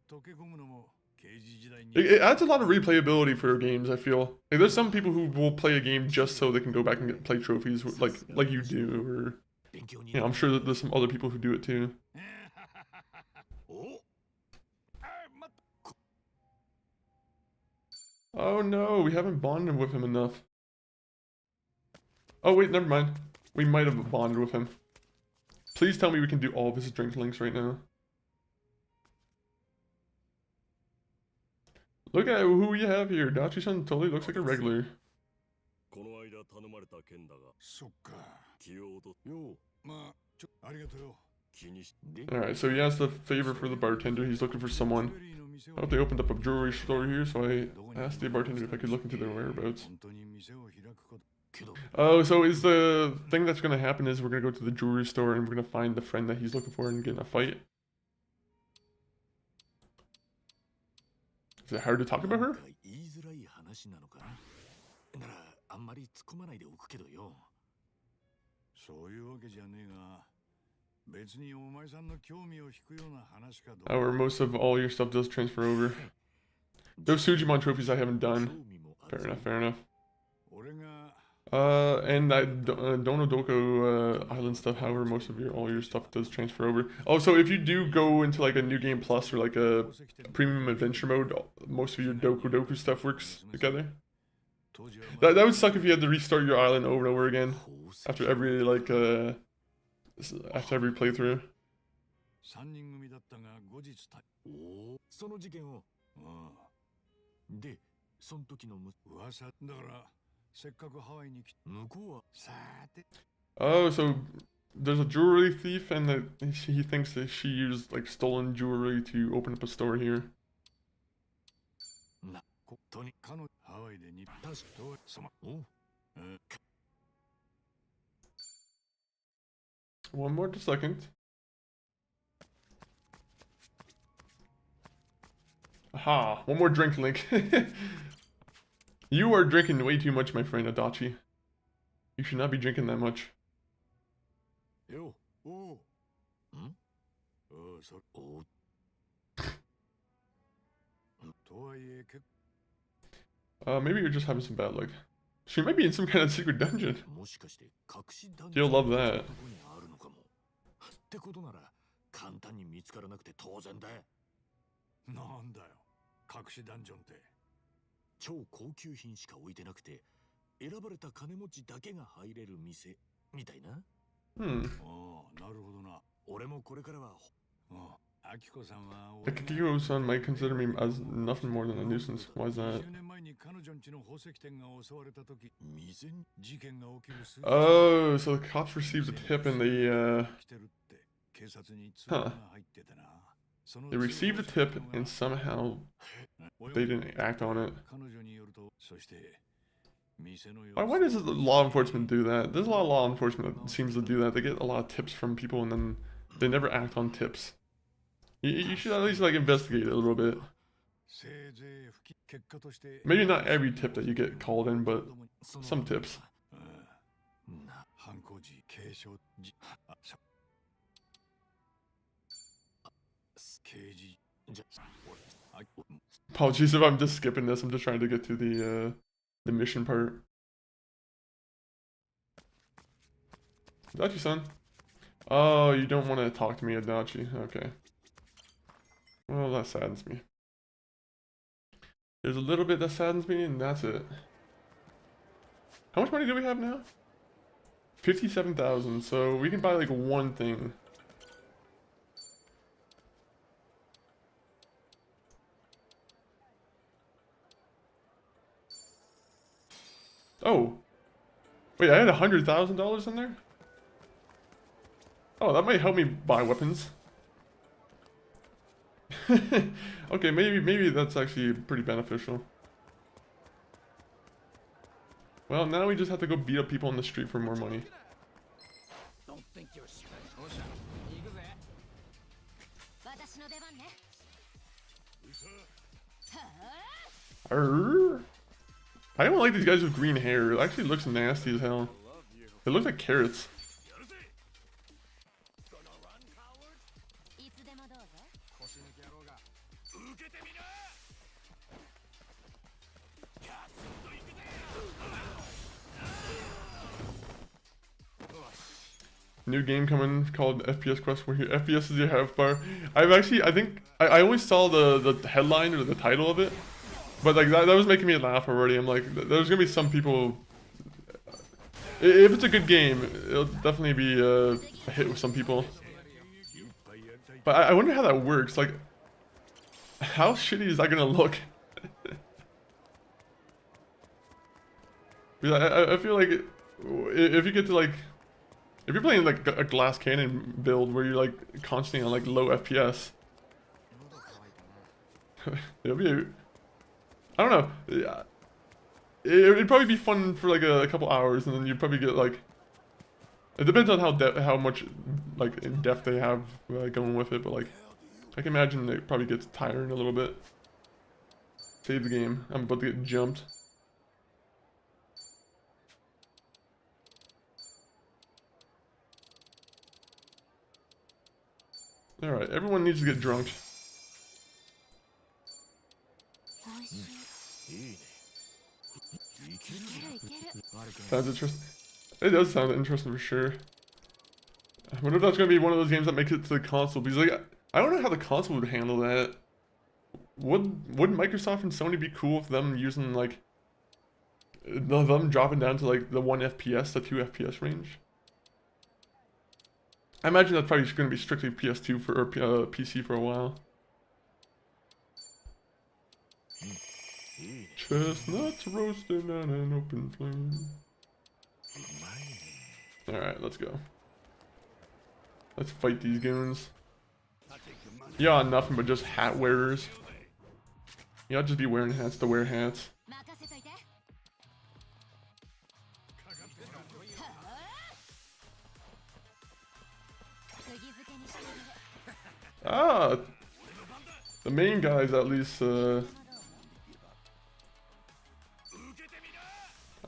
It adds a lot of replayability for games, I feel. Like, there's some people who will play a game just so they can go back and play trophies, like you do, or... Yeah, I'm sure that there's some other people who do it too. Oh no, we haven't bonded with him enough. Oh wait, never mind. We might have bonded with him. Please tell me we can do all of his drink links right now. Look at who we have here. Dachi-san totally looks like a regular. Alright, so he asked a favor for the bartender. He's looking for someone. I hope they opened up a jewelry store here, so I asked the bartender if I could look into their whereabouts. Oh, so is the thing that's going to happen is we're going to go to the jewelry store and we're going to find the friend that he's looking for and get in a fight? Is it hard to talk about her? そういうわけじゃねえが、別にお前さんの興味を引くような話かどうか。 Where most of all your stuff does transfer over. Those Sujimon trophies I haven't done. Fair enough, fair enough. And that Donodoko island stuff, however, most of all your stuff does transfer over. Oh, so if you do go into like a New Game Plus or like a premium adventure mode, most of your Doku stuff works together. That would suck if you had to restart your island over and over again after every like after every playthrough. 3人組だったが後日その事件をでその時の噂だからせっかくハワイに来向こうはさて Oh, so there's a jewelry thief and that he thinks that she used like stolen jewelry to open up a store here. なことに彼女ハワイでに確かとそまOne more second. Aha, one more drink link. You are drinking way too much, my friend Adachi. You should not be drinking that much. Yo, oh. So, oh. Maybe you're just having some bad luck. She might be in some kind of secret dungeon. You'll love that. ってことなら簡単に見つからなくて当然だ。なんだよ、隠しダンジョンって。超高級品しか置いてなくて、選ばれた金持ちだけが入れる店みたいな。ああ、なるほどな。俺もこれからは。アキコさんは。Akiko-san might consider me as nothing more than a nuisance. Why is that? 10年前に彼女んちの宝石店が襲われた時、事件が起きる数。Oh, so the cops received a tip and they They received a tip and somehow they didn't act on it. Why does law enforcement do that? There's a lot of law enforcement that seems to do that. They get a lot of tips from people and then they never act on tips. You should at least like investigate it a little bit. Maybe not every tip that you get called in, but some tips. Apologies if I'm just skipping this. I'm just trying to get to the mission part. Adachi-san. Oh, you don't want to talk to me, Adachi. Okay. Well, that saddens me. There's a little bit that saddens me, and that's it. How much money do we have now? 57,000, so we can buy like one thing. Oh. Wait, I had $100,000 in there? Oh, that might help me buy weapons. Okay, maybe that's actually pretty beneficial. Well, now we just have to go beat up people on the street for more money. Don't think you're special. Arrgh. I don't like these guys with green hair. It actually looks nasty as hell. It looks like carrots. New game coming called FPS Quest, where FPS is your health bar. I always saw the headline or the title of it, but like that was making me laugh already. I'm like, there's gonna be some people. If it's a good game, it'll definitely be a hit with some people. But I wonder how that works. Like, how shitty is that gonna look? Because I feel like if you get to like. If you're playing like a glass cannon build where you're like constantly on like low FPS, it'll be, I don't know, it'd probably be fun for like a couple hours, and then you'd probably get like, it depends on how much like in depth they have going with it, but like I can imagine it probably gets tiring a little bit. Save the game. I'm about to get jumped. Alright, everyone needs to get drunk. Sounds interesting. It does sound interesting for sure. I wonder if that's gonna be one of those games that makes it to the console, because like, I don't know how the console would handle that. Would Microsoft and Sony be cool with them using like, them dropping down to like the 1 FPS to 2 FPS range? I imagine that's probably going to be strictly PS2 or PC for a while. Chestnuts roasted on an open flame. Alright, let's go. Let's fight these goons. Y'all nothing but just hat wearers. Y'all just be wearing hats to wear hats. Ah, the main guys at least. I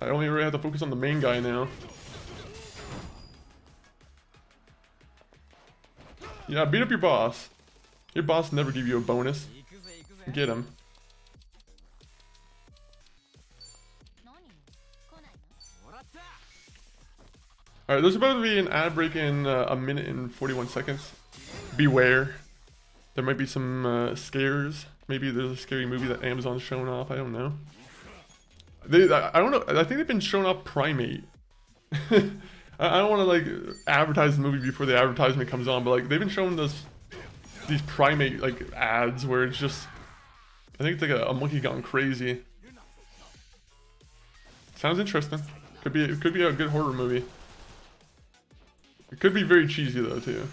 only really have to focus on the main guy now. Yeah, beat up your boss. Your boss never give you a bonus. Get him. Alright, there's about to be an ad break in a minute and 41 seconds. Beware. There might be some scares. Maybe there's a scary movie that Amazon's showing off. I don't know. I don't know. I think they've been showing off Primate. I don't want to like advertise the movie before the advertisement comes on, but like they've been showing these Primate like ads where it's just, I think it's like a monkey gone crazy. Sounds interesting. Could be a good horror movie. It could be very cheesy though too.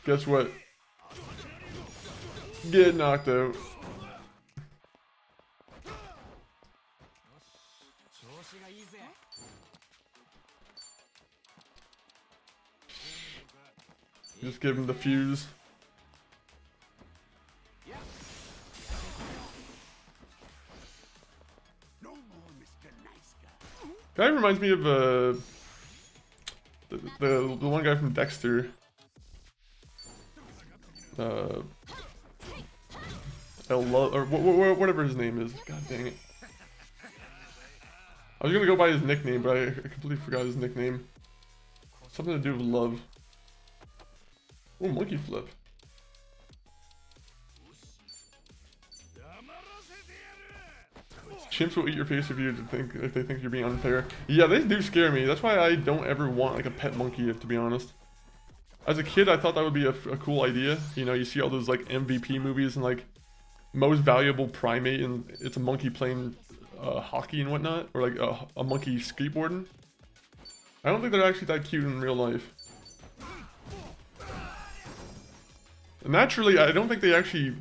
Guess what? Get knocked out. Just give him the fuse. Guy reminds me of the one guy from Dexter. Or whatever his name is. God dang it. I was gonna go by his nickname, but I completely forgot his nickname. Something to do with love. Oh, monkey flip. Chimps will eat your face if they think you're being unfair. Yeah, they do scare me. That's why I don't ever want like a pet monkey, to be honest. As a kid, I thought that would be a cool idea. You know, you see all those like MVP movies and like most valuable primate, and it's a monkey playing hockey and whatnot, or like a monkey skateboarding. I don't think they're actually that cute in real life. Naturally, I don't think they actually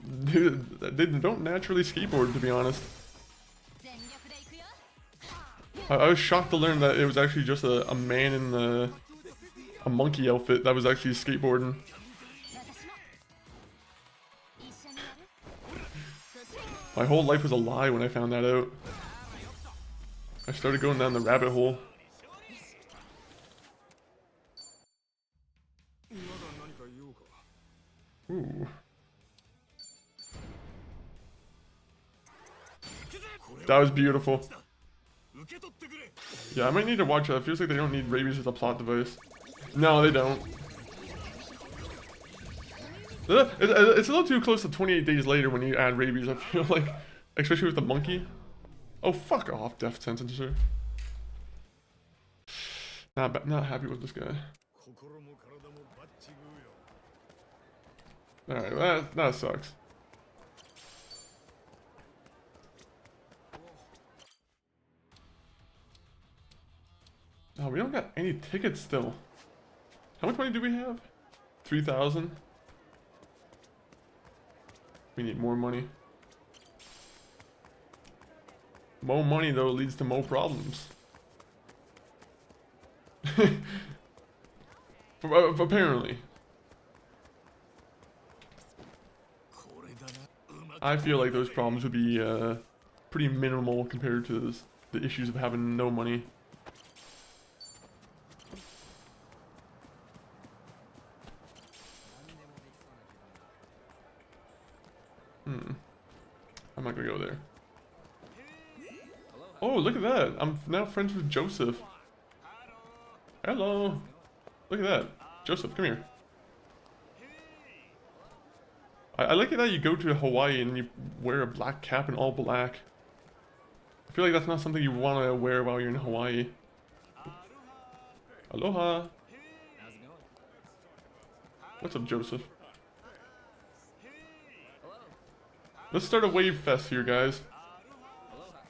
they don't naturally skateboard, to be honest. I was shocked to learn that it was actually just a man in a monkey outfit that was actually skateboarding. My whole life was a lie when I found that out. I started going down the rabbit hole. Ooh. That was beautiful. Yeah, I might need to watch that. It feels like they don't need rabies as a plot device. No, they don't. It's a little too close to 28 days later when you add rabies, I feel like. Especially with the monkey. Oh, fuck off, death sentencer. Not happy with this guy. Alright, that sucks. Oh, we don't got any tickets still. How much money do we have? 3,000? We need more money. More money, though, leads to more problems. Apparently. I feel like those problems would be pretty minimal compared to the issues of having no money. I'm not gonna go there. Oh, look at that! I'm now friends with Joseph. Hello! Look at that. Joseph, come here. I like it that you go to Hawaii and you wear a black cap and all black. I feel like that's not something you want to wear while you're in Hawaii. Aloha! What's up, Joseph? Let's start a wave fest here, guys.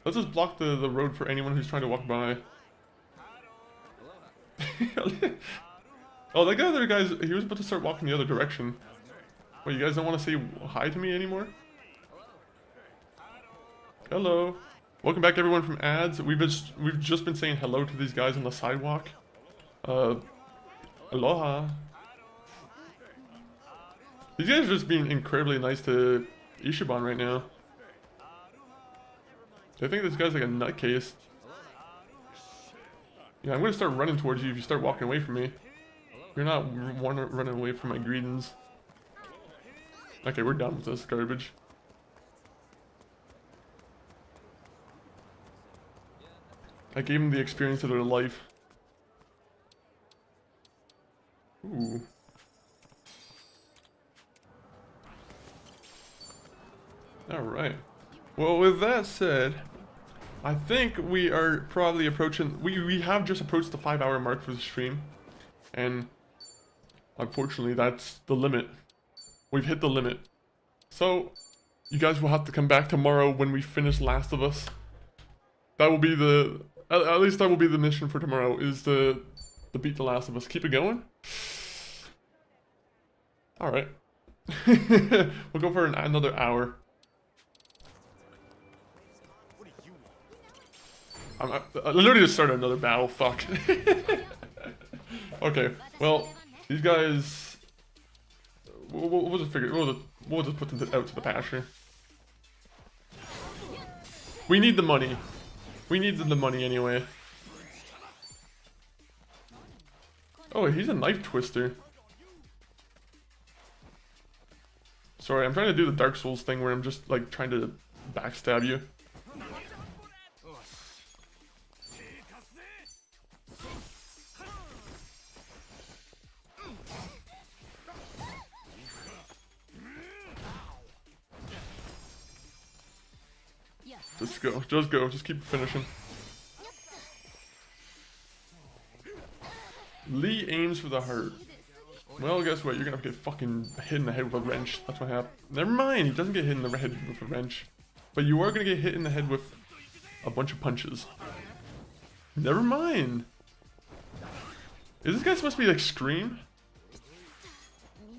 Let's just block the road for anyone who's trying to walk by. Oh, that guy there, guys, he was about to start walking the other direction. What, you guys don't want to say hi to me anymore? Hello. Welcome back, everyone, from ads. We've just been saying hello to these guys on the sidewalk. Aloha. These guys are just being incredibly nice to Ishiban right now. I think this guy's like a nutcase. Yeah, I'm gonna start running towards you if you start walking away from me. You're not running away from my greetings. Okay, we're done with this garbage. I gave them the experience of their life. Ooh. Alright. Well, with that said, I think we are probably approaching... We have just approached the 5-hour mark for the stream. And unfortunately, that's the limit. We've hit the limit. So, you guys will have to come back tomorrow when we finish Last of Us. That will be the... At least that will be the mission for tomorrow, is to beat The Last of Us. Keep it going. Alright. We'll go for another hour. I literally just started another battle, fuck. Okay, well, these guys... We'll just figure... We'll just put them out to the pasture. We need the money. We need the money anyway. Oh, he's a knife twister. Sorry, I'm trying to do the Dark Souls thing where I'm just, like, trying to backstab you. Just go, just keep finishing. Lee aims for the heart. Well, guess what? You're gonna get fucking hit in the head with a wrench. That's what happened. Never mind, he doesn't get hit in the head with a wrench. But you are gonna get hit in the head with a bunch of punches. Never mind. Is this guy supposed to be like Scream?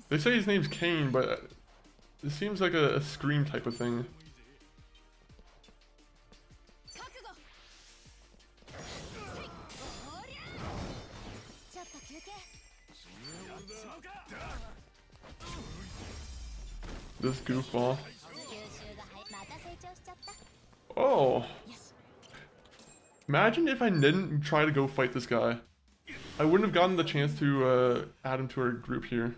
They say his name's Kane, but it seems like a Scream type of thing. This goofball. Oh. Imagine if I didn't try to go fight this guy. I wouldn't have gotten the chance to add him to our group here.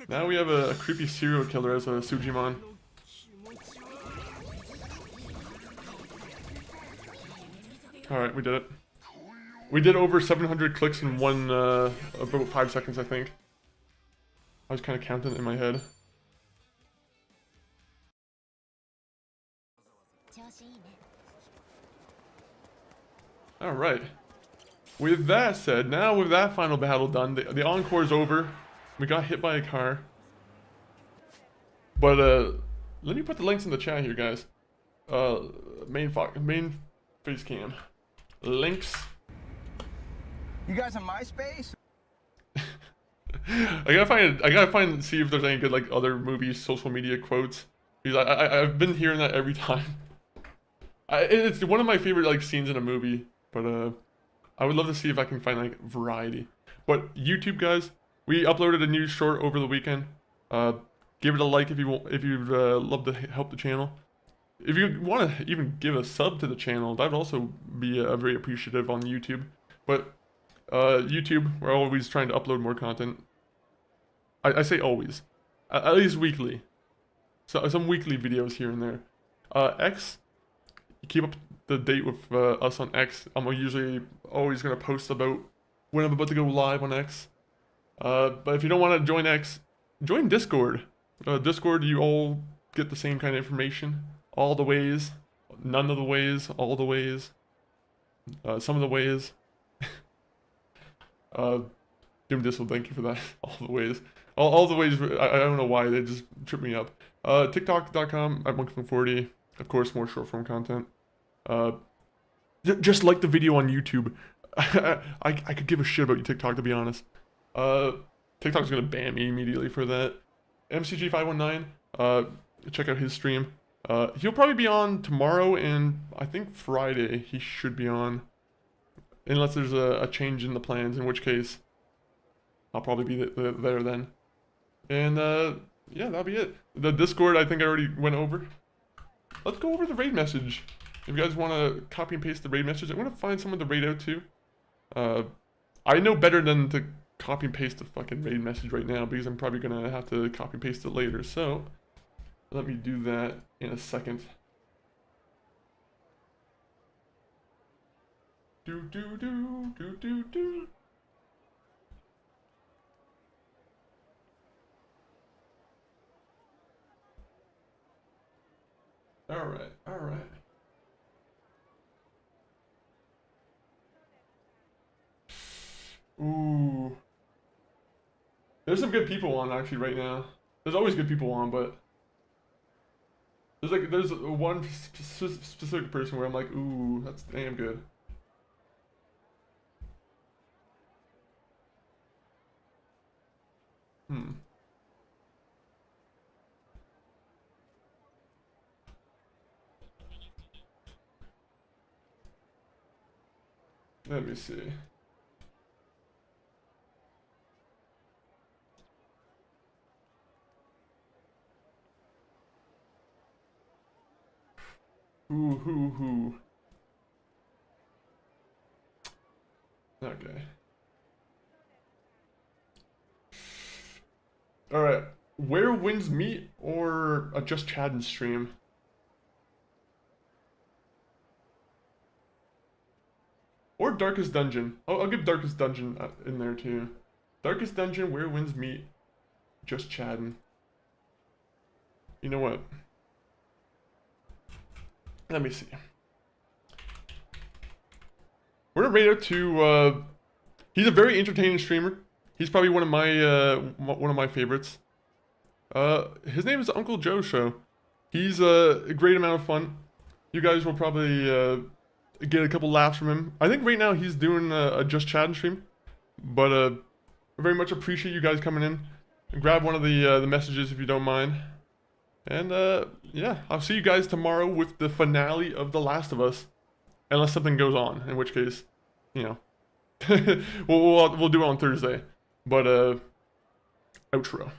Now we have a creepy serial killer as a Sujimon. Alright, we did it. We did over 700 clicks in about 5 seconds, I think. I was kind of counting it in my head. Alright. With that said, now with that final battle done, the encore's over. We got hit by a car. But, let me put the links in the chat here, guys. Main face cam. Links. You guys on MySpace? I gotta find, see if there's any good, like, other movies, social media quotes. Because I've been hearing that every time. It's one of my favorite, like, scenes in a movie. But, I would love to see if I can find, like, variety. But, YouTube, guys, we uploaded a new short over the weekend. Give it a like if you'd love to help the channel. If you want to even give a sub to the channel, that would also be very appreciative on YouTube. But, YouTube, we're always trying to upload more content. I say always. At least weekly. So, some weekly videos here and there. X, keep up the date with us on X. I'm usually always going to post about when I'm about to go live on X. But if you don't want to join X, join Discord. Discord, you all get the same kind of information. All the ways. None of the ways. All the ways. Some of the ways. Doom Distal, thank you for that. All the ways. All the ways, I don't know why, they just trip me up. TikTok.com, at Monkey40. Of course, more short form content. Just like the video on YouTube. I could give a shit about TikTok, to be honest. TikTok's gonna ban me immediately for that. MCG519, check out his stream. He'll probably be on tomorrow and I think Friday he should be on. Unless there's a change in the plans, in which case I'll probably be there then. And yeah, that'll be it. The Discord I think I already went over. Let's go over the raid message. If you guys want to copy and paste the raid message, I'm going to find someone to raid out to. I know better than to copy and paste the fucking raid message right now because I'm probably going to have to copy and paste it later. So, let me do that in a second. Do. Alright. Ooh. There's some good people on actually right now. There's always good people on, but there's one specific person where I'm like, ooh, that's damn good. Let me see. Who? Okay. Alright. Where Winds Meet or a Just Chatting stream? Or Darkest Dungeon. I'll give Darkest Dungeon in there too. Darkest Dungeon, Where Winds Meet, Just Chatting. You know what? Let me see. We're gonna rate out to. He's a very entertaining streamer. He's probably one of my favorites. His name is Uncle Joe Show. He's a great amount of fun. You guys will probably get a couple laughs from him. I think right now he's doing a Just Chatting stream, but I very much appreciate you guys coming in. And grab one of the messages if you don't mind. And yeah, I'll see you guys tomorrow with the finale of The Last of Us, unless something goes on, in which case, you know, we'll do it on Thursday. But outro.